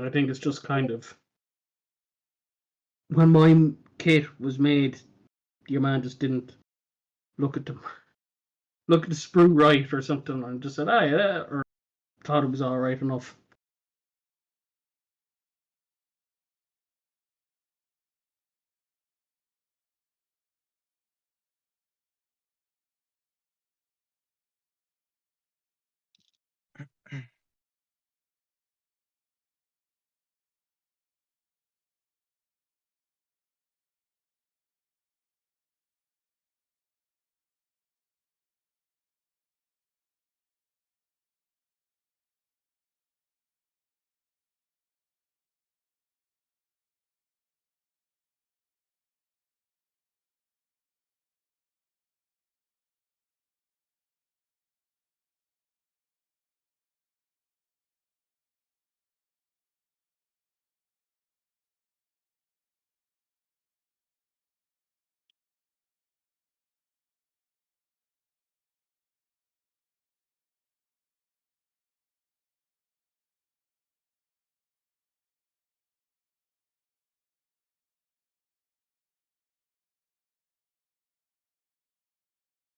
S5: I think it's just kind of when my kit was made, your man just didn't look at the sprue right or something, and just said, "Ah, yeah," or thought it was all right enough.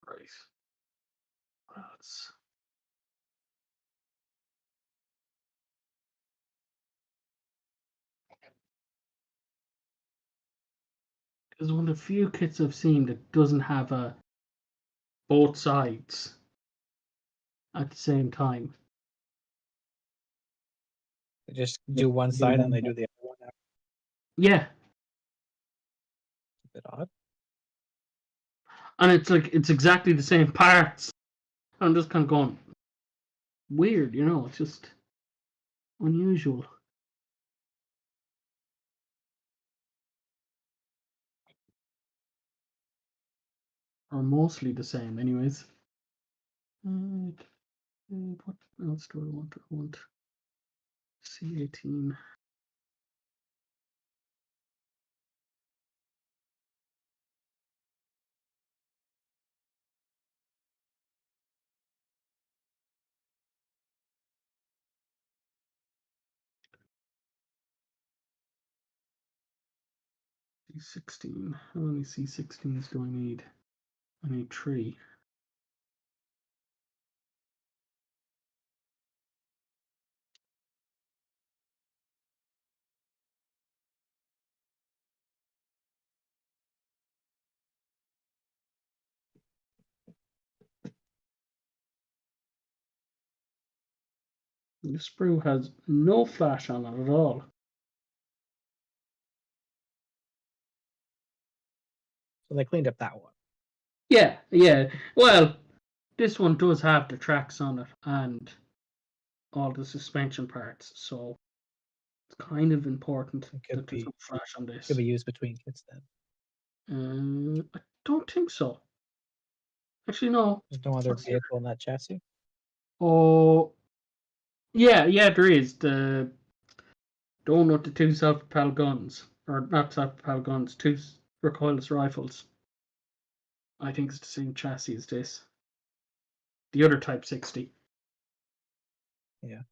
S5: Right. That's because one of the few kits I've seen that doesn't have both sides at the same time.
S4: They just do one side and they do the other one. That's
S5: Yeah,
S4: a bit odd.
S5: and it's exactly the same parts. I'm just kind of going weird, it's just unusual. Or mostly the same, anyways. What else do I want? I want C18. C16. How many C16s do I need? I need 3. The sprue has no flash on it at all.
S4: So they cleaned up that one.
S5: Yeah. Well, this one does have the tracks on it and all the suspension parts, so it's kind of important
S4: It could
S5: that there's
S4: be
S5: no flash on this.
S4: could be used between kits then.
S5: I don't think so. Actually, no.
S4: There's no other
S5: What's the-
S4: vehicle in that chassis.
S5: Oh, yeah, there is the donut, the 2 self-propelled guns, or not self-propelled guns, 2 recoilless rifles. I think it's the same chassis as this. The other Type 60.
S4: Yeah.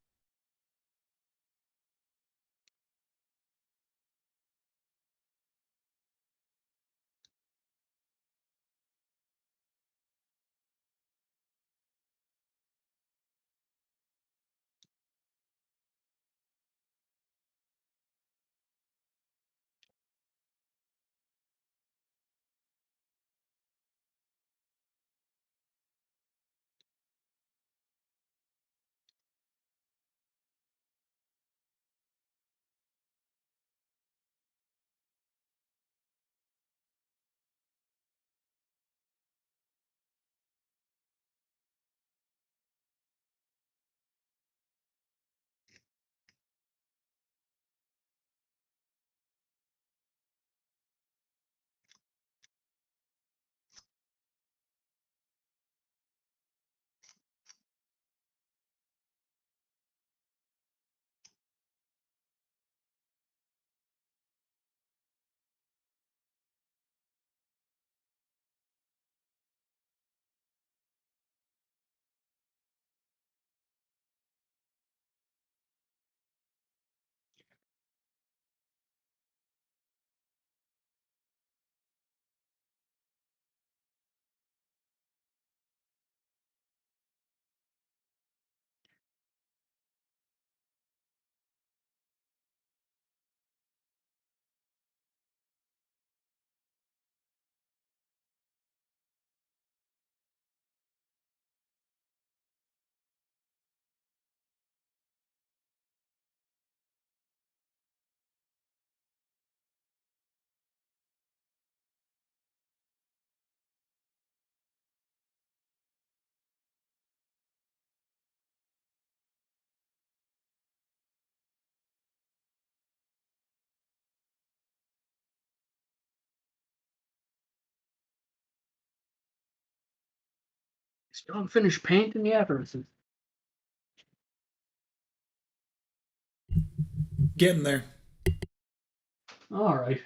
S5: Still haven't finished painting yet, or is it?
S1: Getting there.
S5: All right.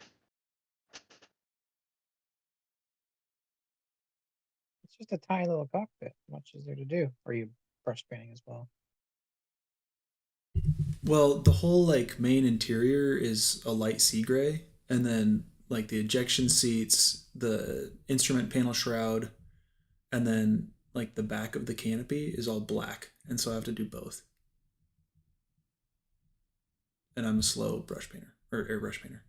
S4: It's just a tiny little cockpit. Much is there to do? Or are you brush painting as well?
S1: Well, the whole like main interior is a light sea gray, and then like the ejection seats, the instrument panel shroud, and then like the back of the canopy is all black, and so I have to do both. And I'm a slow brush painter or airbrush painter.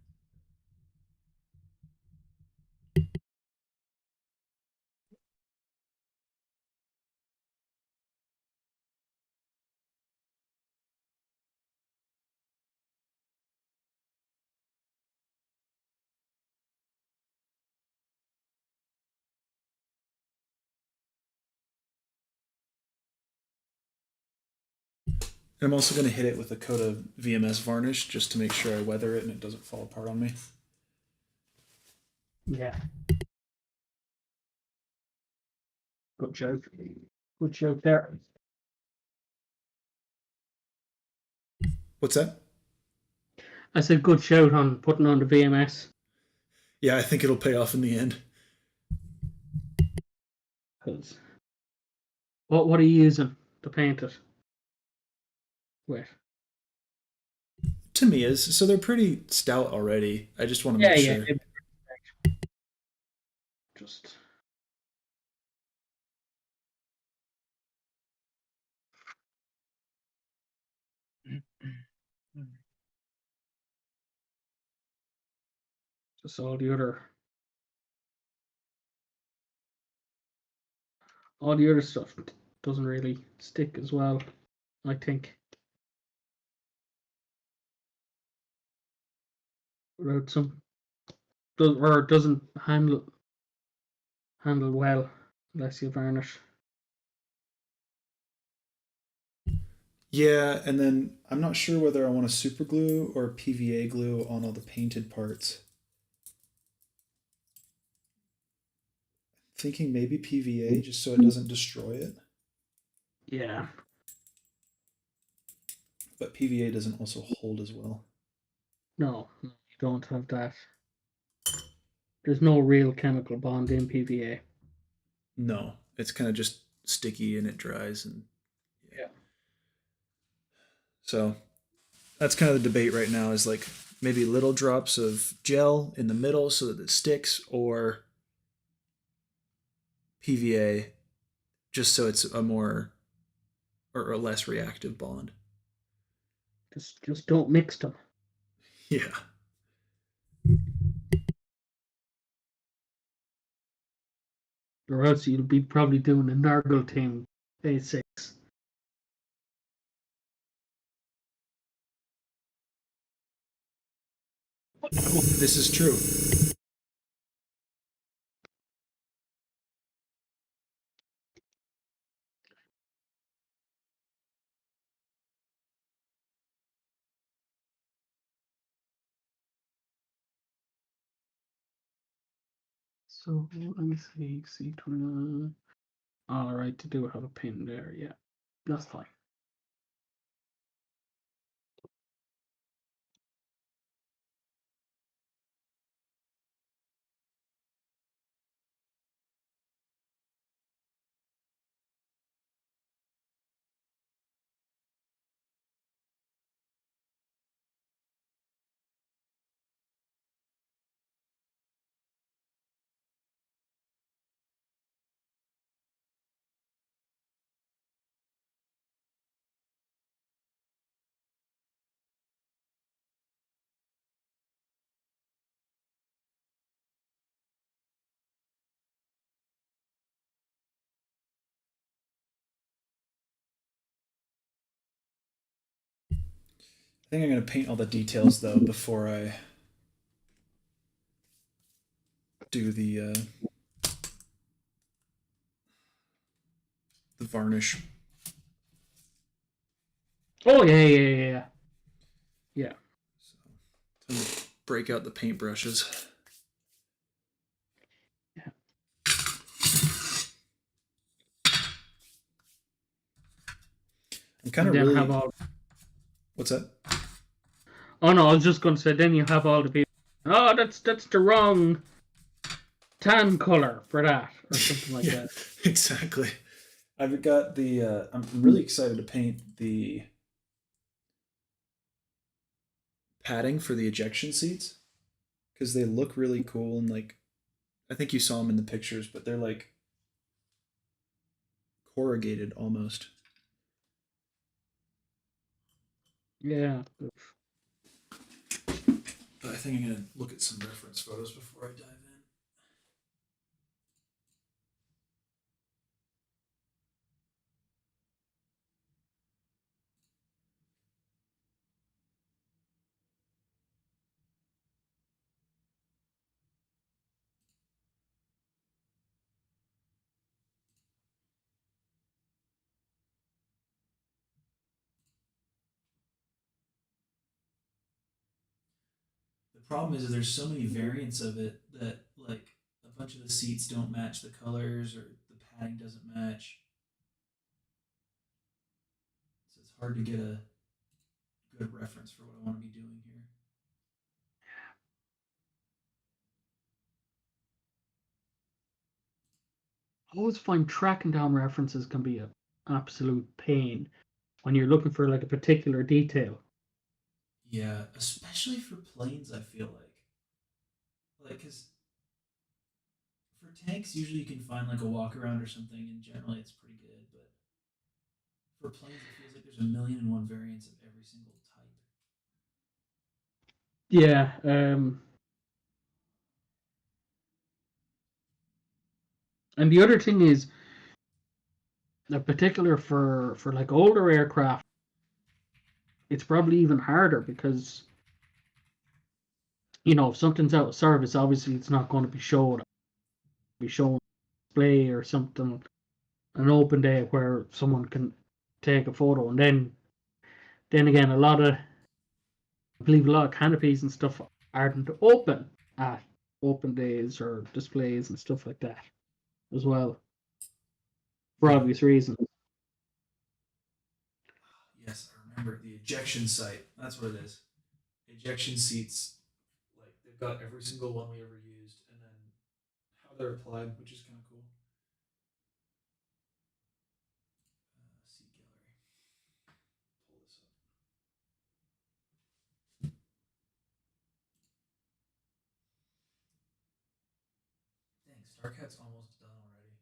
S1: And I'm also going to hit it with a coat of VMS varnish just to make sure I weather it and it doesn't fall apart on me.
S5: Yeah. Good joke. Good joke there.
S1: What's that?
S5: I said good shout on putting on the VMS.
S1: Yeah, I think it'll pay off in the end.
S5: Cause what are you using to paint it with?
S1: Tamiya's, so they're pretty stout already. I just want to make sure.
S5: Just all the other stuff doesn't really stick as well, I think. Without some or it doesn't handle well unless you varnish.
S1: Yeah, and then I'm not sure whether I want to super glue or PVA glue on all the painted parts. Thinking maybe PVA just so it doesn't destroy it.
S5: Yeah.
S1: But PVA doesn't also hold as well.
S5: No, you don't have that. There's no real chemical bond in PVA.
S1: No, it's kind of just sticky and it dries and
S5: Yeah.
S1: So that's kind of the debate right now is like maybe little drops of gel in the middle so that it sticks or PVA just so it's a more or a less reactive bond.
S5: Just don't mix them.
S1: Yeah.
S5: Or else you'll be probably doing a Nargle team A6.
S1: This is true.
S5: So let me see, C29. All right, to do have a pin there, yeah, that's fine.
S1: I think I'm going to paint all the details though before I do the varnish.
S5: Oh yeah. Yeah.
S1: So I'm going to break out the paintbrushes. I'm kind
S5: And
S1: of
S5: then
S1: really.
S5: have all.
S1: What's that?
S5: Oh no, I was just going to say. Then you have all the people. Oh, that's the wrong tan color for that, or something like
S1: Yeah,
S5: that.
S1: exactly. I've got the. I'm really excited to paint the padding for the ejection seats because they look really cool and like I think you saw them in the pictures, but they're like corrugated almost.
S5: Yeah.
S1: But I think I'm gonna look at some reference photos before I dive in. The problem is there's so many variants of it that like a bunch of the seats don't match the colors or the padding doesn't match. So it's hard to get a good reference for what I want to be doing here.
S5: I always find tracking down references can be an absolute pain when you're looking for like a particular detail.
S1: Yeah, especially for planes, I feel like because for tanks usually you can find like a walk around or something, and generally it's pretty good. But for planes, it feels like there's a million and one variants of every single type.
S5: Yeah. And the other thing is, in particular for like older aircraft, it's probably even harder because if something's out of service, obviously it's not going to be shown display or something an open day where someone can take a photo, and then again I believe a lot of canopies and stuff aren't open at open days or displays and stuff like that as well for
S1: Yeah.
S5: obvious reasons.
S1: Yes, I remember the ejection site. That's what it is. Ejection seats, like they've got every single one we ever used, and then how they're applied, which is kind of cool. Seat gallery. Pull this up. Dang, Starcat's almost done already.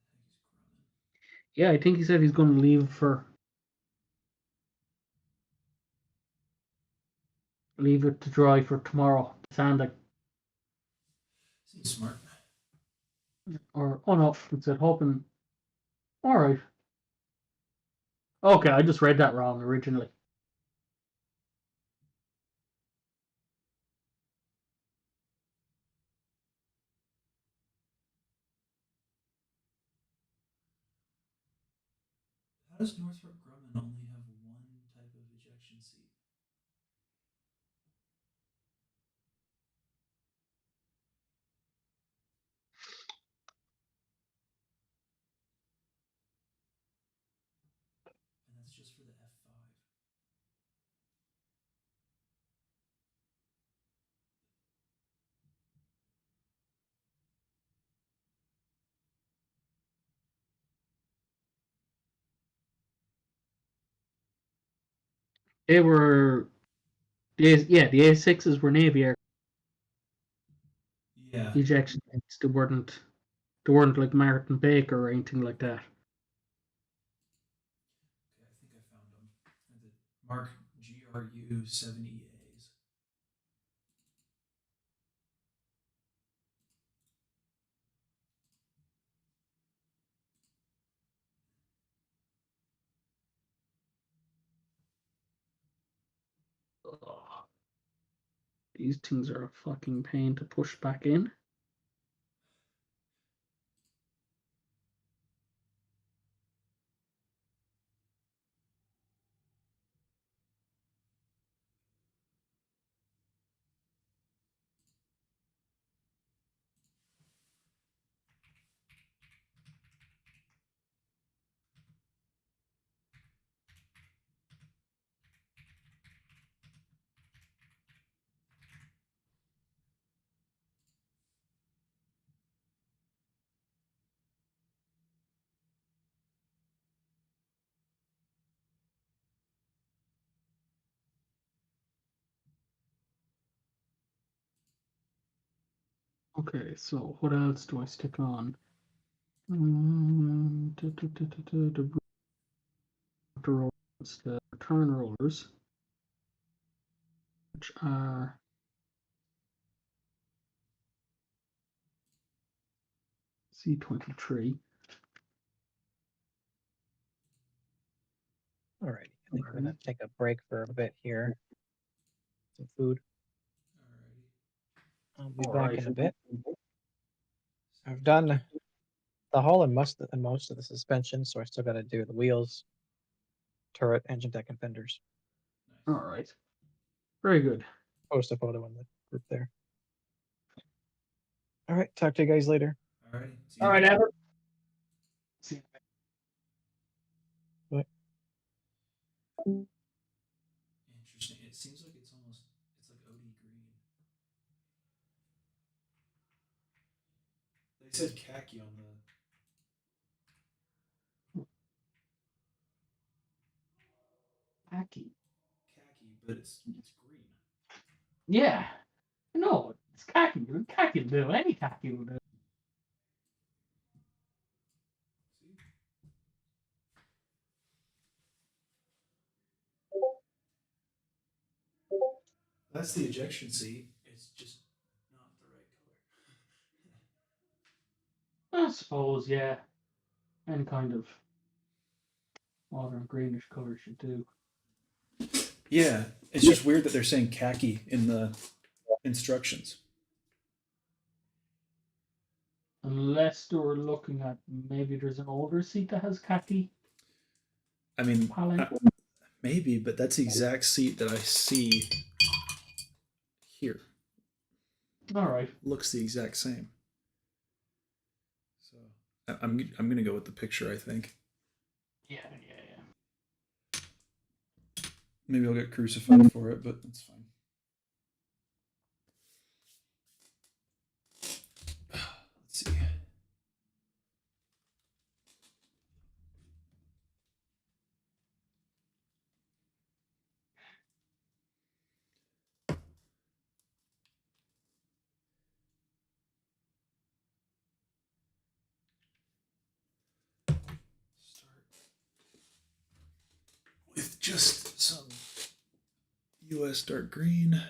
S1: I think he's Grumman.
S5: Yeah, I think he said he's going to leave it to dry for tomorrow. Sound
S1: Seems smart.
S5: or oh no, it said hoping. All right. Okay, I just read that wrong originally.
S1: How does Northrop Grumman only have one type of ejection seat? And that's just for the F5.
S5: They were the A6s were Navy air
S1: Yeah.
S5: ejection seats. They weren't like Martin Baker or anything like that.
S1: Okay, I think I found them. The Mark GRU 70As.
S5: Ugh, these things are a fucking pain to push back in. Okay, so what else do I stick on? The rollers, the return rollers, which are C23.
S4: All right. I think we're gonna take a break for a bit here. Some food.
S1: Alrighty.
S4: I'll be back in a bit. I've done the hull and most of the suspension, so I still got to do the wheels, turret, engine deck, and fenders.
S5: All right. Very good.
S4: Post a photo in the group there. All right. Talk to you guys later.
S1: Alrighty. See
S5: All
S1: you.
S5: right, Ever. See you.
S1: Interesting. It seems like it's like OD green. They said khaki on the
S5: Khaki.
S1: but it's green.
S5: Yeah. No, it's khaki. Khaki will do. Any khaki will do.
S1: See? That's the ejection seat. It's just not the right color.
S5: I suppose, yeah. Any kind of water and greenish color should do.
S1: Yeah, it's just weird that they're saying khaki in the instructions.
S5: Unless they were looking at maybe there's an older seat that has khaki
S1: I mean,
S5: paneling.
S1: maybe, but that's the exact seat that I see here.
S5: All right.
S1: Looks the exact same. So I'm gonna go with the picture. I think
S5: Yeah.
S1: maybe I'll get crucified for it, but that's fine. Let's see. Start with just some US dark green.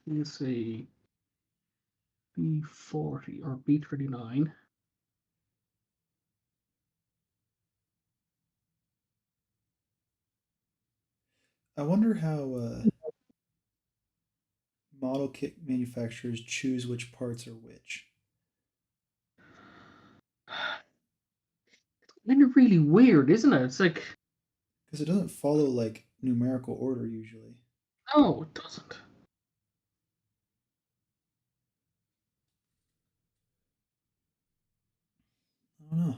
S5: Let's see. B40 or B39.
S1: I wonder how model kit manufacturers choose which parts are which.
S5: Kind of really weird, isn't it? It's like,
S1: Because it doesn't follow like numerical order usually.
S5: no, it doesn't.
S1: I don't know.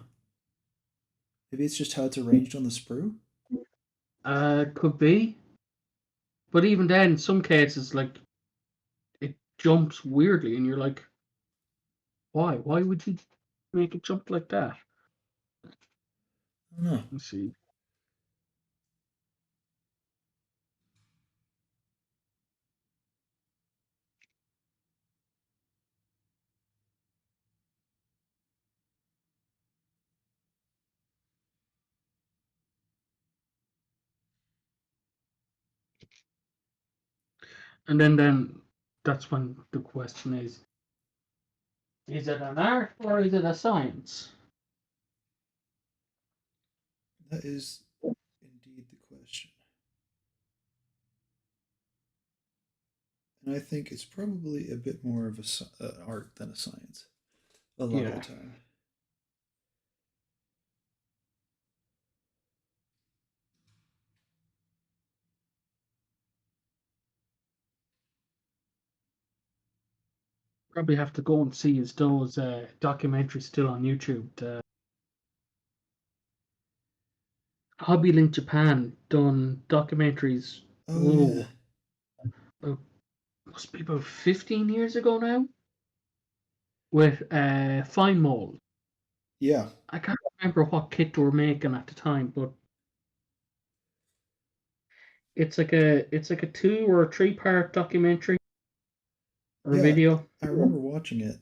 S1: Maybe it's just how it's arranged on the sprue?
S5: Could be. But even then, in some cases, like, it jumps weirdly, and you're like, why? Why would you make it jump like that?
S1: I don't know.
S5: Let's see. And then that's when the question is it an art or is it a science?
S1: That is indeed the question. And I think it's probably a bit more of an art than a science a lot of the
S5: Yeah.
S1: time.
S5: Probably have to go and see is those documentaries still on YouTube. Hobby Link Japan done documentaries.
S1: Oh yeah.
S5: About, must be about 15 years ago now. With fine mold.
S1: Yeah.
S5: I can't remember what kit they were making at the time, but it's like a 2 or 3 part documentary or
S1: Yeah.
S5: video.
S1: I remember watching it.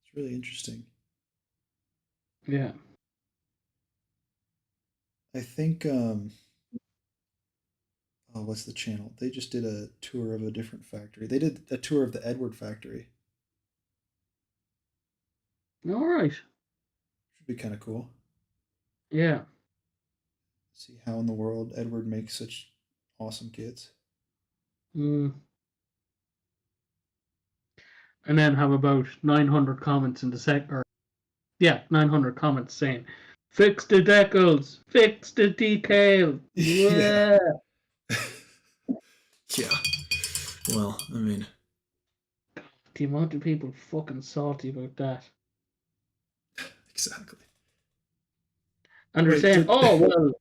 S1: It's really interesting.
S5: Yeah.
S1: I think oh, what's the channel? They just did a tour of a different factory. They did a tour of the Edward factory.
S5: All right.
S1: Should be kind of cool.
S5: Yeah.
S1: See how in the world Edward makes such awesome kits.
S5: Mm. And then have about 900 comments in the or yeah, 900 comments saying, "Fix the decals, fix the decal."
S1: Yeah.
S5: Yeah.
S1: Yeah. Well, I mean,
S5: The amount of people fucking salty about that.
S1: exactly.
S5: And they're
S1: Wait,
S5: saying,
S1: did
S5: "Oh well,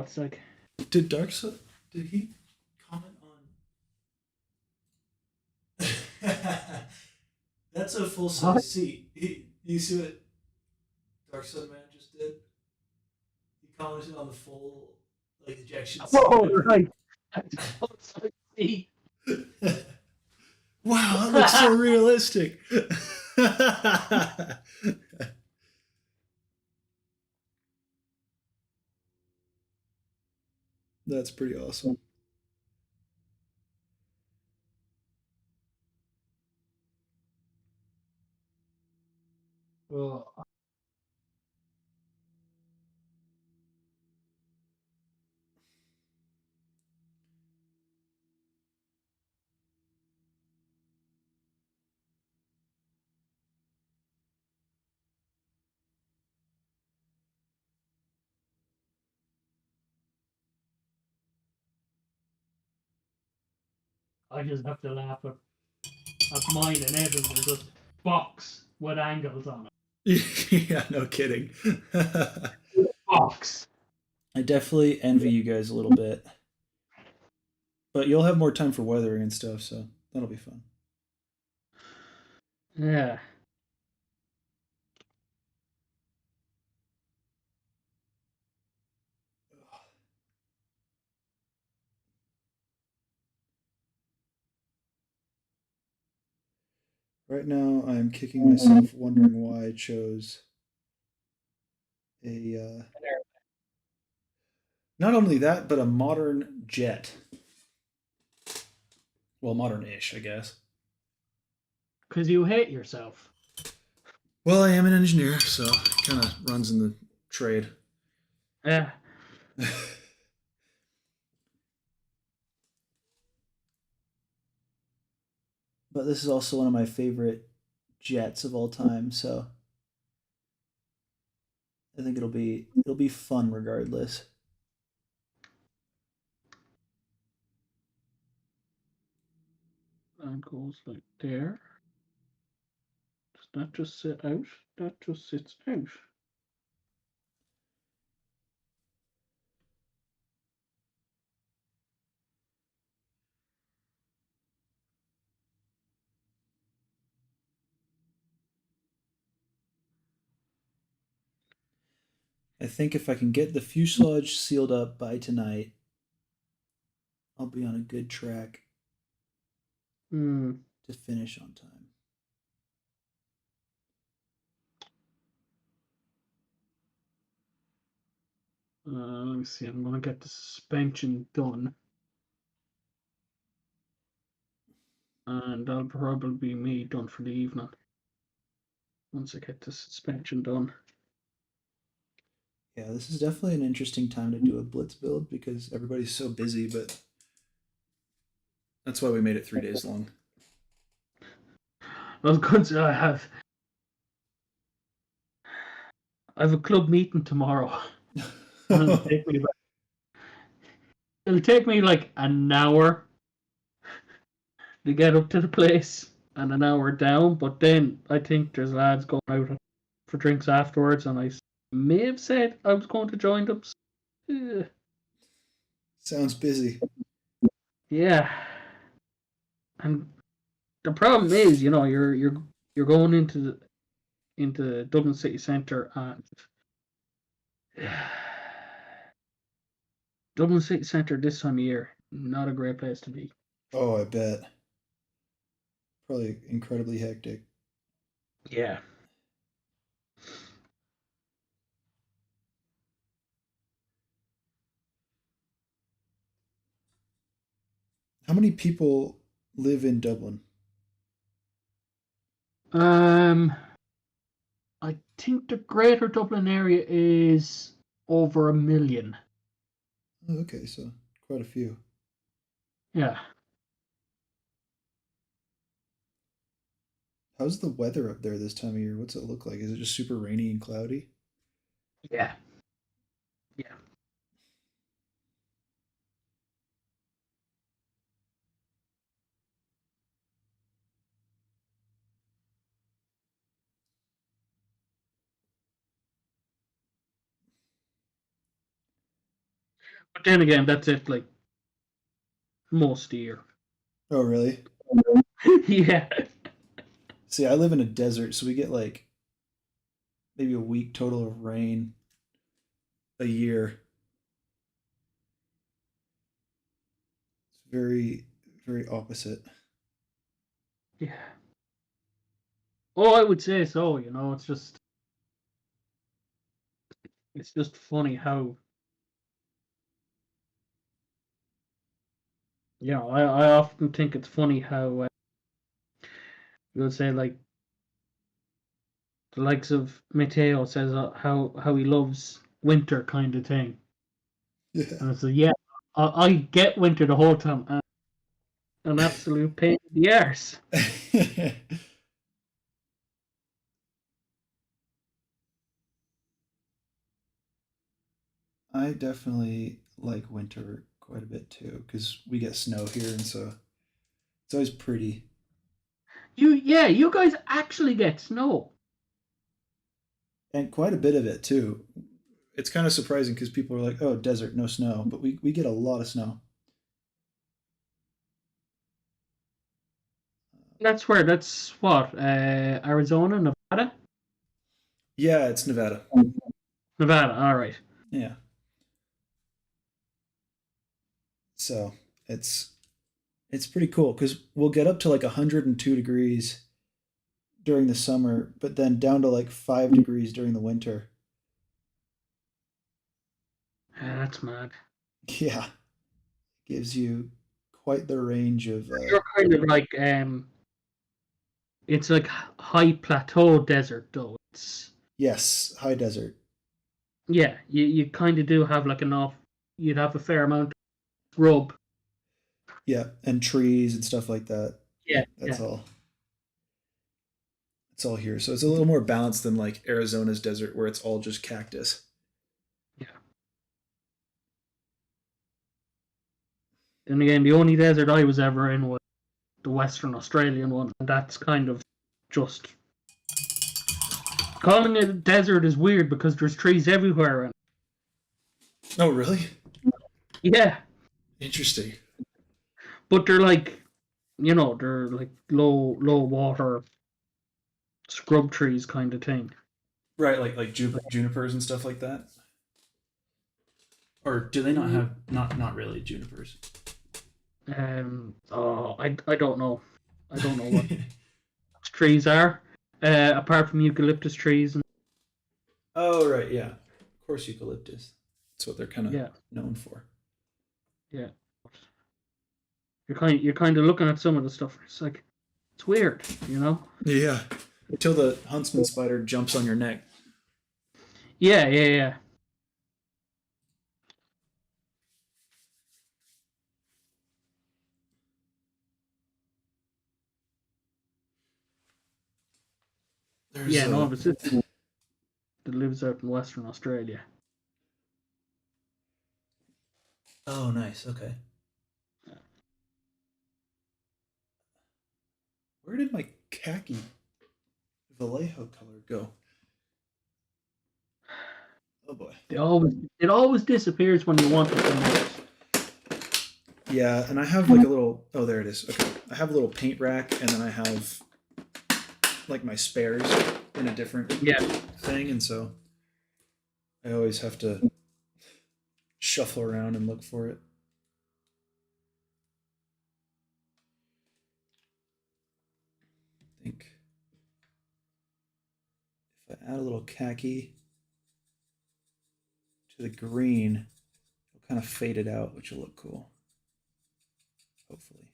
S5: it's like."
S1: did Darkseid did he comment on That's a full size
S5: What?
S1: seat. You see what Darkseid Man just did? He commented on the full like ejection seat.
S5: Oh right. See.
S1: Wow, that looks so realistic. That's pretty awesome.
S5: Oh. I just have to laugh at mine and Evan's are just box with angles on
S1: Yeah, no kidding.
S5: it. Box.
S1: I definitely envy you guys a little bit. But you'll have more time for weathering and stuff, so that'll be fun.
S5: Yeah.
S1: Right now, I'm kicking myself wondering why I chose a not only that, but a modern jet. Well, modern-ish, I guess.
S5: Because you hate yourself.
S1: Well, I am an engineer, so it kind of runs in the trade.
S5: Yeah.
S1: But this is also one of my favorite jets of all time, so I think it'll be fun regardless.
S5: And goes like there. Does that just sit out? That just sits out.
S1: I think if I can get the fuselage sealed up by tonight, I'll be on a good track
S5: Hmm.
S1: to finish on time.
S5: Let me see. I'm gonna get the suspension done, and that'll probably be me done for the evening. Once I get the suspension done.
S1: Yeah, this is definitely an interesting time to do a blitz build because everybody's so busy, but that's why we made it 3 days long.
S5: I was going to say I have a club meeting tomorrow. And it'll take me like an hour to get up to the place and an hour down, but then I think there's lads going out for drinks afterwards, and I may have said I was going to join them.
S1: Sounds busy.
S5: Yeah, and the problem is, you're going into Dublin city centre, and Dublin city centre this time of year, not a great place to be.
S1: Oh, I bet. Probably incredibly hectic.
S5: Yeah.
S1: How many people live in Dublin?
S5: I think the greater Dublin area is over 1 million.
S1: Oh, okay, so quite a few.
S5: Yeah.
S1: How's the weather up there this time of year? What's it look like? Is it just super rainy and cloudy?
S5: Yeah. Yeah. But then again, that's it, like, most of the year.
S1: Oh, really?
S5: Yeah.
S1: See, I live in a desert, so we get like maybe a week total of rain a year. It's very opposite.
S5: Yeah. Oh, I would say so, it's just funny how, I often think it's funny how, you'll say, like, the likes of Mateo says how he loves winter kind of thing.
S1: Yeah.
S5: And I said, yeah, I get winter the whole time. An absolute pain in the arse.
S1: I definitely like winter quite a bit too because we get snow here, and so it's always pretty.
S5: You guys actually get snow.
S1: And quite a bit of it too. It's kind of surprising because people are like, "Oh, desert, no snow," but we get a lot of snow.
S5: That's what, Arizona, Nevada?
S1: Yeah, it's Nevada.
S5: Nevada, all right.
S1: Yeah, so it's it's pretty cool because we'll get up to like 102 degrees during the summer, but then down to like 5 degrees during the winter.
S5: That's mad.
S1: Yeah, gives you quite the range of.
S5: You're kind of like It's like high plateau desert though. It's
S1: Yes, high desert.
S5: yeah, you kind of do have like you'd have a fair amount of scrub.
S1: Yeah, and trees and stuff like that.
S5: Yeah,
S1: That's
S5: yeah.
S1: all. It's all here. So it's a little more balanced than like Arizona's desert where it's all just cactus.
S5: Yeah. And again, the only desert I was ever in was the Western Australian one, and that's kind of just calling it a desert is weird because there's trees everywhere. And
S1: Oh, really?
S5: yeah,
S1: Interesting.
S5: but they're like, they're like low water scrub trees kind of thing.
S1: Right, like junipers and stuff like that. Or do they not have not really junipers?
S5: I don't know. I don't know what trees are. Apart from eucalyptus trees and
S1: Oh, right, yeah. Of course, eucalyptus. That's what they're kind of
S5: yeah,
S1: known for.
S5: yeah. You're kind of looking at some of the stuff. It's like it's weird, you know.
S1: Yeah. Until the huntsman spider jumps on your neck.
S5: Yeah.
S1: There's
S5: Yeah, no, but it's that lives out in Western Australia.
S1: Oh, nice. Okay. Where did my khaki Vallejo color go? Oh boy.
S5: It always disappears when you want it the most.
S1: Yeah, and I have like a little. Oh, there it is. Okay, I have a little paint rack, and then I have like my spares in a different thing, and so I always have to shuffle around and look for it. I think if I add a little khaki to the green, it'll kind of fade it out, which will look cool. Hopefully.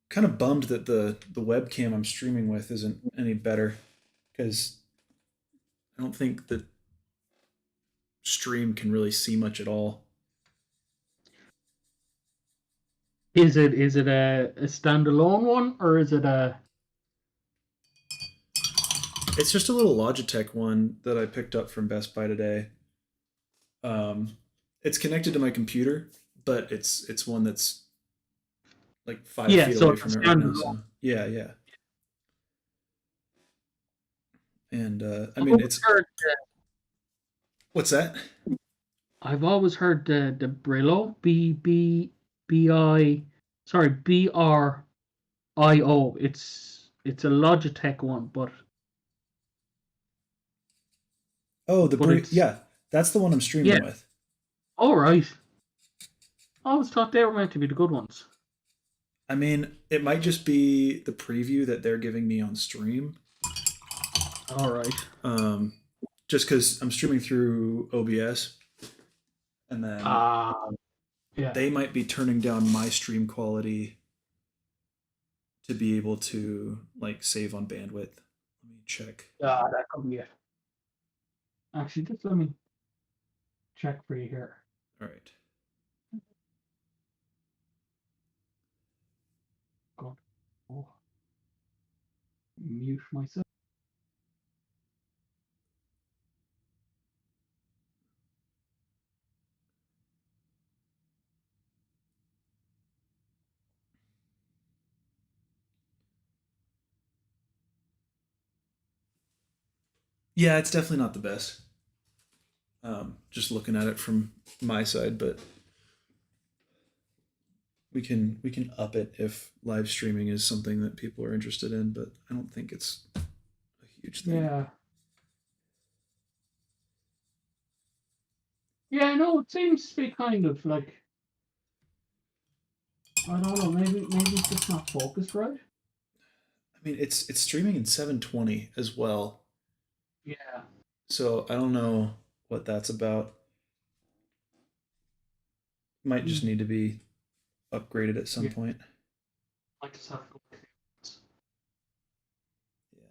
S1: Kind of bummed that the webcam I'm streaming with isn't any better because I don't think the stream can really see much at all.
S5: Is it a standalone one or is it a?
S1: It's just a little Logitech one that I picked up from Best Buy today. It's connected to my computer, but it's one that's like 5 feet
S5: So
S1: away
S5: it's
S1: from
S5: a
S1: it right now.
S5: standalone.
S1: So yeah. And I mean, it's what's that?
S5: I've always heard the Brillo BRIO. It's a Logitech one, but
S1: Oh,
S5: it's
S1: yeah, that's the one I'm streaming with.
S5: all right. I always thought they were meant to be the good ones.
S1: I mean, it might just be the preview that they're giving me on stream.
S5: All right.
S1: Just because I'm streaming through OBS, and then they might be turning down my stream quality to be able to like save on bandwidth. Let me check.
S5: That could be it. Actually, just let me check for you here.
S1: All right.
S5: God. Oh. Mute myself.
S1: Yeah, it's definitely not the best. Just looking at it from my side, but we can up it if live streaming is something that people are interested in, but I don't think it's a huge thing.
S5: Yeah, no, it seems to be kind of like I don't know, maybe it's just not focused right.
S1: I mean, it's streaming in 720 as well.
S5: Yeah.
S1: So I don't know what that's about. Might just need to be upgraded at some
S5: Yeah.
S1: point.
S5: I just have to.
S1: Yeah.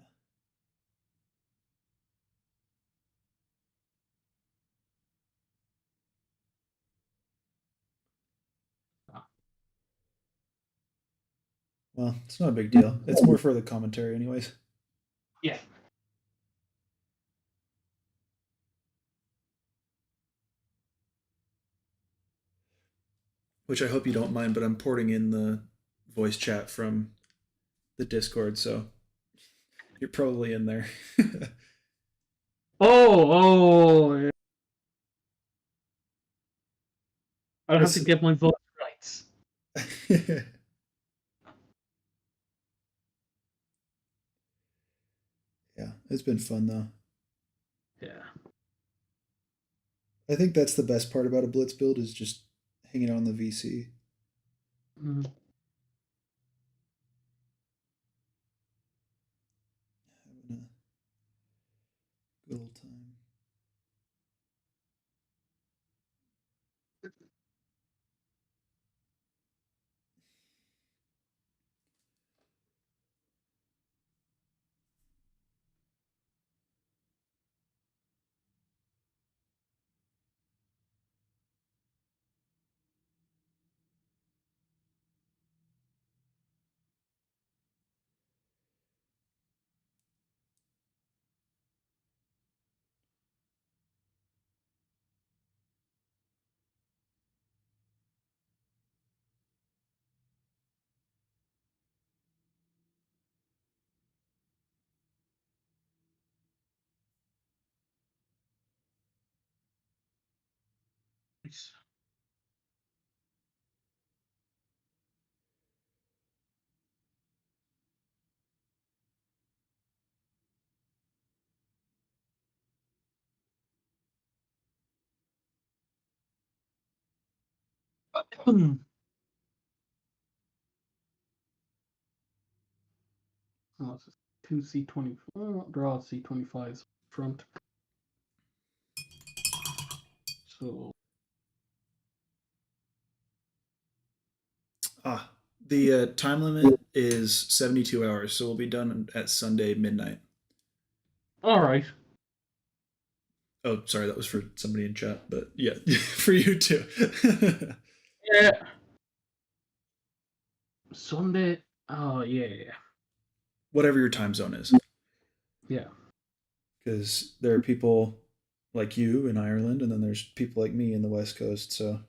S1: Well, it's not a big deal. It's more for the commentary, anyways.
S5: Yeah.
S1: Which I hope you don't mind, but I'm porting in the voice chat from the Discord, so you're probably in there.
S5: Oh. I'll have to
S1: Listen-
S5: get my voice rights.
S1: Yeah, it's been fun though.
S5: Yeah.
S1: I think that's the best part about a Blitz build is just hanging out on the VC.
S5: Mm.
S1: Having a good old time.
S5: Nice. Oh, it's 2C20. Draw C25s front. So
S1: The time limit is 72 hours, so we'll be done at Sunday midnight.
S5: all right.
S1: Oh, sorry, that was for somebody in chat, but yeah, for you too.
S5: Yeah. Sunday. Oh yeah.
S1: Whatever your time zone is,
S5: Yeah.
S1: because there are people like you in Ireland, and then there's people like me in the West Coast, so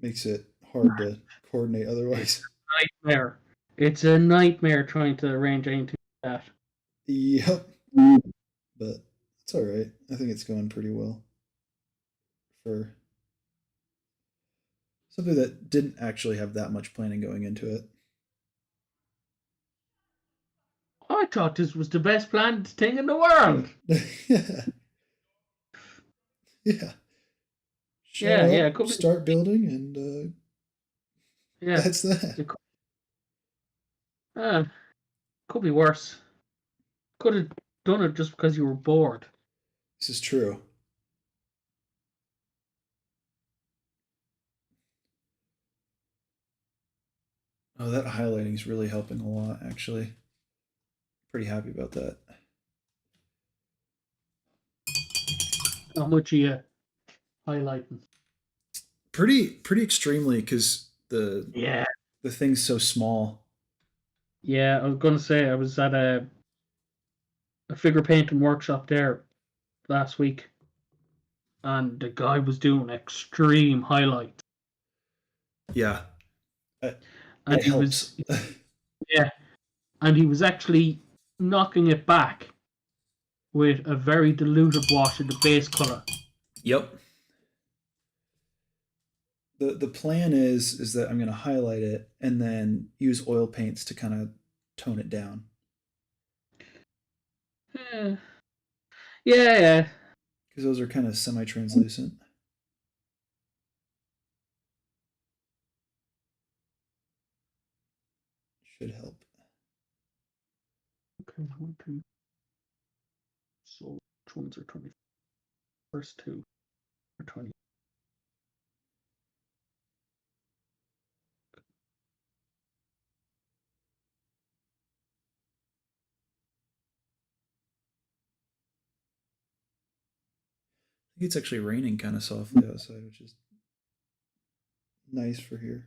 S1: makes it hard to coordinate otherwise.
S5: Nightmare. It's a nightmare trying to arrange anything like that.
S1: Yep, but it's all right. I think it's going pretty well for something that didn't actually have that much planning going into it.
S5: I thought this was the best planned thing in the world.
S1: Yeah. Yeah. Show
S5: Yeah, yeah,
S1: up, start building, and
S5: yeah.
S1: that's that.
S5: It could be worse. Could have done it just because you were bored.
S1: This is true. Oh, that highlighting is really helping a lot, actually. Pretty happy about that.
S5: How much are you highlighting?
S1: Pretty extremely, because
S5: Yeah.
S1: the thing's so small.
S5: Yeah, I was gonna say I was at a figure painting workshop there last week, and the guy was doing extreme highlights,
S1: Yeah.
S5: and
S1: It
S5: he
S1: helps.
S5: was yeah, and he was actually knocking it back with a very diluted wash of the base color.
S1: Yep. The plan is that I'm going to highlight it and then use oil paints to kind of tone it down.
S5: Yeah, yeah.
S1: Because those are kind of semi-translucent. Should help.
S5: Okay, 1, 2. So which ones are 20? First two are 20.
S1: think it's actually raining kind of softly outside, which is nice for here.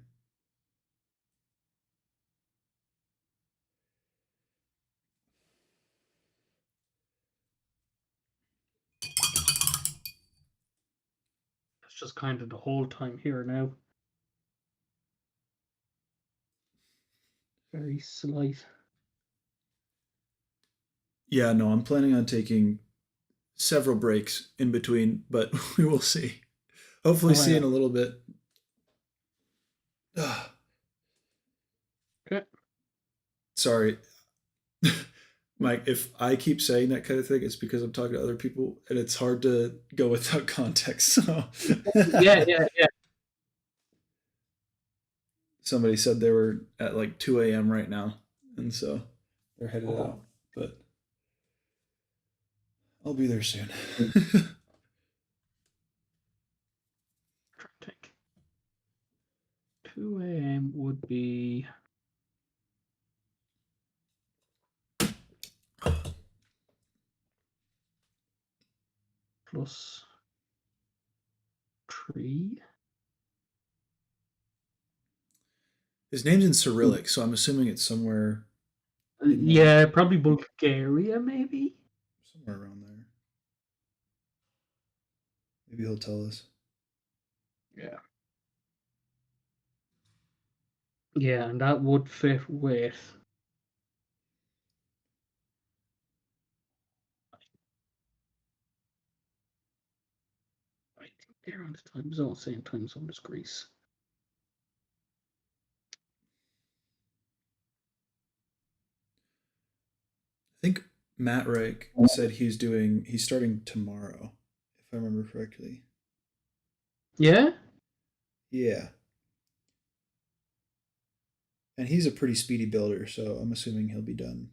S5: It's just kind of the whole time here now. Very slight.
S1: Yeah, no, I'm planning on taking several breaks in between, but we will see. Hopefully,
S5: Oh,
S1: see
S5: yeah.
S1: in a little bit. Ah,
S5: Okay.
S1: sorry, Mike. If I keep saying that kind of thing, it's because I'm talking to other people, and it's hard to go without context. So,
S5: Yeah, yeah, yeah.
S1: somebody said they were at like 2 a.m. right now, and so they're headed
S5: Oh.
S1: out. But I'll be there soon.
S5: Think. 2 a.m. would be +3.
S1: His name's in Cyrillic, so I'm assuming it's somewhere
S5: Yeah, probably Bulgaria, maybe.
S1: somewhere around there. Maybe he'll tell us.
S5: Yeah. Yeah, and that would fit with. I think they're on the time zone, same time zone as Greece.
S1: I think Matt Reich said he's starting tomorrow, if I remember correctly.
S5: Yeah?
S1: Yeah. And he's a pretty speedy builder, so I'm assuming he'll be done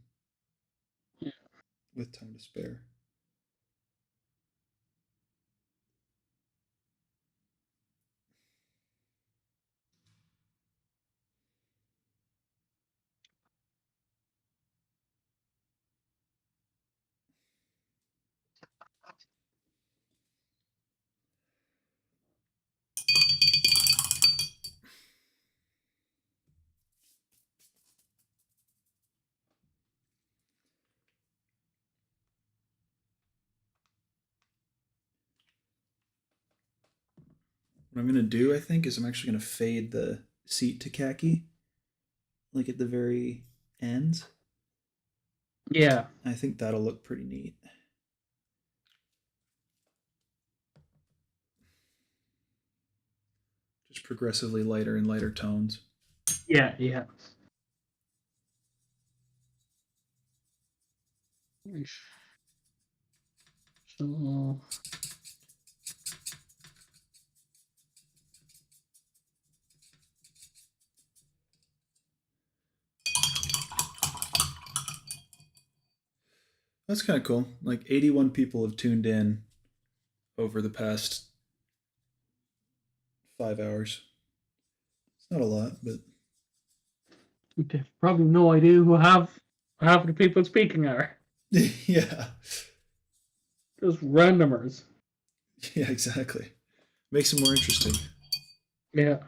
S5: Yeah.
S1: with time to spare. What I'm gonna do, I think, is I'm actually gonna fade the seat to khaki, like at the very ends.
S5: Yeah.
S1: I think that'll look pretty neat. Just progressively lighter and lighter tones.
S5: Yeah, yeah. So
S1: That's kind of cool. Like 81 people have tuned in over the past 5 hours. It's not a lot, but
S5: they have probably no idea who half the people speaking are.
S1: yeah,
S5: Just randomers.
S1: yeah, exactly. Makes it more interesting.
S5: Yeah.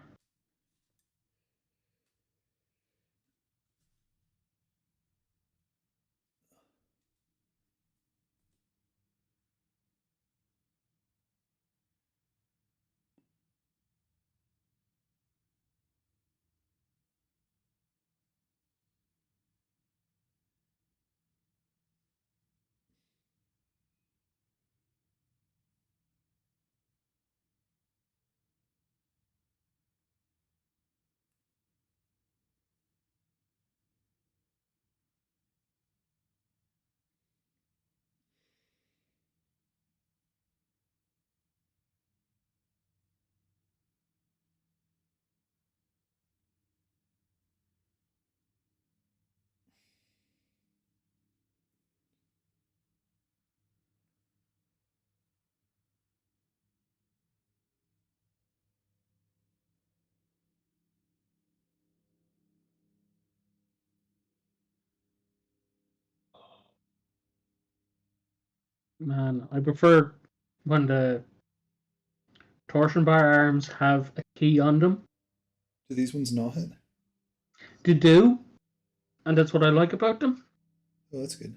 S5: Man, I prefer when the torsion bar arms have a key on them.
S1: Do these ones not?
S5: They do, and that's what I like about them.
S1: Oh, that's good.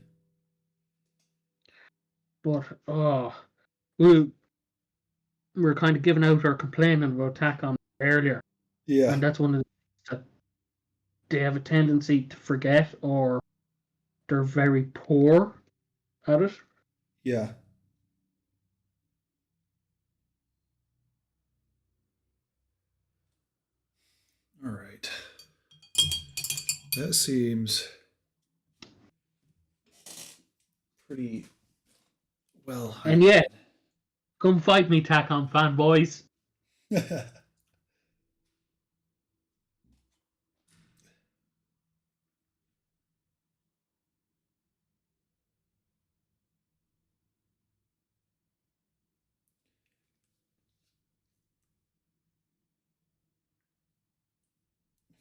S5: But we were kind of giving out our complaining about TACOM earlier,
S1: Yeah.
S5: and that's one of the things that they have a tendency to forget, or they're very poor at it.
S1: Yeah. All right. That seems pretty well.
S5: And yet, come fight me, TACOM fanboys.
S1: I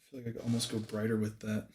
S1: feel like I could almost go brighter with that.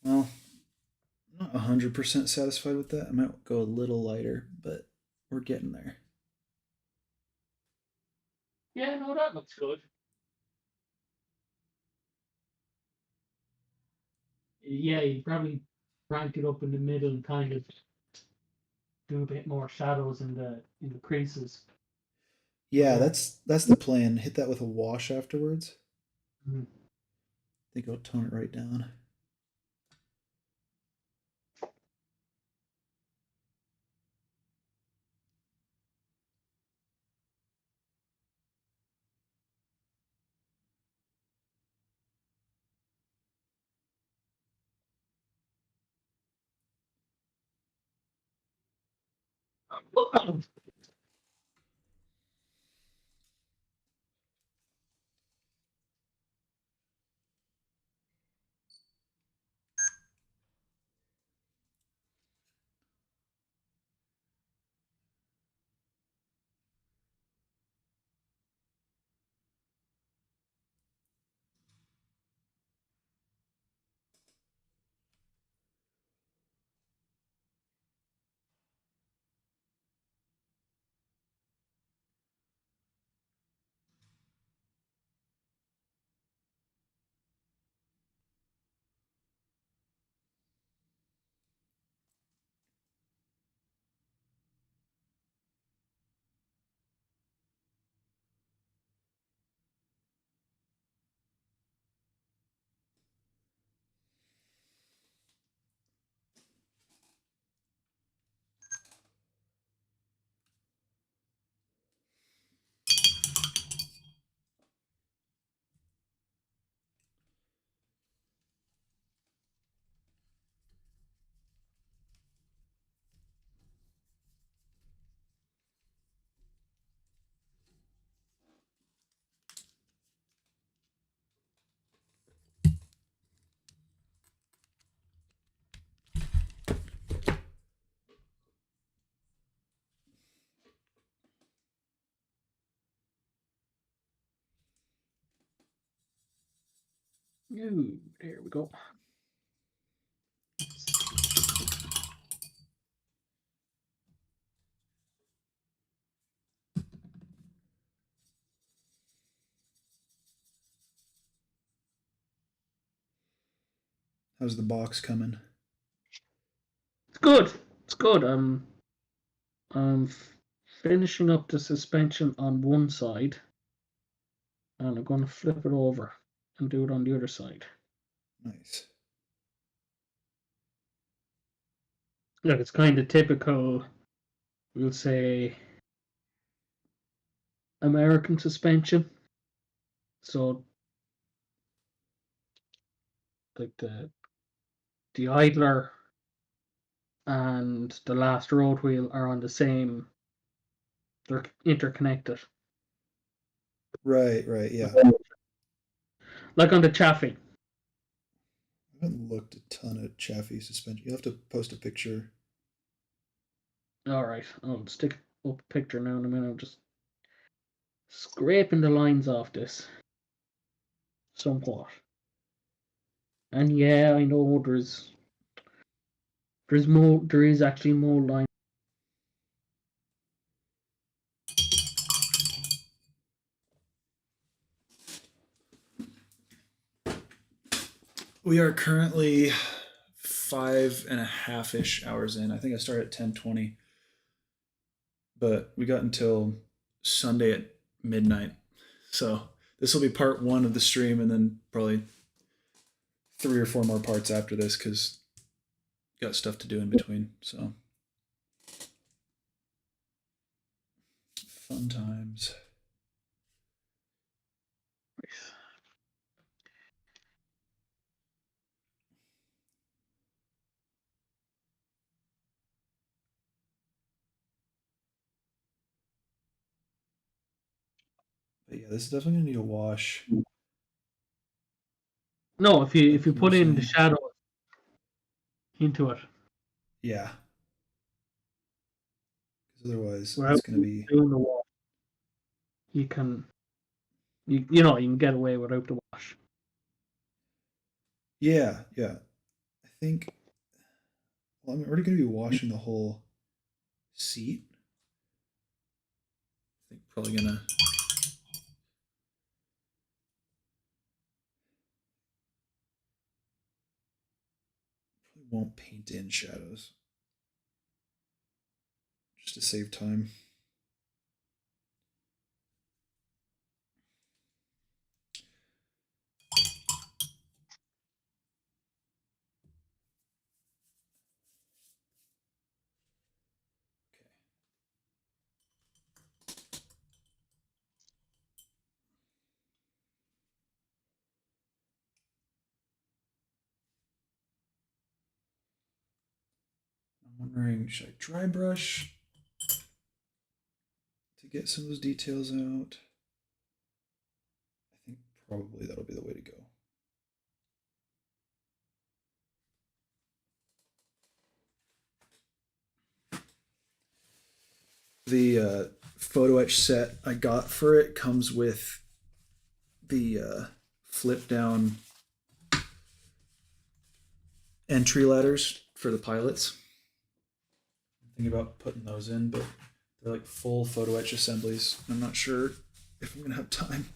S1: Well, I'm not 100% satisfied with that. I might go a little lighter, but we're getting there.
S5: Yeah, no, that looks good. Yeah, you probably rank it up in the middle and kind of do a bit more shadows in the creases.
S1: Yeah,
S5: Okay.
S1: that's the plan. Hit that with a wash afterwards.
S5: Mhm.
S1: I think I'll tone it right down.
S5: Ooh, there we go.
S1: How's the box coming?
S5: It's good. It's good. I'm finishing up the suspension on one side, and I'm going to flip it over and do it on the other side.
S1: Nice.
S5: Look, it's kind of typical, we'll say, American suspension. So like the idler and the last road wheel are on the same. They're interconnected.
S1: Right, yeah.
S5: Like on the chassis.
S1: I haven't looked a ton at chassis suspension. You'll have to post a picture.
S5: All right, I'll stick up a picture now in a minute. I'm just scraping the lines off this somewhat. And yeah, I know there is actually more line.
S1: We are currently 5.5-ish hours in. I think I started at 10:20, but we got until Sunday at midnight. So this will be part one of the stream, and then probably 3 or 4 more parts after this because got stuff to do in between. So fun times. But yeah, this is definitely gonna need a wash.
S5: No, if you
S1: Like you were
S5: put in the
S1: saying.
S5: shadow into it,
S1: Yeah. Because otherwise,
S5: without
S1: it's gonna be.
S5: doing the wash, you can you can get away without the wash.
S1: Yeah. I think. Well, I'm already gonna be washing the whole seat. I think probably gonna. Probably won't paint in shadows. Just to save time. I'm wondering, should I dry brush to get some of those details out? I think probably that'll be the way to go. The photo etch set I got for it comes with the flip down entry ladders for the pilots. I'm thinking about putting those in, but they're like full photo etch assemblies. I'm not sure if I'm gonna have time.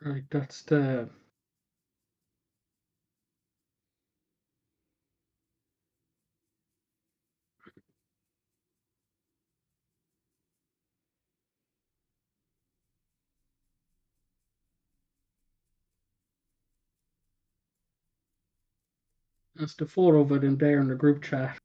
S5: Right, that's the photo of it in there in the group chat.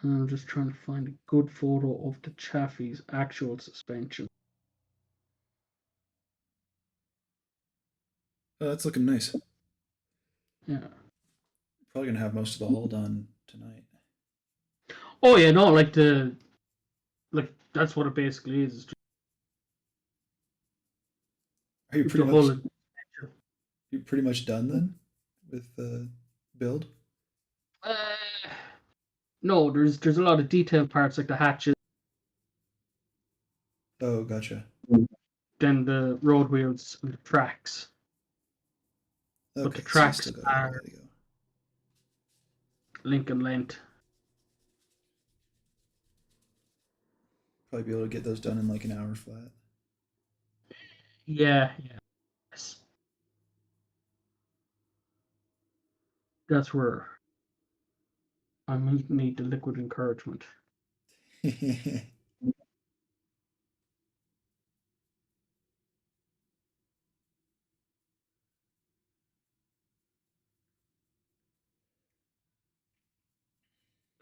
S5: I'm just trying to find a good photo of the Chaffee's actual suspension.
S1: Oh, that's looking nice.
S5: Yeah.
S1: Probably gonna have most of the hull done tonight.
S5: Oh yeah, no, like that's what it basically is.
S1: Are you
S5: The
S1: pretty
S5: whole
S1: much done then with the build?
S5: uh, no, there's a lot of detailed parts like the hatches,
S1: Oh, gotcha.
S5: then the road wheels and the tracks. But the
S1: Okay, so you
S5: tracks
S1: still got a little
S5: are
S1: way to go.
S5: Lincoln length.
S1: Probably be able to get those done in like an hour flat.
S5: Yeah, yeah. Yes. That's where I need the liquid encouragement.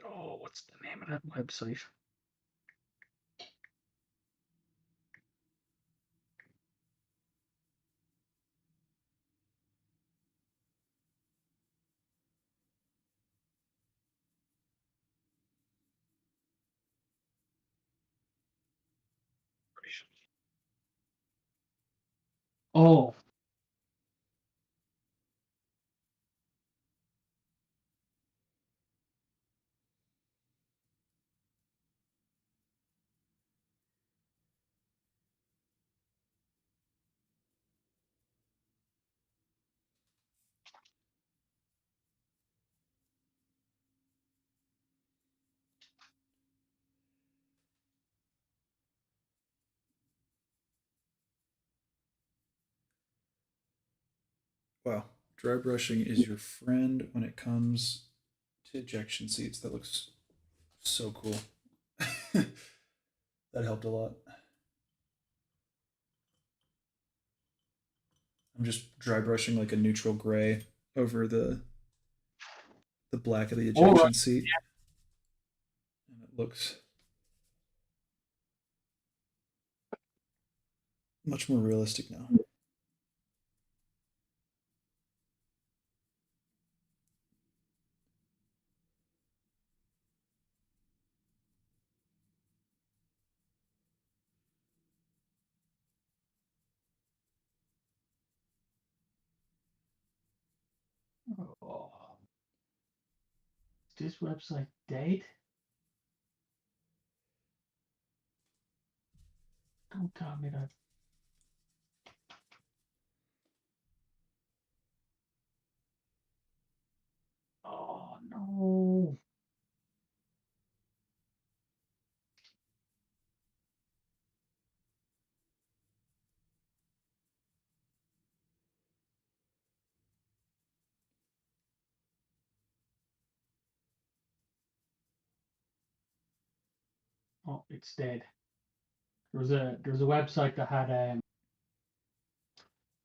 S5: Oh, what's the name of that website? Oh,
S1: Wow, dry brushing is your friend when it comes to ejection seats. That looks so cool. That helped a lot. I'm just dry brushing like a neutral gray over the black of the
S5: all
S1: ejection
S5: right.
S1: seat, and it looks much more realistic now.
S5: Oh, is this website dead? Don't tell me that. Oh no. Oh, it's dead. There's a website that had a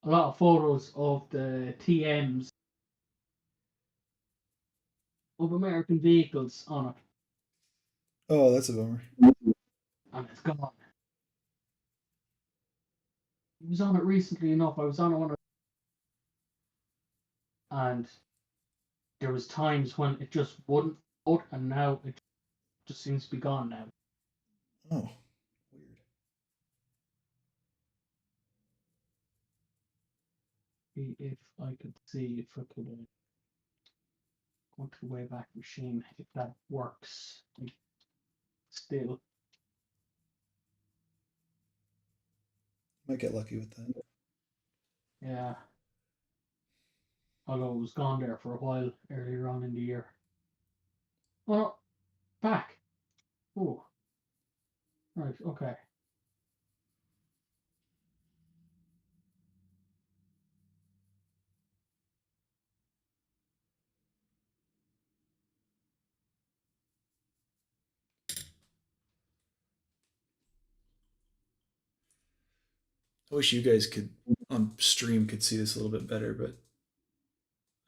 S5: lot of photos of the TMs of American vehicles on it,
S1: Oh, that's a bummer.
S5: and it's gone. I was on it recently enough. I was on it and there was times when it just wouldn't load, and now it just seems to be gone now.
S1: Oh, weird.
S5: If I could see if I could go to the Wayback Machine, if that works. Still,
S1: Might get lucky with that.
S5: yeah. Although it was gone there for a while earlier on in the year. Oh no, back. Oh, right, okay.
S1: I wish you guys could on stream could see this a little bit better, but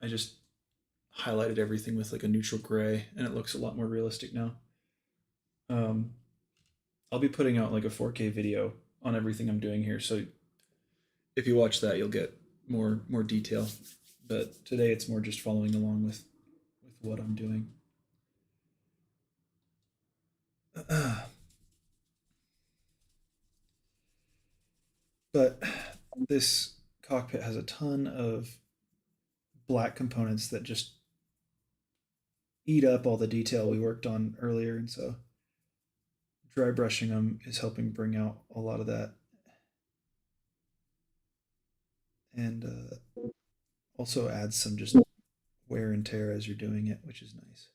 S1: I just highlighted everything with like a neutral gray, and it looks a lot more realistic now. I'll be putting out like a 4K video on everything I'm doing here. So if you watch that, you'll get more detail. But today it's more just following along with what I'm doing. But this cockpit has a ton of black components that just eat up all the detail we worked on earlier, and so dry brushing them is helping bring out a lot of that, and also adds some just wear and tear as you're doing it, which is nice.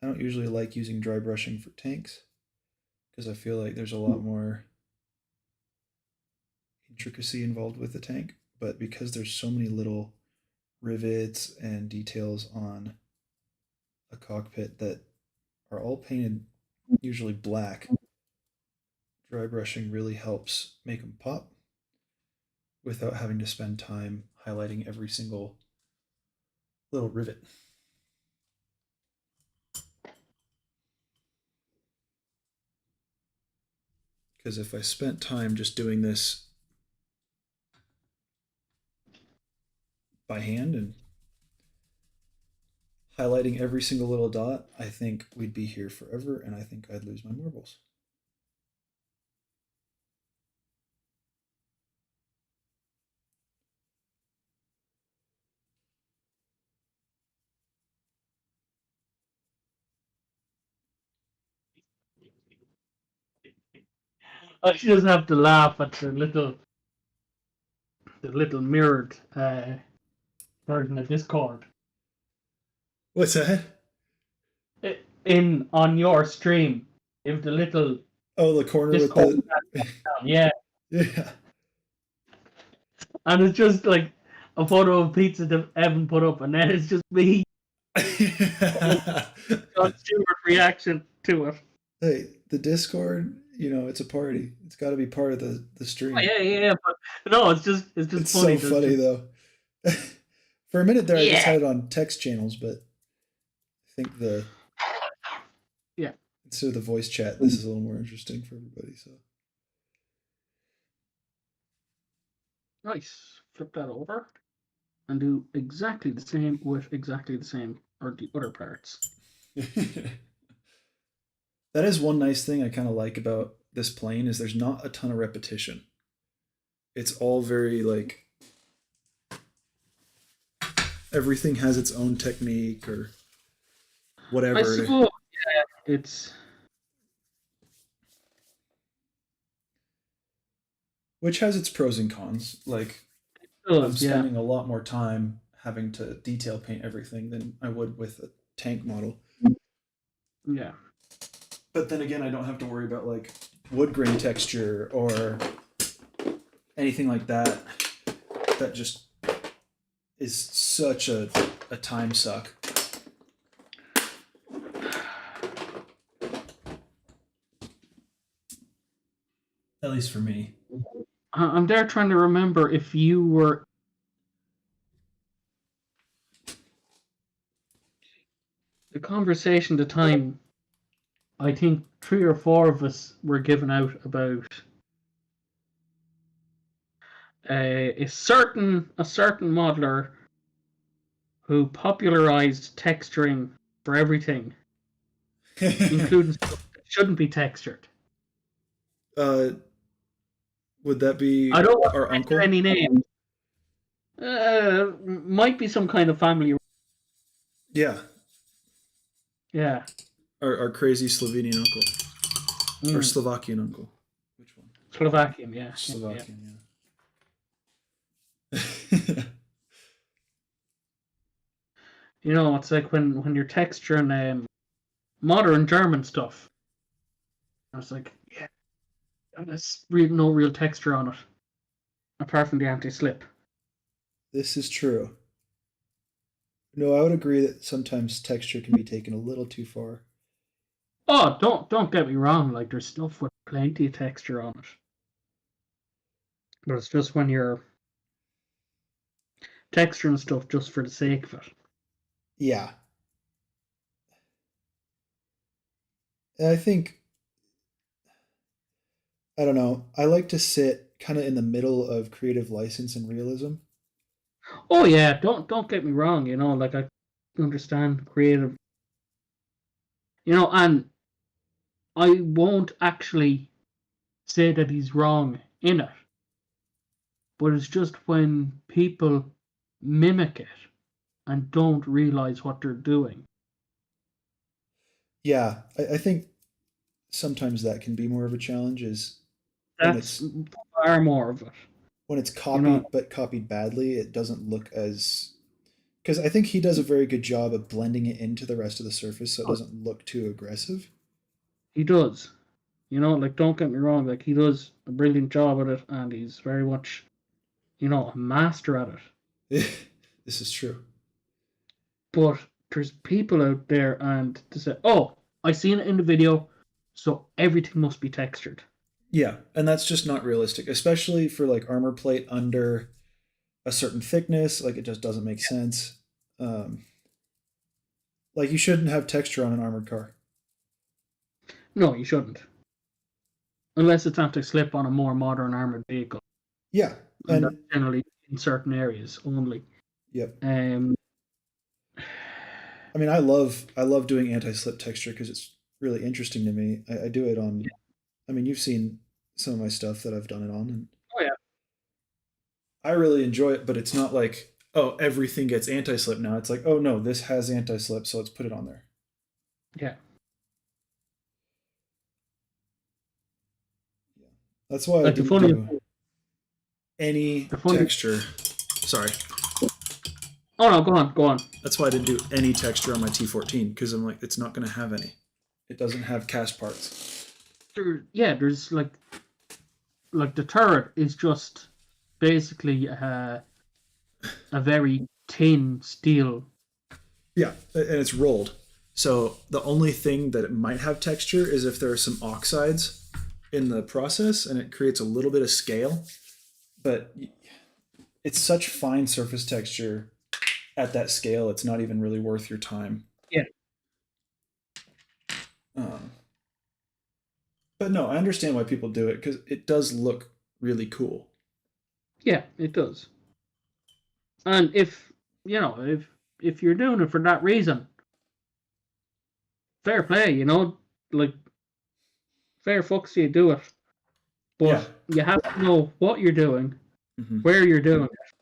S1: I don't usually like using dry brushing for tanks because I feel like there's a lot more intricacy involved with the tank, but because there's so many little rivets and details on a cockpit that are all painted usually black, dry brushing really helps make them pop without having to spend time highlighting every single little rivet. Because if I spent time just doing this by hand and highlighting every single little dot, I think we'd be here forever, and I think I'd lose my marbles.
S5: I just have to laugh at the little mirrored version of Discord
S1: What's that?
S5: in on your stream. If the little
S1: Oh, the corner
S5: Discord
S1: with the
S5: yeah,
S1: yeah.
S5: and it's just like a photo of pizza that Evan put up, and then it's just me. John Stewart reaction to it.
S1: Hey, the Discord, it's a party. It's got to be part of the stream.
S5: Oh, yeah, but no, it's just
S1: It's
S5: funny.
S1: so funny though. For a minute there, I just
S5: Yeah.
S1: had it on text channels, but I think
S5: Yeah.
S1: instead of the voice chat, this is a little more interesting for everybody. So
S5: Nice. Flip that over and do exactly the same with exactly the same or the other parts.
S1: that is one nice thing I kind of like about this plane is there's not a ton of repetition. It's all very like everything has its own technique or whatever.
S5: I suppose, yeah, it's
S1: Which has its pros and cons. Like I'm spending a lot more time having to detail paint everything than I would with a tank model.
S5: Yeah.
S1: But then again, I don't have to worry about like wood grain texture or anything like that. That just is such a time suck. At least for me.
S5: I'm there trying to remember if you were. The conversation at the time, I think 3 or 4 of us were given out about a certain modeler who popularized texturing for everything, including stuff that shouldn't be textured.
S1: Would that be
S5: I don't want
S1: our
S5: to
S1: uncle?
S5: mention any names. Might be some kind of family.
S1: Yeah,
S5: Yeah.
S1: our crazy Slovenian uncle or Slovakian uncle. Which one?
S5: Slovakian, yeah.
S1: Slovakian, yeah.
S5: You know, it's like when you're texturing modern German stuff. I was like, yeah, and there's no real texture on it, apart from the anti-slip.
S1: This is true. No, I would agree that sometimes texture can be taken a little too far.
S5: Oh, don't get me wrong. Like there's stuff with plenty of texture on it, but it's just when you're texturing stuff just for the sake of it.
S1: Yeah. And I think, I don't know, I like to sit kind of in the middle of creative license and realism.
S5: Oh yeah, don't get me wrong. You know, like I understand creative. You know, and I won't actually say that he's wrong in it, but it's just when people mimic it and don't realize what they're doing.
S1: Yeah, I think sometimes that can be more of a challenge is when
S5: That's
S1: it's
S5: far more of it.
S1: when it's
S5: You know,
S1: copied but copied badly, it doesn't look as because I think he does a very good job of blending it into the rest of the surface so it doesn't look too aggressive.
S5: he does. You know, like don't get me wrong, like he does a brilliant job at it, and he's very much, you know, a master at it.
S1: This is true.
S5: But there's people out there and to say, "Oh, I seen it in the video, so everything must be textured."
S1: Yeah, and that's just not realistic, especially for like armor plate under a certain thickness. Like it just doesn't make sense. Um, like you shouldn't have texture on an armored car.
S5: No, you shouldn't, unless it's anti-slip on a more modern armored vehicle,
S1: Yeah,
S5: and that's
S1: and
S5: generally in certain areas only.
S1: yep.
S5: Um,
S1: I mean, I love doing anti-slip texture because it's really interesting to me. I do it on. I mean, you've seen some of my stuff that I've done it on, and
S5: oh yeah,
S1: I really enjoy it. But it's not like oh everything gets anti-slip now. It's like oh no, this has anti-slip, so let's put it on there.
S5: yeah.
S1: Yeah, that's why I
S5: Like the
S1: didn't
S5: funny,
S1: do any
S5: the funny.
S1: texture. Sorry,
S5: Oh no, go on, go on.
S1: that's why I didn't do any texture on my T14 because I'm like it's not going to have any. It doesn't have cast parts.
S5: There's like the turret is just basically a very thin steel.
S1: Yeah, and it's rolled. So the only thing that it might have texture is if there are some oxides in the process and it creates a little bit of scale. But it's such fine surface texture at that scale, it's not even really worth your time.
S5: Yeah.
S1: But no, I understand why people do it because it does look really cool.
S5: Yeah, it does. And if you know, if you're doing it for that reason, fair play, you know, like fair fucks you do it. But
S1: Yeah.
S5: you have to know what you're doing,
S1: Mm-hmm.
S5: where you're doing it,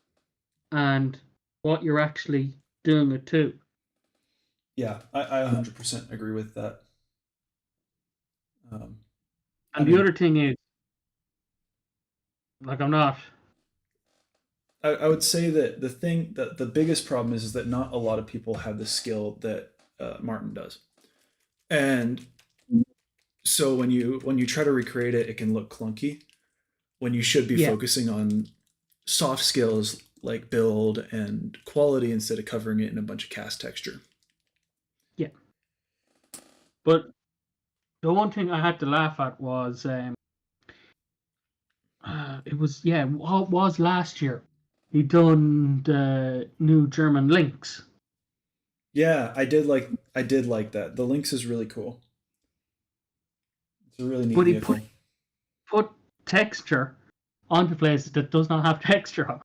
S5: and what you're actually doing it to.
S1: Yeah, I 100% agree with that.
S5: And the other thing is, like, I'm not.
S1: I would say that the thing that the biggest problem is that not a lot of people have the skill that Martin does, and so when you try to recreate it, it can look clunky. When you should be
S5: Yeah.
S1: focusing on soft skills like build and quality instead of covering it in a bunch of cast texture.
S5: Yeah. But the one thing I had to laugh at was it was what was last year. He done the new German Lynx.
S1: Yeah, I did like that. The Lynx is really cool. It's a really neat
S5: But he
S1: vehicle.
S5: put texture onto places that does not have texture on.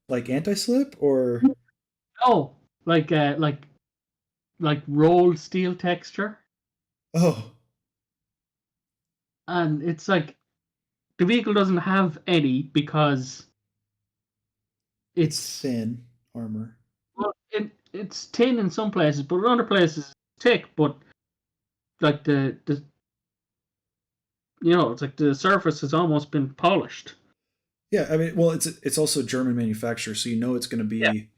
S1: Like anti-slip or
S5: Oh, like rolled steel texture,
S1: oh,
S5: and it's like the vehicle doesn't have any because
S1: it's thin armor.
S5: well, it's thin in some places, but in other places it's thick. But like the you know, it's like the surface has almost been polished.
S1: Yeah, I mean, well, it's also German manufacturer, so you know it's going to be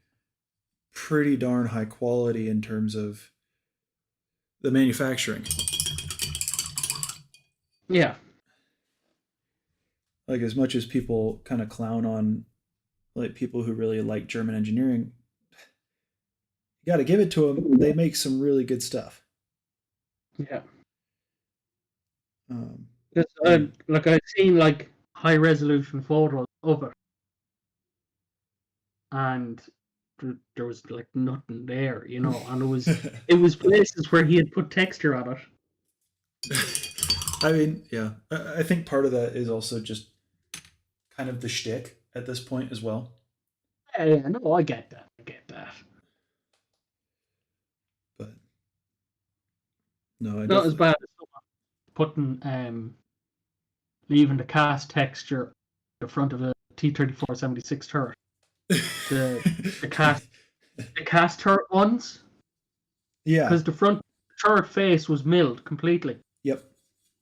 S1: pretty darn high quality in terms of the manufacturing.
S5: Yeah.
S1: Like as much as people kind of clown on like people who really like German engineering, you got to give it to them. They make some really good stuff.
S5: Yeah.
S1: Um,
S5: Like I've seen like high resolution photos of it, and there was like nothing there, and it was places where he had put texture on it.
S1: I mean, yeah, I think part of that is also just kind of the shtick at this point as well.
S5: Yeah, no, I get that. I get that.
S1: But no, I
S5: Not as
S1: definitely.
S5: bad as someone putting leaving the cast texture at the front of a T-34-76 turret. The cast turret ones,
S1: Yeah.
S5: because the front turret face was milled completely.
S1: Yep.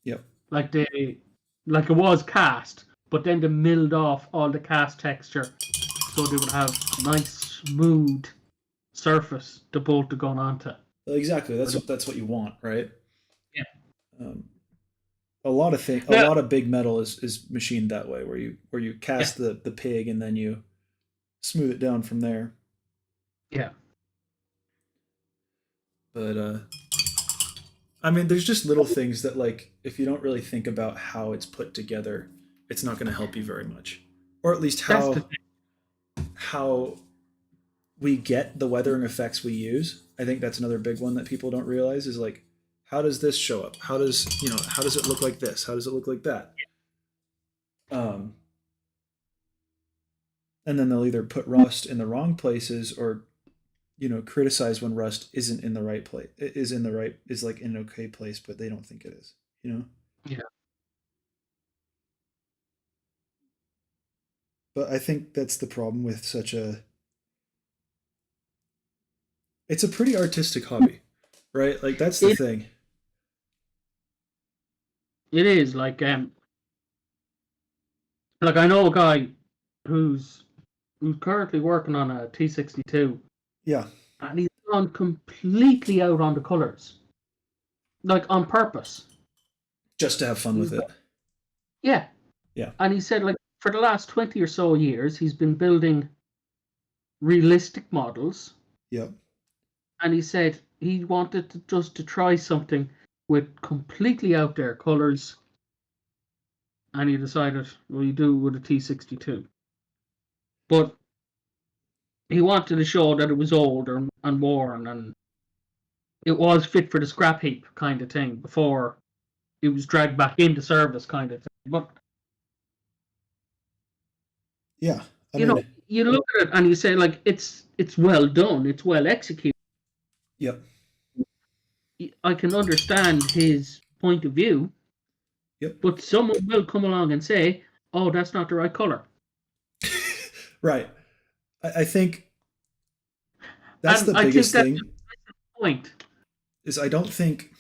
S1: Yep.
S5: Like it was cast, but then they milled off all the cast texture so they would have a nice smooth surface to bolt the gun onto.
S1: Exactly. That's what you want, right?
S5: Yeah.
S1: A lot of a
S5: Now,
S1: lot of big metal is machined that way, where you cast the pig and then you smooth it down from there.
S5: yeah.
S1: But I mean, there's just little things that, like, if you don't really think about how it's put together, it's not going to help you very much, or at least
S5: That's the
S1: how we get the weathering effects we use. I think that's another big one that people don't realize is, like, how does this show up? How does it look like this? How does it look like that? And then they'll either put rust in the wrong places or criticize when rust isn't in the right place, is like in an okay place, but they don't think it is.
S5: Yeah.
S1: But I think that's the problem with it's a pretty artistic hobby, right? Like, that's the thing.
S5: It is like I know a guy who's currently working on a T-62.
S1: Yeah.
S5: And he's gone completely out on the colors, like on purpose.
S1: Just to have fun with it.
S5: Yeah.
S1: Yeah.
S5: And he said, like, for the last 20 or so years, he's been building realistic models.
S1: Yep.
S5: And he said he wanted to try something with completely out there colors. And he decided, well, you do it with a T-62. But he wanted to show that it was old and worn, and it was fit for the scrap heap kind of thing before it was dragged back into service kind of thing. But
S1: yeah, I mean,
S5: you look at it and you say, like, it's well done, it's well executed.
S1: Yep.
S5: I can understand his point of view.
S1: Yep.
S5: But someone will come along and say, oh, that's not the right color.
S1: Right. I think that's the biggest thing.
S5: That's the point.
S1: Is I don't think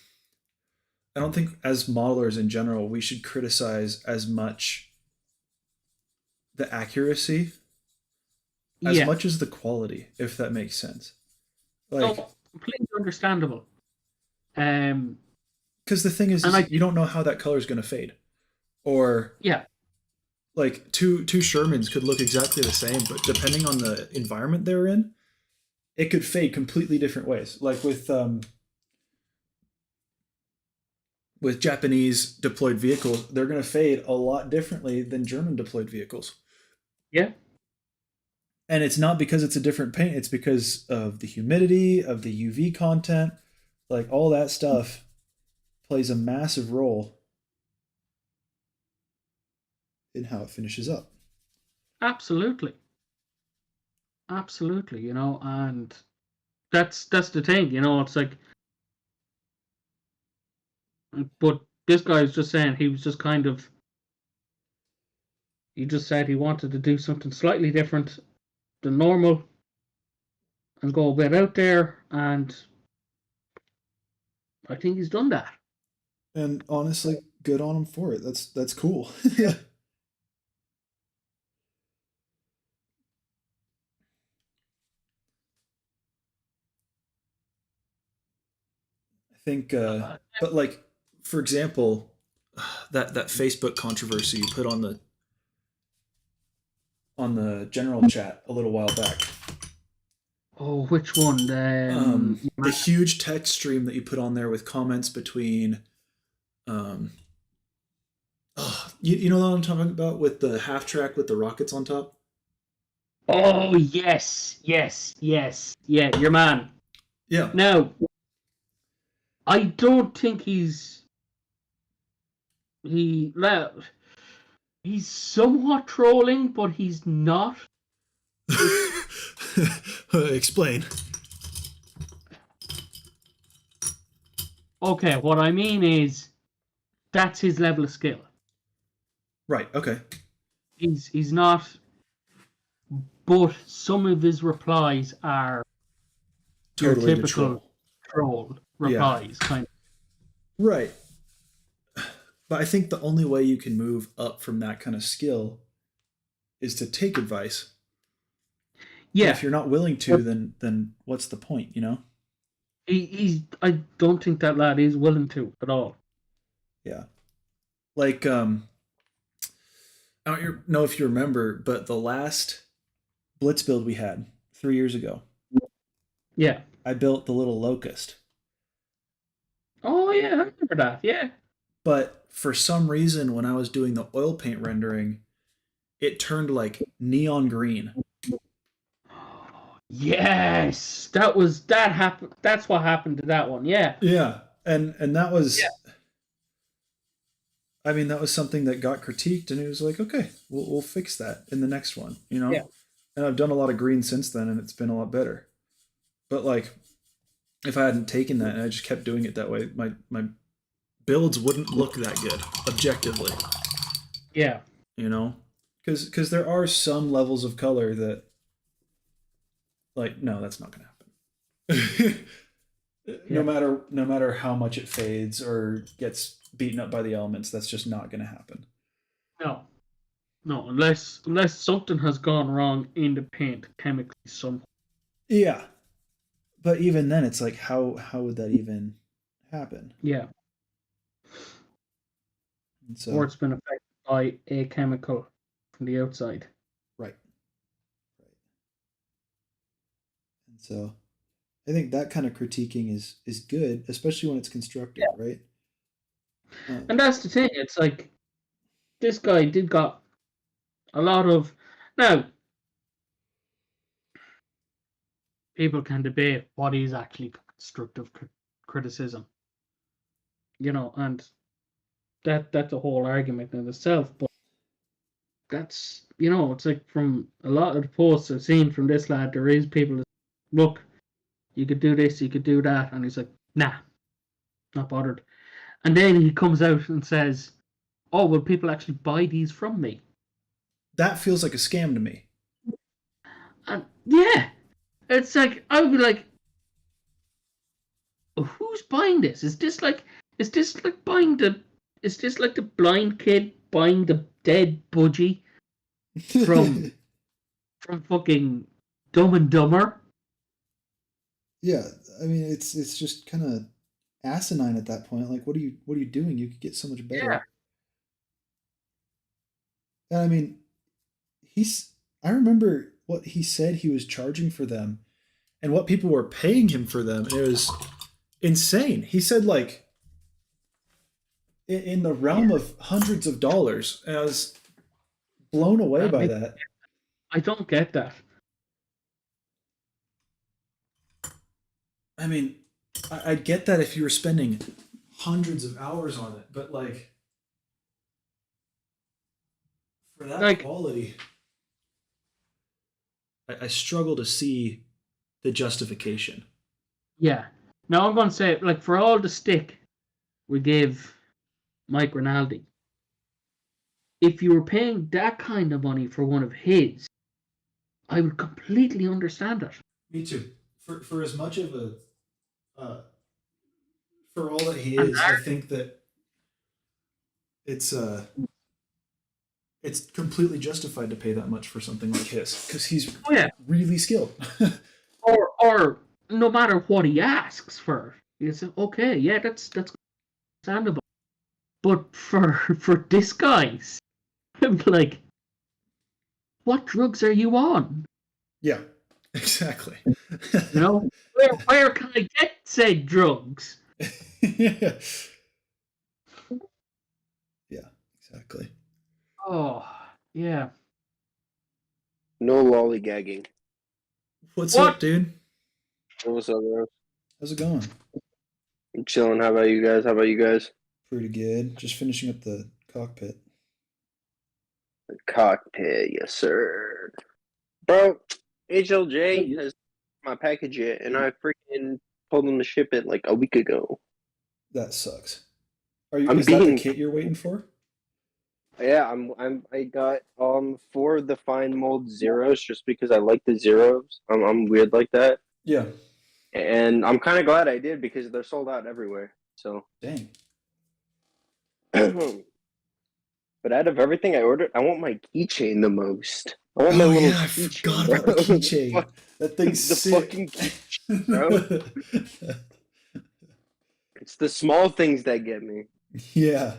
S1: as modelers in general we should criticize as much the accuracy as much as the quality, if that makes sense. Like,
S5: completely understandable.
S1: Because the thing is you don't know how that color is going to fade, or like two Shermans could look exactly the same, but depending on the environment they're in, it could fade completely different ways. Like with Japanese deployed vehicles, they're going to fade a lot differently than German deployed vehicles.
S5: Yeah.
S1: And it's not because it's a different paint, it's because of the humidity, of the UV content, like all that stuff plays a massive role in how it finishes up.
S5: Absolutely. Absolutely, and that's the thing, it's like, but this guy is just saying he was just kind of, he just said he wanted to do something slightly different than normal and go a bit out there, and I think he's done that.
S1: And honestly, good on him for it. That's cool. I think, but like, for example, that Facebook controversy you put on on the general chat a little while back.
S5: Oh, which one?
S1: The huge text stream that you put on there with comments between. You know what I'm talking about with the half track with the rockets on top?
S5: Oh, yes. Yeah, your man.
S1: Yeah.
S5: Now, I don't think he's somewhat trolling, but he's not.
S1: Explain.
S5: Okay, what I mean is that's his level of skill.
S1: Right, okay.
S5: He's not, but some of his replies are
S1: Totally
S5: your typical troll replies, kind of.
S1: Right. But I think the only way you can move up from that kind of skill is to take advice.
S5: Yeah.
S1: And if you're not willing to, then what's the point, you know?
S5: I don't think that lad is willing to at all.
S1: Yeah. Like, I don't know if you remember, but the last Blitz build we had 3 years ago.
S5: Yeah.
S1: I built the little locust.
S5: Oh, yeah, I remember that, yeah.
S1: But for some reason, when I was doing the oil paint rendering, it turned like neon green.
S5: Yes, that happened. That's what happened to that one. Yeah.
S1: Yeah, and that was. Yeah. I mean, that was something that got critiqued, and it was like, okay, we'll fix that in the next one, you know.
S5: Yeah.
S1: And I've done a lot of green since then, and it's been a lot better. But like, if I hadn't taken that and I just kept doing it that way, my builds wouldn't look that good objectively.
S5: Yeah.
S1: You know, because there are some levels of color that. Like, no, that's not going to happen. No matter how much it fades or gets beaten up by the elements, that's just not going to happen.
S5: No, unless something has gone wrong in the paint chemically somehow.
S1: Yeah, but even then, it's like, how would that even happen?
S5: Yeah.
S1: And so,
S5: or it's been affected by a chemical from the outside.
S1: Right. And so, I think that kind of critiquing is good, especially when it's constructive, right?
S5: And that's the thing. It's like this guy did got a lot of now. People can debate what is actually constructive criticism, you know, and that's a whole argument in itself. But that's, you know, it's like from a lot of the posts I've seen from this lad, there is people that look, you could do this, you could do that, and he's like, nah, not bothered. And then he comes out and says, oh, will people actually buy these from me?
S1: That feels like a scam to me.
S5: And yeah, it's like, I would be like, who's buying this? Is this like buying is this like the blind kid buying the dead budgie from fucking Dumb and Dumber?
S1: Yeah, I mean, it's just kind of asinine at that point. Like, what are you doing? You could get so much better.
S5: Yeah.
S1: And I mean, I remember what he said he was charging for them and what people were paying him for them. And it was insane. He said, like, in the realm of hundreds of dollars. And I was blown away by that.
S5: I don't get that.
S1: I mean, I'd get that if you were spending hundreds of hours on it, but like for that quality, I struggle to see the justification.
S5: Yeah. Now I'm going to say, like, for all the stick we gave Mike Rinaldi, if you were paying that kind of money for one of his, I would completely understand it.
S1: Me too. For as much of a for all that he is, I think that it's completely justified to pay that much for something like his because he's really skilled.
S5: or no matter what he asks for, you say, okay, yeah, that's understandable. But for this guy, I'm like, what drugs are you on?
S1: Yeah, exactly.
S5: You know, where can I get said drugs?
S1: Yeah. Yeah, exactly.
S5: Oh, yeah.
S6: No lollygagging.
S1: What's
S5: What?
S1: up, dude?
S6: What's up, bro?
S1: How's it going?
S6: I'm chilling. How about you guys? How about you guys?
S1: Pretty good. Just finishing up the cockpit.
S6: The cockpit, yes, sir. Bro, HLJ has my package yet, and I freaking told them to ship it like a week ago.
S1: That sucks. Are you?
S6: I'm
S1: Is that the
S6: being-
S1: kit you're waiting for?
S6: Yeah, I got 4 the fine mold zeros just because I like the zeros. I'm weird like that.
S1: Yeah.
S6: And I'm kind of glad I did because they're sold out everywhere. So,
S1: Dang.
S6: but out of everything I ordered, I want my keychain the most. I want my
S1: Oh
S6: little
S1: yeah, I
S6: keychain,
S1: forgot
S6: bro.
S1: about the keychain.
S6: Fuck,
S1: That thing's
S6: the
S1: sick.
S6: fucking keychain, bro. It's the small things that get me.
S1: Yeah.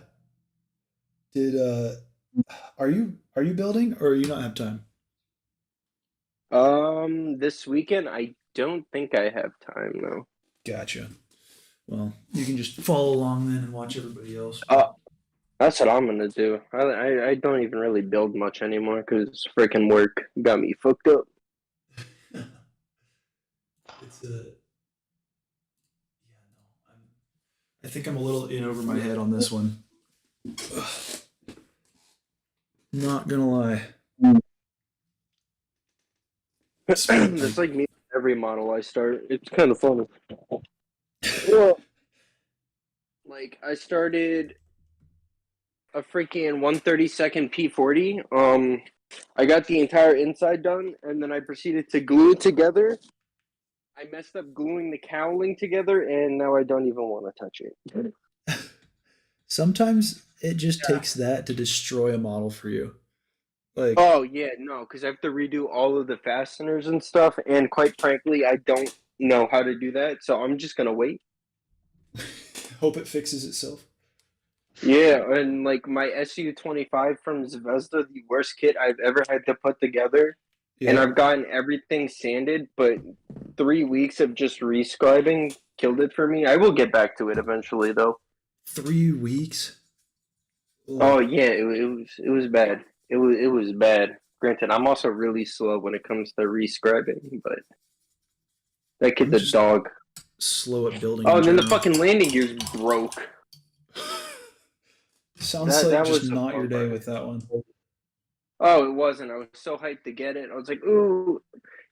S1: Did are you building or you not have time?
S6: This weekend I don't think I have time though.
S1: Gotcha. Well, you can just follow along then and watch everybody else.
S6: That's what I'm gonna do. I don't even really build much anymore because freaking work got me fucked up.
S1: It's yeah, no. I think I'm a little in over my head on this one. Not gonna lie.
S6: That's like me with every model I start. It's kind of funny. Well, like I started a freaking 132nd P40. I got the entire inside done, and then I proceeded to glue it together. I messed up gluing the cowling together, and now I don't even want to touch it.
S1: Sometimes it just takes that to destroy a model for you. Like,
S6: Oh yeah, no, because I have to redo all of the fasteners and stuff, and quite frankly, I don't know how to do that, so I'm just gonna wait.
S1: hope it fixes itself.
S6: Yeah, and like my SU-25 from Zvezda, the worst kit I've ever had to put together, and
S1: Yeah.
S6: I've gotten everything sanded, but 3 weeks of just rescribing killed it for me. I will get back to it eventually, though.
S1: 3 weeks. Ugh.
S6: Oh yeah, it was bad. It was bad. Granted, I'm also really slow when it comes to rescribing, but that kid's
S1: I'm
S6: a
S1: just
S6: dog.
S1: slow at building.
S6: Oh,
S1: in
S6: and then the
S1: general.
S6: fucking landing gear's broke.
S1: Sounds
S6: that
S1: like
S6: was
S1: just
S6: the
S1: not your day
S6: bummer.
S1: with that one.
S6: Oh, it wasn't. I was so hyped to get it. I was like, ooh.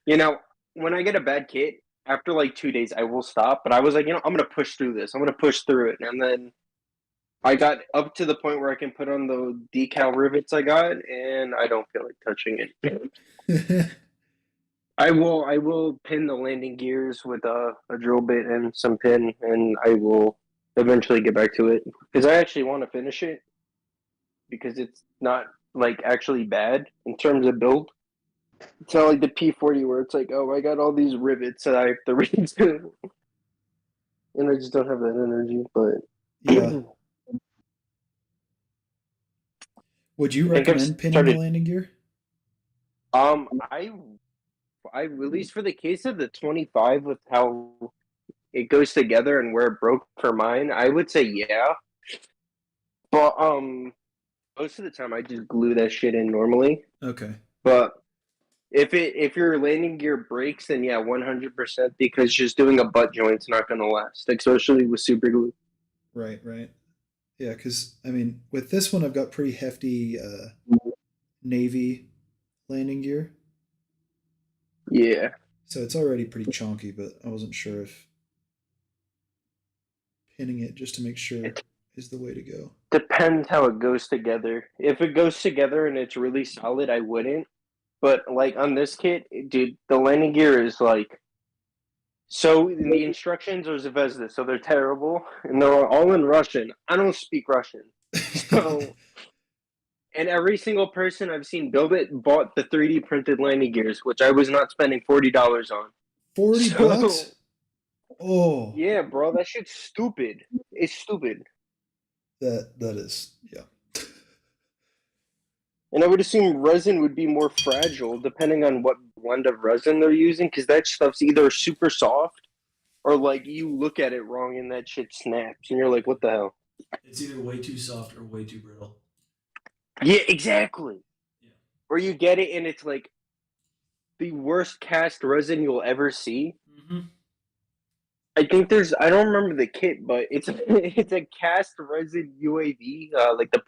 S6: You know, when I get a bad kit, after like 2 days, I will stop. But I was like, I'm going to push through this. I'm going to push through it. And then I got up to the point where I can put on the decal rivets I got, and I don't feel like touching it. I will pin the landing gears with a drill bit and some pin, and I will eventually get back to it. Because I actually want to finish it. Because it's not like actually bad in terms of build. It's not like the P40 where it's like, oh, I got all these rivets that I have to redo, and I just don't have that energy. But
S1: Yeah. Would you
S6: I think I've
S1: recommend pinning
S6: started.
S1: the landing gear?
S6: I at least for the case of the 25 with how it goes together and where it broke for mine, I would say yeah. But most of the time I just glue that shit in normally.
S1: Okay.
S6: But if your landing gear breaks, then yeah, 100%, because just doing a butt joint's not gonna last, especially with super glue.
S1: Right, right. Yeah, because I mean, with this one, I've got pretty hefty Navy landing gear,
S6: Yeah,
S1: so it's already pretty chonky. But I wasn't sure if pinning it just to make sure
S6: it
S1: is the way to go.
S6: depends how it goes together. If it goes together and it's really solid, I wouldn't. But like on this kit, dude, the landing gear is like so. The instructions are Zvezda, so they're terrible, and they're all in Russian. I don't speak Russian, so. And every single person I've seen build it bought the 3D printed landing gears, which I was not spending $40 on.
S1: 40
S6: So-
S1: bucks? Oh,
S6: Yeah, bro, that shit's stupid. It's stupid.
S1: that is, yeah.
S6: And I would assume resin would be more fragile depending on what blend of resin they're using, because that stuff's either super soft or like you look at it wrong and that shit snaps, and you're like, what the hell?
S1: It's either way too soft or way too brittle.
S6: Yeah, exactly.
S1: Yeah.
S6: Or you get it and it's like the worst cast resin you'll ever see.
S1: Mm-hmm.
S6: I think I don't remember the kit, but it's it's a cast resin UAV, like the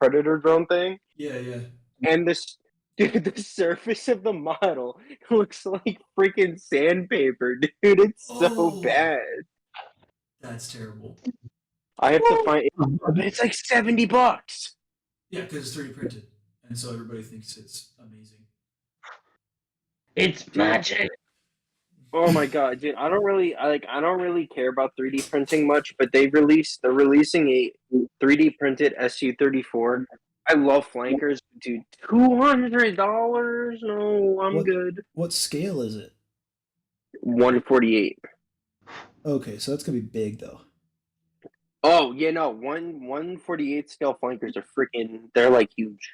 S6: Predator drone thing.
S1: Yeah, yeah.
S6: And dude, the surface of the model looks like freaking sandpaper, dude. It's so
S1: Oh.
S6: bad.
S1: That's terrible.
S6: I have to find it. It's like $70.
S1: Yeah, because it's 3D printed, and so everybody thinks it's amazing.
S5: It's magic.
S6: Oh my god, dude! I don't really care about 3D printing much, but they're releasing a 3D printed SU-34. I love flankers, dude. $200? No, I'm good.
S1: What scale is it?
S6: 148.
S1: Okay, so that's gonna be big though.
S6: Oh yeah, no, 148 scale flankers are they're like huge.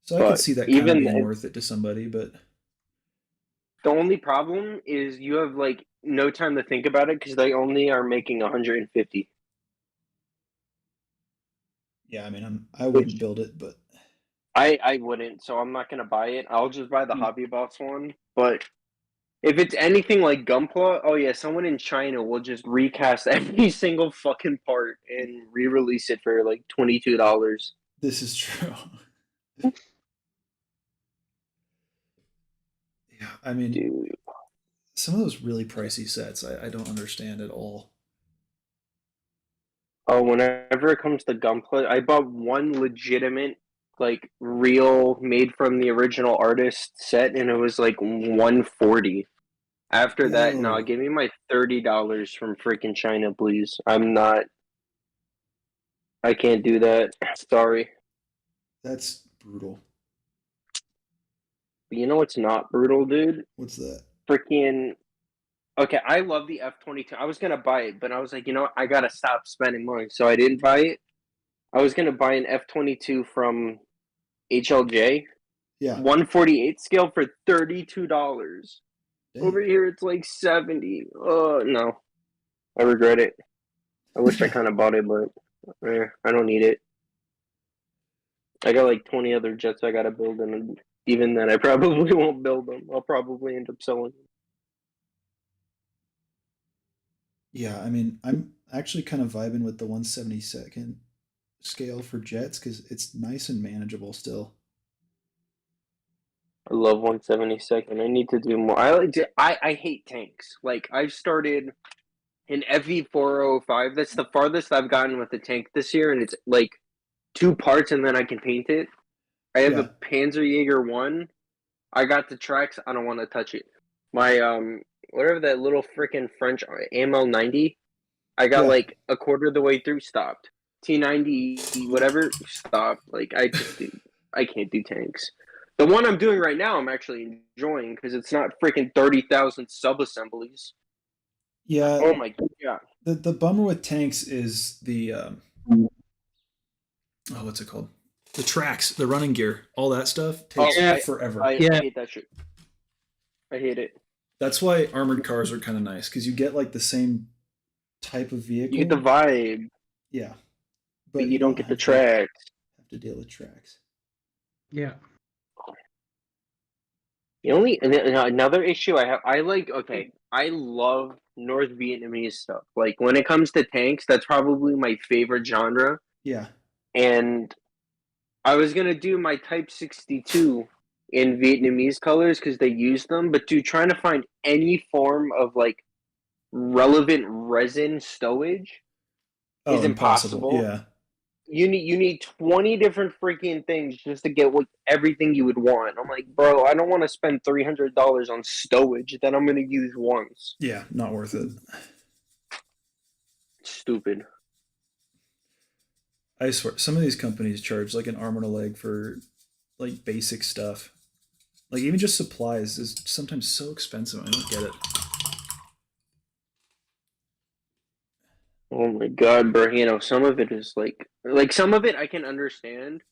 S1: So I
S6: But
S1: could see that kind of
S6: even
S1: being
S6: then-
S1: worth it to somebody, but
S6: The only problem is you have like no time to think about it because they only are making 150.
S1: yeah, I mean, I wouldn't build it, but
S6: I wouldn't, so I'm not gonna buy it. I'll just buy the Hobby Box one. But if it's anything like Gunpla, oh yeah, someone in China will just recast every single fucking part and re-release it for like $22.
S1: this is true. Yeah, I mean,
S6: Dude.
S1: some of those really pricey sets, I don't understand at all.
S6: Oh, whenever it comes to Gunpla, I bought one legitimate, like real, made from the original artist set, and it was like 140. After that, no,
S1: Yo.
S6: give me my $30 from freaking China, please. I can't do that. Sorry.
S1: That's brutal.
S6: But you know what's not brutal, dude?
S1: What's that?
S6: Freaking. Okay, I love the F-22. I was gonna buy it, but I was like, you know what? I gotta stop spending money, so I didn't buy it. I was gonna buy an F-22 from HLJ,
S1: Yeah.
S6: 148 scale for $32.
S1: Dang.
S6: Over here, it's like 70. Oh no, I regret it. I wish I kind of bought it, but I don't need it. I got like 20 other jets I gotta build, and even then, I probably won't build them. I'll probably end up selling them.
S1: Yeah, I mean, I'm actually kind of vibing with the 172nd scale for jets because it's nice and manageable still.
S6: I love 172nd. I need to do more. I hate tanks. Like I've started an FE405. That's the farthest I've gotten with the tank this year, and it's like 2 parts, and then I can paint it. I have a Panzerjäger 1. I got the tracks. I don't want to touch it. My whatever that little freaking French AML90. I got like a quarter of the way through, stopped. T90 whatever, stopped. Like I can't do tanks. The one I'm doing right now, I'm actually enjoying because it's not freaking 30,000 sub-assemblies.
S1: Yeah.
S6: Oh my god.
S1: The bummer with tanks is the what's it called? The tracks, the running gear, all that stuff takes forever.
S6: I hate that shit. I hate it.
S1: That's why armored cars are kind of nice because you get like the same type of vehicle.
S6: You get the vibe.
S1: Yeah,
S6: but you don't get the tracks.
S1: Have to deal with tracks.
S5: Yeah.
S6: Another issue I have, I love North Vietnamese stuff. Like when it comes to tanks, that's probably my favorite genre.
S1: Yeah.
S6: And I was gonna do my Type 62 in Vietnamese colors because they use them, but trying to find any form of like relevant resin stowage is impossible.
S1: Yeah.
S6: You need 20 different freaking things just to get everything you would want. I'm like, bro, I don't want to spend $300 on stowage that I'm gonna use once.
S1: Yeah, not worth it.
S6: Stupid.
S1: I swear, some of these companies charge like an arm and a leg for like basic stuff. Like even just supplies is sometimes so expensive. I don't get it.
S6: Oh my god, bro! Some of it is like some of it I can understand,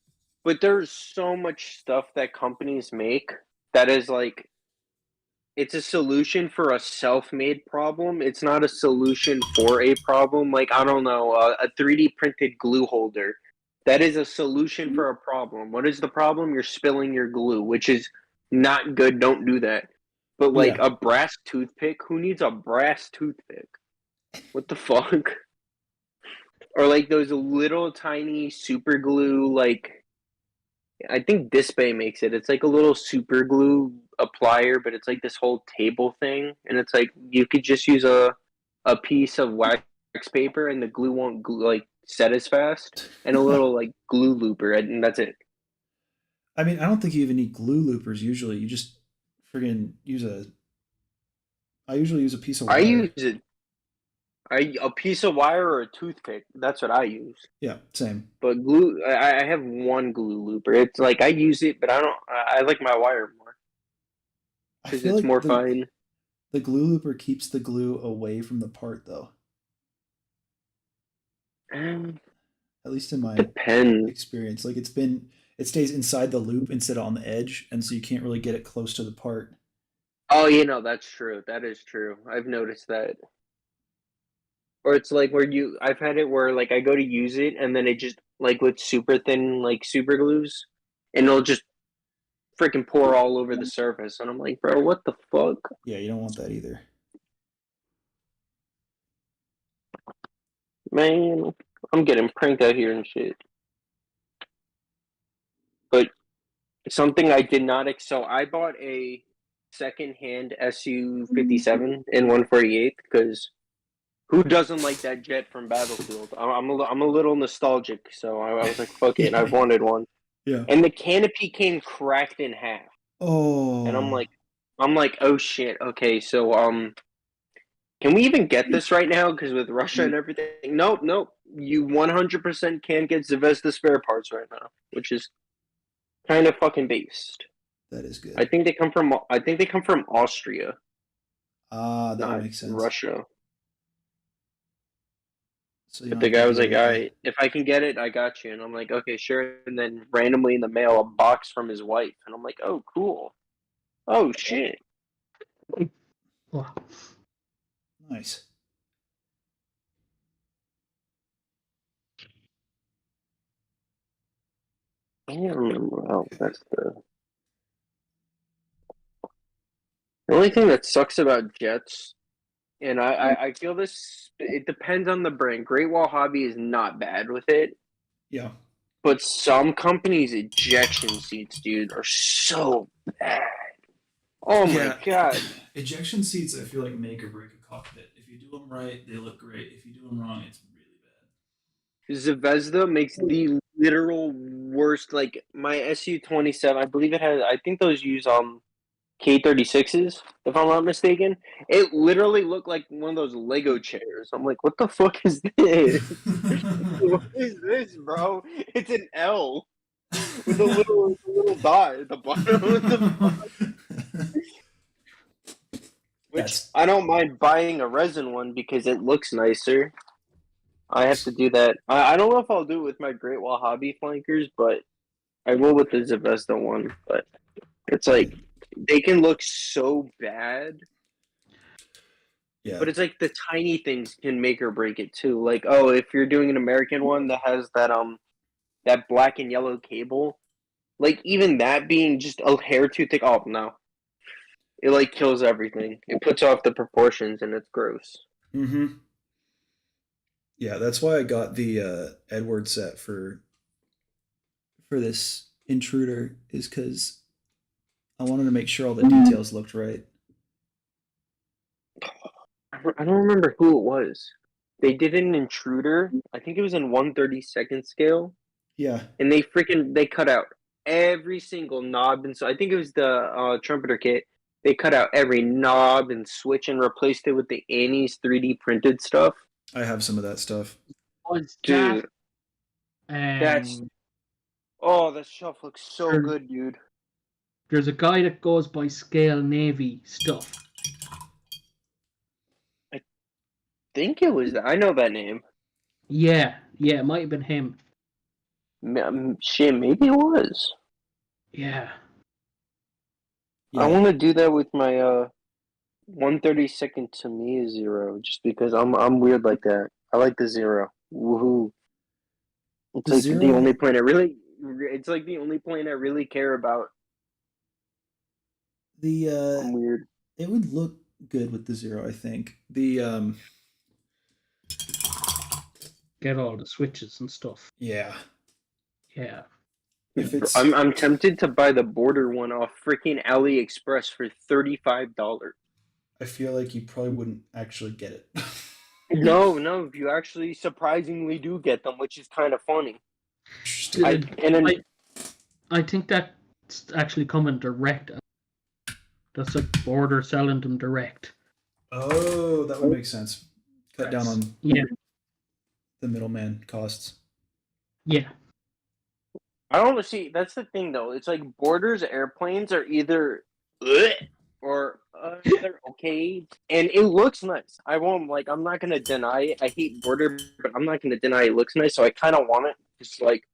S6: But there's so much stuff that companies make that is like, it's a solution for a self-made problem. It's not a solution for a problem. Like, I don't know, a 3D printed glue holder. That is a solution for a problem. What is the problem? You're spilling your glue, which is not good. Don't do that. But like
S1: Yeah.
S6: a brass toothpick, who needs a brass toothpick? What the fuck? Or like those little tiny super glue, like I think Display makes it. It's like a little super glue applier, but it's like this whole table thing, and it's like you could just use a piece of wax paper, and the glue won't like set as fast, and a little like glue looper, and that's it.
S1: I mean, I don't think you even need glue loopers usually. You just friggin' use a. I usually use a piece of
S6: I
S1: wire.
S6: use it. A piece of wire or a toothpick. That's what I use.
S1: Yeah, same.
S6: But glue, I have one glue looper. It's like I use it, but I don't. I like my wire more
S1: I
S6: because
S1: feel
S6: it's
S1: like
S6: more fine.
S1: the glue looper keeps the glue away from the part, though. At least in my
S6: Depends.
S1: experience, like it stays inside the loop instead of on the edge, and so you can't really get it close to the part.
S6: Oh, that's true. That is true. I've noticed that. Or it's like where I've had it where like I go to use it and then it just like with super thin like super glues, and it'll just freaking pour all over the surface, and I'm like, bro, what the fuck?
S1: Yeah, you don't want that either.
S6: Man, I'm getting pranked out here and shit. But something I did not. So I bought a second-hand Su-57 in 148 because who doesn't like that jet from Battlefield? I'm a little nostalgic, so I was like, fuck it, I've wanted one.
S1: Yeah.
S6: And the canopy came cracked in half,
S1: Oh.
S6: and I'm like, oh shit. Okay, so can we even get this right now? Because with Russia and everything, nope. You 100% can't get Zvezda spare parts right now, which is kind of fucking based.
S1: That is good.
S6: I think they come from Austria,
S1: That
S6: not
S1: would make sense.
S6: Russia.
S1: So you
S6: But
S1: don't
S6: the
S1: have
S6: guy
S1: to
S6: was
S1: do
S6: like,
S1: it,
S6: all right, if I can get it, I got you. And I'm like, okay, sure. And then randomly in the mail, a box from his wife. And I'm like, oh, cool. Oh, shit.
S5: Wow.
S1: Nice.
S6: I can't remember. Oh, that's the only thing that sucks about jets. And I feel this, it depends on the brand. Great Wall Hobby is not bad with it.
S1: Yeah.
S6: But some companies' ejection seats, dude, are so bad. Oh my god.
S1: Ejection seats, I feel like make or break a cockpit. If you do them right, they look great. If you do them wrong, it's really bad.
S6: Zvezda makes the literal worst. Like my SU-27, I believe it has. I think those use K36s, if I'm not mistaken. It literally looked like one of those Lego chairs. I'm like, what the fuck is this? What is this, bro? It's an L with a little dot at the bottom of the which
S1: That's-
S6: I don't mind buying a resin one because it looks nicer. I have to do that. I don't know if I'll do it with my Great Wall Hobby flankers, but I will with the Zvezda one. But it's like they can look so bad,
S1: Yeah.
S6: but it's like the tiny things can make or break it too. Like, oh, if you're doing an American one that has that black and yellow cable, like even that being just a hair too thick. Oh no, it like kills everything. It puts off the proportions and it's gross.
S1: Mm-hmm. Yeah, that's why I got the Edward set for this intruder, is because I wanted to make sure all the details looked right.
S6: I don't remember who it was. They did an intruder. I think it was in 1/32nd scale,
S1: Yeah.
S6: and they cut out every single knob, and so I think it was the trumpeter kit. They cut out every knob and switch and replaced it with the Annie's 3D printed stuff.
S1: I have some of that stuff.
S5: Was
S6: Dude,
S5: that,
S6: that stuff looks so
S5: Sure.
S6: good, dude.
S5: there's a guy that goes by Scale Navy stuff.
S6: Think it was that. I know that name.
S5: Yeah, it might have been him.
S6: Shit, maybe it was.
S5: Yeah.
S6: I want to do that with my 132nd Tamiya Zero, just because I'm weird like that. I like the Zero. Woohoo! It's
S1: The
S6: like
S1: Zero-
S6: the only plane I really. It's like the only plane I really care about. I'm weird.
S1: It would look good with the Zero, I think. The
S5: Get all the switches and stuff.
S1: yeah.
S5: Yeah.
S1: If it's
S6: I'm tempted to buy the border one off freaking AliExpress for $35.
S1: I feel like you probably wouldn't actually get it.
S6: No, you actually surprisingly do get them, which is kind of funny.
S5: I think that's actually coming direct. That's a border selling them direct.
S1: Oh, that would make sense. Cut down on
S5: Yeah.
S1: the middleman costs.
S5: Yeah.
S6: I don't see. That's the thing, though. It's like Borders airplanes are either "Ugh," or they're okay, and it looks nice. I won't like. I'm not gonna deny it. I hate Border, but I'm not gonna deny it looks nice. So I kind of want it. It's like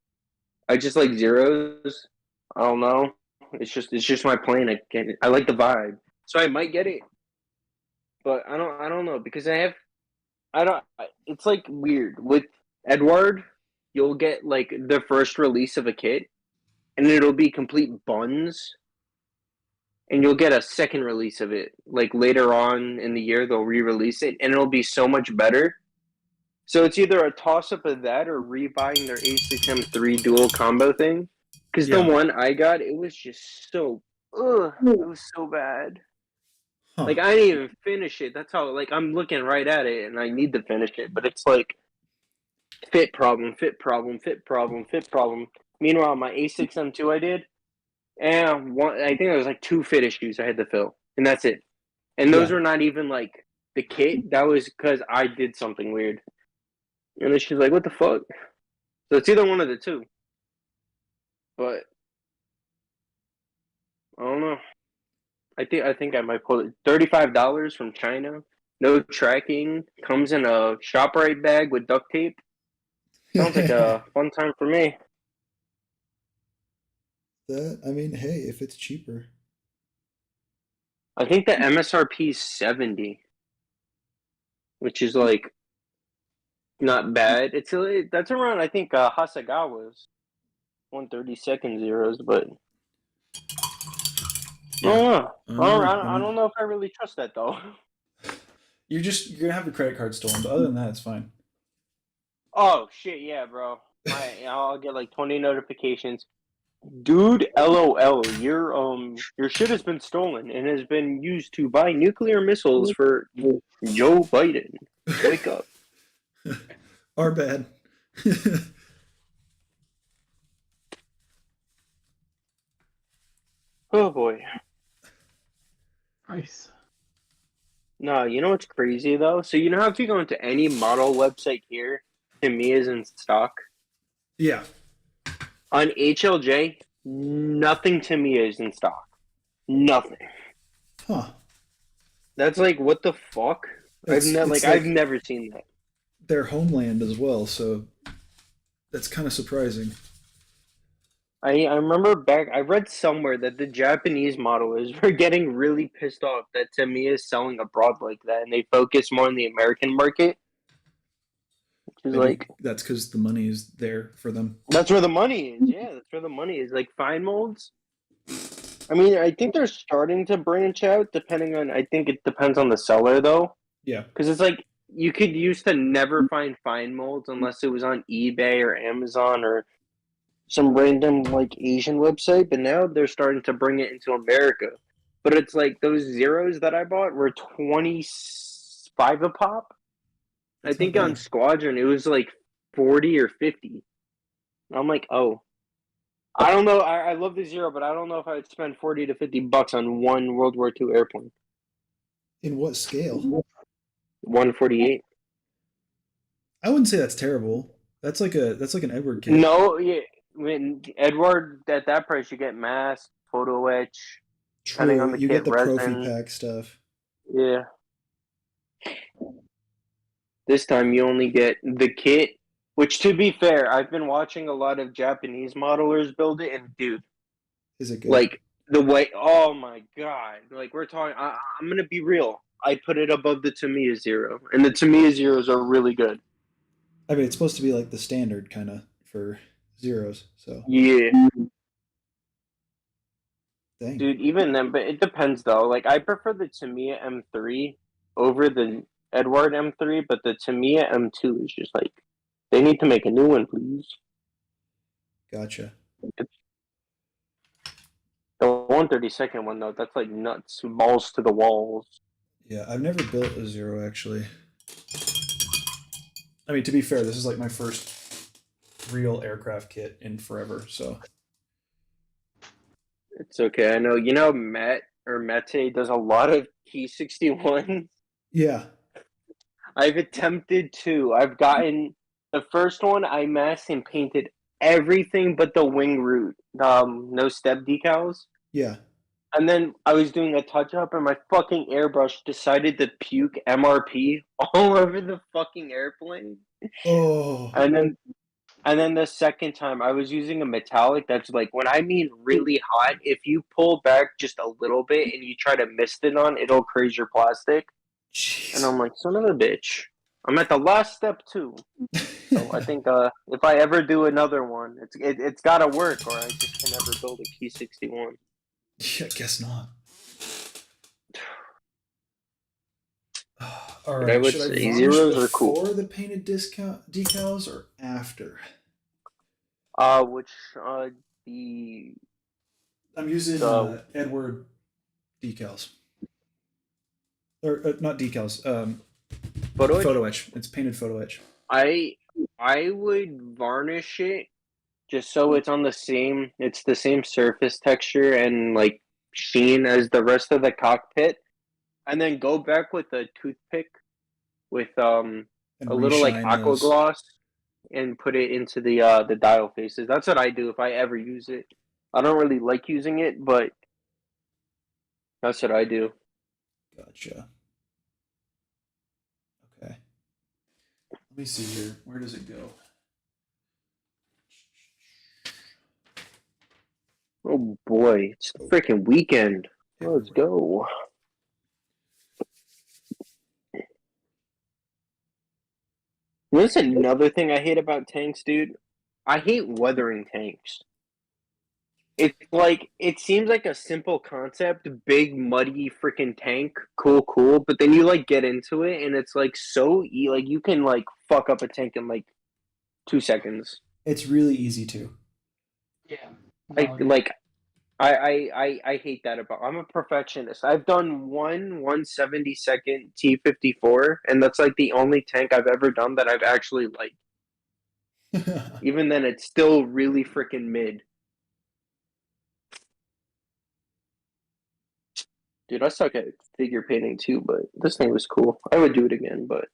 S6: I just like Zeros. I don't know. It's just my plane. I like the vibe, so I might get it, but I don't know because it's like weird with Edward. You'll get like the first release of a kit, and it'll be complete buns. And you'll get a second release of it, like later on in the year they'll re-release it, and it'll be so much better. So it's either a toss-up of that or rebuying their A6M3 dual combo thing. Because the one I got, it was just so, it was so bad.
S1: Huh.
S6: Like I didn't even finish it. That's how. Like I'm looking right at it, and I need to finish it, but it's like fit problem. Meanwhile, my A6M2 I did, and I think there was like 2 fit issues I had to fill, and that's it. And those were not even like the kit. That was because I did something weird. And then she's like, "What the fuck?" So it's either one of the two. But I don't know. I think I might pull it. $35 from China, no tracking, comes in a ShopRite bag with duct tape. Sounds like a fun time for me.
S1: I mean, hey, if it's cheaper.
S6: I think the MSRP is 70, which is like not bad. That's around I think Hasagawa's 132nd Zeros, but I don't know if I really trust that though.
S1: You're gonna have your credit card stolen, but other than that, it's fine.
S6: Oh shit, yeah, bro. I'll get like 20 notifications. Dude, LOL, your shit has been stolen and has been used to buy nuclear missiles for Joe Biden. Wake up.
S1: Our bad.
S6: Oh boy.
S5: Nice.
S6: No, you know what's crazy though? So you know how if you go into any model website here, Tamiya's in stock?
S1: Yeah.
S6: On HLJ, nothing Tamiya is in stock. Nothing.
S1: Huh.
S6: That's like what the fuck? I've never seen that.
S1: Their homeland as well, so that's kind of surprising.
S6: I remember I read somewhere that the Japanese modelers were getting really pissed off that Tamiya is selling abroad like that, and they focus more on the American market. Which is
S1: Maybe that's because the money is there for them.
S6: That's where the money is. Yeah, that's where the money is. Like fine molds. I mean, I think they're starting to branch out. I think it depends on the seller though.
S1: Yeah.
S6: Because it's like you could used to never find fine molds unless it was on eBay or Amazon or some random like Asian website, but now they're starting to bring it into America. But it's like those Zeros that I bought were 25 a pop.
S1: That's
S6: I think
S1: not
S6: on
S1: bad.
S6: Squadron it was like 40 or 50. I'm like, oh. I don't know. I love the Zero, but I don't know if I would spend 40 to $50 on one World War II airplane.
S1: In what scale?
S6: 148.
S1: I wouldn't say that's terrible. That's like an Edward kit.
S6: No, yeah. When Edward at that price, you get mask, photo etch. Depending on
S1: True.
S6: the
S1: You
S6: kit,
S1: get the
S6: resin.
S1: Profi pack stuff.
S6: Yeah. This time you only get the kit Which, to be fair, I've been watching a lot of Japanese modelers build it, and dude,
S1: Is it good?
S6: like the way, oh my god, like we're talking. I'm gonna be real. I put it above the Tamiya Zero, and the Tamiya Zeros are really good.
S1: I mean, it's supposed to be like the standard kind of for zeros. So
S6: Yeah,
S1: dang.
S6: dude, even then, but it depends though. Like I prefer the Tamiya M3 over the Edward M3, but the Tamiya M2 is just like they need to make a new one, please.
S1: Gotcha.
S6: The 132nd one though, that's like nuts, balls to the walls.
S1: Yeah, I've never built a zero actually. I mean, to be fair, this is like my first real aircraft kit in forever. So
S6: It's okay. I know. You know, Matt or Mete does a lot of Key 61.
S1: yeah,
S6: I've attempted to. I've gotten the first one. I masked and painted everything but the wing root. No step decals.
S1: yeah.
S6: And then I was doing a touch up, and my fucking airbrush decided to puke MRP all over the fucking airplane.
S1: Oh,
S6: And then the second time I was using a metallic that's like, when I mean really hot, if you pull back just a little bit and you try to mist it on, it'll craze your plastic. And I'm
S1: jeez.
S6: like, son of a bitch. I'm at the last step too. So I think if I ever do another one, it's gotta work, or I just can never build a Key 61.
S1: Yeah, guess not. All
S6: But I
S1: right,
S6: would
S1: should I
S6: say
S1: varnish
S6: zeros are cool.
S1: before the painted decals or after?
S6: Which the
S1: I'm using
S6: the
S1: Edward decals, or not decals.
S6: photo
S1: Photo etch. It's painted photo etch.
S6: I would varnish it just so it's on the same, it's the same surface texture and like sheen as the rest of the cockpit, and then go back with a toothpick with
S1: And
S6: a little like
S1: reshine
S6: aqua
S1: those.
S6: gloss and put it into the dial faces. That's what I do if I ever use it. I don't really like using it, but that's what I do.
S1: Gotcha. Okay. Let me see here. Where does it go?
S6: Oh boy, it's the freaking weekend. Let's go. That's another thing I hate about tanks, dude. I hate weathering tanks. It's like it seems like a simple concept, big muddy freaking tank, cool, but then you like get into it and it's like like you can like fuck up a tank in like 2 seconds.
S1: It's really easy to.
S5: Yeah.
S6: Like
S5: No,
S6: like I hate that about. I'm a perfectionist. I've done 1/172nd T-54, and that's like the only tank I've ever done that I've actually liked. Even then, it's still really freaking mid. Dude, I suck at figure painting too, but this thing was cool. I would do it again, but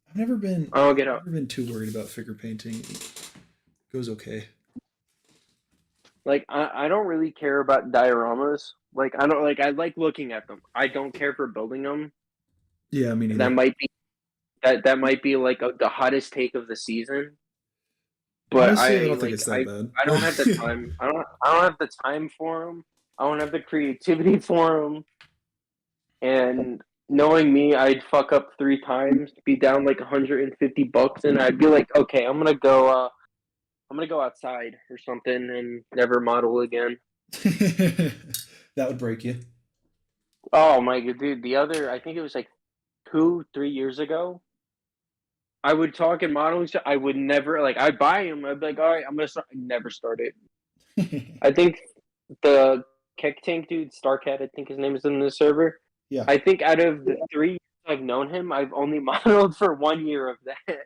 S1: I've never been.
S6: I'll get
S1: I've
S6: out.
S1: never been too worried about figure painting. It goes okay.
S6: Like I don't really care about dioramas. Like I don't like I like looking at them. I don't care for building them.
S1: Yeah, me
S6: That
S1: neither.
S6: might be that might be like the hottest take of the season. But
S1: Honestly, I don't think it's that bad.
S6: I don't have the time. I don't have the time for them. I don't have the creativity for them. And knowing me, I'd fuck up 3 times, be down like $150, and I'd be like, okay, I'm gonna go. I'm gonna go outside or something and never model again.
S1: That would break you.
S6: Oh my god, dude! I think it was like 2, 3 years ago. I would talk in modeling stuff. I would never like. I'd buy them. I'd be like, all right, I'm gonna start. I never started. I think the Keck Tank dude, Starcat, I think his name is in the server.
S1: Yeah,
S6: I think out of the 3 years I've known him, I've only modeled for 1 year of that.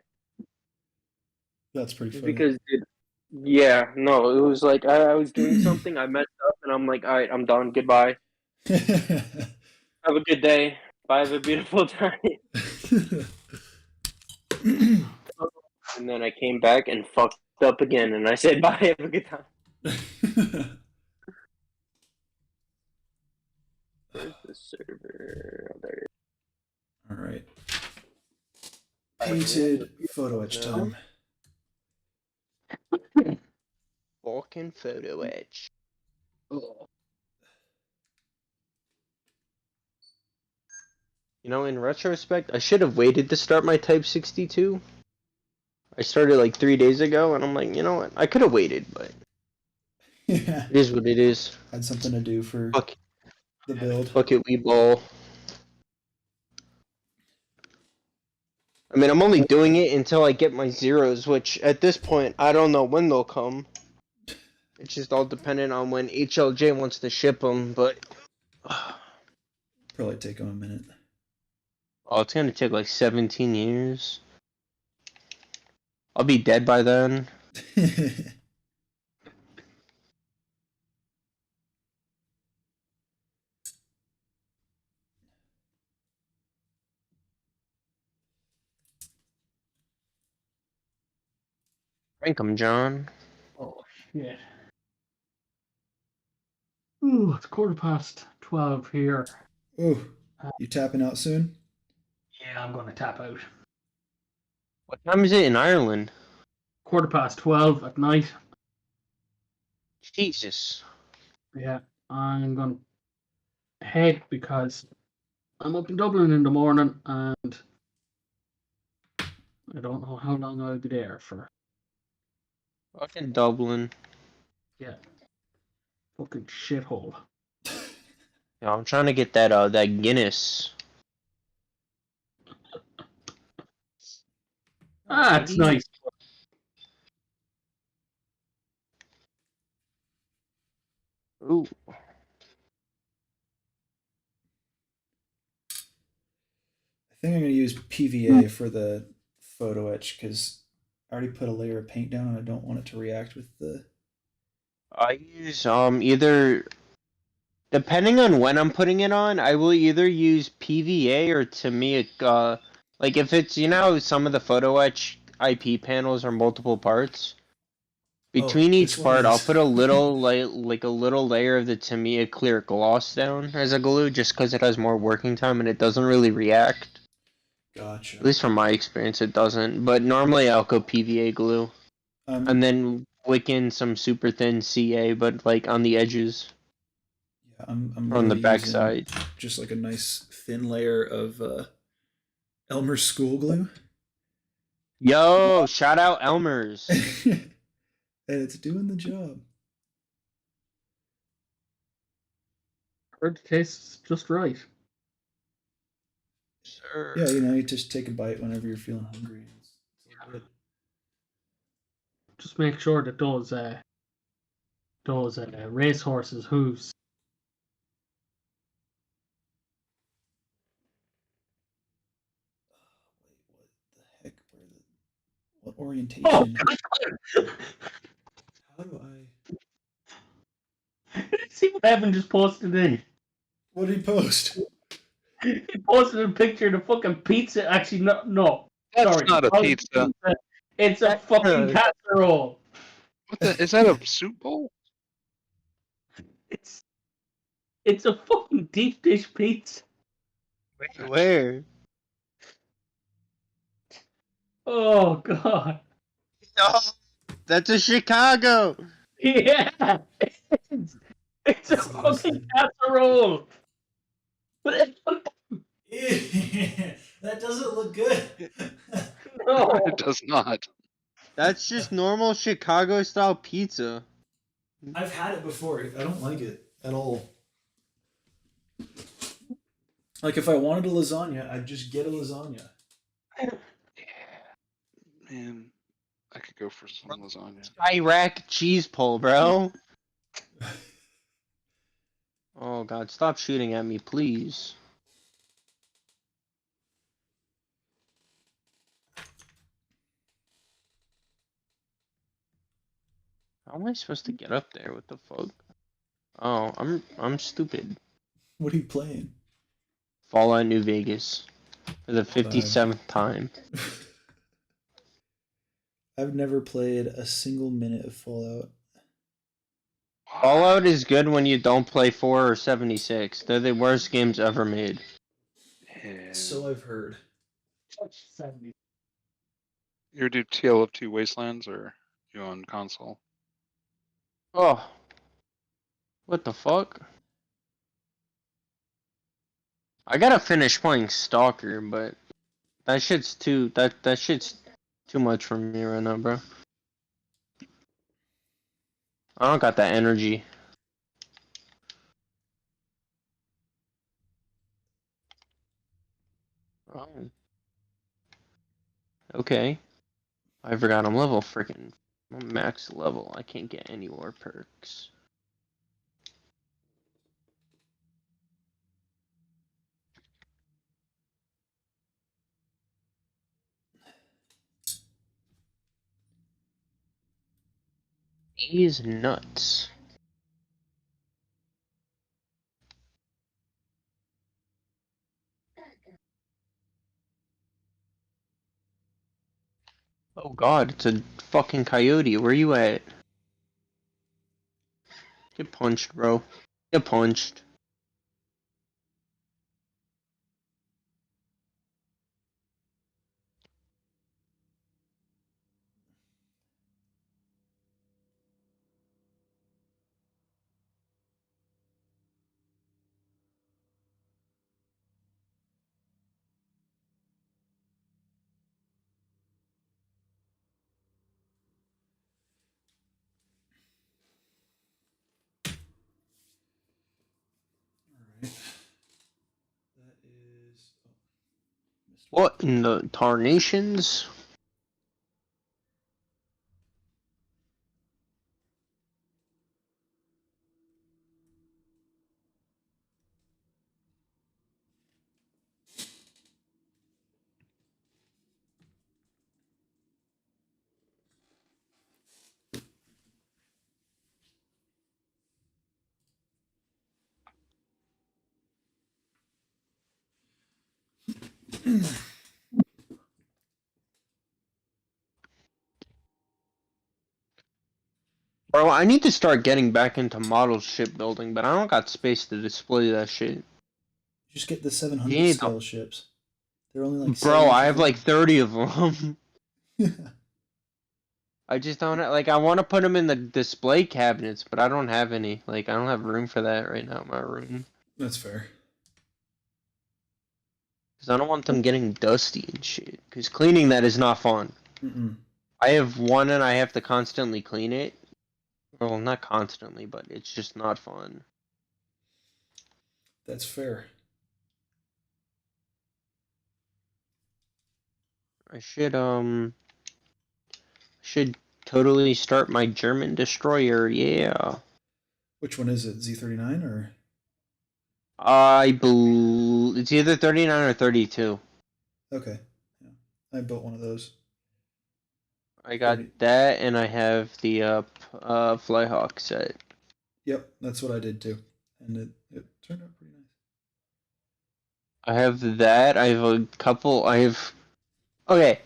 S1: that's pretty
S6: Just
S1: funny.
S6: because, dude, yeah, no, it was like I was doing something, I messed up, and I'm like, all right, I'm done. Goodbye. Have a good day. Bye. Have a beautiful time. And then I came back and fucked up again, and I said, bye. Have a good time. Where's the server? Oh, there it is.
S1: All right. Painted photo etch time.
S7: Fucking photo etch. You know, in retrospect, I should have waited to start my Type 62. I started like 3 days ago, and I'm like, you know what? I could have waited, but
S1: Yeah.
S7: it is what it is.
S1: Had something to do for
S7: Fuck,
S1: the build.
S7: fuck it, we ball. I mean, I'm only doing it until I get my zeros, which at this point, I don't know when they'll come. It's just all dependent on when HLJ wants to ship them, but...
S1: Probably take them a minute.
S7: Oh, it's gonna take like 17 years. I'll be dead by then. Crank 'em, John.
S5: Oh shit. Ooh, it's 12:15 here.
S1: Oh, you tapping out soon?
S5: Yeah, I'm gonna tap out.
S7: What time is it in Ireland?
S5: 12:15 at night.
S7: Jesus.
S5: Yeah, I'm gonna head because I'm up in Dublin in the morning and I don't know how long I'll be there for.
S7: Fucking Dublin.
S5: Yeah. Fucking shithole.
S7: Yeah, I'm trying to get that that Guinness.
S5: Ah, it's nice.
S7: Ooh.
S1: I think I'm going to use PVA for the photo etch because I already put a layer of paint down and I don't want it to react with the...
S7: I use either, depending on when I'm putting it on, I will either use PVA or Tamiya. Like if it's, you know, some of the photo etch IP panels are multiple parts. Between
S1: which
S7: each
S1: one
S7: part, I'll
S1: is-
S7: put a little like a little layer of the Tamiya clear gloss down as a glue, just because it has more working time and it doesn't really react.
S1: Gotcha.
S7: At least from my experience, it doesn't. But normally, I'll go PVA glue and then wick in some super thin CA, but like on the edges
S1: Yeah, I'm
S7: or on the
S1: really
S7: back
S1: using
S7: side.
S1: just like a nice thin layer of Elmer's school glue.
S7: Yo, shout out Elmer's.
S1: And it's doing the job.
S5: Heard it tastes just right.
S7: Sure.
S1: Yeah, you know, you just take a bite whenever you're feeling hungry. It's all good.
S5: Just make sure that those racehorses' hooves.
S1: Wait, what orientation? How do I...
S5: See what Evan just posted in.
S1: What did he post?
S5: He posted a picture of the fucking pizza. Actually, no.
S3: That's
S5: Sorry,
S3: not a
S5: not
S3: pizza.
S5: It's a fucking casserole.
S3: What the? Is that a soup bowl?
S5: It's a fucking deep dish pizza.
S7: Wait, where?
S5: Oh god.
S7: No, that's a Chicago.
S5: Yeah. It's a
S1: That's
S5: fucking
S1: awesome.
S5: casserole.
S1: That doesn't look good.
S5: No.
S3: It does not.
S7: That's just normal Chicago style pizza.
S1: I've had it before. I don't like it at all. Like if I wanted a lasagna, I'd just get a lasagna.
S3: Man, I could go for some lasagna.
S7: Iraq cheese pull, bro. Oh god, stop shooting at me, please. How am I supposed to get up there? What the fuck? Oh, I'm stupid.
S1: What are you playing?
S7: Fallout New Vegas for the 57th time.
S1: I've never played a single minute of Fallout.
S7: Fallout is good when you don't play 4 or 76. They're the worst games ever made.
S3: Yeah.
S1: So I've heard.
S3: You ever do TL of Two Wastelands or?
S8: you on console.
S7: Oh, what the fuck? I gotta finish playing Stalker, but that shit's too much for me right now, bro. I don't got that energy. Oh. Okay. I forgot I'm level freaking max level. I can't get any more perks. He's nuts. Oh god, it's a fucking coyote. Where you at? Get punched, bro. Get punched.
S1: Alright. That is. Oh, missed one.
S7: What in the tarnations? Bro, I need to start getting back into model shipbuilding, but I don't got space to display that shit.
S1: Just get the
S7: You
S1: 700
S7: need
S1: scale ships. They're only like
S7: Bro,
S1: 7
S7: I
S1: inches
S7: have like 30 of them.
S1: long.
S7: I just don't like. I want to put them in the display cabinets, but I don't have any. Like, I don't have room for that right now in my room.
S1: That's fair.
S7: Because I don't want them getting dusty and shit. Because cleaning that is not fun.
S1: Mm-mm.
S7: I have one and I have to constantly clean it. Well, not constantly, but it's just not fun.
S1: That's fair.
S7: I should totally start my German destroyer. Yeah.
S1: Which one is it? Z39 or?
S7: I believe it's either 39 or 32.
S1: Okay. Yeah. I built one of those.
S7: I got
S1: 30.
S7: that, and I have the Flyhawk set.
S1: Yep, that's what I did too. And it turned out pretty nice.
S7: I have that. I have a couple. I have. Okay,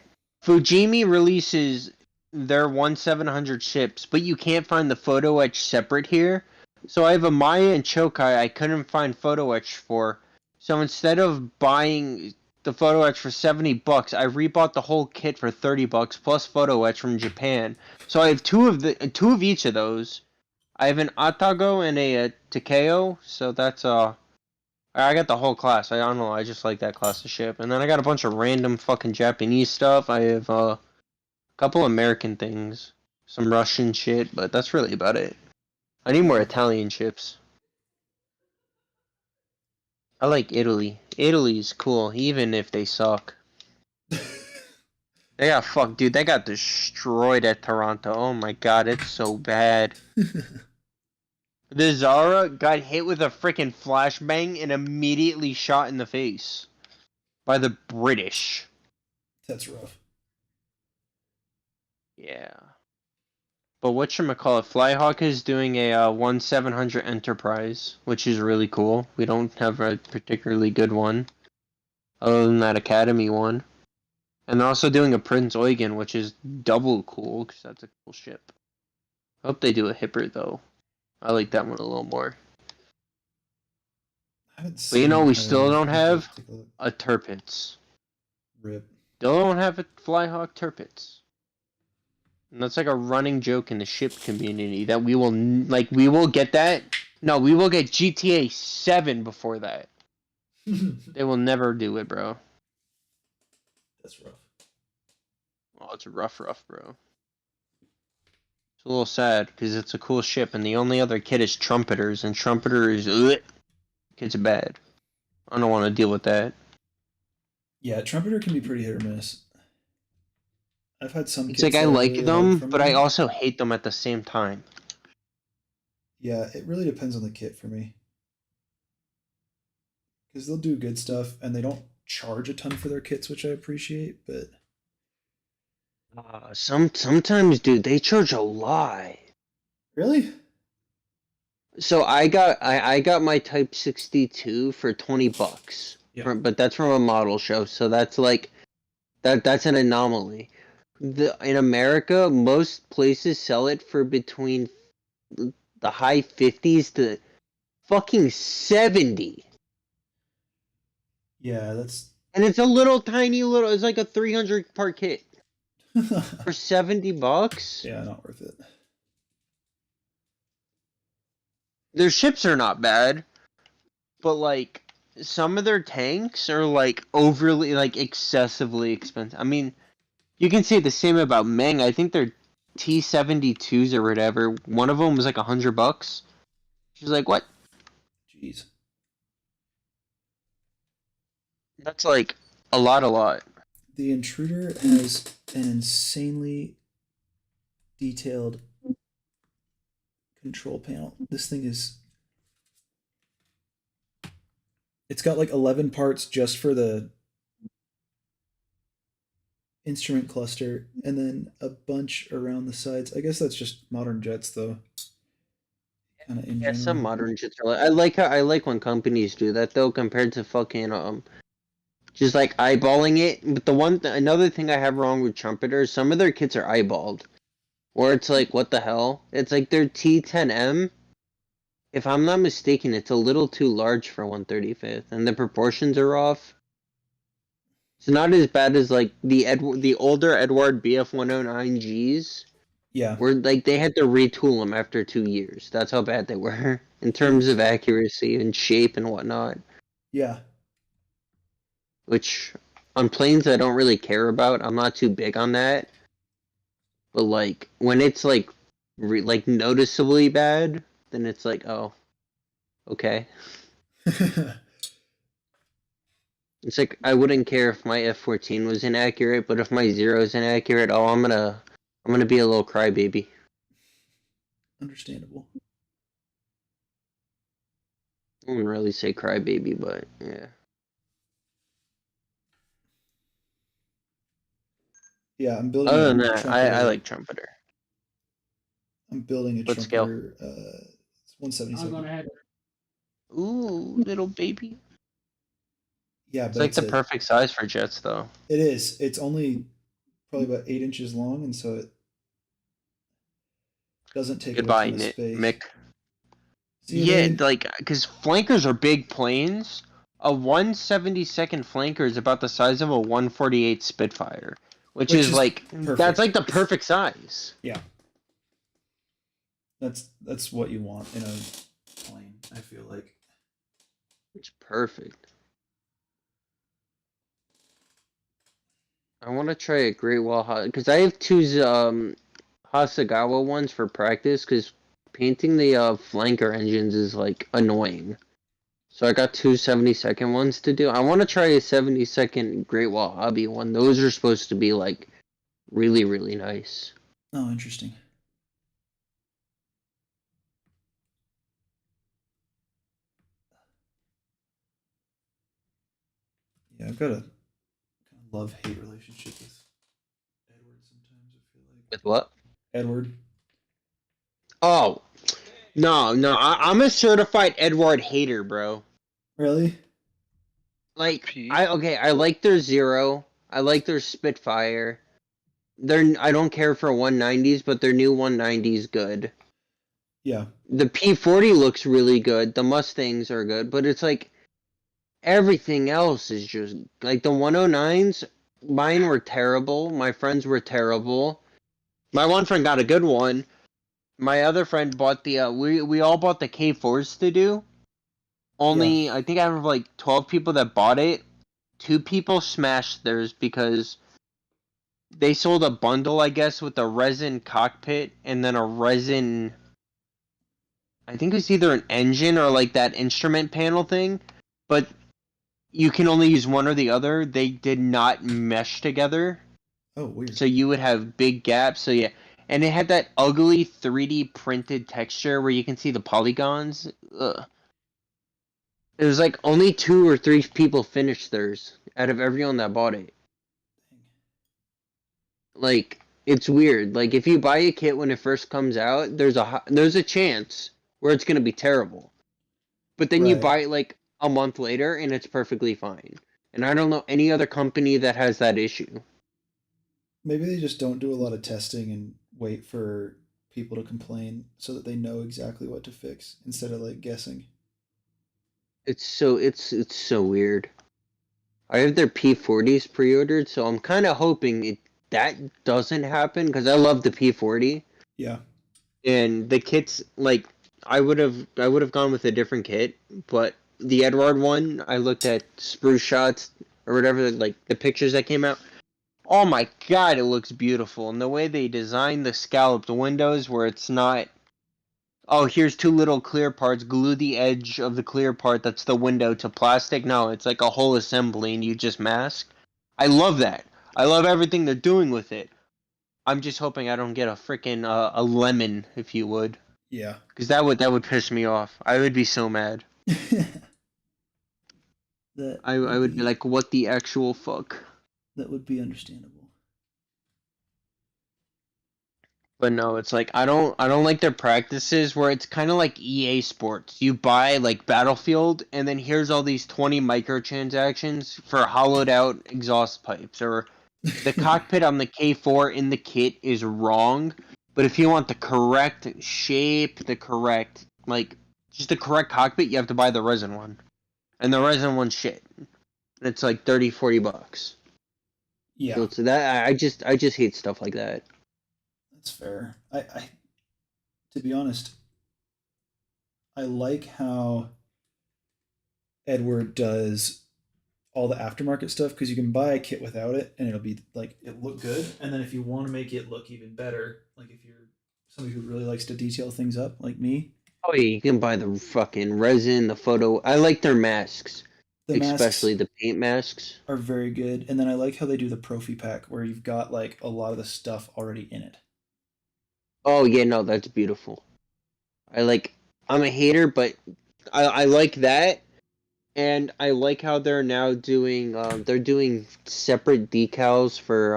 S7: Fujimi releases their 1/700 ships, but you can't find the photo etch separate here. So I have a Maya and Chokai I couldn't find photo etch for. So instead of buying the photo etch for $70, I rebought the whole kit for $30 plus photo etch from Japan. So I have two of each of those. I have an Atago and a Takeo, so that's I got the whole class. I don't know. I just like that class of ship. And then I got a bunch of random fucking Japanese stuff. I have a couple American things, some Russian shit, but that's really about it. I need more Italian ships. I like Italy. Italy's cool, even if they suck. They got fucked, dude. They got destroyed at Toronto. Oh my god, it's so bad. The Zara got hit with a freaking flashbang and immediately shot in the face by the British.
S1: That's rough.
S7: Yeah. But whatchamacallit, Flyhawk is doing a 1/700 Enterprise, which is really cool. We don't have a particularly good one, other than that Academy one. And they're also doing a Prince Eugen, which is double cool, because that's a cool ship. I hope they do a Hipper, though. I like that one a little more.
S1: I haven't
S7: But
S1: seen
S7: you know, we
S1: it.
S7: still don't have
S1: Take a look.
S7: a Tirpitz.
S1: Rip.
S7: Still don't have a Flyhawk Tirpitz. And that's like a running joke in the ship community that we will we will get that. No, we will get GTA 7 before that. They will never do it, bro.
S1: That's rough.
S7: Oh, it's rough, bro. It's a little sad because it's a cool ship, and the only other kid is trumpeters, and trumpeters, kids are bad. I don't want to deal with that.
S1: Yeah, trumpeter can be pretty hit or miss. I've had some
S7: It's
S1: kits
S7: like I
S1: that
S7: like
S1: really
S7: them,
S1: from
S7: but I
S1: them.
S7: also hate them at the same time.
S1: Yeah, it really depends on the kit for me. Because they'll do good stuff and they don't charge a ton for their kits, which I appreciate, but
S7: Sometimes, dude, they charge a lot.
S1: really?
S7: So I got my Type 62 for $20.
S1: Yeah.
S7: But that's from a model show, so that's like that's an anomaly. In America, most places sell it for between the high 50s to fucking 70.
S1: Yeah, that's
S7: And it's a little tiny little, it's like a 300 part kit for $70.
S1: yeah, not worth it.
S7: Their ships are not bad, but like some of their tanks are like overly, like excessively expensive. I mean, you can say the same about Meng. I think their T-72s or whatever. One of them was like $100. She's like, what?
S1: Jeez.
S7: That's like a lot.
S1: The intruder has an insanely detailed control panel. This thing is it's got like 11 parts just for the instrument cluster and then a bunch around the sides. I guess that's just modern jets though. Kind of in
S7: Yeah, some
S1: general.
S7: modern shits are like, I like when companies do that though, compared to fucking just like eyeballing it. But another thing I have wrong with trumpeters, some of their kits are eyeballed, or it's like, what the hell? It's like their T10M. If I'm not mistaken, it's a little too large for 135th, and the proportions are off. It's not as bad as like the older Edward BF-109Gs,
S1: Yeah.
S7: where like they had to retool them after 2 years. That's how bad they were in terms of accuracy and shape and whatnot.
S1: Yeah.
S7: Which on planes I don't really care about. I'm not too big on that. But like when it's like like noticeably bad, then it's like, oh, okay. It's like I wouldn't care if my F-14 was inaccurate, but if my Zero is inaccurate, oh, I'm gonna be a little crybaby.
S1: Understandable.
S7: I wouldn't really say crybaby, but yeah.
S1: Yeah, I'm building
S7: Other
S1: a
S7: than that, I
S1: trumpeter.
S7: like trumpeter.
S1: I'm building a
S7: What scale?
S1: trumpeter. It's
S5: I'm
S1: 177.
S5: going ahead.
S7: Ooh, little baby.
S1: Yeah,
S7: It's
S1: but
S7: like the perfect size for jets, though.
S1: it is. It's only probably about 8 inches long, and so it doesn't take
S7: Goodbye,
S1: a ton of space.
S7: Mick.
S1: See you,
S7: Yeah,
S1: Dave.
S7: like, because flankers are big planes. A 172nd flanker is about the size of a 148 Spitfire, which is like
S1: perfect.
S7: that's like the perfect size.
S1: Yeah. That's what you want in a plane, I feel like.
S7: It's perfect. I want to try a Great Wall because I have two Hasagawa ones for practice because painting the flanker engines is like annoying. So I got two 72nd ones to do. I want to try a 72nd Great Wall Hobby one. Those are supposed to be like really, really nice.
S1: Oh, interesting. Yeah, I've got a kind of love-hate relationship with Edward sometimes, I feel like.
S7: With what?
S1: Edward.
S7: Oh, no. I'm a certified Edward hater, bro.
S1: Really?
S7: Like, I like their Zero. I like their Spitfire. I don't care for 190s, but their new 190's good.
S1: Yeah.
S7: The P40 looks really good. The Mustangs are good, but it's like everything else is just like the 109s. Mine were terrible. My friends were terrible. My one friend got a good one. My other friend bought the we all bought the K4s to do. Only I think out of like 12 people that bought it, 2 people smashed theirs because they sold a bundle, I guess, with a resin cockpit and then a resin. I think it's either an engine or like that instrument panel thing, but you can only use one or the other. They did not mesh together,
S1: Oh, weird.
S7: so you would have big gaps. So yeah, and it had that ugly 3D printed texture where you can see the polygons. Ugh. It was like only 2 or 3 people finished theirs out of everyone that bought it. Like, it's weird. Like, if you buy a kit when it first comes out, there's a chance where it's gonna be terrible. But then you
S1: Right.
S7: buy it like a month later and it's perfectly fine. And I don't know any other company that has that issue.
S1: Maybe they just don't do a lot of testing and wait for people to complain so that they know exactly what to fix instead of like guessing.
S7: It's so weird. I have their P40s pre-ordered, so I'm kind of hoping that doesn't happen because I love the P40.
S1: Yeah.
S7: And the kits, like, I would have gone with a different kit, but the Edward one, I looked at spruce shots or whatever, like the pictures that came out. Oh my god, it looks beautiful. And the way they designed the scalloped windows where it's not, oh, here's 2 little clear parts, glue the edge of the clear part that's the window to plastic. No, it's like a whole assembly and you just mask. I love that. I love everything they're doing with it. I'm just hoping I don't get a freaking a lemon, if you would.
S1: Yeah.
S7: Because that would piss me off. I would be so mad. I would be like, what the actual fuck?
S1: That would be understandable.
S7: But no, it's like I don't like their practices where it's kind of like EA Sports. You buy like Battlefield and then here's all these 20 microtransactions for hollowed out exhaust pipes, or the cockpit on the K4 in the kit is wrong, but if you want the correct shape, the correct just the correct cockpit, you have to buy the resin one. And the resin one's shit. It's like 30-40 bucks.
S1: Yeah.
S7: So it's that I just hate stuff like that.
S1: That's fair. I to be honest, I like how Edward does all the aftermarket stuff because you can buy a kit without it and it'll be like it look good. And then if you want to make it look even better, like if you're somebody who really likes to detail things up, like me,
S7: Oh yeah, you can buy the fucking resin, the photo. I like their masks,
S1: the
S7: especially
S1: masks
S7: the paint masks.
S1: are very good. And then I like how they do the Profi pack where you've got like a lot of the stuff already in it.
S7: Oh yeah, no, that's beautiful. I'm a hater, but I like that, and I like how they're now doing they're doing separate decals for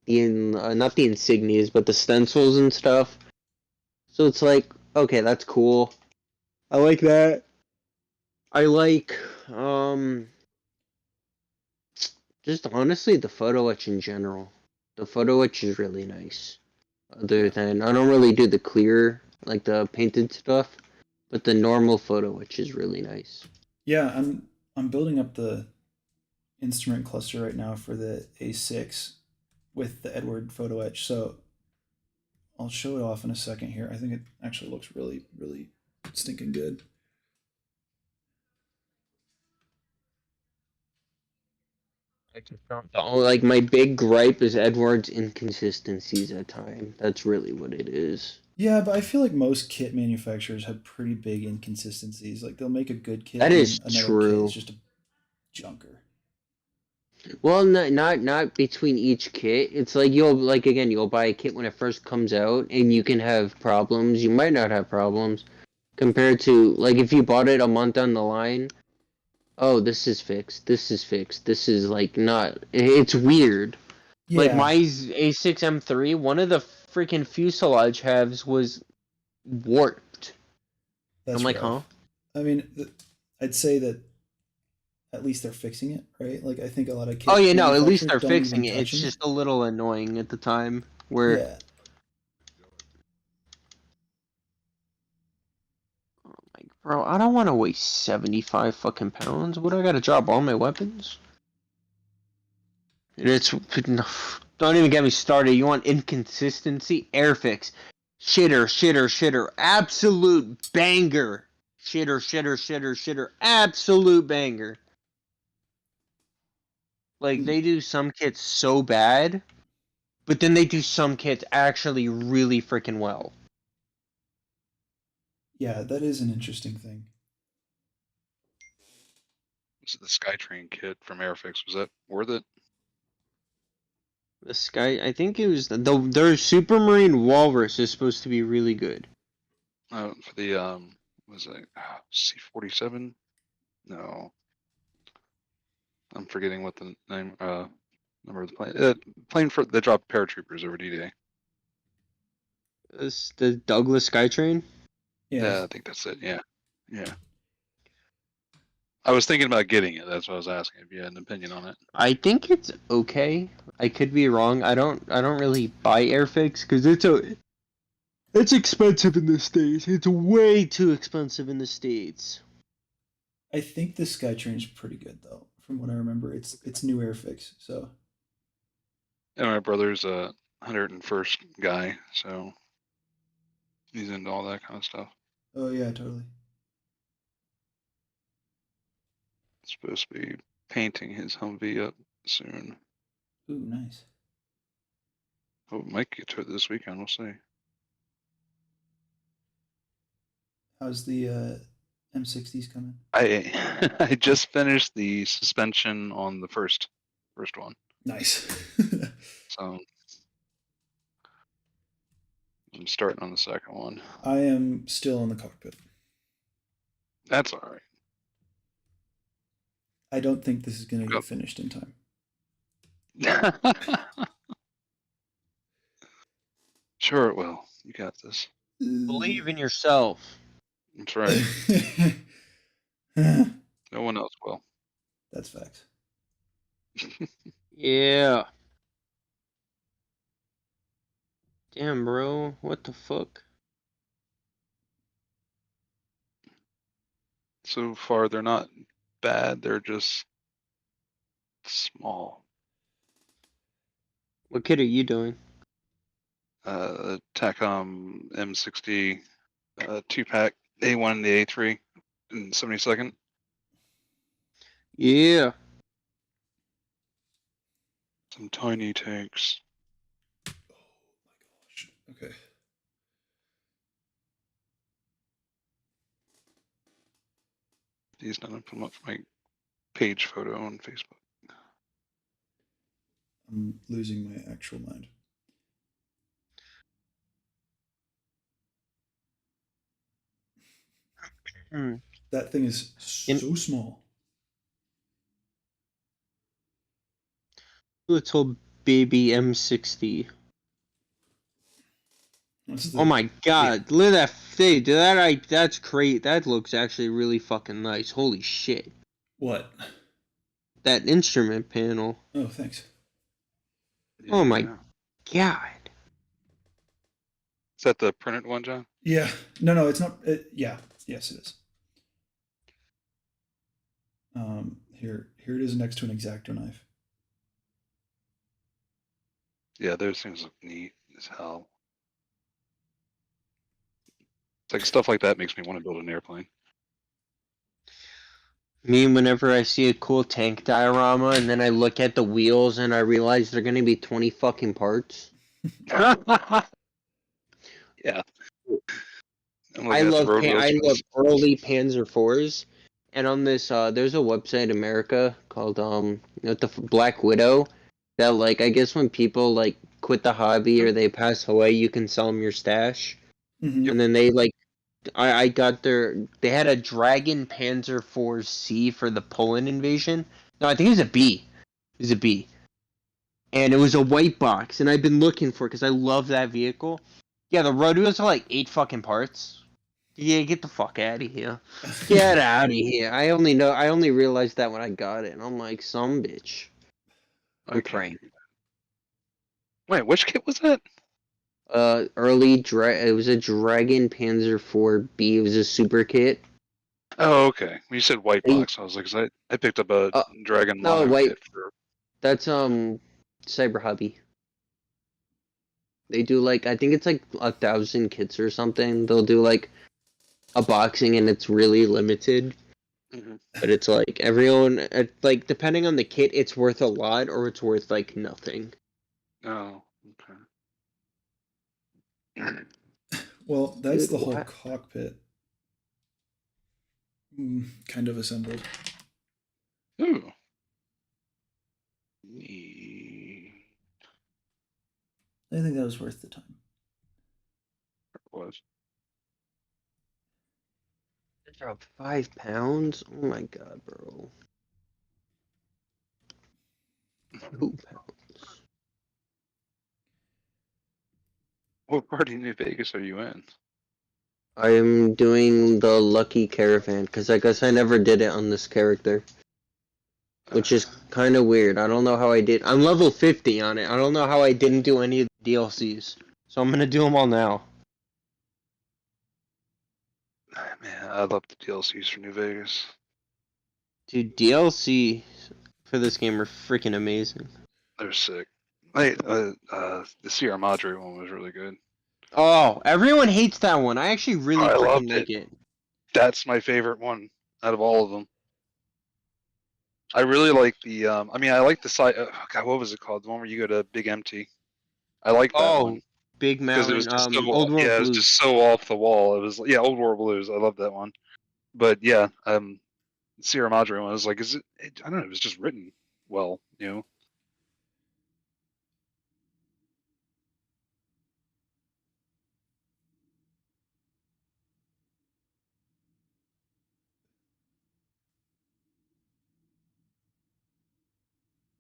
S7: not the insignias but the stencils and stuff. So it's like, okay, that's cool. I like that. I like just honestly the photo etch in general. The photo etch is really nice. Other than I don't really do the clear, like the painted stuff, but the normal photo etch is really nice.
S1: Yeah, I'm building up the instrument cluster right now for the A6 with the Edward photo etch. So I'll show it off in a second here. I think it actually looks really, really stinking good.
S7: Like my big gripe is Edward's inconsistencies at time. That's really what it is.
S1: Yeah, but I feel like most kit manufacturers have pretty big inconsistencies. Like they'll make a good kit
S7: That
S1: and
S7: is
S1: then another
S7: true.
S1: kit is just a junker.
S7: Well, not between each kit. It's like you'll buy a kit when it first comes out, and you can have problems. You might not have problems compared to like if you bought it a month down the line. Oh, this is fixed. This is fixed. This is like not. It's weird. Like
S1: Yeah,
S7: my A6M3, one of the freaking fuselage halves was warped.
S1: that's
S7: I'm like, huh?
S1: rough. I mean, I'd say that at least they're fixing it, right? Like I think a lot of kit
S7: Oh yeah, no, at least
S1: manufacturers
S7: they're
S1: don't even
S7: fixing it. It's
S1: touch 'em.
S7: just a little annoying at the time where
S1: Yeah,
S7: like, bro, I don't want to waste 75 fucking pounds. What, I gotta drop all my weapons? And it's Don't even get me started. You want inconsistency? Airfix. Shitter. Absolute banger. Shitter. Absolute banger. Like, they do some kits so bad, but then they do some kits actually really freaking well.
S1: Yeah, that is an interesting thing.
S3: Was it the Skytrain kit from Airfix? Was that worth it?
S7: The Sky, I think it was their Supermarine Walrus is supposed to be really good.
S3: For the was it C-47? No, I'm forgetting what the name number of the plane. Plane for they dropped paratroopers over D-Day.
S7: This the Douglas Skytrain.
S3: Yeah, I think that's it. Yeah. I was thinking about getting it. That's what I was asking if you had an opinion on it.
S7: I think it's okay. I could be wrong. I don't really buy Airfix because it's expensive in the States. It's way too expensive in the States.
S1: I think the Skytrain is pretty good though. From what I remember, it's new Airfix, so
S3: And my brother's a 101st guy, so he's into all that kind of stuff.
S1: oh yeah, totally.
S3: Supposed to be painting his Humvee up soon.
S1: Ooh, nice.
S3: Oh, might get to it this weekend. We'll see.
S1: How's the M60s coming?
S3: I I just finished the suspension on the first one,
S1: Nice.
S3: so I'm starting on the second one.
S1: I am still in the cockpit.
S3: That's all right.
S1: I don't think this is going to
S3: Yep.
S1: get finished in time.
S3: Sure it will. You got this.
S7: Believe in yourself.
S3: That's right. No one else will.
S1: That's facts.
S7: Yeah. Damn, bro. What the fuck?
S3: So far, they're not bad. They're just small.
S7: What kit are you doing?
S3: TACOM M60 2-pack A1 and the A3 in 72nd.
S7: Yeah.
S3: Some tiny tanks.
S1: Oh my gosh. Okay.
S3: These none come up for my page photo on Facebook.
S1: I'm losing my actual mind.
S7: Hmm.
S1: That thing is so small.
S7: Little baby M60. Oh my god, look at that thing. That's great. That looks actually really fucking nice. Holy shit.
S1: What?
S7: That instrument panel.
S1: Oh, thanks.
S7: Oh my god.
S3: Is that the printed one, John?
S1: Yeah. No, it's not. Yeah. Yes, it is. Here it is next to an X-Acto knife.
S3: Yeah, those things look neat as hell. It's like stuff like that makes me want to build an airplane.
S7: Me, whenever I see a cool tank diorama and then I look at the wheels and I realize they're gonna be 20 fucking parts.
S3: Yeah.
S7: I love early Panzer IVs, and on this there's a website in America called the Black Widow that, like, I guess when people like quit the hobby or they pass away, you can sell them your stash.
S1: Mm-hmm.
S7: And then they like I got they had a Dragon Panzer IV-C for the Poland invasion. No, I think it was a B. It was a B. And it was a white box, and I've been looking for it because I love that vehicle. Yeah, the road wheels are like 8 fucking parts. Yeah, get the fuck out of here. Get out of here. I only realized that when I got it, and I'm like, some bitch. I'm crying.
S3: Wait, which kit was that?
S7: It was a Dragon Panzer IV-B. It was a super kit.
S3: Oh, okay. When you said white box, I was like, 'cause I picked up a Dragon
S7: no,
S3: Mono
S7: white.
S3: kit for.
S7: That's Cyber Hobby. They do like I think it's like 1,000 kits or something. They'll do like a boxing and it's really limited.
S3: Mhm.
S7: But it's like everyone like depending on the kit, it's worth a lot or it's worth like nothing.
S3: Oh, okay.
S1: Well, that's
S7: Dude,
S1: the whole
S7: what?
S1: cockpit kind of assembled.
S3: Ooh.
S1: I think that was worth the time.
S3: Was.
S7: I dropped 5 pounds. Oh my god, bro. 2 pounds.
S3: What part of New Vegas are you in?
S7: I am doing the Lucky Caravan because I guess I never did it on this character, which is kind of weird. I don't know how I did. I'm level 50 on it. I don't know how I didn't do any of the DLCs. So I'm gonna do them all now.
S3: Man, I love the DLCs for New Vegas.
S7: Dude, DLC for this game are freaking amazing.
S3: They're sick. Hey, the Sierra Madre one was really good.
S7: Oh, everyone hates that one. I actually really
S3: I
S7: freaking
S3: loved
S7: like
S3: it.
S7: it.
S3: That's my favorite one out of all of them. I really like the. I mean, I like the side. God, what was it called? The one where you go to Big Empty. I like that
S7: Oh,
S3: one
S7: Big
S3: because it was
S7: Mountain,
S3: just so.
S7: Old World
S3: Yeah, it was
S7: Blues.
S3: just so off the wall. It was Old World Blues. I love that one. But yeah, Sierra Madre one was like, is it? I don't know. It was just written well, you know.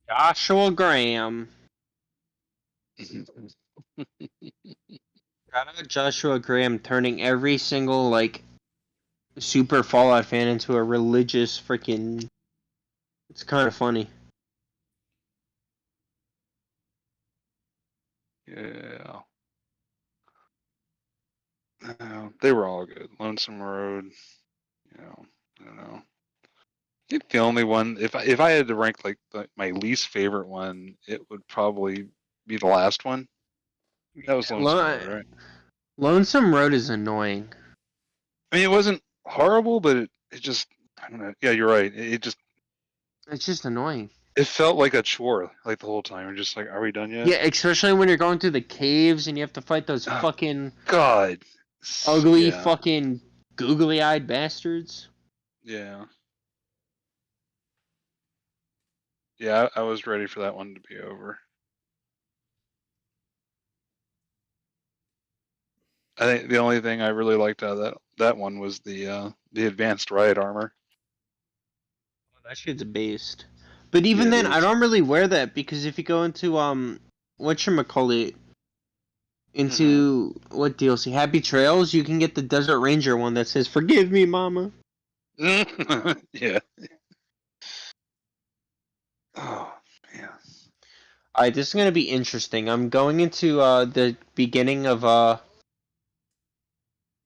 S7: Joshua Graham. Shout out Joshua Graham turning every single like super Fallout fan into a religious freaking. It's kind of funny.
S3: Yeah. They were all good. Lonesome Road. You know, I don't know. I think the only one, if I had to rank like my least favorite one, it would probably be the last one. That was Lonesome Road, right?
S7: Lonesome Road is annoying.
S3: I mean, it wasn't horrible, but it just, I don't know. Yeah, you're right. It just,
S7: It's just annoying.
S3: it felt like a chore, like the whole time. You're just like, are we done yet?
S7: Yeah, especially when you're going through the caves and you have to fight those
S3: Oh,
S7: fucking
S3: God.
S7: ugly
S3: Yeah.
S7: fucking googly-eyed bastards.
S3: Yeah. Yeah, I was ready for that one to be over. I think the only thing I really liked out of that one was the advanced riot armor.
S7: That shit's a beast. But even
S3: Yeah, it
S7: then, I
S3: is.
S7: don't really wear that because if you go into whatchamacallit, into what DLC? Happy Trails, you can get the Desert Ranger one that says "Forgive me, Mama."
S3: Yeah. Oh man.
S7: Alright, this is gonna be interesting. I'm going into the beginning of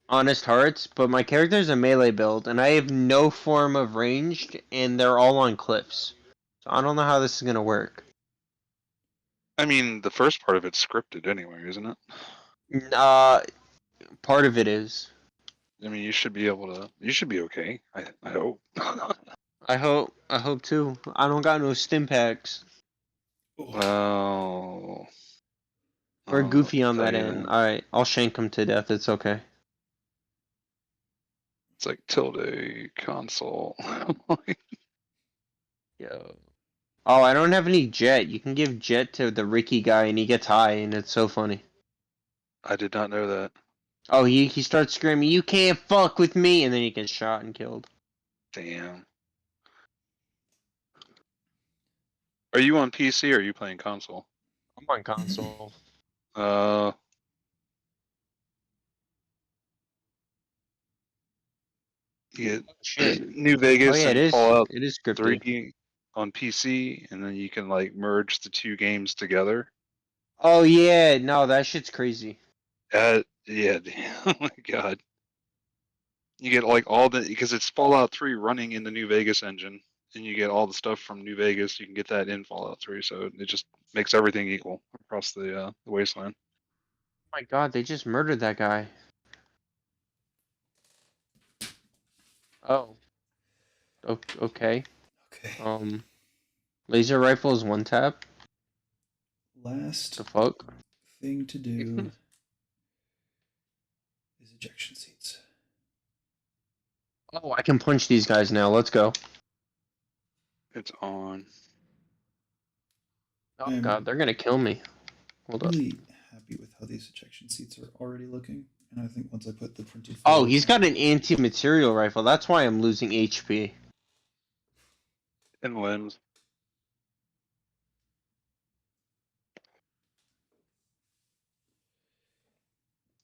S7: Honest Hearts, but my character is a melee build, and I have no form of ranged, and they're all on cliffs. So I don't know how this is gonna work.
S3: I mean, the first part of it's scripted anyway, isn't it?
S7: Part of it is.
S3: I mean, you should be able to. You should be okay. I hope.
S7: I hope too. I don't got no stim packs.
S3: Well, I
S7: We're
S3: don't know what
S7: goofy
S3: to
S7: on
S3: tell
S7: that
S3: you
S7: end.
S3: then.
S7: Alright, I'll shank him to death. It's okay.
S3: It's like tilde console.
S7: Yo. Oh, I don't have any jet. You can give jet to the Ricky guy and he gets high and it's so funny.
S3: I did not know that.
S7: Oh, he starts screaming, "You can't fuck with me," and then he gets shot and killed.
S3: Damn. Are you on PC or are you playing console?
S7: I'm on console.
S3: Uh, you
S7: Shit.
S3: get New
S7: Oh
S3: Vegas
S7: yeah,
S3: and Fallout
S7: it is scripted.
S3: 3 on PC, and then you can like merge the two games together.
S7: Oh yeah, no, that shit's crazy.
S3: Yeah. Oh my God. You get like all the because it's Fallout 3 running in the New Vegas engine, and you get all the stuff from New Vegas. You can get that in Fallout 3, so it just makes everything equal across the wasteland.
S7: my god, they just murdered that guy. Oh. Okay.
S1: Okay.
S7: Laser rifle is one tap.
S1: Last
S7: The fuck?
S1: thing to do is ejection seats.
S7: Oh, I can punch these guys now. Let's go.
S3: It's on.
S7: Oh
S1: I'm
S7: god, they're gonna kill me. Hold up.
S1: really happy with how these ejection seats are already looking, and I think once I put the printed.
S7: Oh,
S1: photos
S7: he's
S1: on-
S7: got an anti-material rifle. That's why I'm losing HP.
S3: And limbs.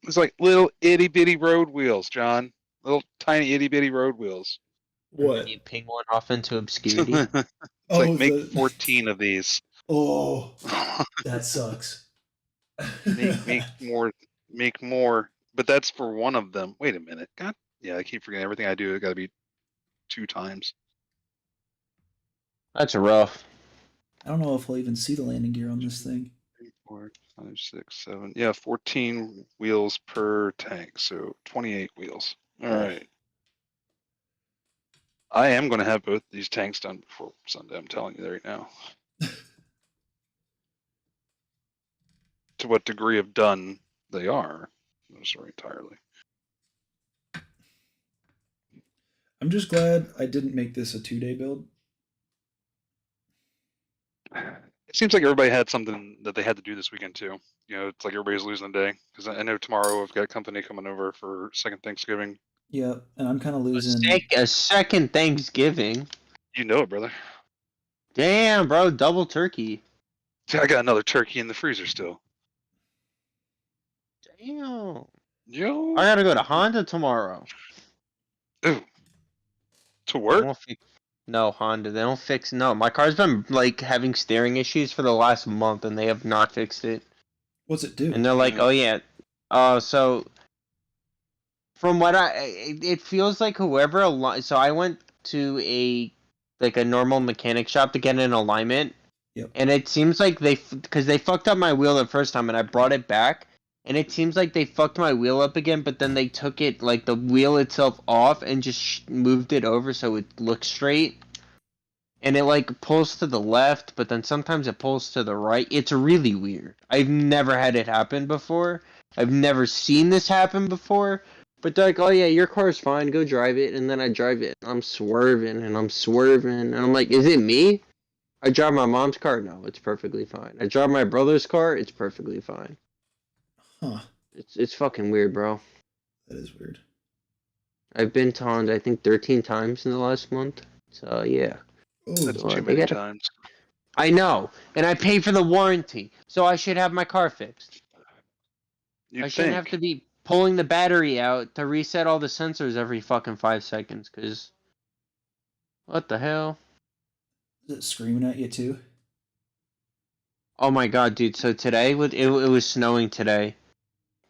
S3: It's like little itty bitty road wheels, John. Little tiny itty bitty road wheels.
S1: What?
S7: You ping one off into obscurity.
S3: It's
S1: Oh,
S3: like make
S1: the-
S3: 14 of these.
S1: Oh, that sucks.
S3: make more. But that's for one of them. Wait a minute. God, yeah, I keep forgetting everything I do. It got to be 2 times.
S7: That's rough.
S1: I don't know if I'll even see the landing gear on this thing.
S3: 3, 4, 5, 6, 7. Yeah, 14 wheels per tank, so 28 wheels. All right. I am going to have both these tanks done before Sunday. I'm telling you right now. To what degree of done they are, I'm not sure entirely.
S1: I'm just glad I didn't make this a 2-day build.
S3: It seems like everybody had something that they had to do this weekend too. You know, it's like everybody's losing a day because I know tomorrow I've got company coming over for second Thanksgiving.
S1: Yeah, and I'm kind of losing.
S7: A second Thanksgiving.
S3: You know it, brother.
S7: Damn, bro, double turkey.
S3: See, I got another turkey in the freezer still.
S7: Damn.
S3: Yo.
S7: I gotta go to Honda tomorrow.
S3: Ooh. To
S7: They
S3: work?
S7: won't No, Honda. They don't fix. No, my car's been like having steering issues for the last month, and they have not fixed it.
S1: What's it do?
S7: And they're like, "Oh yeah, so from what it feels like whoever so I went to a normal mechanic shop to get an alignment,
S1: Yep.
S7: and it seems like because they fucked up my wheel the first time, and I brought it back, and it seems like they fucked my wheel up again, but then they took it like the wheel itself off and just moved it over so it looks straight. And it like pulls to the left, but then sometimes it pulls to the right. It's really weird. I've never had it happen before. I've never seen this happen before. But they're like, oh yeah, your car's fine, go drive it. And then I drive it, and I'm swerving, and and I'm like, is it me? I drive my mom's car? No, it's perfectly fine. I drive my brother's car? It's perfectly fine.
S1: Huh.
S7: It's fucking weird, bro.
S1: That is weird.
S7: I've been Honda, I think 13 times in the last month. So yeah.
S1: Oh,
S3: That's
S7: So,
S3: too
S7: they
S3: many
S7: gotta-
S3: times.
S7: I know, and I pay for the warranty, so I should have my car fixed.
S3: You'd
S7: I shouldn't
S3: think.
S7: have to be pulling the battery out to reset all the sensors every fucking 5 seconds, cause what the hell?
S1: is it screaming at you too?
S7: Oh my god, dude! So today, it was snowing today,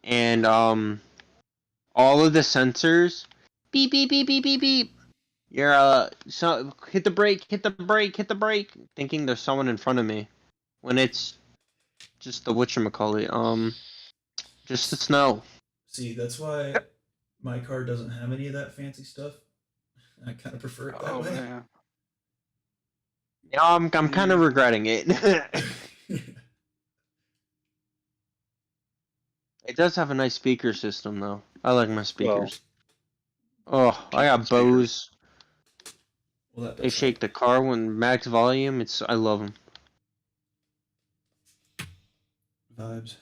S7: and all of the sensors, beep beep beep beep beep beep. You're so hit the brake, hit the brake, hit the brake, thinking there's someone in front of me, when it's just the whatchamacallit, just the snow.
S1: See, that's why my car doesn't have any of that fancy stuff. I kind of prefer it that
S3: Oh
S1: way.
S3: man.
S7: Yeah, I'm kind of regretting it. It does have a nice speaker system though. I like my speakers. Oh, I got
S3: speaker.
S7: Bose.
S1: Well, that
S7: They
S1: does
S7: shake the car when max volume. I love them.
S1: vibes.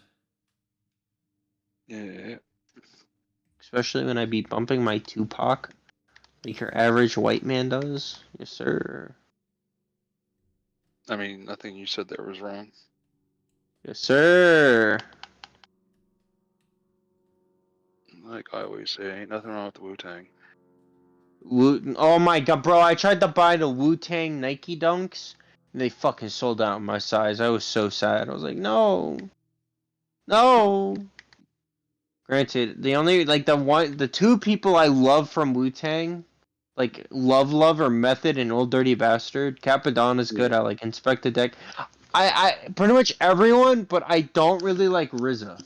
S3: Yeah.
S7: Especially when I be bumping my Tupac, like your average white man does. Yes, sir.
S3: I mean, nothing you said there was wrong.
S7: Yes, sir.
S3: Like I always say, ain't nothing wrong with the Wu-Tang.
S7: Oh my god, bro! I tried to buy the Wu-Tang Nike Dunks, and they fucking sold out my size. I was so sad. I was like, no, no. Granted, the two people I love from Wu-Tang, like Love or Method and Old Dirty Bastard. Capadonna's good. I like Inspector Deck. I pretty much everyone, but I don't really like RZA.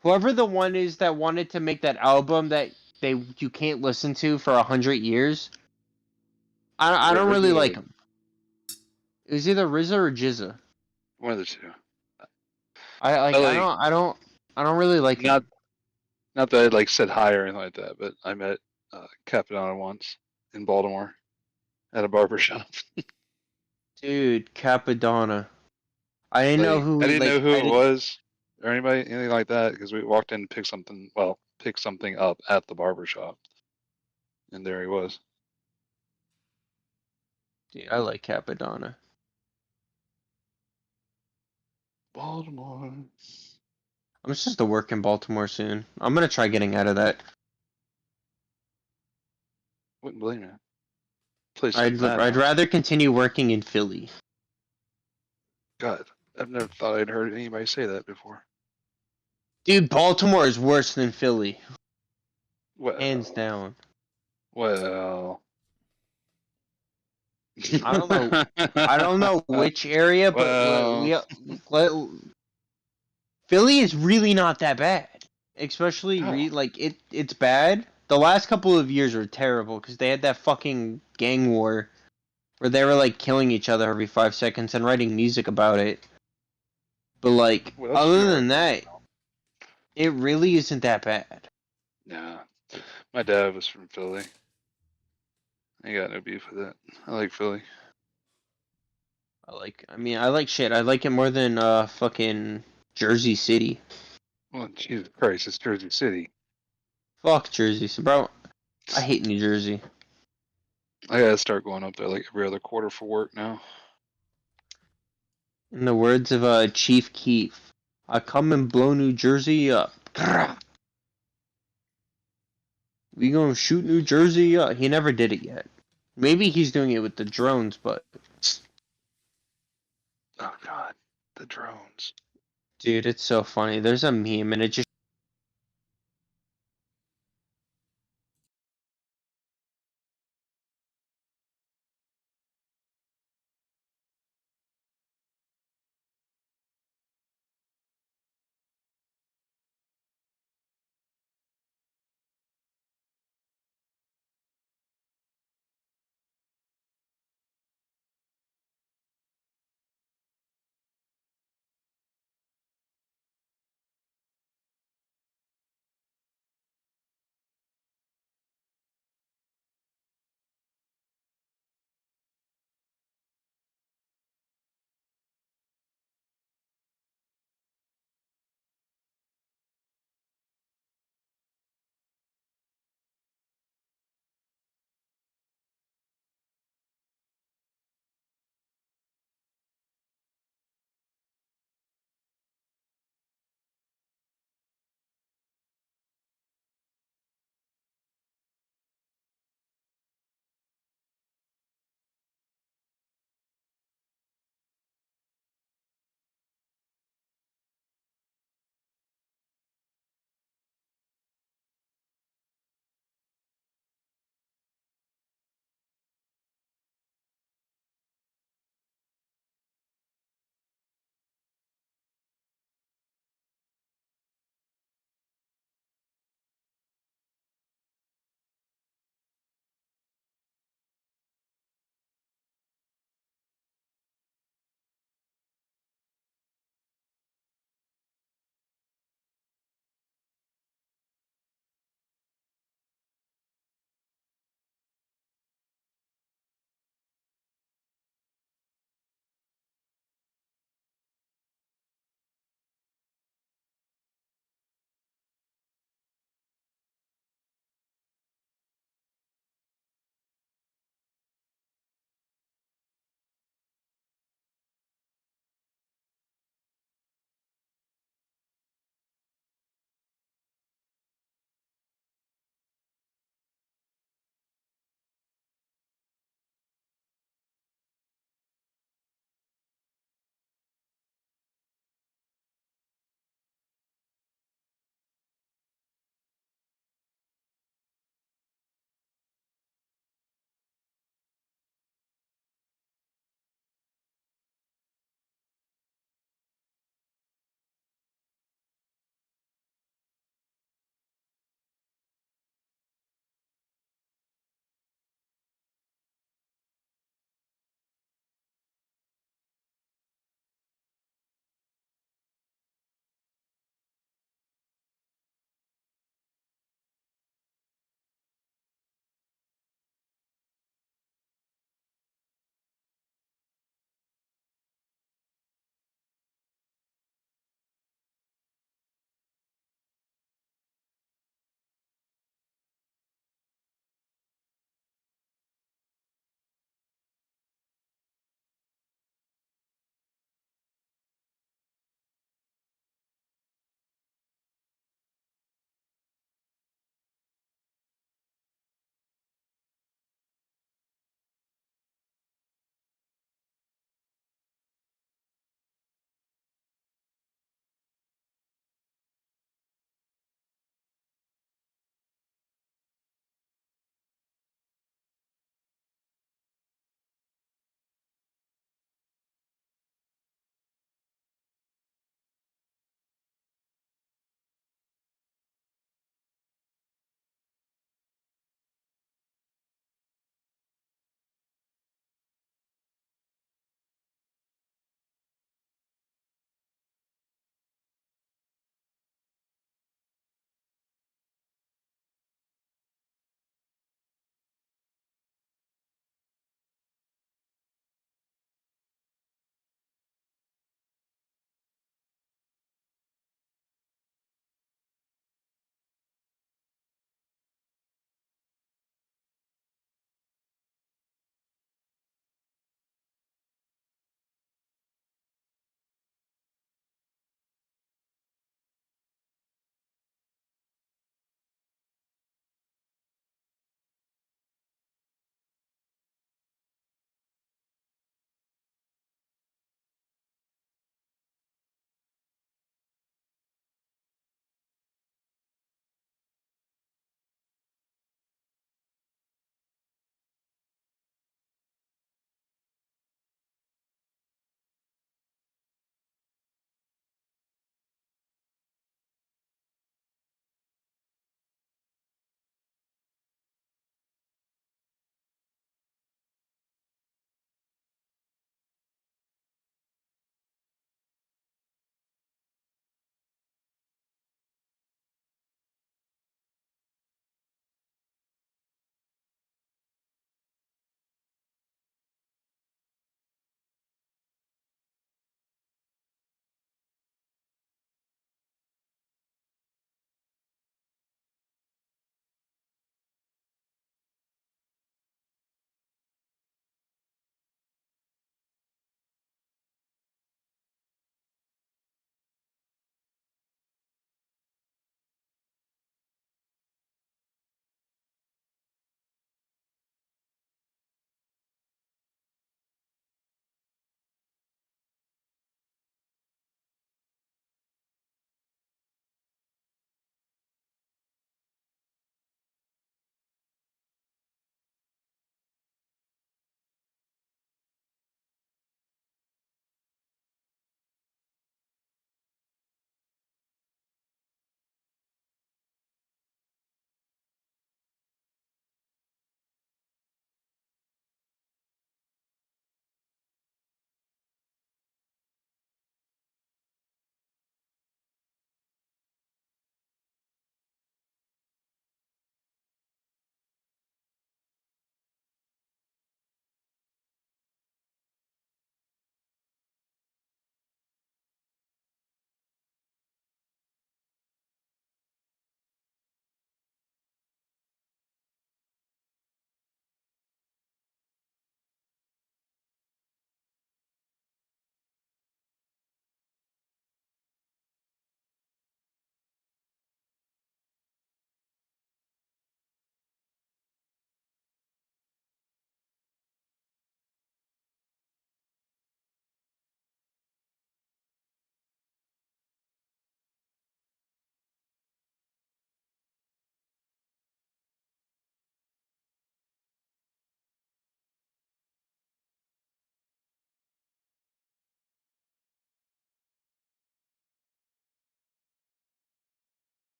S7: Whoever the one is that wanted to make that album that you can't listen to for 100 years. I don't really like him. It was either RZA or Jizza.
S3: One of the two.
S7: I don't really like
S3: Not
S7: him.
S3: not that I like said hi or anything like that, but I met Capadonna once in Baltimore at a barber shop.
S7: Dude, Capadonna. I didn't know
S3: Like,
S7: who.
S3: I didn't
S7: Like,
S3: know who
S7: I
S3: it
S7: didn't.
S3: was or anybody, anything like that, because we walked in and picked something. Well, picked something up at the barber shop, and there he was.
S7: Dude, I like Capadonna.
S3: Baltimore.
S7: I'm supposed to work in Baltimore soon. I'm gonna try getting out of that.
S3: Wouldn't blame you. Place is
S7: I'd
S3: madhouse.
S7: rather continue working in Philly.
S3: God, I've never thought I'd heard anybody say that before.
S7: Dude, Baltimore is worse than Philly,
S3: Well,
S7: hands down.
S3: well.
S7: I don't know. I don't know which area, but
S3: Well.
S7: Philly is really not that bad. Especially
S3: Oh.
S7: it's bad. The last couple of years were terrible because they had that fucking gang war where they were like killing each other every 5 seconds and writing music about it. But like
S3: Well, that's
S7: other
S3: New
S7: than
S3: York.
S7: that, it really isn't that bad.
S3: Nah, my dad was from Philly. I got no beef with it. I like Philly.
S7: I like shit. I like it more than fucking Jersey City.
S3: Well, Jesus Christ, it's Jersey City.
S7: Fuck Jersey, so bro. I hate New Jersey.
S3: I gotta start going up there like every other quarter for work now.
S7: In the words of Chief Keef, I come and blow New Jersey up. We gonna shoot New Jersey up. He never did it yet. Maybe he's doing it with the drones, but
S3: Oh God, the drones.
S7: dude, it's so funny. There's a meme and it just